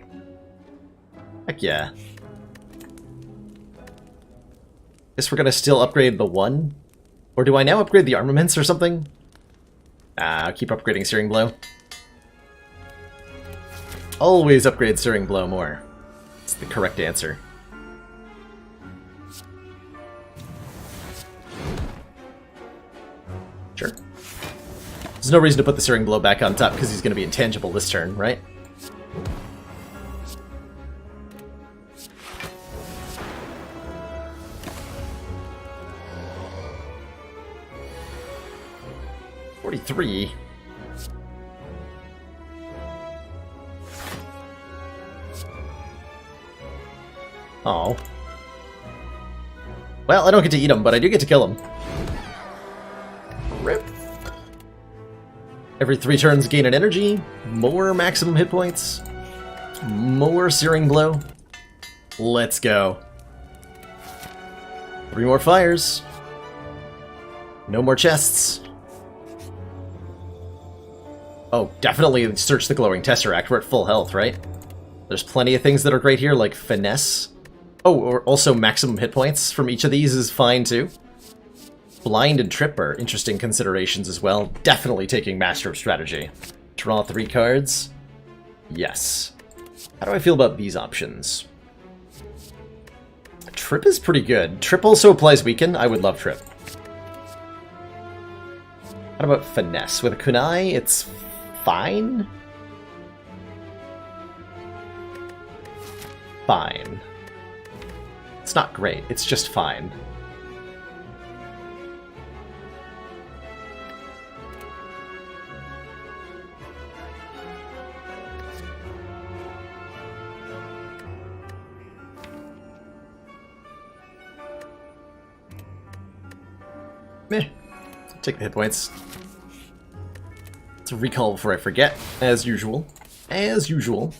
Heck yeah. Guess we're gonna still upgrade the 1? Or do I now upgrade the armaments or something? I'll keep upgrading Searing Blow. Always upgrade Searing Blow more. It's the correct answer. Sure. There's no reason to put the Searing Blow back on top because he's going to be intangible this turn, right? $43. Oh. Well, I don't get to eat him, but I do get to kill him. Rip. Every 3 turns gain an energy, more maximum hit points, more Searing Blow. Let's go. 3 more fires. No more chests. Oh, definitely search the Glowing Tesseract. We're at full health, right? There's plenty of things that are great here, like Finesse. Oh, or also maximum hit points from each of these is fine, too. Blind and Trip are interesting considerations as well. Definitely taking Master of Strategy. Draw 3 cards. Yes. How do I feel about these options? Trip is pretty good. Trip also applies Weaken. I would love Trip. How about Finesse? With a Kunai, it's fine? Fine. It's not great, it's just fine. Meh. Take the hit points. It's a recall before I forget, as usual. As usual.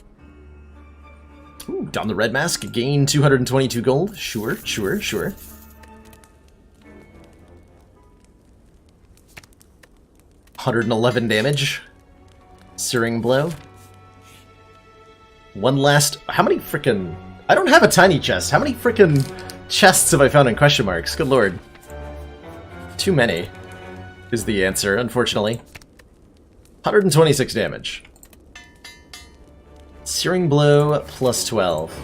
Ooh, don the red mask, gain 222 gold. Sure, sure, sure. $111 damage. Searing Blow. One last... How many frickin'... I don't have a tiny chest. How many frickin' chests have I found in question marks? Good lord. Too many is the answer, unfortunately. 126 damage. Searing Blow plus 12.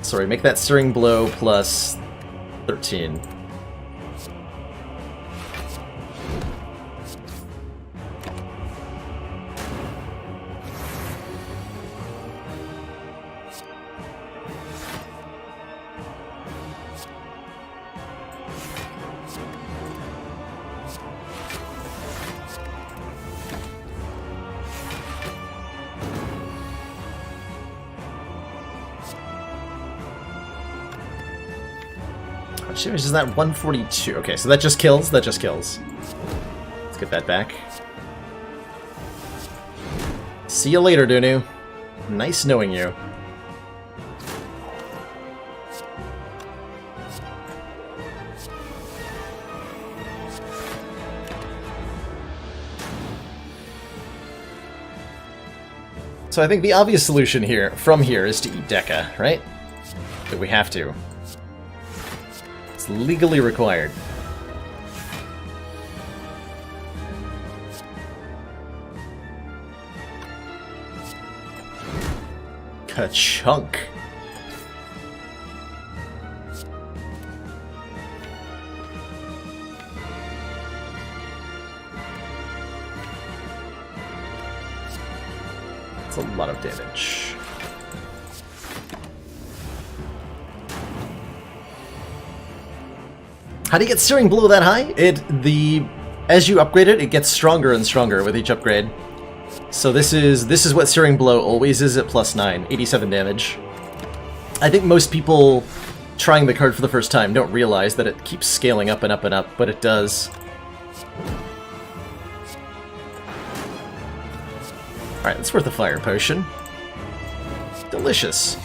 Sorry, make that Searing Blow plus 13. Is that 142? Okay, so that just kills. That just kills. Let's get that back. See you later, Dunu. Nice knowing you. So I think the obvious solution here, from here, is to eat Deca, right? That we have to. It's legally required. Ka-chunk. That's a lot of damage. How do you get Searing Blow that high? As you upgrade it, it gets stronger and stronger with each upgrade. So this is what Searing Blow always is at +9, 87 damage. I think most people trying the card for the first time don't realize that it keeps scaling up and up and up, but it does. Alright, that's worth a fire potion. Delicious.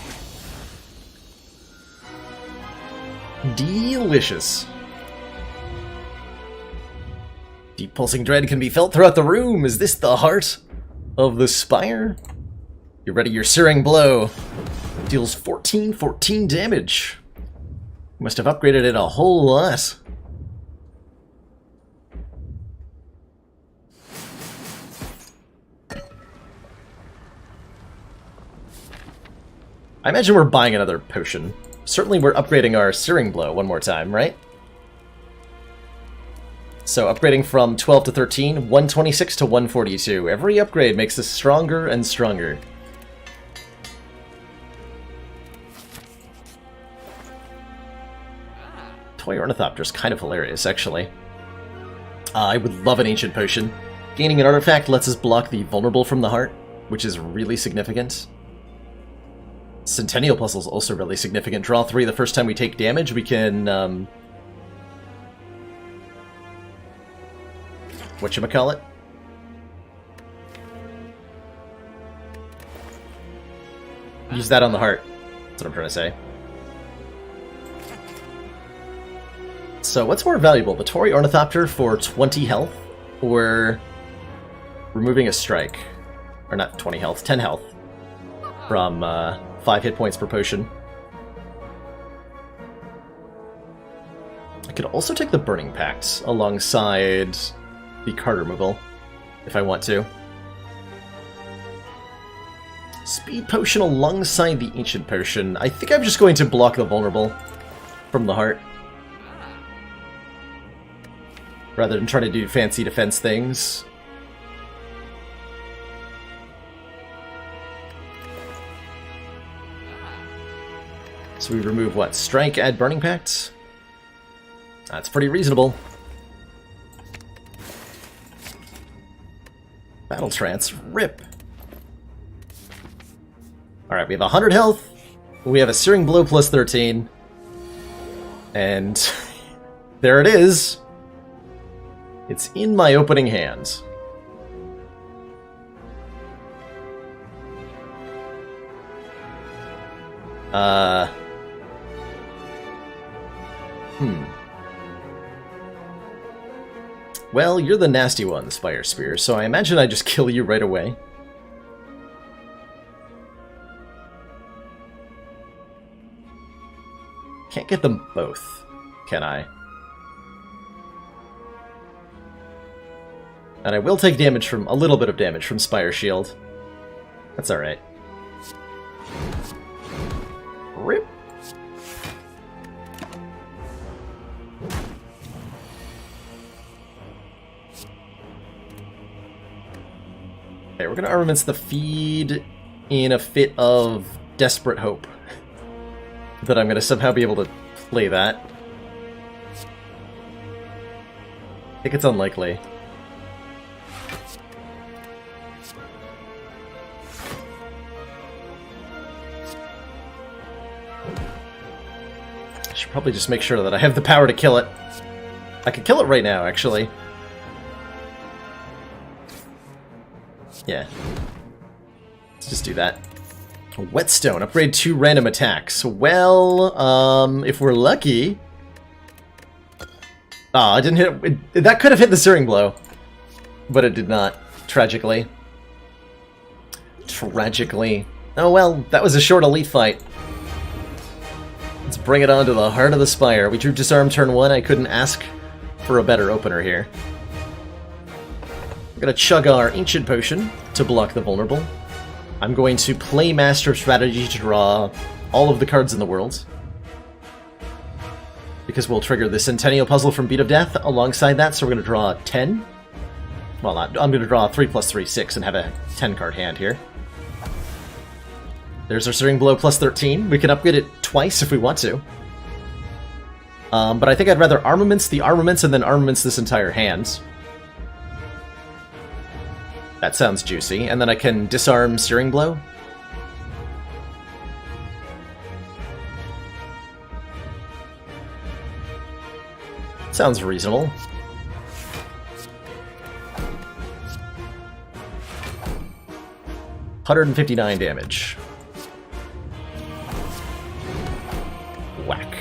Delicious. Deep pulsing dread can be felt throughout the room. Is this the heart of the spire? You ready your Searing Blow. Deals 14 damage. You must have upgraded it a whole lot. I imagine we're buying another potion. Certainly we're upgrading our Searing Blow one more time, right? So upgrading from 12 to 13, 126 to 142. Every upgrade makes us stronger and stronger. Toy Ornithopter's kind of hilarious, actually. I would love an Ancient Potion. Gaining an artifact lets us block the Vulnerable from the Heart, which is really significant. Centennial Puzzle's also really significant. Draw 3 the first time we take damage, we can, whatchamacallit? Use that on the heart. That's what I'm trying to say. So what's more valuable, the Toy Ornithopter for 20 health, or removing a strike? Or not 20 health, 10 health from 5 hit points per potion. I could also take the Burning Pact alongside the card removal, if I want to. Speed Potion alongside the Ancient Potion. I think I'm just going to block the Vulnerable from the heart, rather than try to do fancy defense things. So we remove what? Strike, add Burning Pact? That's pretty reasonable. Battle Trance, rip. Alright, we have 100 health. We have a Searing Blow plus 13. And there it is. It's in my opening hand. Well, you're the nasty one, Spire Spear, so I imagine I just kill you right away. Can't get them both, can I? And I will take damage from, a little bit of damage from Spire Shield. That's alright. Rip. Okay, we're gonna Armaments the Feed in a fit of desperate hope that I'm gonna somehow be able to play that. I think it's unlikely. I should probably just make sure that I have the power to kill it. I could kill it right now, actually. Yeah. Let's just do that. Whetstone, upgrade 2 random attacks. Well, if we're lucky... Ah, I didn't hit it. That could have hit the Searing Blow. But it did not, tragically. Tragically. Oh well, that was a short elite fight. Let's bring it on to the heart of the Spire. We drew Disarm turn 1. I couldn't ask for a better opener here. We're going to chug our Ancient Potion to block the Vulnerable. I'm going to play Master of Strategy to draw all of the cards in the world. Because we'll trigger the Centennial Puzzle from Beat of Death alongside that, so we're going to draw 10. Well, I'm going to draw 3 plus 3, 6, and have a 10-card hand here. There's our Searing Blow plus 13. We can upgrade it twice if we want to. But I think I'd rather Armaments the Armaments and then Armaments this entire hand. That sounds juicy. And then I can disarm Searing Blow. Sounds reasonable. 159 damage. Whack.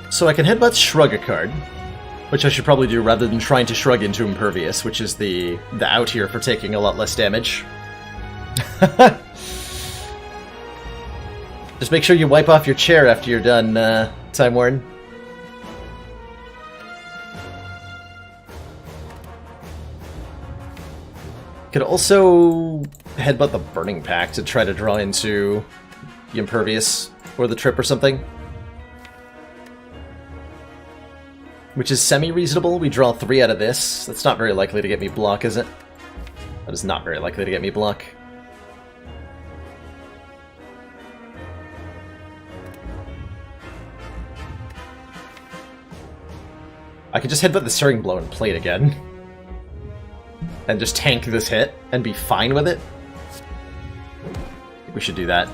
So I can Headbutt Shrug a card, which I should probably do rather than trying to Shrug into Impervious, which is the out here for taking a lot less damage. Just make sure you wipe off your chair after you're done, Time Warden. Could also Headbutt the Burning Pact to try to draw into the Impervious or the Trip or something. Which is semi-reasonable. We draw 3 out of this. That's not very likely to get me block, is it? That is not very likely to get me block. I could just Headbutt the Searing Blow and play it again. And just tank this hit and be fine with it. I think we should do that.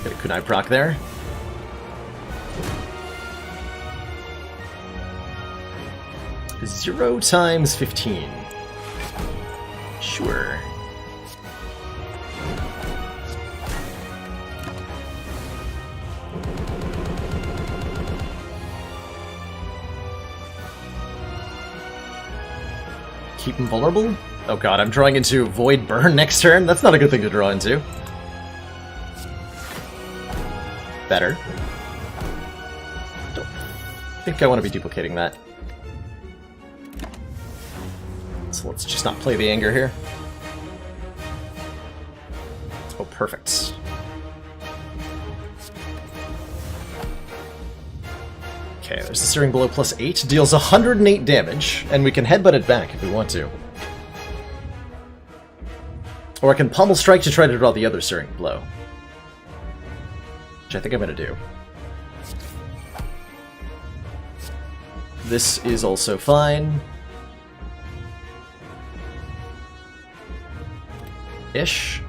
Get a Kunai proc there. Zero times 15. Sure. Keep him vulnerable? Oh god, I'm drawing into Void Burn next turn? That's not a good thing to draw into. Better. Don't think I want to be duplicating that. So let's just not play the anger here. Oh, perfect. Okay, there's the Searing Blow plus 8. Deals 108 damage, and we can Headbutt it back if we want to. Or I can Pummel Strike to try to draw the other Searing Blow. Which I think I'm going to do. This is also fine. Ish.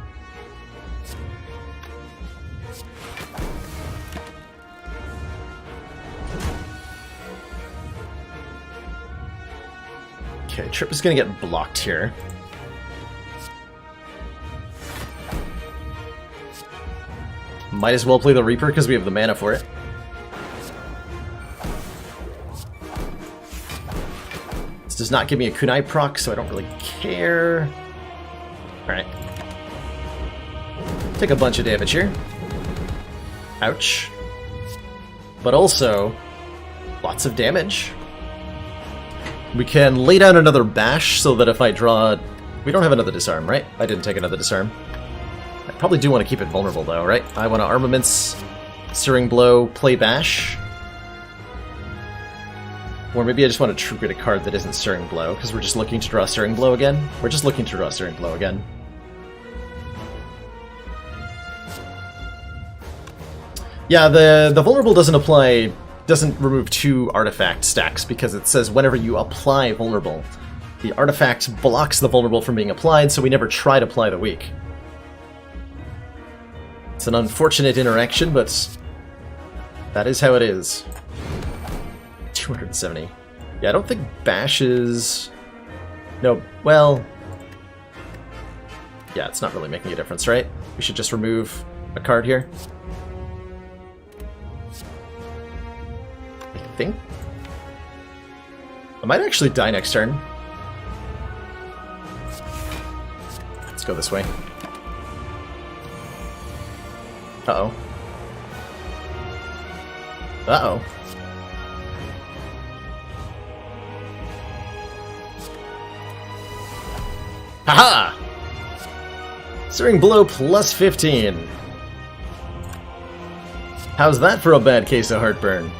Okay, Trip is going to get blocked here. Might as well play the Reaper because we have the mana for it. does not give me a kunai proc, so I don't really care. Alright. Take a bunch of damage here. Ouch. But also, lots of damage. We can lay down another bash so that if I draw... We don't have another disarm, right? I didn't take another disarm. I probably do want to keep it vulnerable though, right? I want to Armaments, Searing Blow, play bash. Or maybe I just want to true grit a card that isn't Searing Blow, because we're just looking to draw Searing Blow again. We're just looking to draw Searing Blow again. Yeah, the vulnerable doesn't remove 2 artifact stacks, because it says whenever you apply vulnerable, the artifact blocks the vulnerable from being applied, so we never try to apply the weak. It's an unfortunate interaction, but that is how it is. 270. Yeah, I don't think bash is... No, well... Yeah, it's not really making a difference, right? We should just remove a card here. I think. I might actually die next turn. Let's go this way. Uh-oh. Uh-oh. Haha! Searing Blow plus 15. How's that for a bad case of heartburn?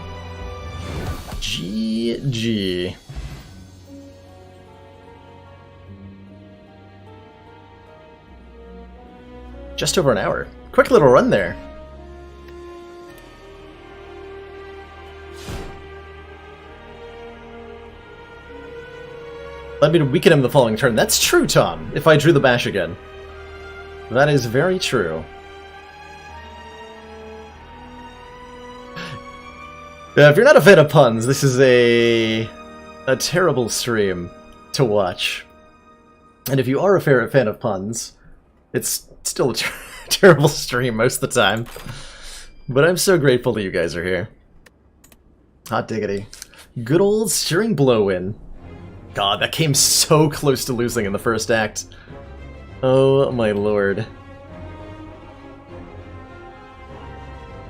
GG. Just over an hour. Quick little run there. Let me weaken him the following turn. That's true, Tom, if I drew the bash again. That is very true. If you're not a fan of puns, this is a terrible stream to watch. And if you are a fan of puns, it's still a terrible stream most of the time. But I'm so grateful that you guys are here. Hot diggity. Good old Searing Blow win. God, that came so close to losing in the first act. Oh my lord.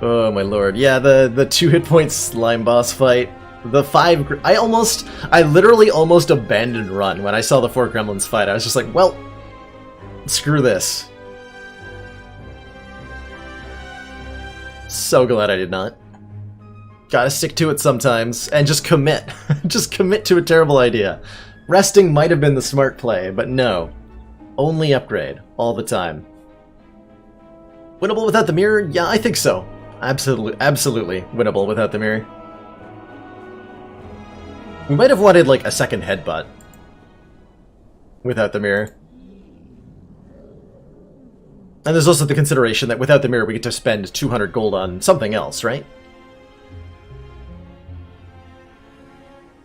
Oh my lord. Yeah, the 2 hit point slime boss fight. The 5... I literally almost abandoned run when I saw the 4 gremlins fight. I was just like, well, screw this. So glad I did not. Gotta stick to it sometimes, and just commit. Just commit to a terrible idea. Resting might have been the smart play, but no. Only upgrade, all the time. Winnable without the mirror? Yeah, I think so. Absolutely winnable without the mirror. We might have wanted, like, a second headbutt without the mirror. And there's also the consideration that without the mirror we get to spend 200 gold on something else, right?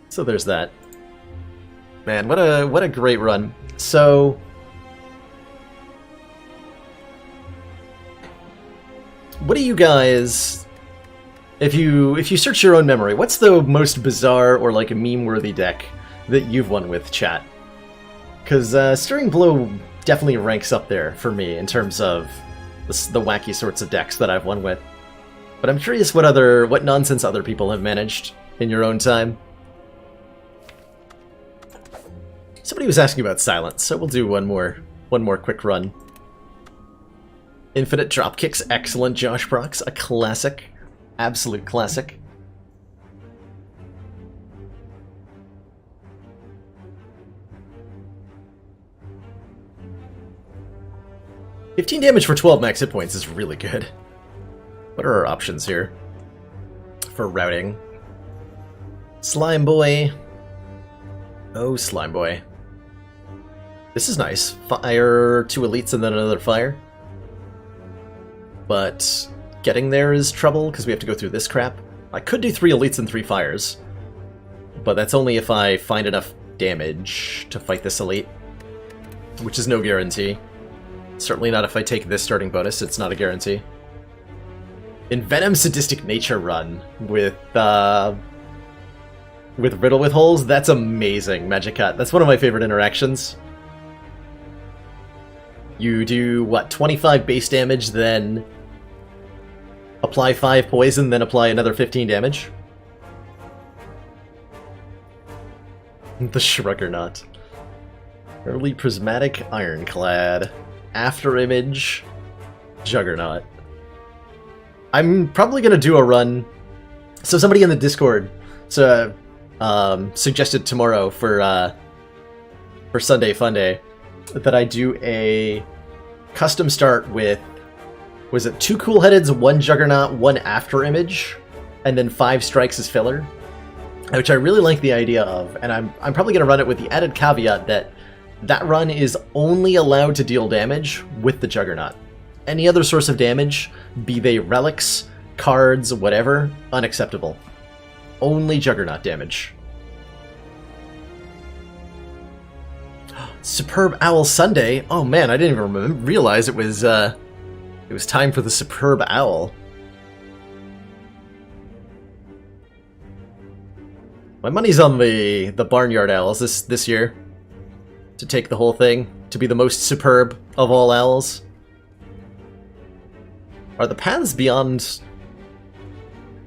So there's that. Man, what a great run. So what do you guys, if you search your own memory, what's the most bizarre or like a meme-worthy deck that you've won with, chat? Because Searing Blow definitely ranks up there for me in terms of the wacky sorts of decks that I've won with. But I'm curious what nonsense other people have managed in your own time. Somebody was asking about Silence, so we'll do one more quick run. Infinite Dropkicks, excellent Josh Prox, a classic. Absolute classic. $15 damage for 12 max hit points is really good. What are our options here for routing? Slime Boy. Oh, Slime Boy. This is nice. Fire 2 elites and then another fire. But getting there is trouble because we have to go through this crap. I could do 3 elites and 3 fires, but that's only if I find enough damage to fight this elite, which is no guarantee. Certainly not if I take this starting bonus, it's not a guarantee. Envenom Sadistic Nature run with with Riddle with Holes. That's amazing, Magicut. That's one of my favorite interactions. You do, what, 25 base damage, then apply 5 poison, then apply another 15 damage? The Shruggernaut. Early Prismatic Ironclad. After Image, Juggernaut. I'm probably going to do a run. So somebody in the Discord suggested tomorrow for Sunday Funday that I do a custom start with, was it 2 Cool Headeds, 1 Juggernaut, 1 After Image, and then 5 strikes as filler, which I really like the idea of, and I'm probably going to run it with the added caveat that that run is only allowed to deal damage with the Juggernaut. Any other source of damage, be they relics, cards, whatever, unacceptable. Only Juggernaut damage. Superb Owl Sunday. Oh man, I didn't even realize it was time for the Superb Owl. My money's on the Barnyard Owls this year. To take the whole thing, to be the most superb of all owls. Are the paths beyond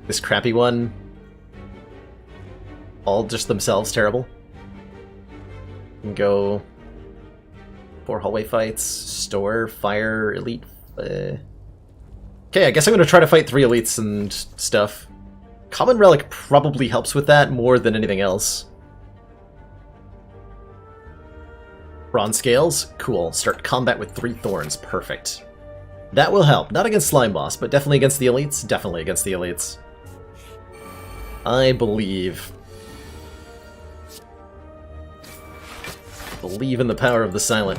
this crappy one all just themselves terrible? You can go 4 hallway fights, store, fire, elite. Okay, I guess I'm going to try to fight 3 elites and stuff. Common Relic probably helps with that more than anything else. Bronze Scales? Cool. Start combat with 3 Thorns. Perfect. That will help. Not against Slime Boss, but definitely against the elites. Definitely against the elites. I believe. Believe in the power of the silent.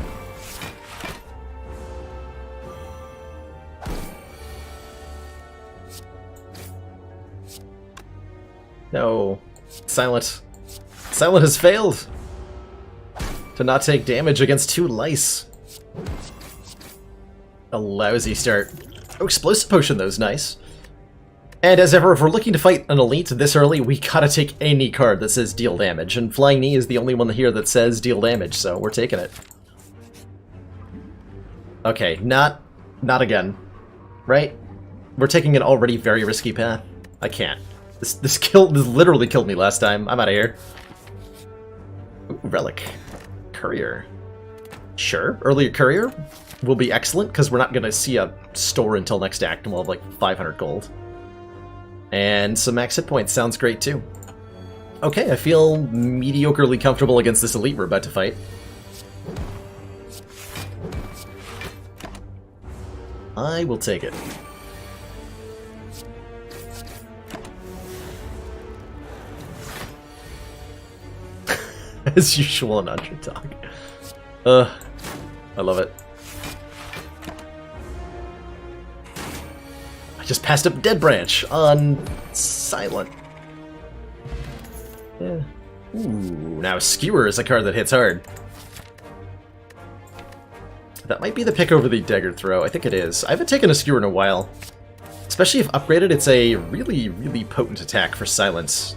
No. Silent. Silent has failed to not take damage against 2 lice. A lousy start. Oh, Explosive Potion, though, is nice. And as ever, if we're looking to fight an elite this early, we gotta take any card that says deal damage, and Flying Knee is the only one here that says deal damage, so we're taking it. Okay, not again. Right? We're taking an already very risky path. I can't. This literally killed me last time. I'm out of here. Ooh, Relic. Courier. Sure, earlier Courier will be excellent, because we're not going to see a store until next act, and we'll have like 500 gold. And some max hit points sounds great too. Okay, I feel mediocrely comfortable against this elite we're about to fight. I will take it. As usual, an underdog. I love it. I just passed up Dead Branch on Silent. Yeah. Ooh, now Skewer is a card that hits hard. That might be the pick over the Dagger Throw. I think it is. I haven't taken a Skewer in a while. Especially if upgraded, it's a really, really potent attack for Silence.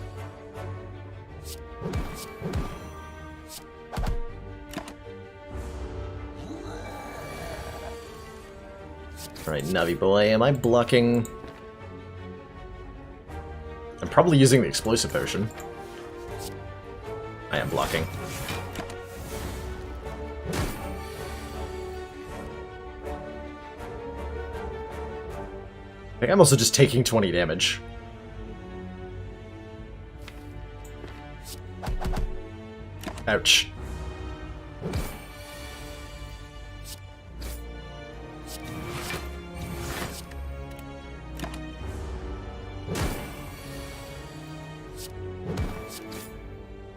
Alright, Navi boy, am I blocking? I'm probably using the Explosive Potion. I am blocking. I think I'm also just taking 20 damage. Ouch.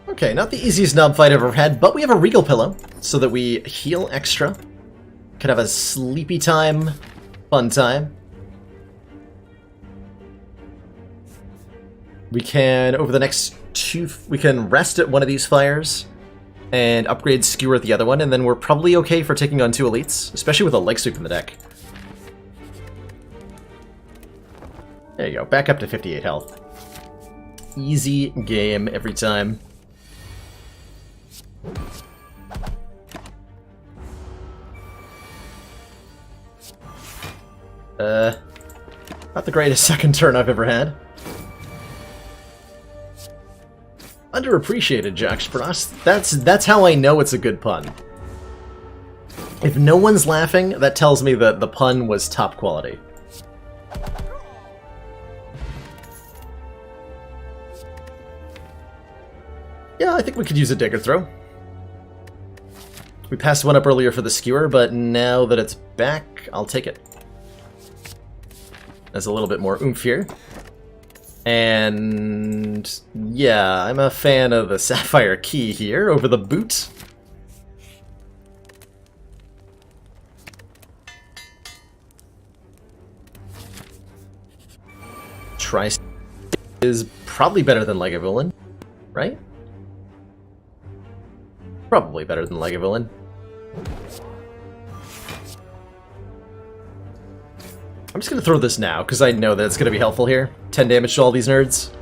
Okay, not the easiest knob fight I've ever had, but we have a Regal Pillow, so that we heal extra. Could have a sleepy time, fun time. We can, over the next we can rest at one of these fires, and upgrade Skewer at the other one, and then we're probably okay for taking on 2 elites, especially with a leg sweep in the deck. There you go, back up to 58 health. easy game every time. Not the greatest second turn I've ever had. Underappreciated, Jack Spross. That's how I know it's a good pun. If no one's laughing, that tells me that the pun was top quality. Yeah, I think we could use a dagger throw. We passed one up earlier for the skewer, but now that it's back, I'll take it. There's a little bit more oomph here. And yeah, I'm a fan of the Sapphire Key here over the boot. Tri is probably better than Lagavulin, right? Probably better than Lagavulin. I'm just going to throw this now, because I know that it's going to be helpful here. 10 damage to all these nerds.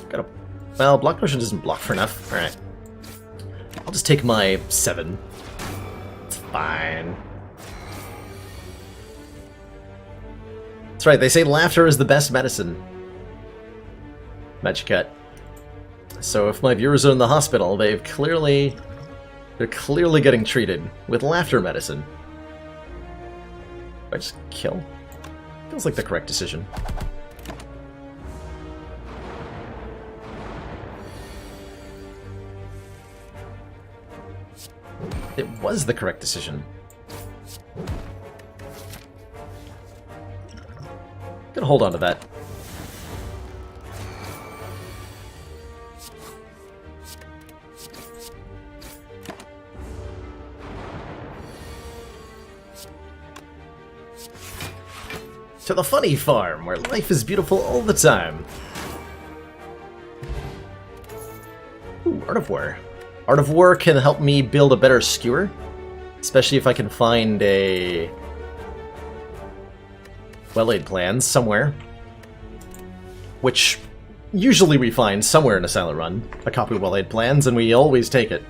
Got a... Well, block potion doesn't block for enough. Alright. I'll just take my 7. It's fine. That's right, they say laughter is the best medicine. Magic cut. So if my viewers are in the hospital, they're clearly getting treated with laughter medicine. Do I just kill? Feels like the correct decision. It was the correct decision. Gonna hold on to that. To the funny farm, where life is beautiful all the time. Ooh, Art of War. Art of War can help me build a better skewer, especially if I can find a well-laid plans somewhere, which usually we find somewhere in a silent run, a copy of well-laid plans, and we always take it.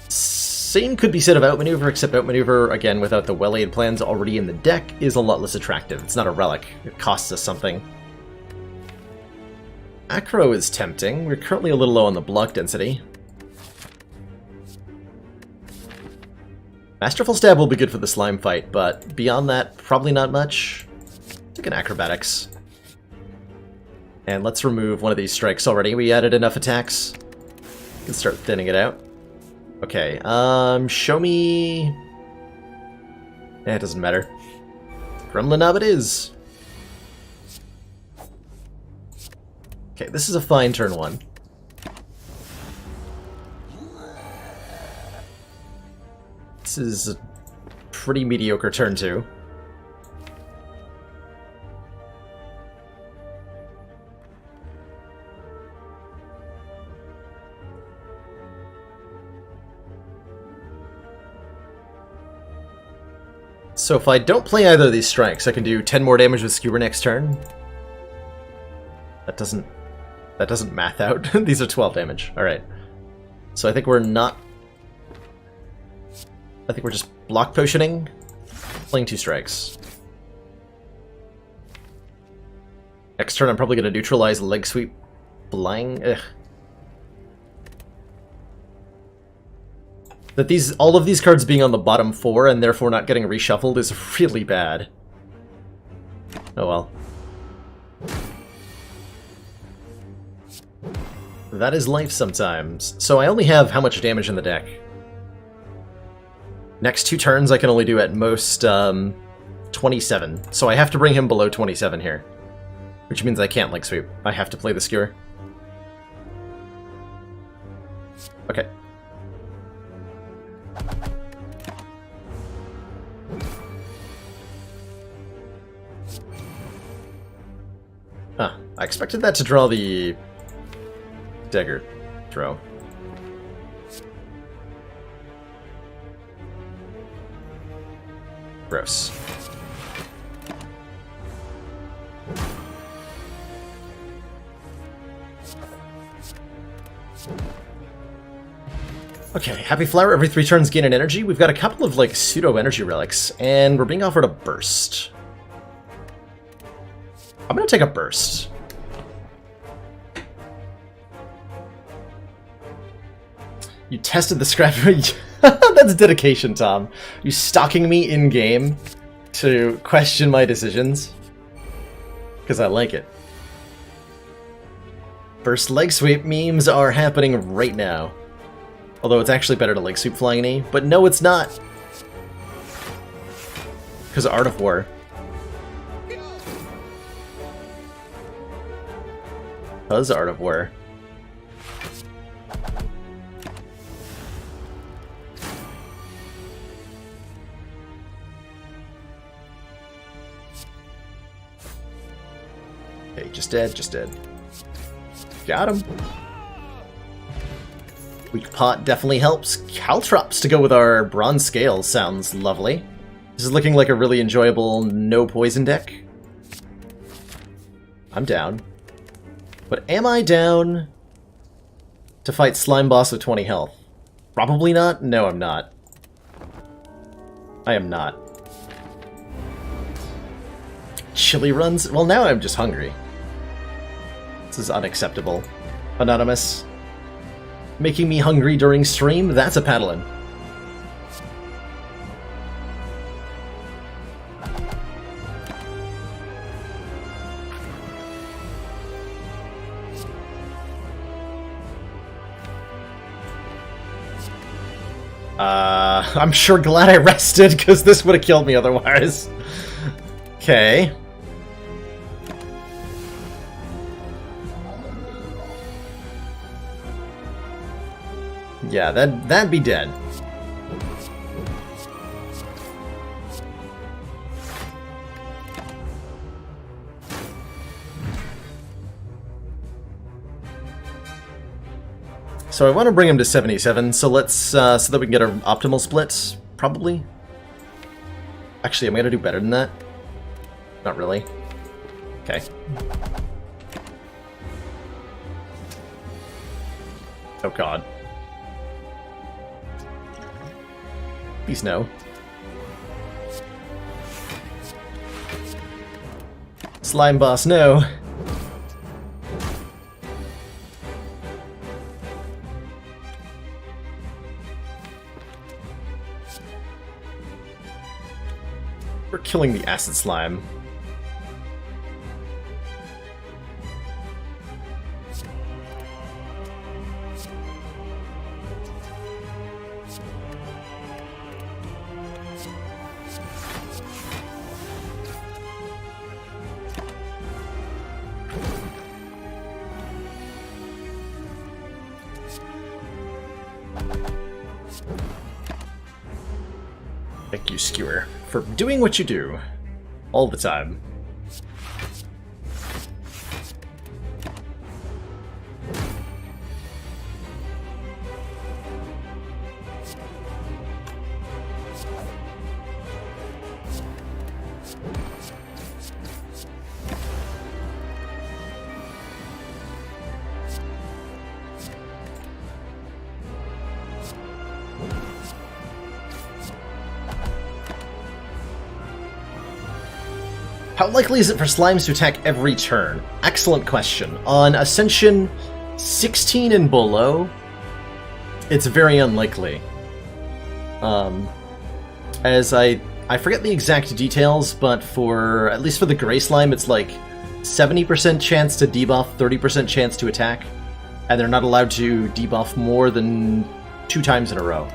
Same could be said of Outmaneuver, except Outmaneuver, again, without the well-laid plans already in the deck, is a lot less attractive. It's not a relic. It costs us something. Acro is tempting. We're currently a little low on the block density. Masterful Stab will be good for the slime fight, but beyond that, probably not much. Take an Acrobatics. And let's remove one of these strikes already. We added enough attacks. We can start thinning it out. Okay, show me... it doesn't matter. Gremlin Knob it is! Okay, this is a fine turn 1. This is a pretty mediocre turn 2. So if I don't play either of these strikes, I can do 10 more damage with Skewer next turn. That doesn't math out. These are 12 damage. Alright. So I think we're not... I think we're just block potioning, playing 2 strikes. Next turn I'm probably going to neutralize Leg Sweep Blind. Ugh. That all of these cards being on the bottom 4 and therefore not getting reshuffled is really bad. Oh well. That is life sometimes. So I only have how much damage in the deck? Next 2 turns I can only do at most 27. So I have to bring him below 27 here. Which means I can't Leg Sweep. I have to play the Skewer. Okay. Huh. I expected that to draw the dagger throw. Gross. Okay, Happy Flower, every 3 turns gain an energy. We've got a couple of, like, pseudo-energy relics, and we're being offered a burst. I'm gonna take a burst. You tested the scrap... That's dedication, Tom. You stalking me in-game to question my decisions? Because I like it. Burst leg sweep memes are happening right now. Although it's actually better to leg sweep Flying Knee. But no, it's not. Because of Art of War. Because Art of War. Okay, just dead, just dead. Got him. Weak Pot definitely helps. Caltrops to go with our Bronze Scale sounds lovely. This is looking like a really enjoyable no poison deck. I'm down. But am I down to fight Slime Boss with 20 health? Probably not. No, I'm not. I am not. Chili runs? Well, now I'm just hungry. This is unacceptable. Anonymous. Making me hungry during stream? That's a paddling. I'm sure glad I rested, because this would have killed me otherwise. Okay. Yeah, that'd be dead. So I want to bring him to 77, so let's, so that we can get our optimal split, probably. Actually, am I gonna do better than that? Not really. Okay. Oh god. Please no. Slime Boss, no. We're killing the acid slime. Thank you, Skewer, for doing what you do. All the time. How likely is it for slimes to attack every turn? Excellent question. On Ascension 16 and below, it's very unlikely. As I forget the exact details, but for, at least for the Gray Slime, it's like 70% chance to debuff, 30% chance to attack, and they're not allowed to debuff more than 2 times in a row.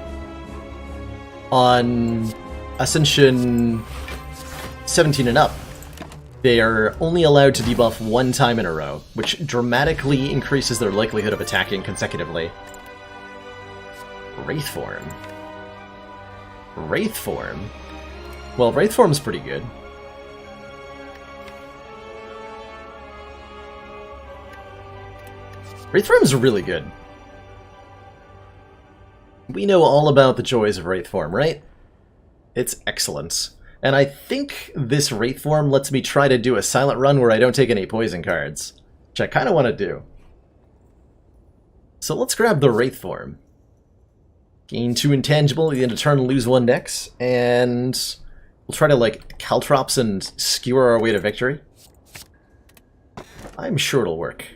On Ascension 17 and up, they are only allowed to debuff 1 time in a row, which dramatically increases their likelihood of attacking consecutively. Wraith Form. Wraith Form? Well, Wraith Form's pretty good. Wraith Form's really good. We know all about the joys of Wraith Form, right? It's excellent. And I think this Wraith form lets me try to do a silent run where I don't take any poison cards, which I kind of want to do. So let's grab the Wraith form. Gain 2 intangible, at the end of turn lose 1 dex, and we'll try to like Caltrops and skewer our way to victory. I'm sure it'll work.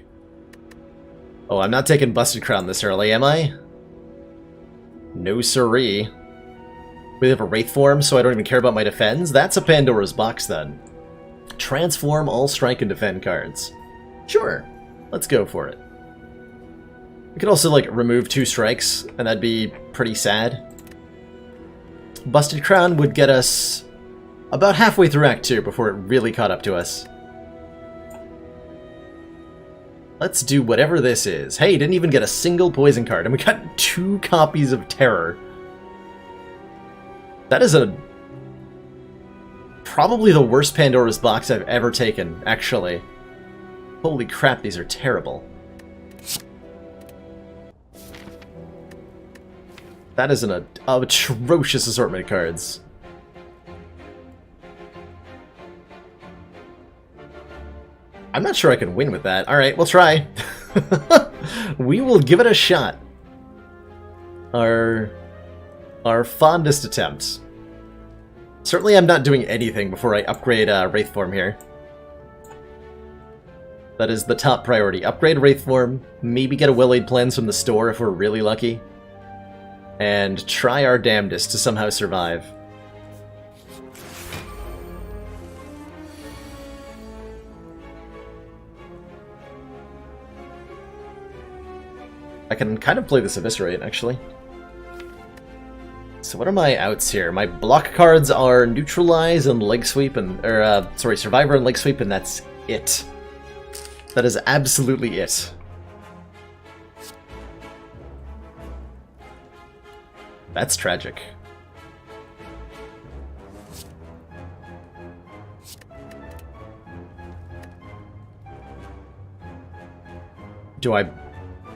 Oh, I'm not taking Busted Crown this early, am I? No siree. We have a Wraith form, so I don't even care about my defends. That's a Pandora's box then. Transform all strike and defend cards. Sure, let's go for it. We could also like remove 2 strikes, and that'd be pretty sad. Busted Crown would get us about halfway through Act 2 before it really caught up to us. Let's do whatever this is. Hey, didn't even get a single poison card, and we got 2 copies of Terror. That is probably the worst Pandora's box I've ever taken, actually. Holy crap, these are terrible. That is an atrocious assortment of cards. I'm not sure I can win with that. Alright, we'll try. We will give it a shot. Our fondest attempt. Certainly I'm not doing anything before I upgrade Wraith form here. That is the top priority. Upgrade Wraith form, maybe get a well-laid plans from the store if we're really lucky. And try our damnedest to somehow survive. I can kind of play this Eviscerate, actually. So what are my outs here? My block cards are Neutralize and Leg Sweep, and sorry, Survivor and Leg Sweep, and that's it. That is absolutely it. That's tragic. Do I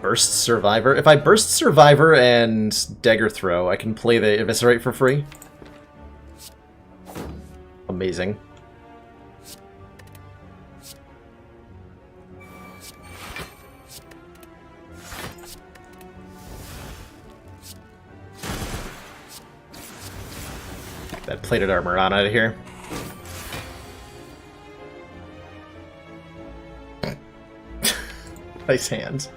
burst Survivor? If I burst Survivor and Dagger Throw, I can play the Eviscerate for free. Amazing. That plated armor on out of here. Nice hand.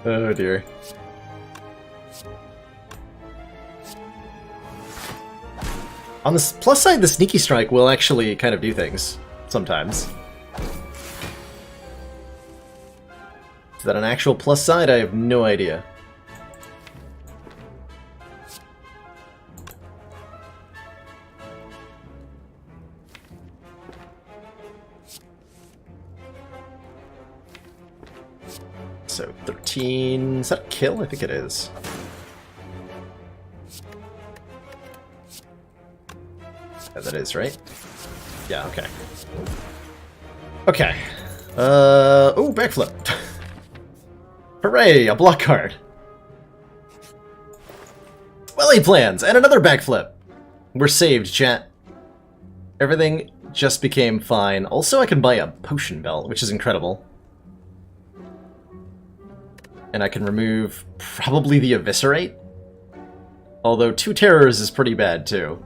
Oh dear. On the plus side, the Sneaky Strike will actually kind of do things sometimes. Is that an actual plus side? I have no idea. So 13, is that a kill? I think it is. Yeah, that is, right? Yeah, okay. Okay. Oh, backflip. Hooray, a block card. Well-laid plans, and another backflip. We're saved, chat. Everything just became fine. Also, I can buy a potion belt, which is incredible. And I can remove probably the Eviscerate. Although 2 Terrors is pretty bad, too.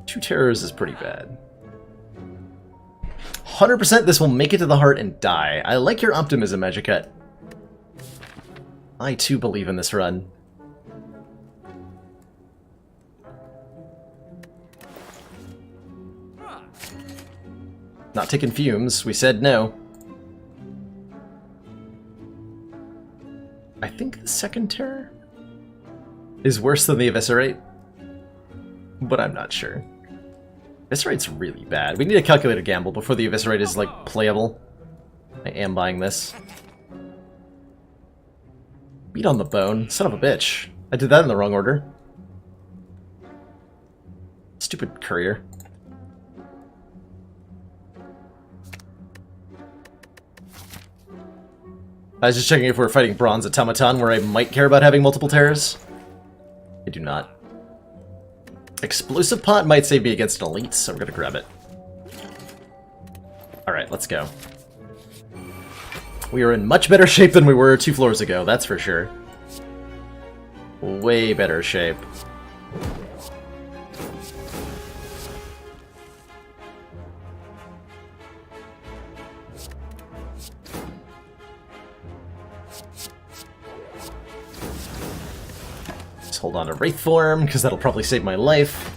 2 Terrors is pretty bad. 100% this will make it to the heart and die. I like your optimism, Magicut. I too believe in this run. Not taking fumes, we said no. I think the second terror is worse than the Eviscerate, but I'm not sure. Eviscerate's really bad. We need to calculate a gamble before the Eviscerate is, like, playable. I am buying this. Beat on the bone. Son of a bitch. I did that in the wrong order. Stupid courier. I was just checking if we're fighting Bronze Automaton, where I might care about having multiple terrors. I do not. Explosive Pot might save me against an elite, so I'm gonna grab it. Alright, let's go. We are in much better shape than we were 2 floors ago, that's for sure. Way better shape. Just hold on to Wraith Form, because that'll probably save my life.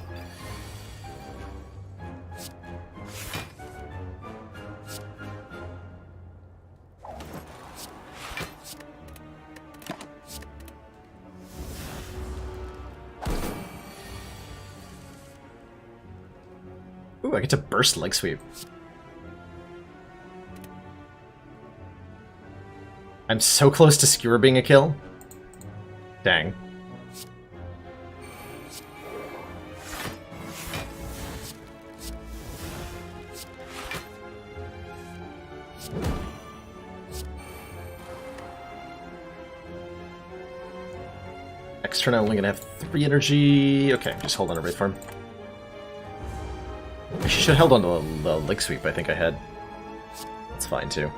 Ooh, I get to burst leg sweep. I'm so close to Skewer being a kill. Dang. Next turn I'm only gonna have 3 energy. Okay, just hold on to Wraith Form. I should have held on to the leg sweep I think I had. That's fine too.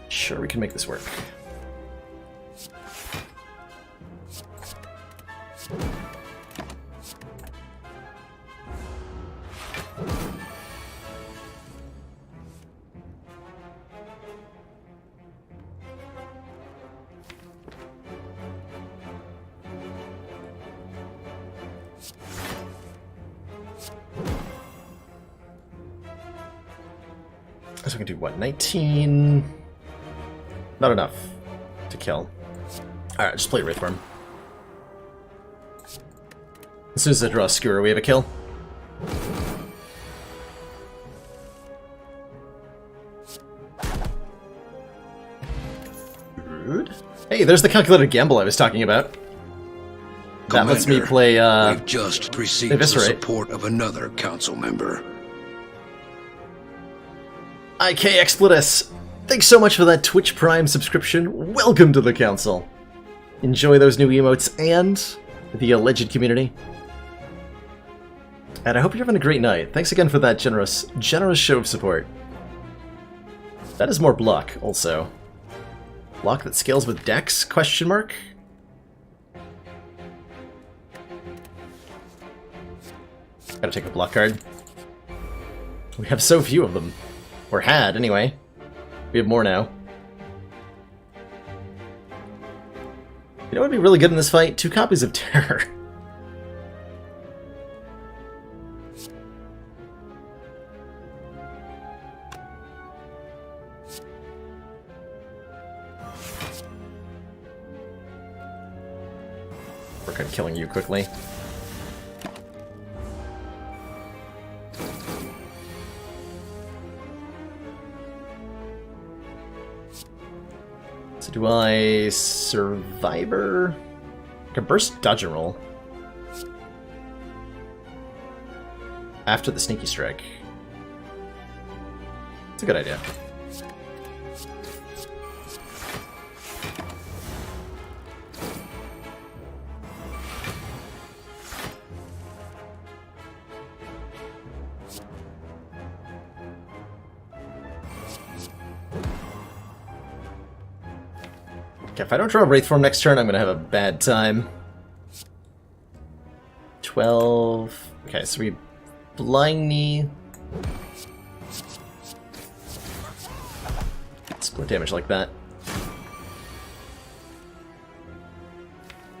Sure, we can make this work. So we can do what? 19? Not enough to kill. Alright, just play Wraith Form. As soon as I draw a Skewer, we have a kill. Rude. Hey, there's the calculated gamble I was talking about. That lets me play, we've just received the Eviscerate. support of another council member. IK Explodus! Thanks so much for that Twitch Prime subscription. Welcome to the council. Enjoy those new emotes and the alleged community. And I hope you're having a great night. Thanks again for that generous show of support. That is more block, also. Block that scales with Dex? Question mark? Gotta take the block card. We have so few of them. Or had, anyway. We have more now. You know what would be really good in this fight? 2 copies of Terror. Work on killing you quickly. So do I Survivor? I can burst dodge and roll. After the sneaky strike. It's a good idea. Okay, if I don't draw a Wraith Form next turn, I'm going to have a bad time. 12... Okay, so we Blind Knee. Split damage like that.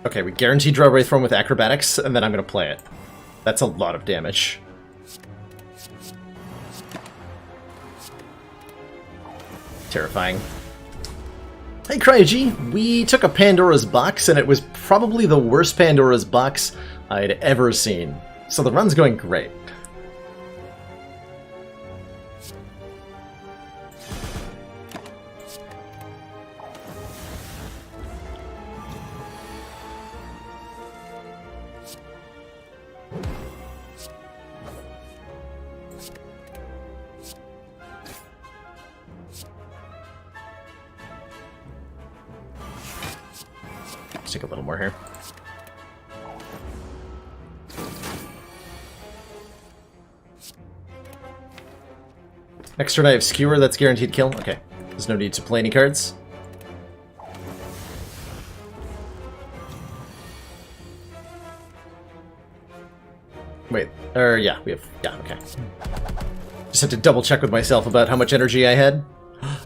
Okay, we guarantee draw a Wraith Form with Acrobatics, and then I'm going to play it. That's a lot of damage. Terrifying. Hey Cryogy, we took a Pandora's box and it was probably the worst Pandora's box I'd ever seen. So the run's going great. Let's take a little more here. Next turn I have Skewer, that's guaranteed kill. Okay, there's no need to play any cards. Wait, yeah, we have, yeah, okay. Just had to double check with myself about how much energy I had.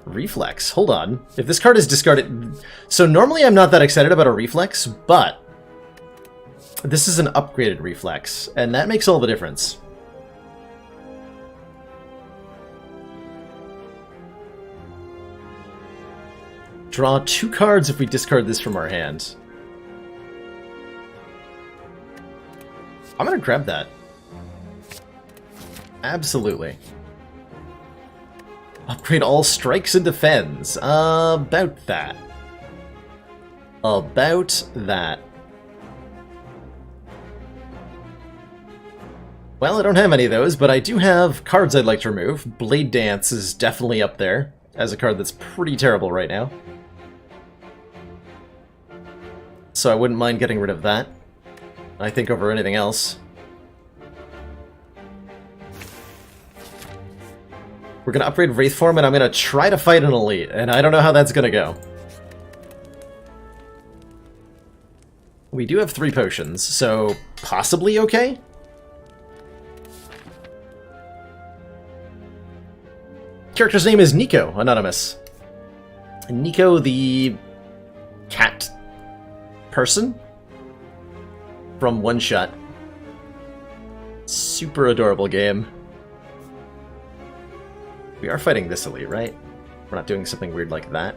Reflex, hold on. If this card is discarded... So normally I'm not that excited about a Reflex, but this is an upgraded Reflex, and that makes all the difference. Draw 2 cards if we discard this from our hand. I'm gonna grab that. Absolutely. Upgrade all strikes and defends. About that. About that. Well, I don't have any of those, but I do have cards I'd like to remove. Blade Dance is definitely up there as a card that's pretty terrible right now. So I wouldn't mind getting rid of that, I think, over anything else. We're going to upgrade Wraith Form, and I'm going to try to fight an Elite, and I don't know how that's going to go. We do have 3 potions, so possibly okay? Character's name is Nico, Anonymous. Nico the cat person from One Shot. Super adorable game. We are fighting this Elite, right? We're not doing something weird like that.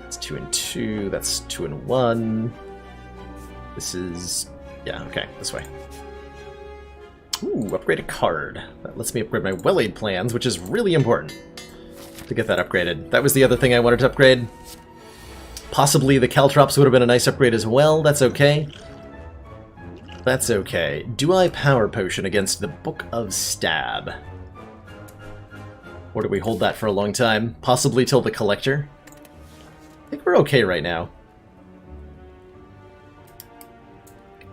It's 2 and 2, that's 2 and 1. This is... yeah, okay, this way. Ooh, upgrade a card. That lets me upgrade my Well-Aid plans, which is really important to get that upgraded. That was the other thing I wanted to upgrade. Possibly the Caltrops would have been a nice upgrade as well. That's okay. That's okay. Do I Power Potion against the Book of Stab? Or do we hold that for a long time? Possibly till the Collector? I think we're okay right now.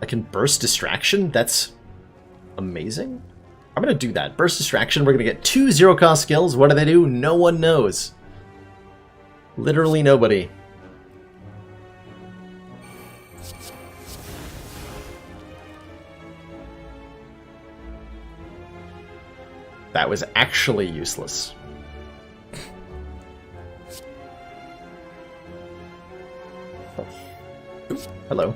I can Burst Distraction? That's amazing. I'm going to do that. Burst Distraction, we're going to get 2 zero-cost skills. What do they do? No one knows. Literally nobody. That was actually useless. Ooh, hello.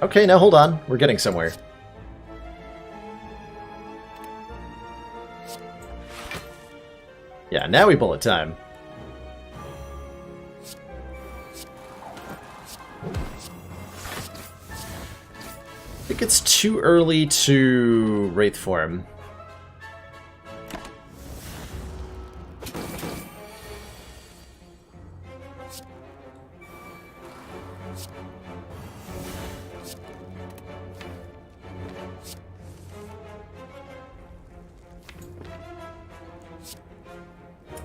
Okay, now hold on. We're getting somewhere. Yeah, now we bullet time. I think it's too early to Wraith Form.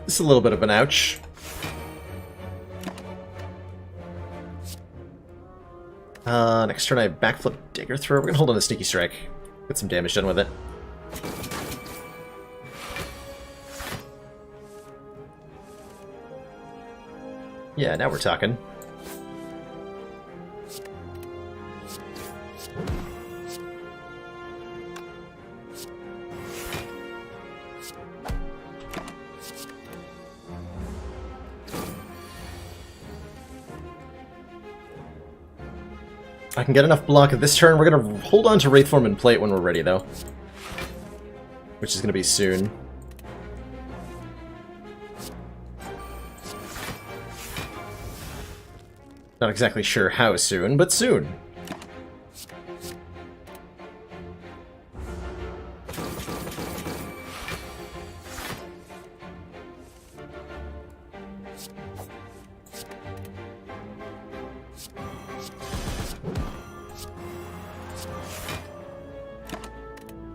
This is a little bit of an ouch. Next turn I backflip Dagger Throw. We're gonna hold on to Sneaky Strike. Get some damage done with it. Yeah, now we're talking. I can get enough block this turn. We're going to hold on to Wraith Form and play it when we're ready, though. Which is going to be soon. Not exactly sure how soon, but soon.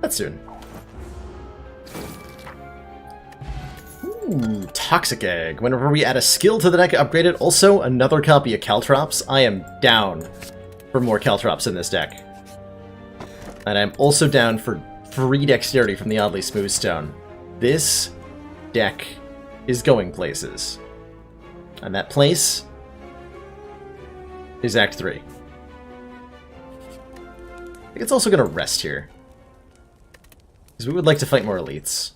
Soon. Ooh. Toxic Egg. Whenever we add a skill to the deck, upgrade it. Also, another copy of Caltrops. I am down for more Caltrops in this deck. And I'm also down for free dexterity from the Oddly Smooth Stone. This deck is going places. And that place is Act 3. I think it's also going to rest here. Because we would like to fight more elites.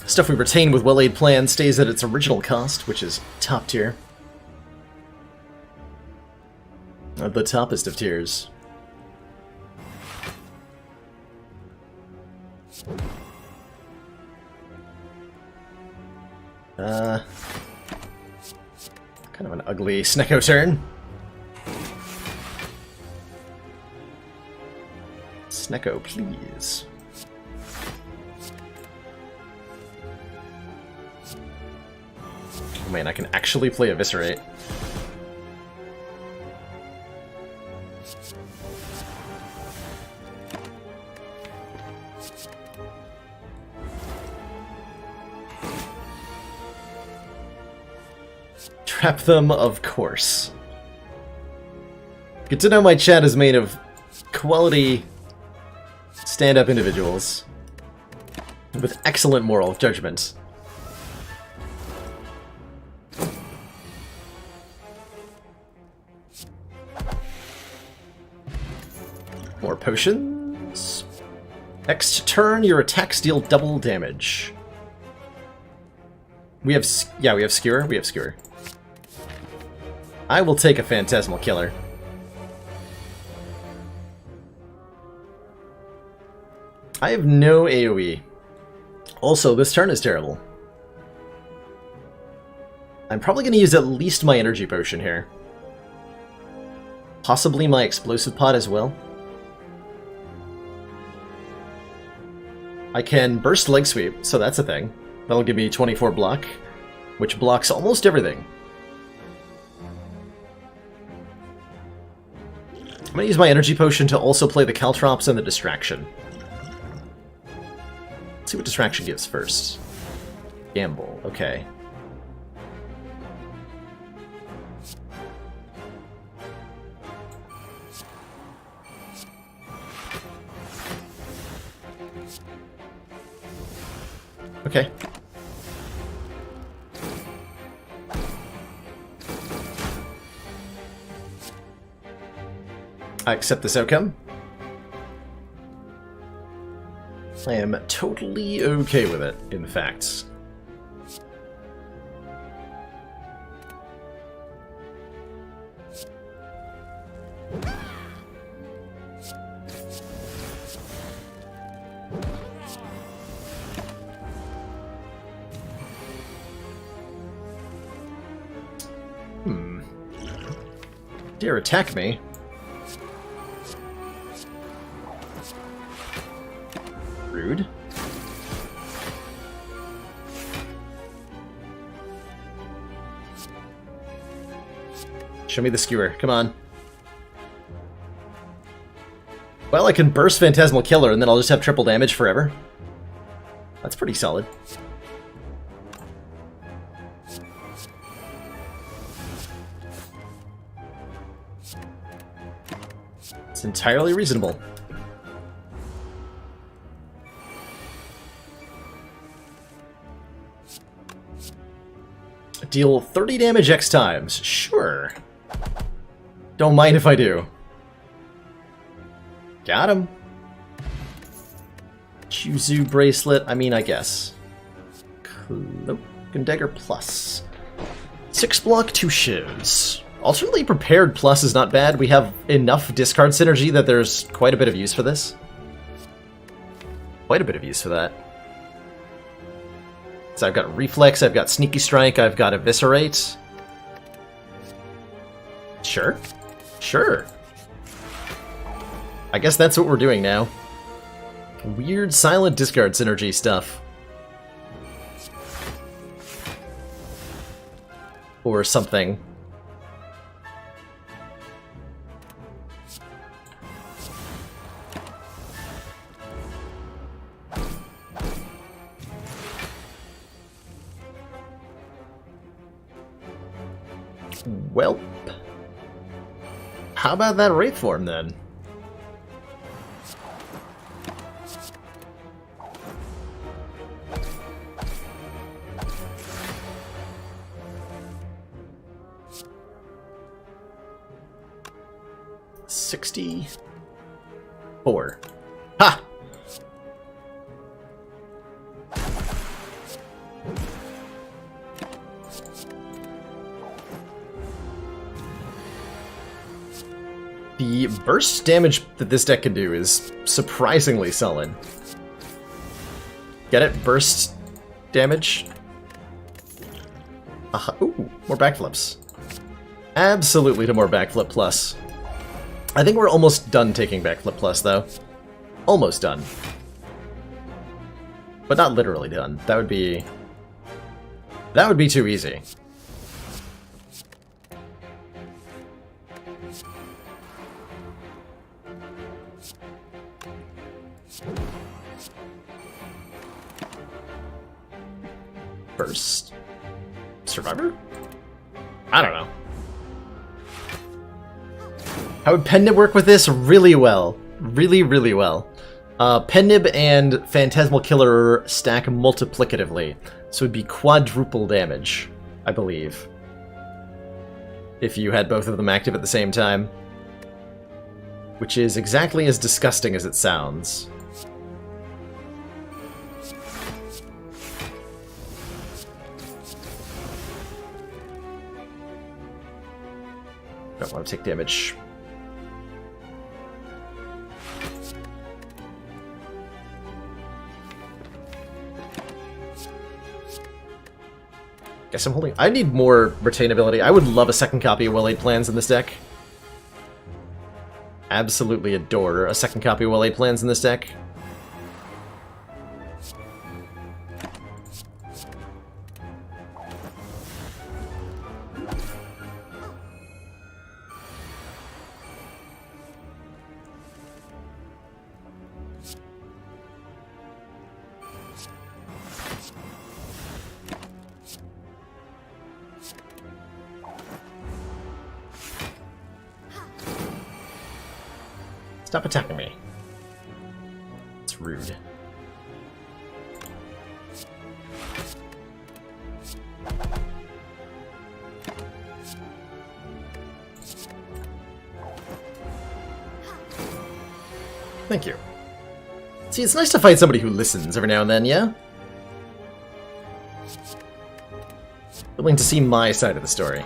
Stuff we retain with well-laid plan stays at its original cost, which is top tier. The toppest of tiers. Kind of an ugly Snecko turn. Snecko, please. Man, I can actually play Eviscerate. Trap them, of course. Good to know my chat is made of quality stand-up individuals with excellent moral judgment. More potions. Next turn, your attacks deal double damage. We have... yeah, we have Skewer. We have Skewer. I will take a Phantasmal Killer. I have no AoE. Also, this turn is terrible. I'm probably going to use at least my Energy Potion here. Possibly my Explosive Pod as well. I can Burst Leg Sweep, so that's a thing. That'll give me 24 block, which blocks almost everything. I'm going to use my Energy Potion to also play the Caltrops and the Distraction. Let's see what Distraction gives first. Gamble, okay. Okay. I accept this outcome. I am totally okay with it, in fact. Dare attack me. Rude. Show me the Skewer, come on. Well, I can burst Phantasmal Killer and then I'll just have triple damage forever. That's pretty solid. It's entirely reasonable. Deal 30 damage X times. Sure. Don't mind if I do. Got him. Chuzu Bracelet, I mean, I guess. Cloak and Dagger Plus. 6 block, 2 shivs. Alternately Prepared Plus is not bad. We have enough discard synergy that there's quite a bit of use for this. Quite a bit of use for that. So I've got Reflex, I've got Sneaky Strike, I've got Eviscerate. Sure. Sure. I guess that's what we're doing now. Weird silent discard synergy stuff. Or something. Welp. How about that Wraith form then? $64. Ha! The burst damage that this deck can do is surprisingly solid. Get it? Burst damage? Ooh, more backflips. Absolutely to more backflip plus. I think we're almost done taking backflip plus, though. Almost done. But not literally done. That would be too easy. Burst? Survivor? I don't know. How would Pen Nib work with this? Really well. Really, really well. Pen Nib and Phantasmal Killer stack multiplicatively, so it'd be quadruple damage, I believe. If you had both of them active at the same time. Which is exactly as disgusting as it sounds. Don't want to take damage. Guess I'm holding... I need more retainability. I would love a second copy of Well-Laid Plans in this deck. Absolutely adore a second copy of Well-Laid Plans in this deck. Stop attacking me. It's rude. Thank you. See, it's nice to fight somebody who listens every now and then, yeah? Willing to see my side of the story.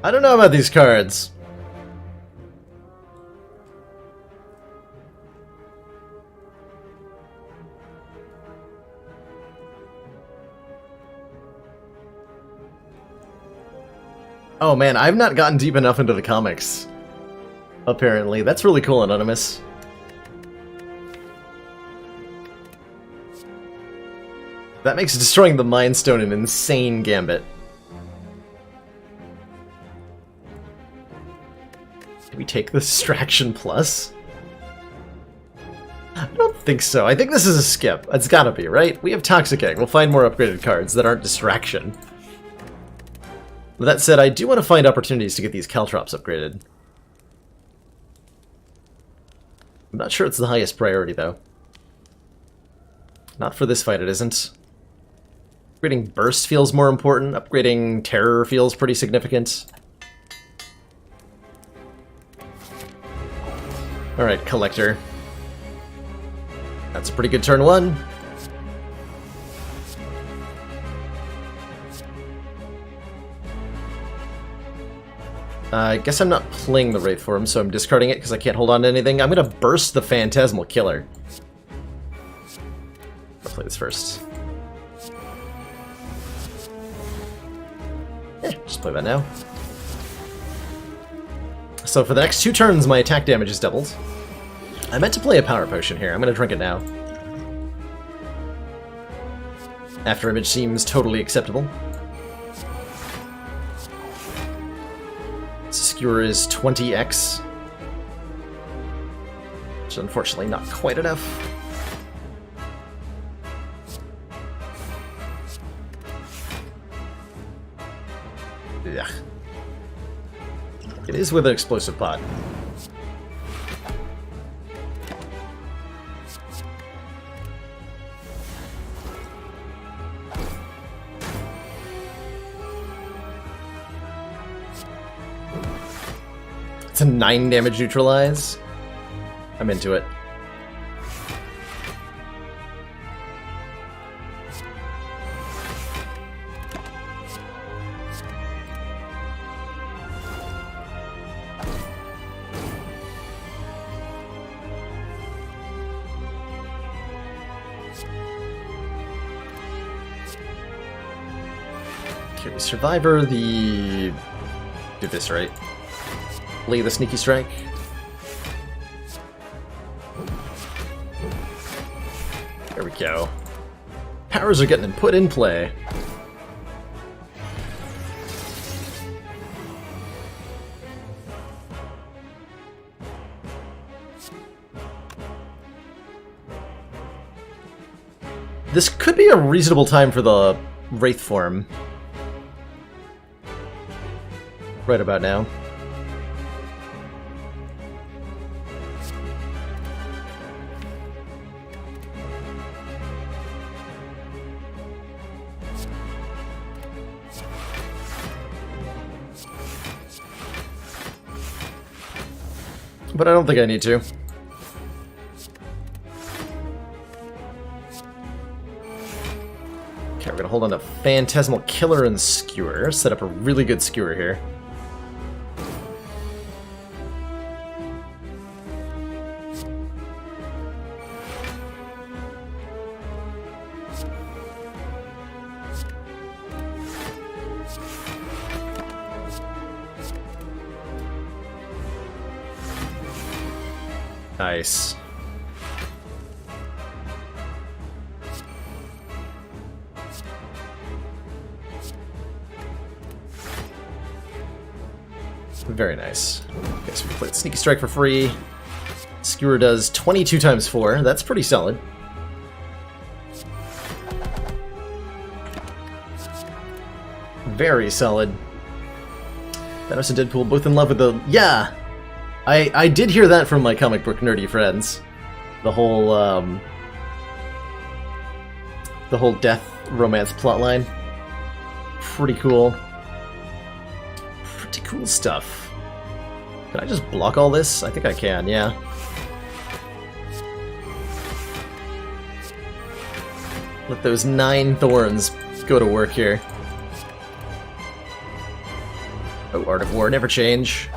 I don't know about these cards. Oh man, I've not gotten deep enough into the comics. Apparently. That's really cool, Anonymous. That makes destroying the Mind Stone an insane gambit. Do we take the Distraction Plus? I don't think so. I think this is a skip. It's gotta be, right? We have Toxic Egg. We'll find more upgraded cards that aren't Distraction. With that said, I do want to find opportunities to get these Caltrops upgraded. I'm not sure it's the highest priority, though. Not for this fight, it isn't. Upgrading Burst feels more important. Upgrading Terror feels pretty significant. Alright, Collector. That's a pretty good turn 1. I guess I'm not playing the Wraith Form, so I'm discarding it because I can't hold on to anything. I'm going to burst the Phantasmal Killer. I'll play this first. Just play that now. So for the next 2 turns, my attack damage is doubled. I meant to play a Power Potion here. I'm going to drink it now. After Image seems totally acceptable. Skewer is 20x. Which is unfortunately not quite enough. Yeah. It is with an Explosive Pod. It's a 9 damage neutralize. I'm into it. Okay, we Survivor the... do this, right? Lay the Sneaky Strike. There we go. Powers are getting put in play. This could be a reasonable time for the Wraith Form. Right about now. But I don't think I need to. Okay, we're gonna hold on to Phantasmal Killer and Skewer. Set up a really good Skewer here. Nice. Very nice. Okay, so we played Sneaky Strike for free. Skewer does 22 times 4. That's pretty solid. Very solid. Thanos and Deadpool both in love with the... Yeah! I did hear that from my comic book nerdy friends. The whole death romance plotline. Pretty cool. Pretty cool stuff. Can I just block all this? I think I can, yeah. Let those 9 thorns go to work here. Oh, Art of War, never change.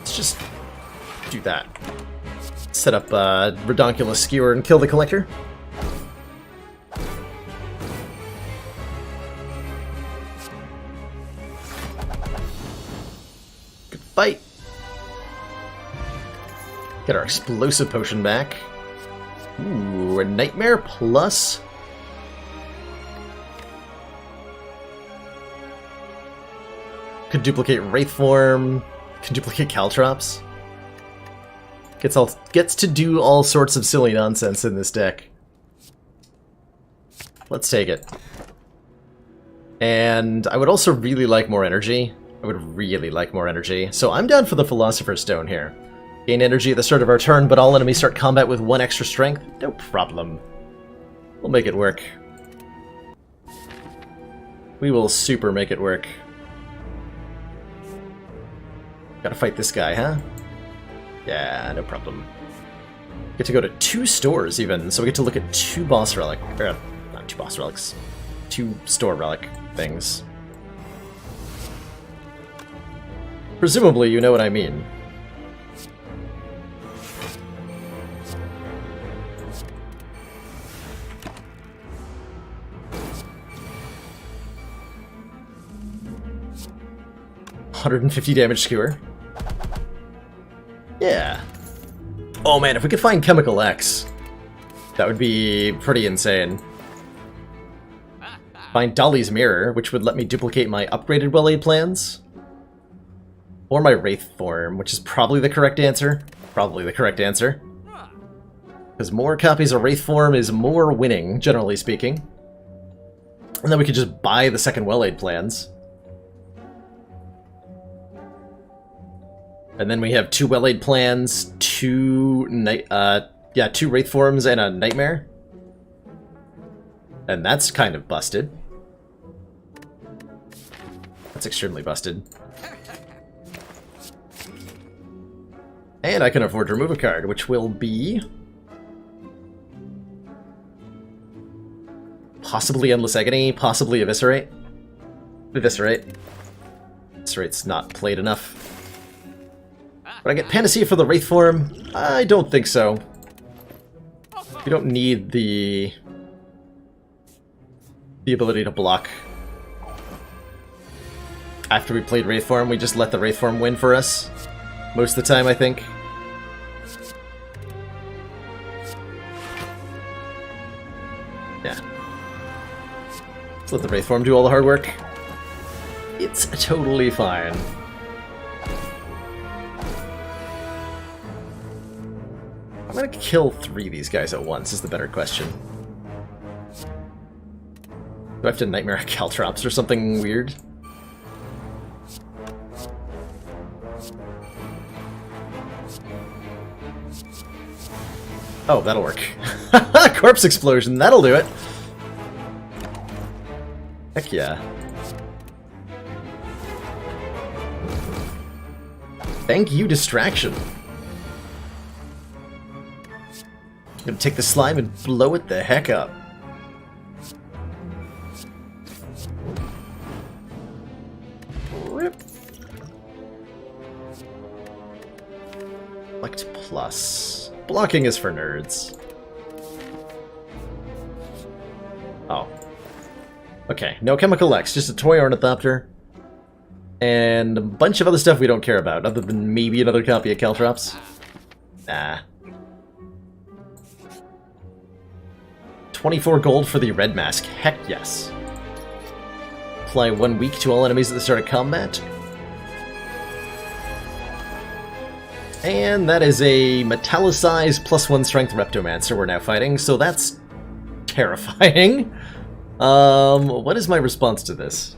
Just do that. Set up Redonkulous Skewer and kill the Collector. Good fight. Get our Explosive Potion back. Ooh, a Nightmare plus... Could duplicate Wraith Form. Can duplicate Caltrops. Gets to do all sorts of silly nonsense in this deck. let's take it. And I would also really like more energy. I would really like more energy. So I'm down for the Philosopher's Stone here. Gain energy at the start of our turn, but all enemies start combat with 1 extra strength. No problem. We'll make it work. We will super make it work. Gotta fight this guy, huh? Yeah, no problem. Get to go to 2 stores even, so we get to look at 2 boss relic, or not 2 boss relics, 2 store relic things. Presumably you know what I mean. $150 damage skewer. Yeah. Oh man, if we could find Chemical X, that would be pretty insane. Find Dolly's Mirror, which would let me duplicate my upgraded Well-Aid plans. Or my Wraith form, which is probably the correct answer. Probably the correct answer. Because more copies of Wraith form is more winning, generally speaking. And then we could just buy the second Well-Aid plans. And then we have 2 Well-Aid plans, 2 Wraith forms, and a Nightmare. And that's kind of busted. That's extremely busted. And I can afford to remove a card, which will be... possibly Endless Agony, possibly Eviscerate. Eviscerate. Eviscerate's not played enough. But I get Panacea for the Wraith form? I don't think so. We don't need the ability to block. After we played Wraith form, we just let the Wraith form win for us. Most of the time, I think. Yeah. Let's let the Wraith form do all the hard work. It's totally fine. I'm gonna kill 3 of these guys at once is the better question. Do I have to Nightmare Caltrops or something weird? Oh, that'll work. Corpse Explosion, that'll do it! Heck yeah. Thank you, Distraction. I'm gonna take the slime and blow it the heck up. Rip. Select plus. Blocking is for nerds. Oh. Okay, no Chemical X, just a toy Ornithopter. And a bunch of other stuff we don't care about, other than maybe another copy of Caltrops. Nah. 24 gold for the red mask. Heck yes. Apply 1 week to all enemies at the start of combat. And that is a metallicized +1 strength Reptomancer we're now fighting, so that's terrifying. What is my response to this?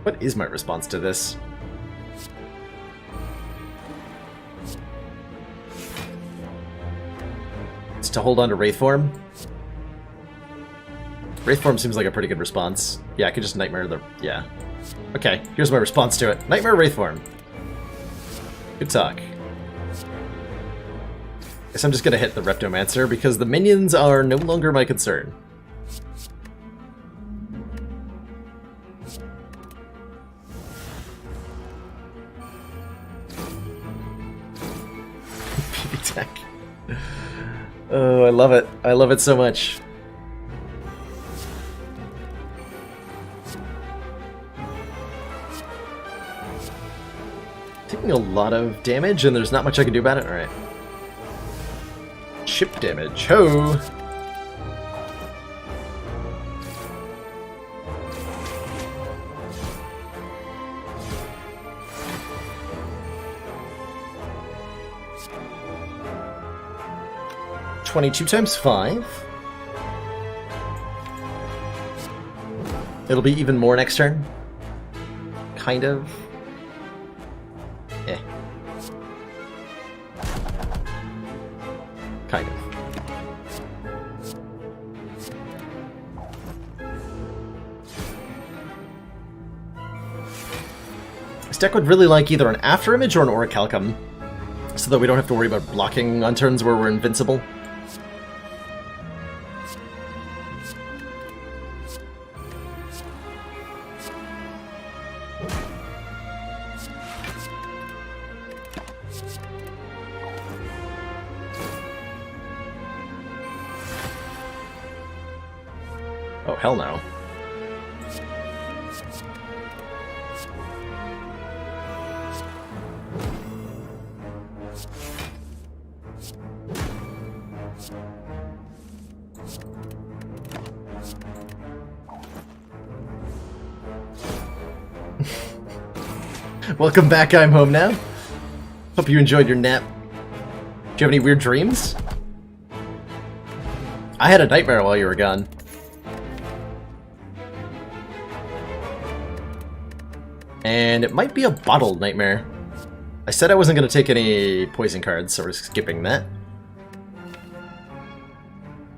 What is my response to this? It's to hold on to Wraith form. Wraith form seems like a pretty good response. Yeah, I could just Nightmare the... yeah. Okay, here's my response to it. Nightmare Wraith form. Good talk. Guess I'm just gonna hit the Reptomancer because the minions are no longer my concern. PB Tech. Oh, I love it. I love it so much. Taking a lot of damage, and there's not much I can do about it? Alright. Chip damage. Ho! 22 times 5. It'll be even more next turn. Kind of. Eh. Kind of. This deck would really like either an After Image or an Orichalcum, so that we don't have to worry about blocking on turns where we're invincible. Oh, hell no. Welcome back, I'm home now. Hope you enjoyed your nap. Do you have any weird dreams? I had a nightmare while you were gone. And it might be a bottled nightmare. I said I wasn't going to take any poison cards, so we're skipping that.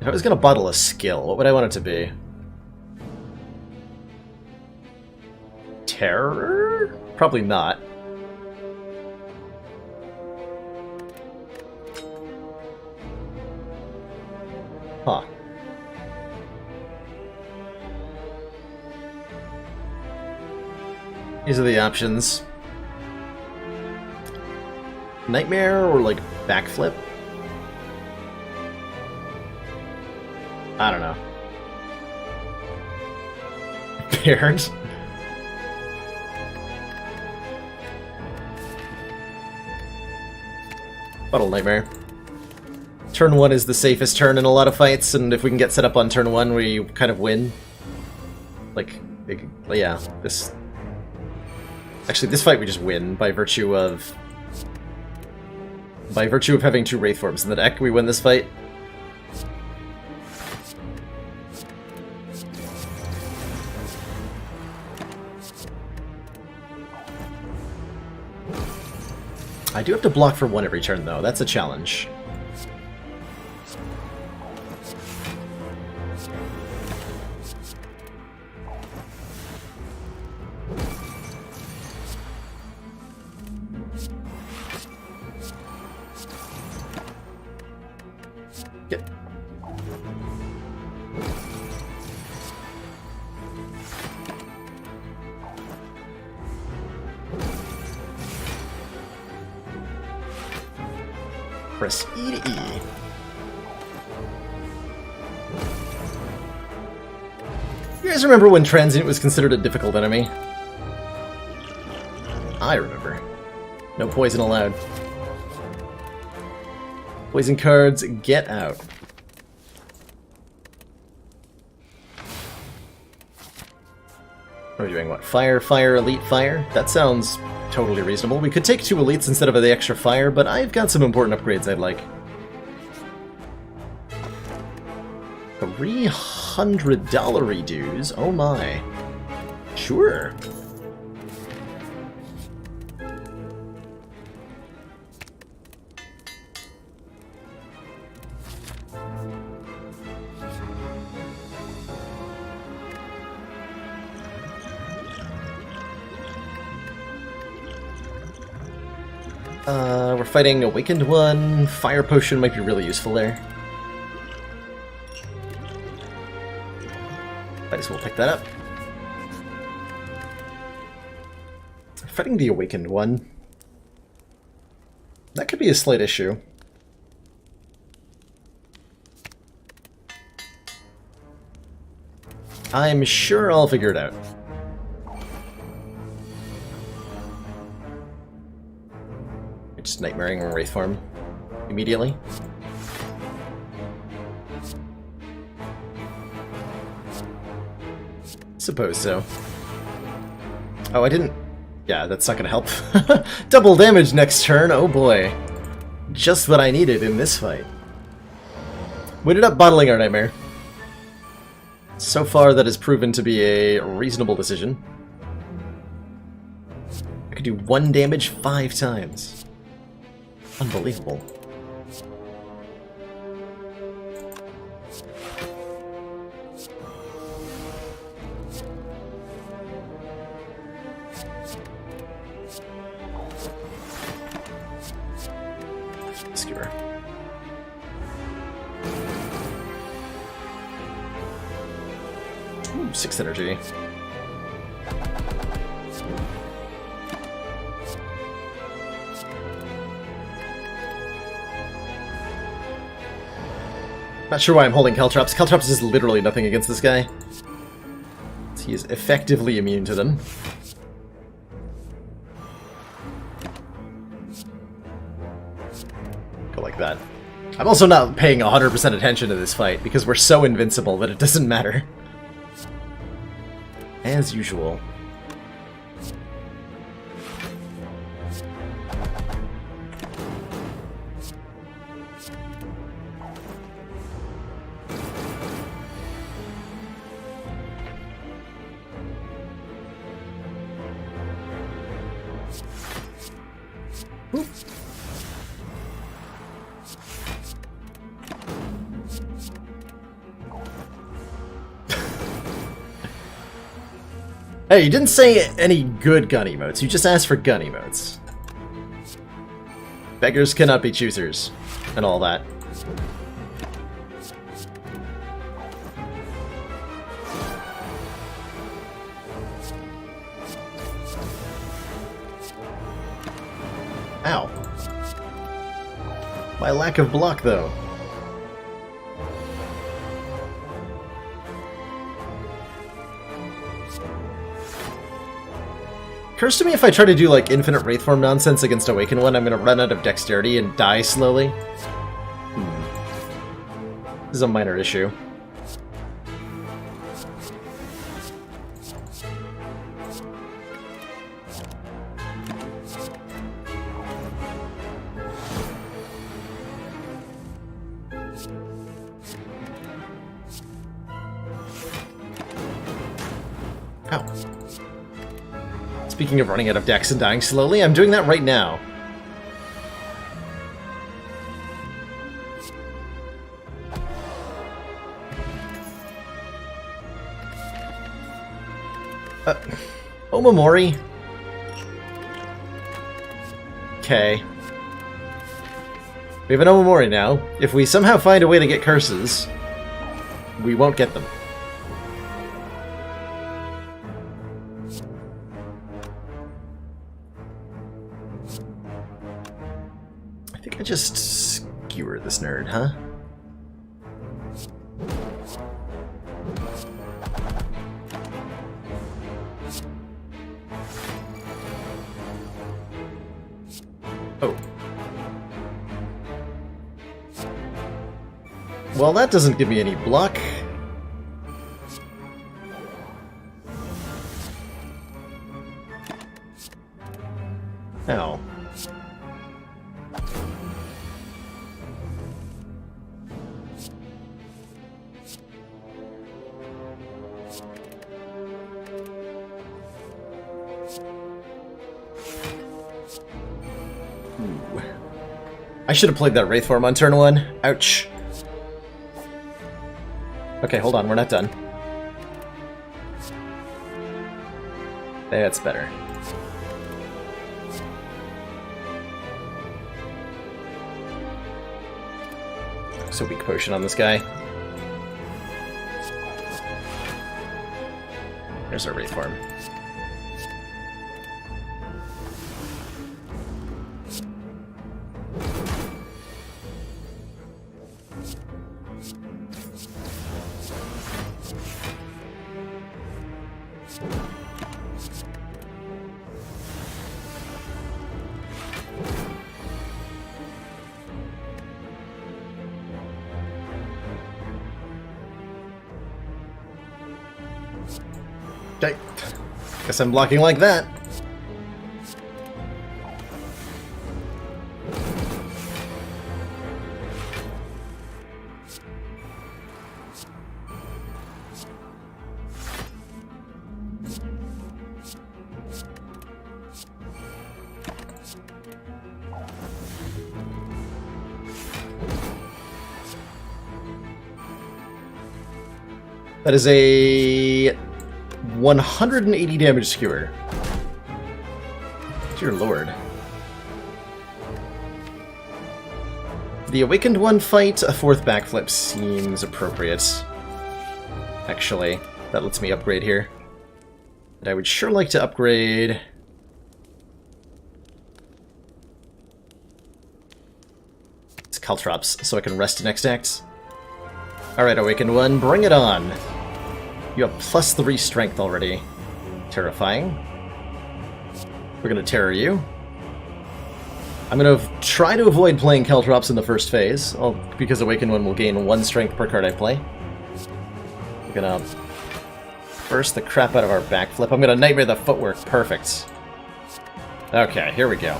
If I was going to bottle a skill, what would I want it to be? Terror? Probably not. Huh. These are the options. Nightmare or like backflip? I don't know. Paired? Bottle Nightmare. Turn 1 is the safest turn in a lot of fights, and if we can get set up on turn 1, we kind of win. Like, yeah, this... Actually, this fight we just win by virtue of... By virtue of having 2 Wraith Forms in the deck, we win this fight. I do have to block for 1 every turn, though. That's a challenge. Yep. Press E to E. You guys remember when Transient was considered a difficult enemy? I remember. No poison allowed. Poison cards, get out. What are we doing? What? Fire, fire, elite, fire? That sounds totally reasonable. We could take 2 elites instead of the extra fire, but I've got some important upgrades I'd like. $300 redues? Oh my. Sure. We're fighting Awakened One. Fire Potion might be really useful there. Might as well pick that up. Fighting the Awakened One. That could be a slight issue. I'm sure I'll figure it out. Just Nightmaring Wraith Form immediately. Suppose so. Oh, I didn't... Yeah, that's not gonna help. Double damage next turn, oh boy. Just what I needed in this fight. We ended up bottling our nightmare. So far, that has proven to be a reasonable decision. I could do 1 damage 5 times. Unbelievable. Skewer. Ooh, 6 energy. Not sure why I'm holding Caltrops. Caltrops is literally nothing against this guy. He is effectively immune to them. Go like that. I'm also not paying 100% attention to this fight, because we're so invincible that it doesn't matter. As usual. Oop. Hey, you didn't say any good gun emotes, you just asked for gun emotes. Beggars cannot be choosers, and all that. Ow. My lack of block, though. Occurs to me if I try to do like infinite Wraithform nonsense against Awakened One, I'm gonna run out of dexterity and die slowly. This is a minor issue. Ow. Speaking of running out of dex and dying slowly, I'm doing that right now. Omamori? Okay. We have an Omamori now. If we somehow find a way to get curses, we won't get them. I think I just skewer this nerd, huh? Oh. Well, that doesn't give me any block. Ow. Ooh. I should have played that Wraithform on turn 1. Ouch. Okay, hold on, we're not done. That's better. So weak potion on this guy. There's our Wraithform. Okay. Guess I'm blocking like that. That is a 180 damage skewer. Dear lord. For the Awakened One fight, a fourth backflip seems appropriate. Actually, that lets me upgrade here. And I would sure like to upgrade... it's Caltrops, so I can rest next act. Alright, Awakened One, bring it on! You have +3 strength already. Terrifying. We're gonna terror you. I'm gonna try to avoid playing Caltrops in the first phase, because Awakened One will gain 1 strength per card I play. We're gonna burst the crap out of our backflip. I'm gonna Nightmare the footwork. Perfect. Okay, here we go.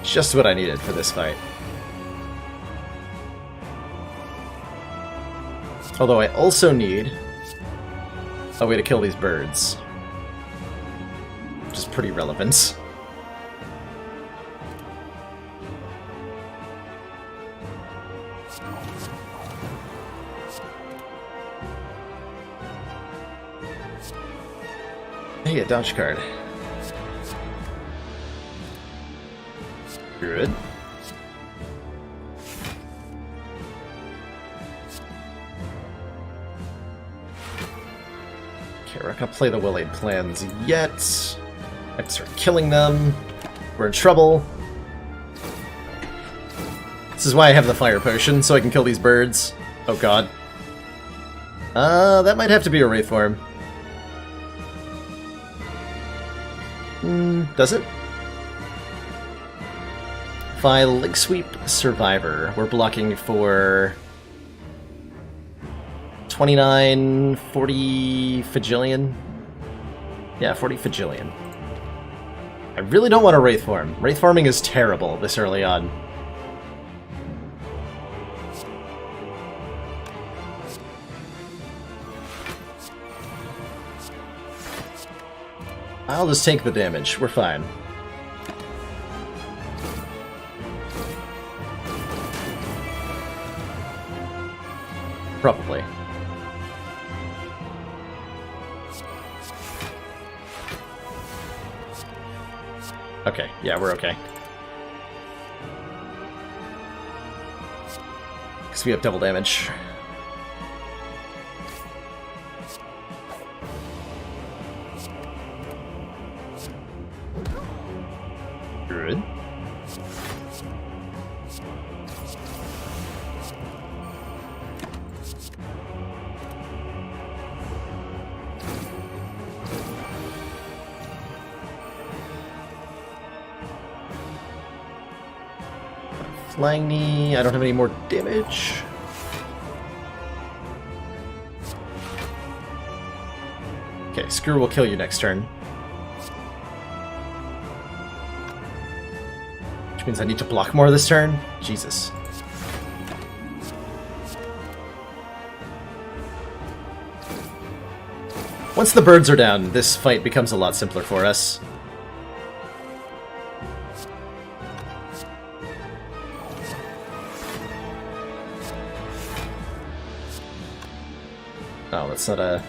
Just what I needed for this fight. Although I also need a way to kill these birds. Which is pretty relevant. Hey, a dodge card. Good. Okay, we're not gonna play the well-laid plans yet. I have to start killing them. We're in trouble. This is why I have the fire potion, so I can kill these birds. Oh god. That might have to be a Wraith form. Does it? If I Leg Sweep Survivor, we're blocking for 29, 40 Fajillion? Yeah, 40 Fajillion. I really don't want a Wraith form. Wraith farming is terrible this early on. I'll just take the damage. We're fine. Probably. Okay, yeah, we're okay. Because we have double damage. Good. Flying knee, I don't have any more damage. Okay, Screw will kill you next turn. Which means I need to block more this turn? Jesus. Once the birds are down, this fight becomes a lot simpler for us. Oh, that's not a...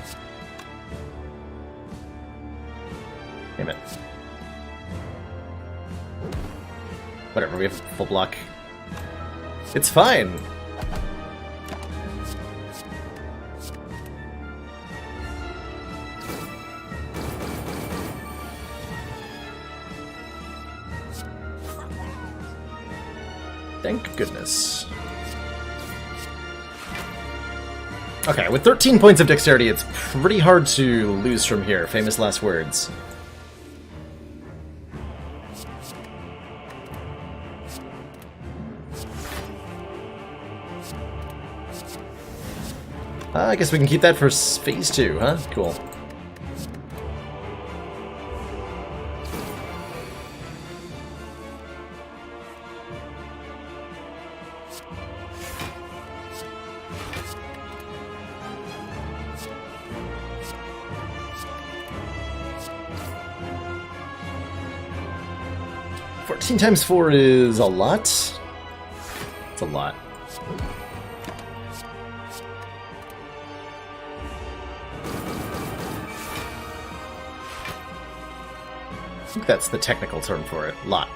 Damn it. Whatever, we have full block. It's fine! Thank goodness. Okay, with 13 points of dexterity, it's pretty hard to lose from here. Famous last words. I guess we can keep that for phase 2, huh? Cool. 16 times 4 is a lot. It's a lot. I think that's the technical term for it. Lot.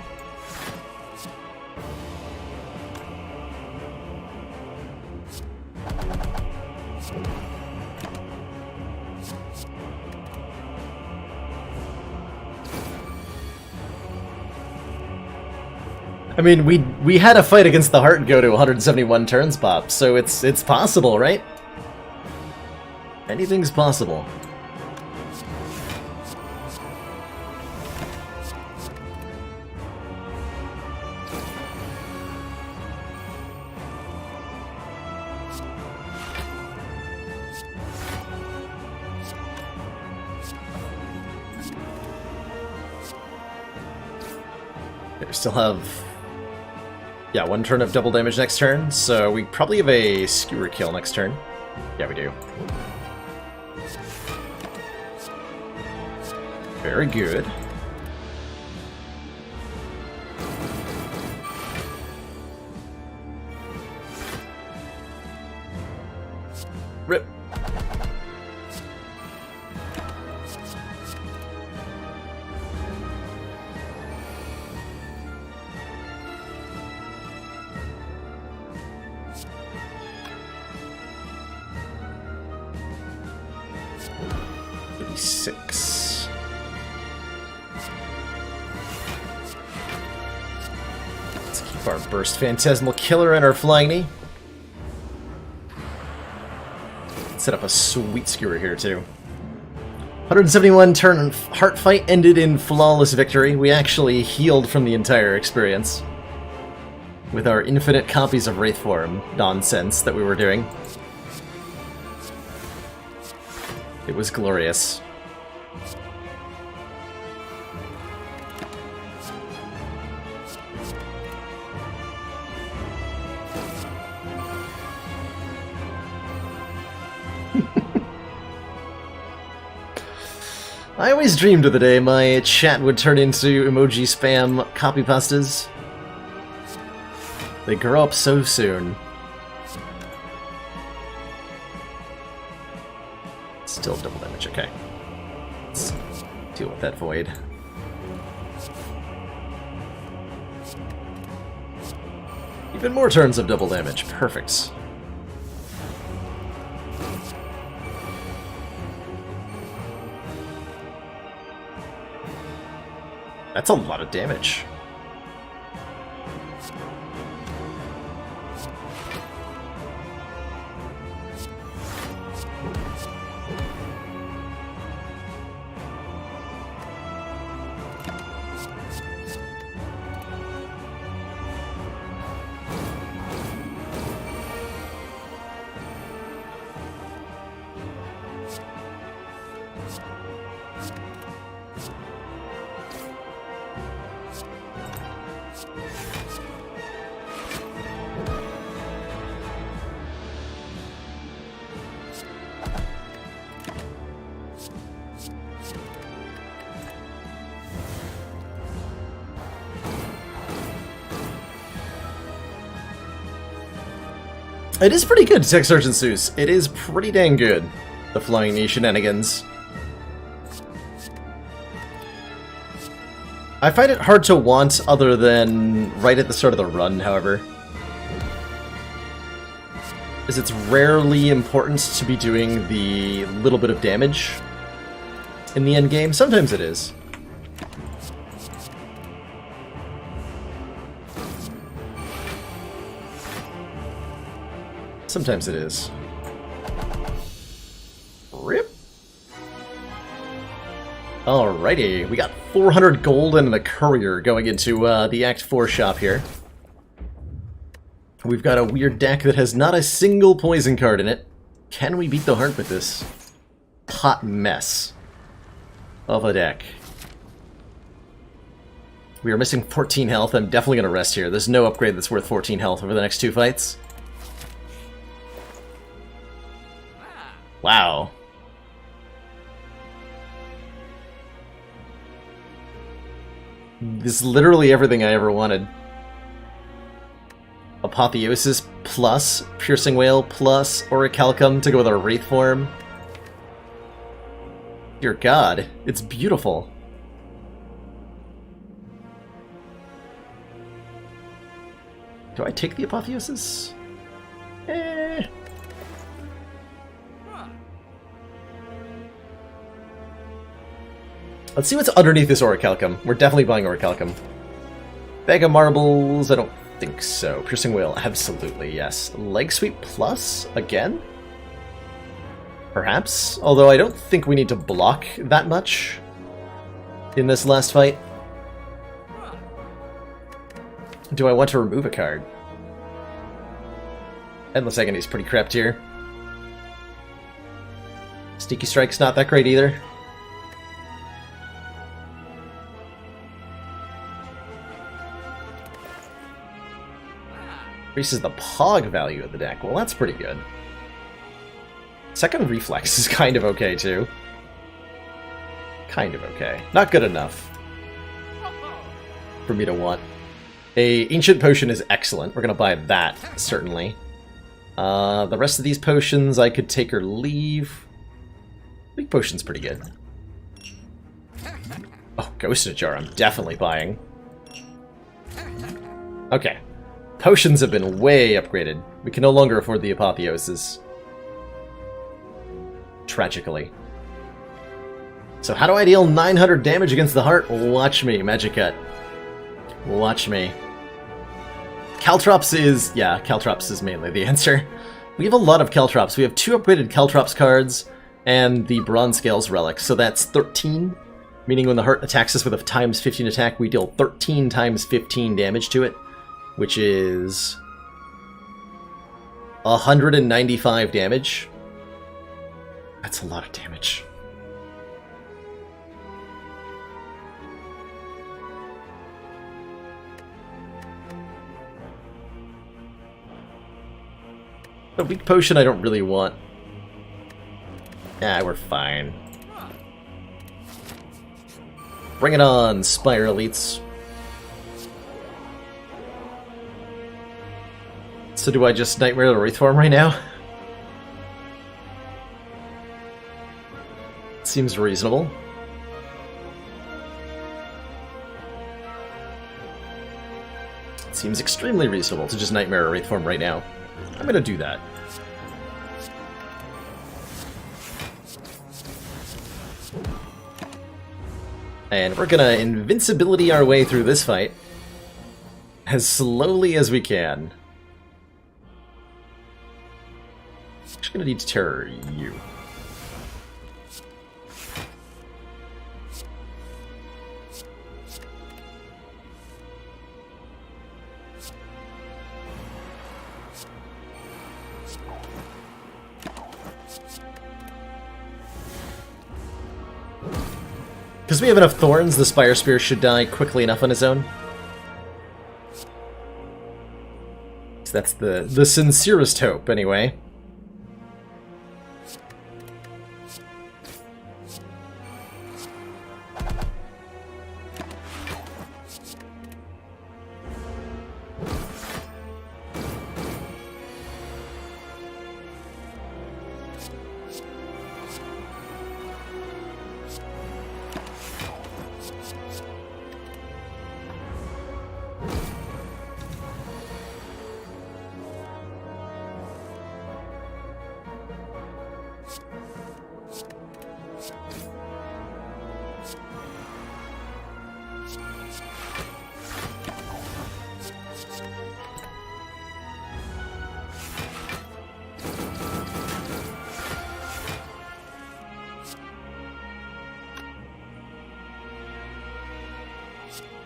I mean, we had a fight against the heart go to 171 turns, Pop, so it's possible, right? Anything's possible. We still have, yeah, 1 turn of double damage next turn, so we probably have a skewer kill next turn. Yeah, we do. Very good. Rip. Six. Let's keep our Burst Phantasmal Killer and our Flying Knee. Set up a sweet skewer here, too. 171 turn heart fight ended in flawless victory. We actually healed from the entire experience with our infinite copies of Wraith Form nonsense that we were doing. It was glorious. I always dreamed of the day my chat would turn into emoji spam copy pastas. They grow up so soon. Still double damage, okay. Let's deal with that void. Even more turns of double damage, perfect. That's a lot of damage. It is pretty good, Tech Sergeant Seuss. It is pretty dang good, the Flying Knee shenanigans. I find it hard to want other than right at the start of the run, however. As it's rarely important to be doing the little bit of damage in the end game. Sometimes it is. Sometimes it is. Rip. Alrighty, we got 400 gold and a courier going into the Act 4 shop here. We've got a weird deck that has not a single poison card in it. Can we beat the heart with this hot mess of a deck? We are missing 14 health. I'm definitely going to rest here. There's no upgrade that's worth 14 health over the next 2 fights. Wow. This is literally everything I ever wanted. Apotheosis plus Piercing Wail plus Orichalcum to go with our Wraith form. Dear God, it's beautiful. Do I take the Apotheosis? Eh. Let's see what's underneath this Orichalcum. We're definitely buying Orichalcum. Bag of Marbles, I don't think so. Piercing Wail, absolutely, yes. Leg Sweep plus, again? Perhaps? Although I don't think we need to block that much in this last fight. Do I want to remove a card? Endless Agony is pretty crept here. Sneaky Strike's not that great either. Increases the Pog value of the deck. Well, that's pretty good. Second Reflex is kind of okay, too. Kind of okay. Not good enough for me to want. A Ancient Potion is excellent. We're going to buy that, certainly. The rest of these potions I could take or leave. Big Potion's pretty good. Oh, Ghosted Jar I'm definitely buying. Okay. Potions have been way upgraded. We can no longer afford the Apotheosis. Tragically. So how do I deal 900 damage against the heart? Watch me, Magic Cut. Watch me. Caltrops is... yeah, Caltrops is mainly the answer. We have a lot of Caltrops. We have 2 upgraded Caltrops cards and the Bronze Scales Relic, so that's 13. Meaning when the heart attacks us with a times 15 attack, we deal 13 times 15 damage to it, which is 195 damage. That's a lot of damage. A weak potion I don't really want. Ah, we're fine. Bring it on, Spire Elites. So do I just Nightmare the Wraith form right now? Seems reasonable. Seems extremely reasonable to just Nightmare a Wraith form right now. I'm gonna do that. And we're gonna invincibility our way through this fight as slowly as we can. Just gonna need to terror you. Because we have enough thorns, the Spire Spear should die quickly enough on his own. So that's the sincerest hope, anyway.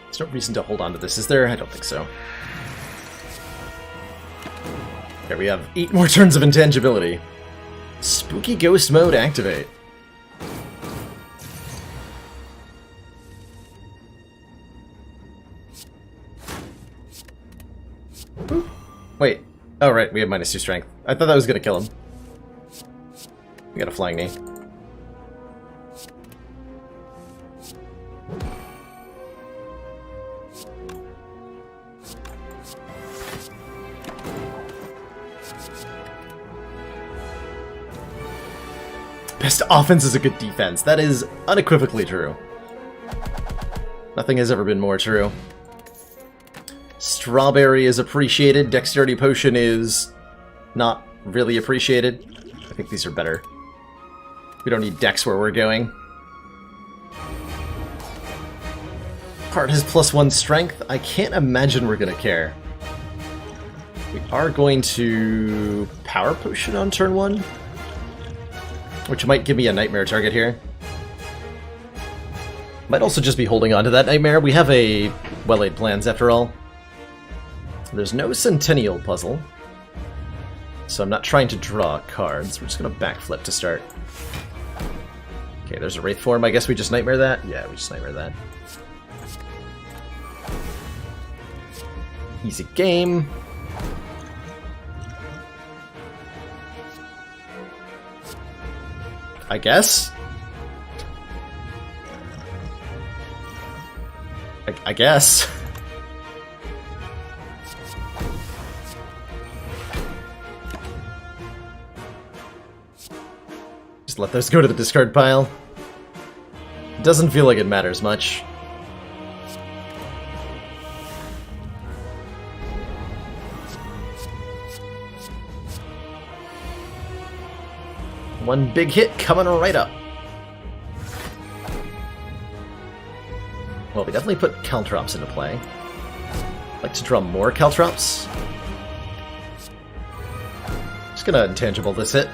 There's no reason to hold on to this, is there? I don't think so. Okay, we have 8 more turns of intangibility. Spooky Ghost Mode activate. Ooh. Wait. Oh, right, we have -2 strength. I thought that was gonna kill him. We got a flying knee. Best offense is a good defense. That is unequivocally true. Nothing has ever been more true. Strawberry is appreciated. Dexterity Potion is not really appreciated. I think these are better. We don't need Dex where we're going. Heart has +1 strength. I can't imagine we're gonna care. We are going to Power Potion on turn 1, which might give me a Nightmare target here. Might also just be holding on to that Nightmare. We have a well-laid plans after all. There's no Centennial puzzle, so I'm not trying to draw cards. We're just gonna backflip to start. Okay, there's a Wraith form. I guess we just Nightmare that? Yeah, we just Nightmare that. Easy game. I guess? I guess. Just let those go to the discard pile. Doesn't feel like it matters much. One big hit coming right up. Well, we definitely put Caltrops into play. I'd like to draw more Caltrops. Just gonna intangible this hit.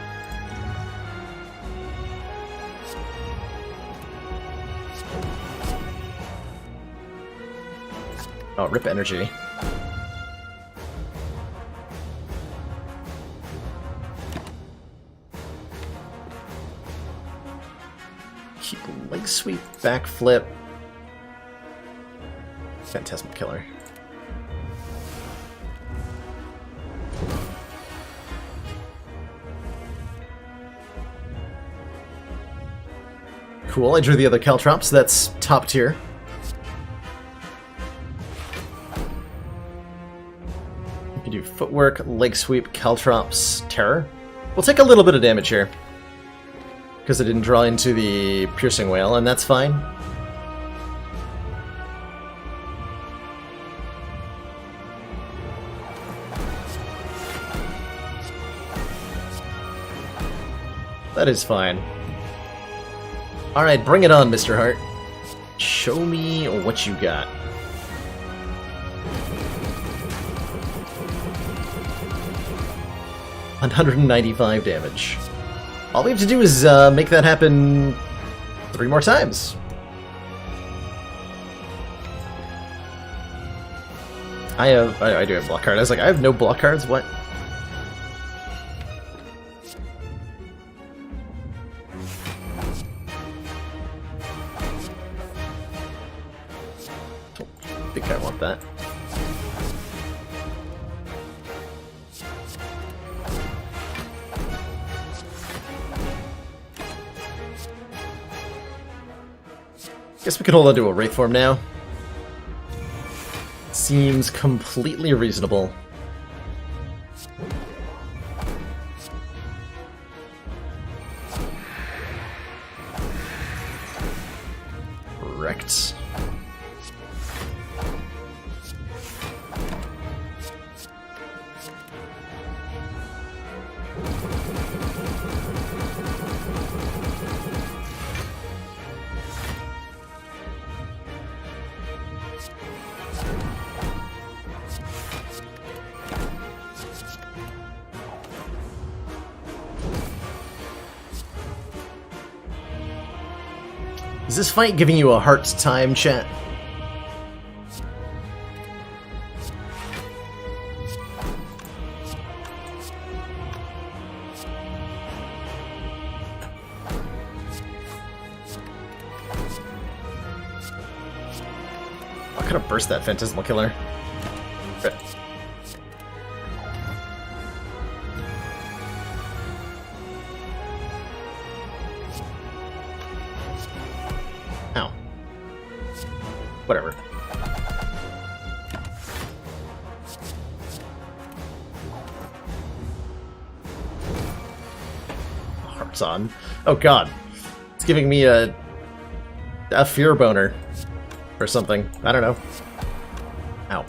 Oh, rip energy. Keep leg sweep, backflip. Phantasmal Killer. Cool, I drew the other Caltrops. That's top tier. You can do footwork, leg sweep, Caltrops, terror. We'll take a little bit of damage here, because I didn't draw into the Piercing Wail, and that's fine. That is fine. Alright, bring it on, Mr. Hart. Show me what you got. $195 damage. All we have to do is make that happen 3 more times. I do have block card. I was like, I have no block cards? What? I think I want that. Guess we can hold on to a Wraith form now. Seems completely reasonable. Correct. Is this fight giving you a hard time, chat? I could have burst that Phantasmal Killer. Okay. Ow. Whatever. Caltrops on. Oh god. It's giving me a fear boner. Or something. I don't know. Ow.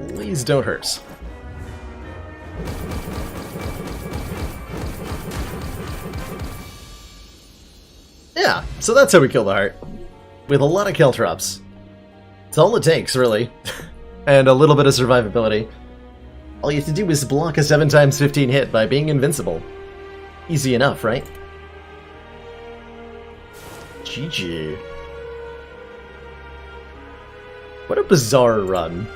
Please don't hurt. Yeah, so that's how we kill the heart. With a lot of Caltrops. It's all it takes, really. And a little bit of survivability. All you have to do is block a 7x15 hit by being invincible. Easy enough, right? GG. What a bizarre run.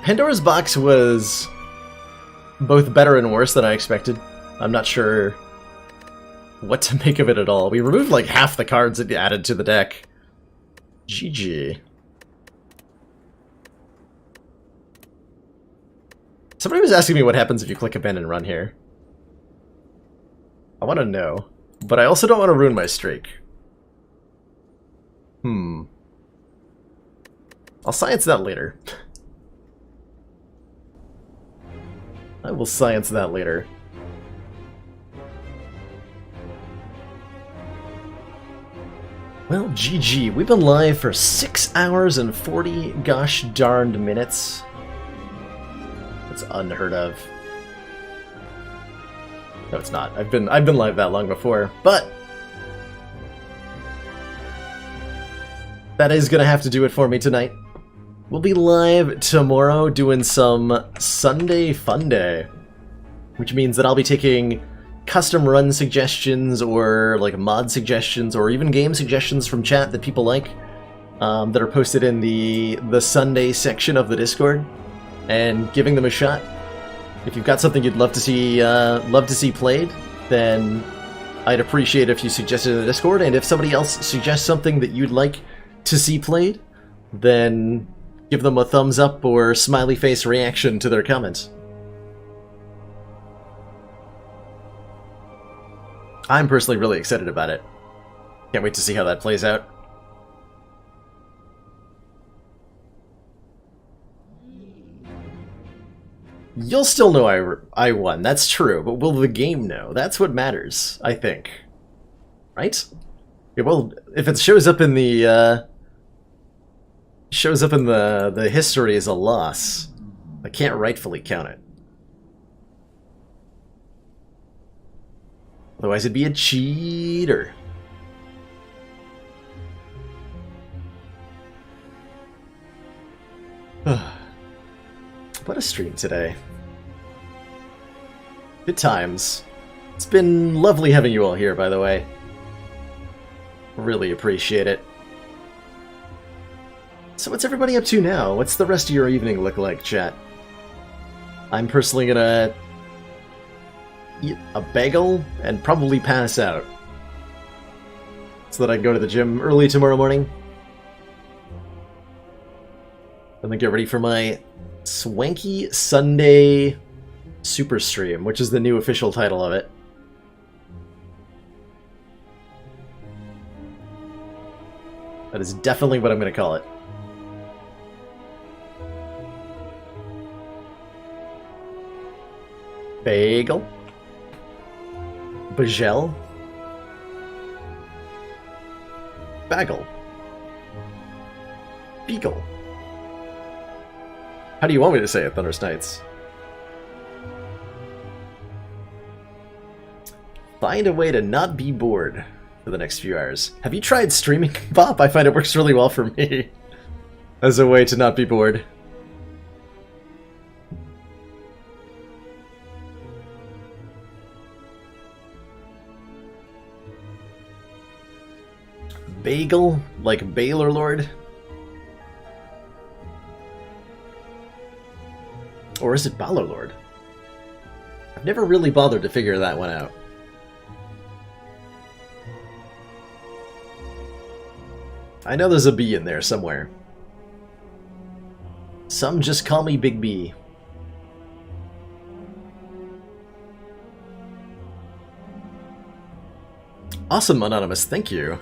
Pandora's Box was both better and worse than I expected. I'm not sure what to make of it at all. We removed like half the cards it added to the deck. GG. Somebody was asking me what happens if you click abandon run here. I want to know, but I also don't want to ruin my streak. I'll science that later. I will science that later. Well, GG. We've been live for 6 hours and 40 gosh darned minutes. That's unheard of. No, it's not. I've been live that long before, but that is gonna have to do it for me tonight. We'll be live tomorrow doing some Sunday Fun Day, which means that I'll be taking custom run suggestions or like mod suggestions or even game suggestions from chat that people like that are posted in the Sunday section of the Discord and giving them a shot. If you've got something you'd love to see played, then I'd appreciate if you suggest it in the Discord, and if somebody else suggests something that you'd like to see played, then give them a thumbs up or smiley face reaction to their comment. I'm personally really excited about it. Can't wait to see how that plays out. You'll still know I won, that's true, but will the game know? That's what matters, I think. Right? Yeah, well, if it shows up in the history as a loss, I can't rightfully count it. Otherwise it'd be a cheater. What a stream today. Good times. It's been lovely having you all here, by the way. Really appreciate it. So what's everybody up to now? What's the rest of your evening look like, chat? I'm personally gonna eat a bagel and probably pass out, so that I can go to the gym early tomorrow morning. And then get ready for my Swanky Sunday Super Stream, which is the new official title of it. That is definitely what I'm going to call it. Bagel. Bagel. Bagel. Beagle. How do you want me to say it, Thunderous Knights? Find a way to not be bored for the next few hours. Have you tried streaming, Bob? I find it works really well for me as a way to not be bored. Bagel, like Baylor Lord? Or is it Balor Lord? I've never really bothered to figure that one out. I know there's a B in there somewhere. Some just call me Big B. Awesome, Anonymous, thank you.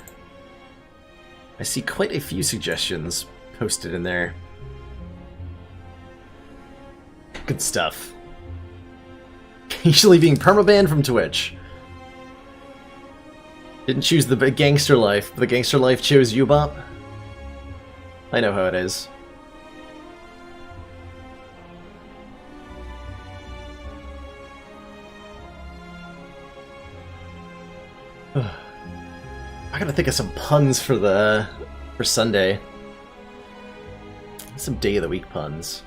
I see quite a few suggestions Posted in there. Good stuff. Usually being permabanned from Twitch. Didn't choose the big gangster life. The gangster life chose you, Bop. I know how it is. I gotta think of some puns for Sunday. Some day of the week puns.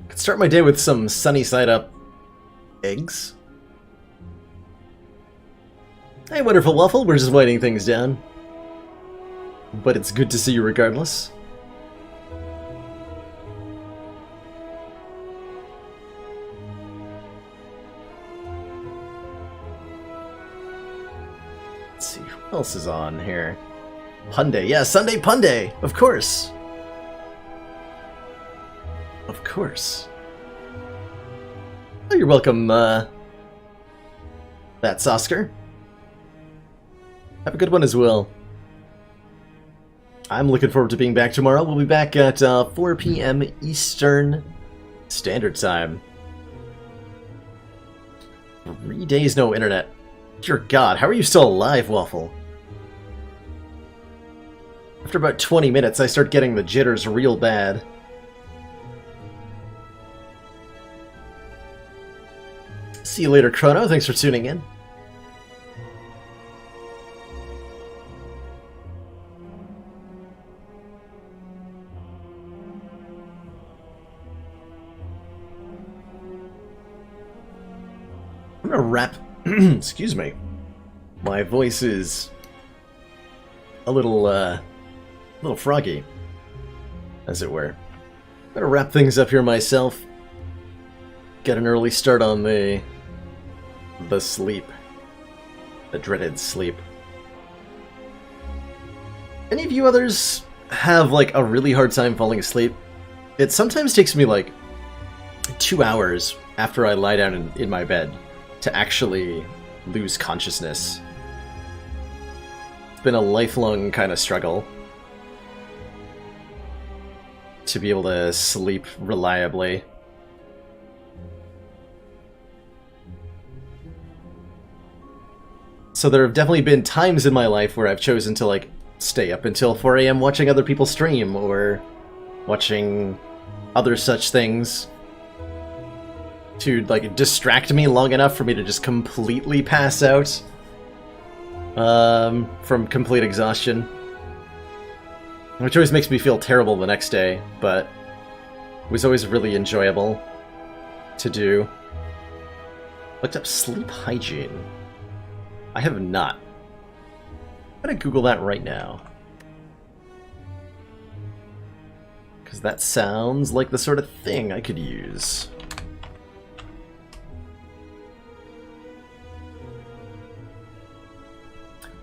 Could start my day with some sunny side up eggs. Hey, wonderful waffle, we're just writing things down. But it's good to see you regardless. Let's see, who else is on here? Pun Day, yeah, Sunday Pun Day, of course. Of course. Oh, you're welcome, that's Oscar. Have a good one as well. I'm looking forward to being back tomorrow. We'll be back at 4 p.m. Eastern Standard Time. 3 days no internet. Dear God, how are you still alive, Waffle? After about 20 minutes, I start getting the jitters real bad. See you later, Chrono. Thanks for tuning in. I'm gonna wrap... Excuse me. My voice is a little froggy, as it were. I'm gonna wrap things up here myself. Get an early start on the sleep. The dreaded sleep. Any of you others have, like, a really hard time falling asleep? It sometimes takes me, like, 2 hours after I lie down in my bed to actually lose consciousness. It's been a lifelong kind of struggle to be able to sleep reliably. So there have definitely been times in my life where I've chosen to, like, stay up until 4 a.m. watching other people stream, or watching other such things to, like, distract me long enough for me to just completely pass out from complete exhaustion. Which always makes me feel terrible the next day, but it was always really enjoyable to do. Looked up sleep hygiene. I have not. I'm gonna Google that right now. Because that sounds like the sort of thing I could use.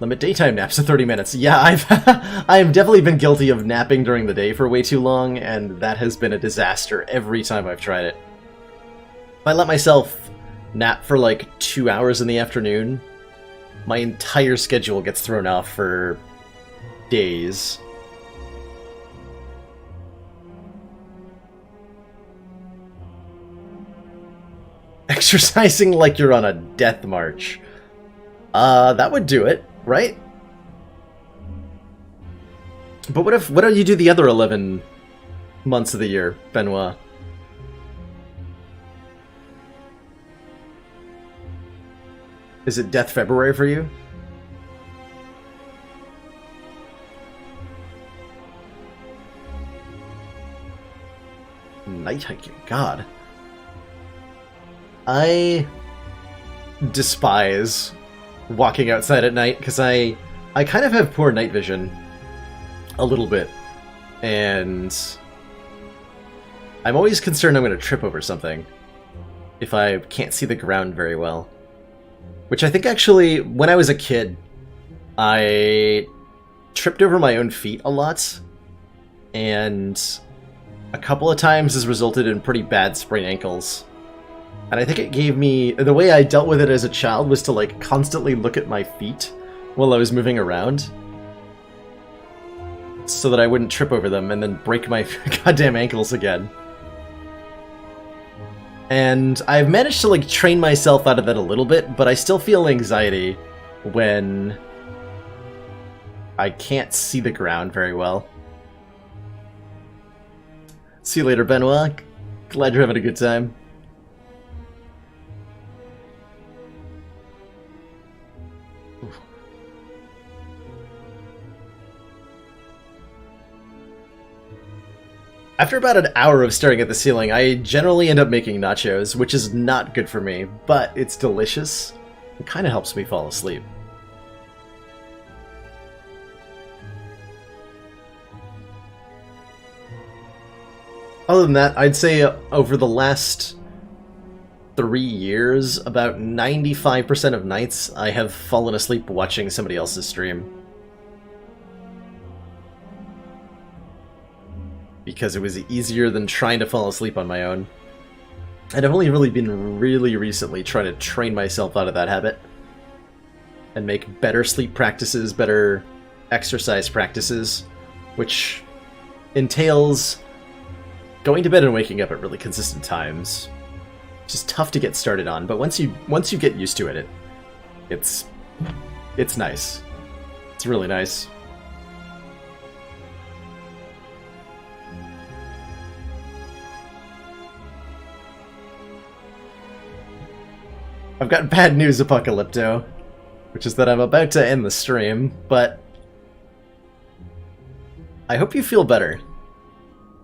Limit daytime naps to 30 minutes. Yeah, I've definitely been guilty of napping during the day for way too long, and that has been a disaster every time I've tried it. If I let myself nap for like 2 hours in the afternoon, my entire schedule gets thrown off for days. Exercising like you're on a death march. That would do it, right? But what do you do the other 11 months of the year, Benoit? Is it Death February for you? Night hiking, God. I despise walking outside at night because I kind of have poor night vision. A little bit. And I'm always concerned I'm going to trip over something if I can't see the ground very well. Which I think actually, when I was a kid, I tripped over my own feet a lot, and a couple of times has resulted in pretty bad sprained ankles. And I think it gave me... The way I dealt with it as a child was to, like, constantly look at my feet while I was moving around, so that I wouldn't trip over them and then break my goddamn ankles again. And I've managed to, like, train myself out of that a little bit, but I still feel anxiety when I can't see the ground very well. See you later, Benoit. Glad you're having a good time. After about an hour of staring at the ceiling, I generally end up making nachos, which is not good for me, but it's delicious. It kind of helps me fall asleep. Other than that, I'd say over the last 3 years, about 95% of nights, I have fallen asleep watching somebody else's stream. Because it was easier than trying to fall asleep on my own. And I've only really been really recently trying to train myself out of that habit. And make better sleep practices, better exercise practices, which entails going to bed and waking up at really consistent times. It's just tough to get started on, but once you get used to it, it's nice. It's really nice. I've got bad news, Apocalypto, which is that I'm about to end the stream, but I hope you feel better.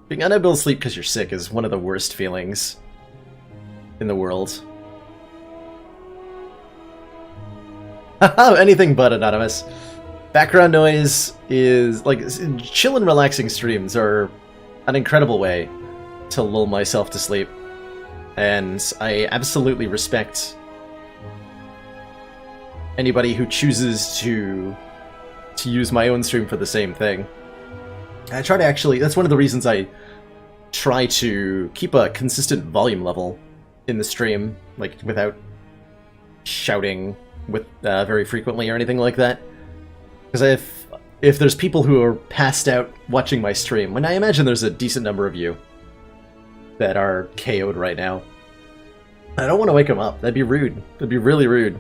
Being unable to sleep because you're sick is one of the worst feelings in the world. Haha, anything but, Anonymous. Background noise is, like, chill and relaxing streams are an incredible way to lull myself to sleep. And I absolutely respect anybody who chooses to use my own stream for the same thing. I try to actually, that's one of the reasons I try to keep a consistent volume level in the stream, like without shouting with very frequently or anything like that. Because if there's people who are passed out watching my stream, when I imagine there's a decent number of you that are KO'd right now, I don't want to wake them up. That'd be rude. That'd be really rude.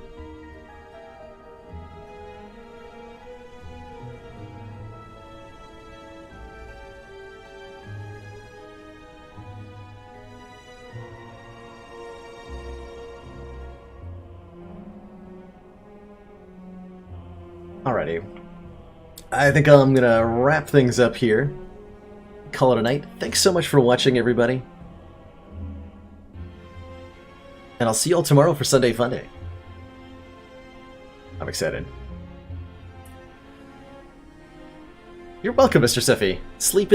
Alrighty. I think I'm gonna wrap things up here. Call it a night. Thanks so much for watching, everybody. And I'll see you all tomorrow for Sunday Funday. I'm excited. You're welcome, Mr. Seffi. Sleep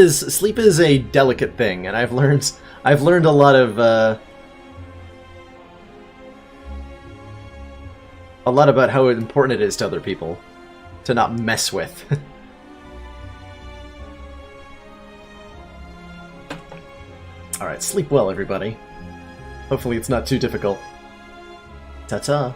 is a delicate thing, and I've learned a lot about how important it is to other people to not mess with. Alright, sleep well, everybody. Hopefully it's not too difficult. Ta-ta.